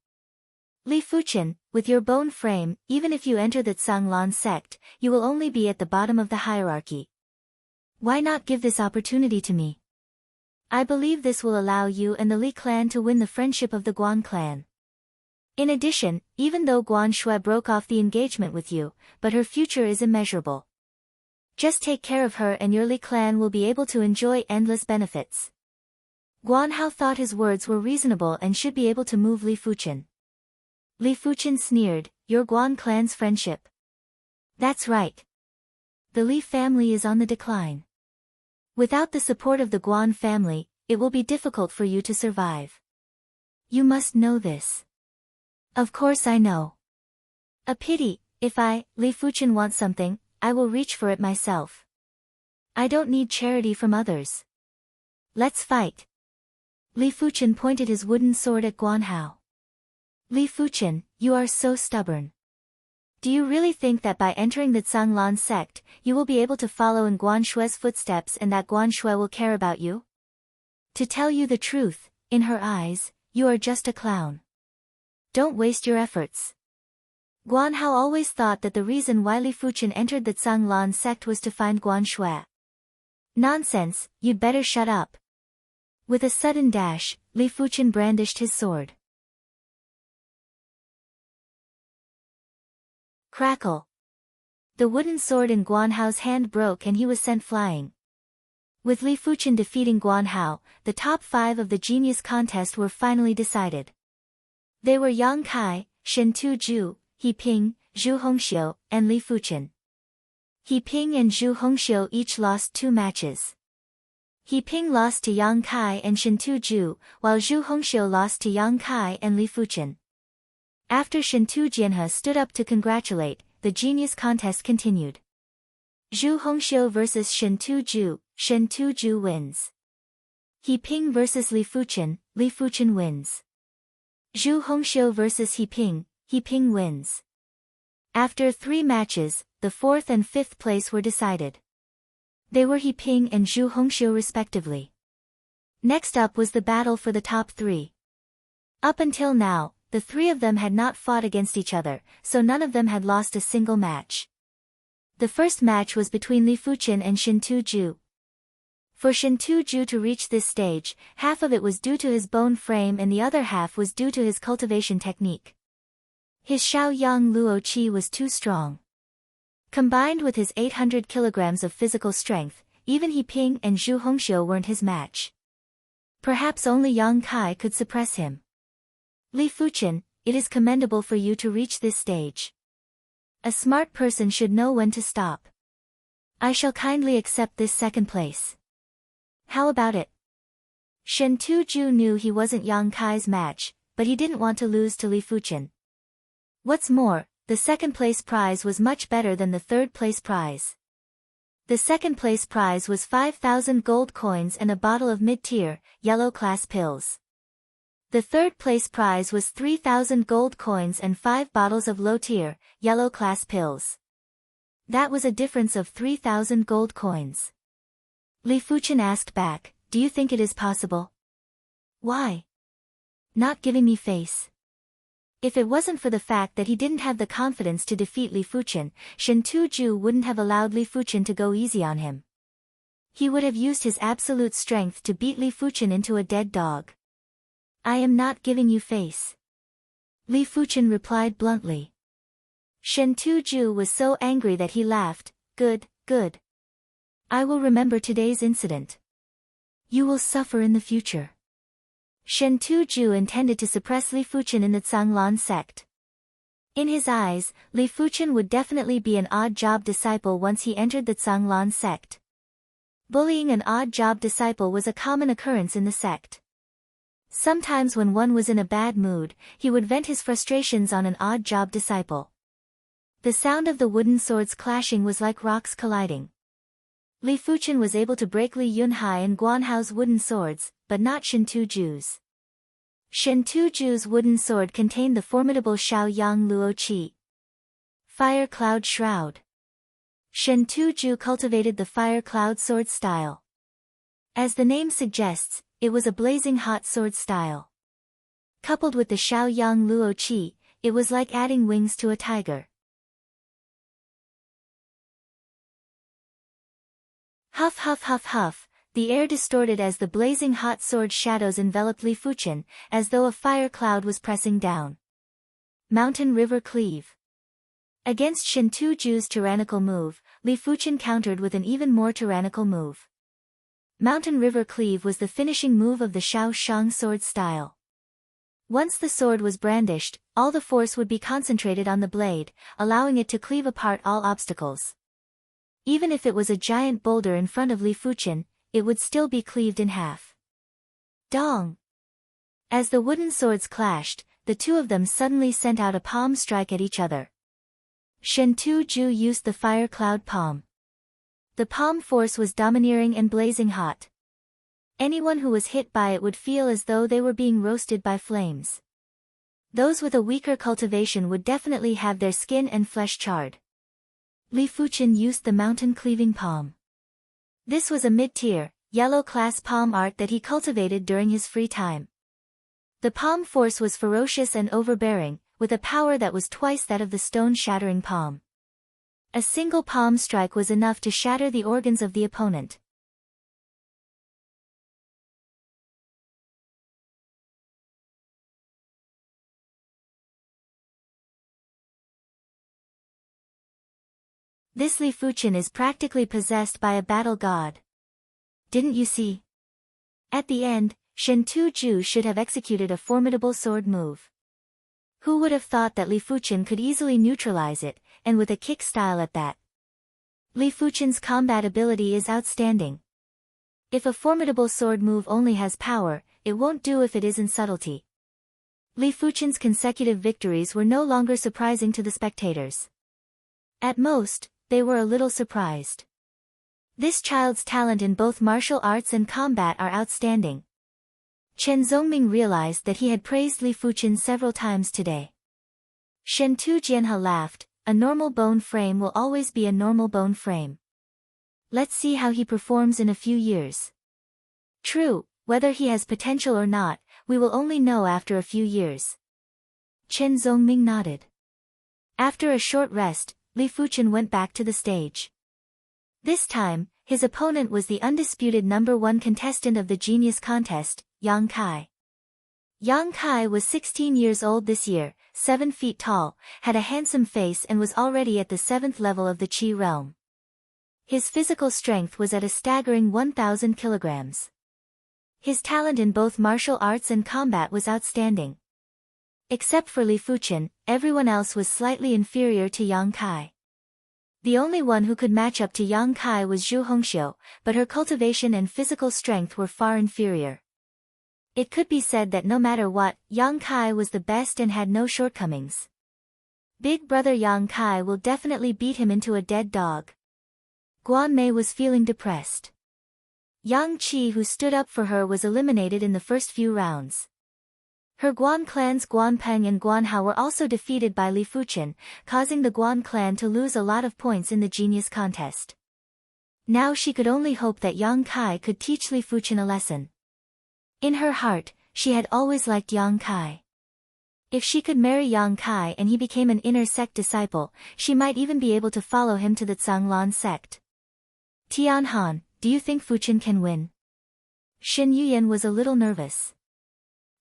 Li Fuchen, with your bone frame, even if you enter the Zhanglan sect, you will only be at the bottom of the hierarchy. Why not give this opportunity to me? I believe this will allow you and the Li clan to win the friendship of the Guan clan. In addition, even though Guan Shui broke off the engagement with you, but her future is immeasurable. Just take care of her and your Li clan will be able to enjoy endless benefits. Guan Hao thought his words were reasonable and should be able to move Li Fuchen. Li Fuchen sneered, "Your Guan clan's friendship." That's right. The Li family is on the decline. Without the support of the Guan family, it will be difficult for you to survive. You must know this. Of course I know. A pity, if I, Li Fuchen, want something, I will reach for it myself. I don't need charity from others. Let's fight. Li Fuchen pointed his wooden sword at Guan Hao. Li Fuchen, you are so stubborn. Do you really think that by entering the Zhanglan sect, you will be able to follow in Guan Shui's footsteps and that Guan Shui will care about you? To tell you the truth, in her eyes, you are just a clown. Don't waste your efforts. Guan Hao always thought that the reason why Li Fuchen entered the Zhanglan sect was to find Guan Shui. Nonsense, you'd better shut up. With a sudden dash, Li Fuchen brandished his sword. Crackle. The wooden sword in Guan Hao's hand broke and he was sent flying. With Li Fuchen defeating Guan Hao, the top 5 of the genius contest were finally decided. They were Yang Kai, Shen Tuju, He Ping, Zhu Hongxiu, and Li Fuchen. He Ping and Zhu Hongxiu each lost 2 matches. He Ping lost to Yang Kai and Shen Tuju, while Zhu Hongxiu lost to Yang Kai and Li Fuchen. After Shen Tujianhe stood up to congratulate, the genius contest continued. Zhu Hongxiu vs Shen Tuju wins. He Ping vs Li Fuchen wins. Zhu Hongxiu vs He Ping wins. After 3 matches, the 4th and 5th place were decided. They were He Ping and Zhu Hongxiu respectively. Next up was the battle for the top 3. Up until now, the 3 of them had not fought against each other, so none of them had lost a single match. The first match was between Li Fuchen and Shen Tuju. For Shen Tuju to reach this stage, half of it was due to his bone frame and the other half was due to his cultivation technique. His Shaoyang Luo Qi was too strong. Combined with his 800 kilograms of physical strength, even He Ping and Zhu Hongxiu weren't his match. Perhaps only Yang Kai could suppress him. Li Fuchen, it is commendable for you to reach this stage. A smart person should know when to stop. I shall kindly accept this 2nd place. How about it? Shen Tuju knew he wasn't Yang Kai's match, but he didn't want to lose to Li Fuchen. What's more, the 2nd place prize was much better than the 3rd place prize. The 2nd place prize was 5,000 gold coins and a bottle of mid-tier, yellow class pills. The 3rd place prize was 3,000 gold coins and 5 bottles of low-tier, yellow class pills. That was a difference of 3,000 gold coins. Li Fuchen asked back, do you think it is possible? Why? Not giving me face. If it wasn't for the fact that he didn't have the confidence to defeat Li Fuchen, Shen Tuju wouldn't have allowed Li Fuchen to go easy on him. He would have used his absolute strength to beat Li Fuchen into a dead dog. I am not giving you face. Li Fuchen replied bluntly. Shen Tuju was so angry that he laughed. Good. I will remember today's incident. You will suffer in the future. Shen Tuju intended to suppress Li Fuchen in the Zhanglan sect. In his eyes, Li Fuchen would definitely be an odd job disciple once he entered the Zhanglan sect. Bullying an odd job disciple was a common occurrence in the sect. Sometimes when one was in a bad mood, he would vent his frustrations on an odd job disciple. The sound of the wooden swords clashing was like rocks colliding. Li Fuchen was able to break Li Yunhai and Guanhao's wooden swords, but not Shen Tuju's. Shen Tuju's wooden sword contained the formidable Shaoyang Luo Qi. Fire Cloud Shroud. Shen Tuju cultivated the fire cloud sword style. As the name suggests, it was a blazing hot sword style. Coupled with the Shaoyang Luo Qi, it was like adding wings to a tiger. Huff huff huff huff, the air distorted as the blazing hot sword shadows enveloped Li Fuchen, as though a fire cloud was pressing down. Mountain River Cleave. Against Shen Tuju's tyrannical move, Li Fuchen countered with an even more tyrannical move. Mountain River Cleave was the finishing move of the Shao Shang sword style. Once the sword was brandished, all the force would be concentrated on the blade, allowing it to cleave apart all obstacles. Even if it was a giant boulder in front of Li Fuchen, it would still be cleaved in half. Dong! As the wooden swords clashed, the two of them suddenly sent out a palm strike at each other. Shen Tuju used the fire cloud palm. The palm force was domineering and blazing hot. Anyone who was hit by it would feel as though they were being roasted by flames. Those with a weaker cultivation would definitely have their skin and flesh charred. Li Fuchen used the mountain cleaving palm. This was a mid-tier, yellow class palm art that he cultivated during his free time. The palm force was ferocious and overbearing, with a power that was twice that of the stone-shattering palm. A single palm strike was enough to shatter the organs of the opponent. This Li Fuchen is practically possessed by a battle god. Didn't you see? At the end, Shen Tuju should have executed a formidable sword move. Who would have thought that Li Fuchen could easily neutralize it, and with a kick style at that? Li Fuchen's combat ability is outstanding. If a formidable sword move only has power, it won't do if it isn't subtlety. Li Fuchen's consecutive victories were no longer surprising to the spectators. At most, they were a little surprised. This child's talent in both martial arts and combat are outstanding. Chen Zongming realized that he had praised Li Fuchen several times today. Shen Tu Jianhe laughed, a normal bone frame will always be a normal bone frame. Let's see how he performs in a few years. True, whether he has potential or not, we will only know after a few years. Chen Zongming nodded. After a short rest, Li Fuchen went back to the stage. This time, his opponent was the undisputed #1 contestant of the Genius Contest, Yang Kai. Yang Kai was 16 years old this year, 7 feet tall, had a handsome face and was already at the 7th level of the Qi realm. His physical strength was at a staggering 1,000 kilograms. His talent in both martial arts and combat was outstanding. Except for Li Fuchen, everyone else was slightly inferior to Yang Kai. The only one who could match up to Yang Kai was Zhu Hongxiu, but her cultivation and physical strength were far inferior. It could be said that no matter what, Yang Kai was the best and had no shortcomings. Big brother Yang Kai will definitely beat him into a dead dog. Guan Mei was feeling depressed. Yang Qi, who stood up for her, was eliminated in the first few rounds. Her Guan clans Guan Peng and Guan Hao were also defeated by Li Fuchen, causing the Guan clan to lose a lot of points in the Genius Contest. Now she could only hope that Yang Kai could teach Li Fuchen a lesson. In her heart, she had always liked Yang Kai. If she could marry Yang Kai and he became an inner sect disciple, she might even be able to follow him to the Zhanglan sect. Tianhan, do you think Fuchen can win? Shen Yuyan was a little nervous.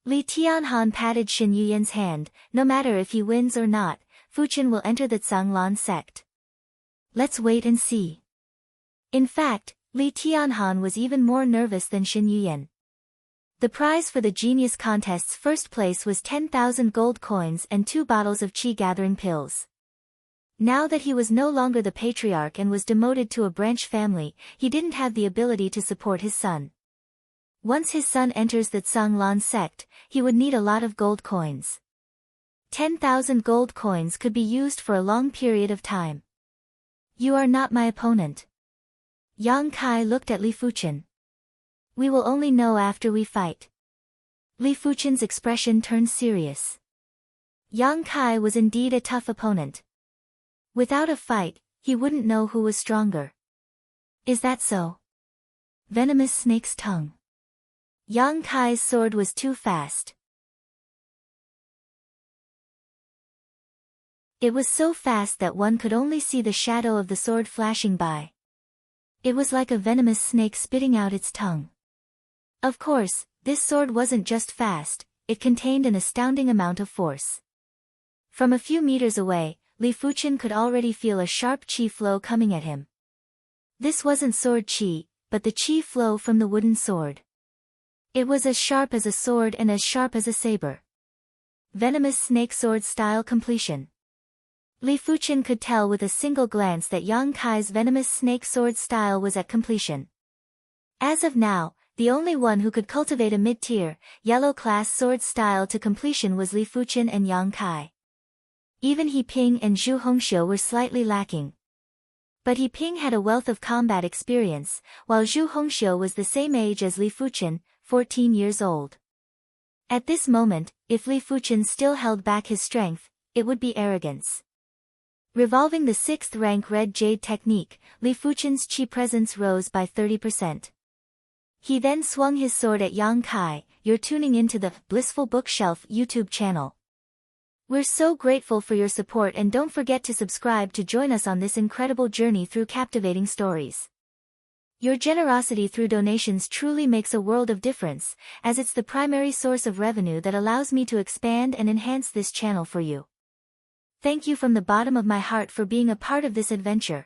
Li Tianhan patted Shen Yuyan's hand. No matter if he wins or not, Fuchen will enter the Zhanglan sect. Let's wait and see. In fact, Li Tianhan was even more nervous than Shen Yuyan. The prize for the Genius Contest's first place was 10,000 gold coins and 2 bottles of Qi gathering pills. Now that he was no longer the patriarch and was demoted to a branch family, he didn't have the ability to support his son. Once his son enters the Zhanglan sect, he would need a lot of gold coins. 10,000 gold coins could be used for a long period of time. You are not my opponent. Yang Kai looked at Li Fuchen. We will only know after we fight. Li Fuchen's expression turned serious. Yang Kai was indeed a tough opponent. Without a fight, he wouldn't know who was stronger. Is that so? Venomous snake's tongue. Yang Kai's sword was too fast. It was so fast that one could only see the shadow of the sword flashing by. It was like a venomous snake spitting out its tongue. Of course, this sword wasn't just fast, it contained an astounding amount of force. From a few meters away, Li Fuchen could already feel a sharp qi flow coming at him. This wasn't sword qi, but the qi flow from the wooden sword. It was as sharp as a sword and as sharp as a saber. Venomous snake sword style completion. Li Fuchen could tell with a single glance that Yang Kai's venomous snake sword style was at completion. As of now, the only one who could cultivate a mid-tier, yellow-class sword style to completion was Li Fuchen and Yang Kai. Even He Ping and Zhu Hongxiu were slightly lacking. But He Ping had a wealth of combat experience, while Zhu Hongxiu was the same age as Li Fuchen, 14 years old. At this moment, if Li Fuchen still held back his strength, it would be arrogance. Revolving the 6th rank Red Jade technique, Li Fuchen's qi presence rose by 30%. He then swung his sword at Yang Kai. You're tuning into the Blissful Bookshelf YouTube channel. We're so grateful for your support, and don't forget to subscribe to join us on this incredible journey through captivating stories. Your generosity through donations truly makes a world of difference, as it's the primary source of revenue that allows me to expand and enhance this channel for you. Thank you from the bottom of my heart for being a part of this adventure.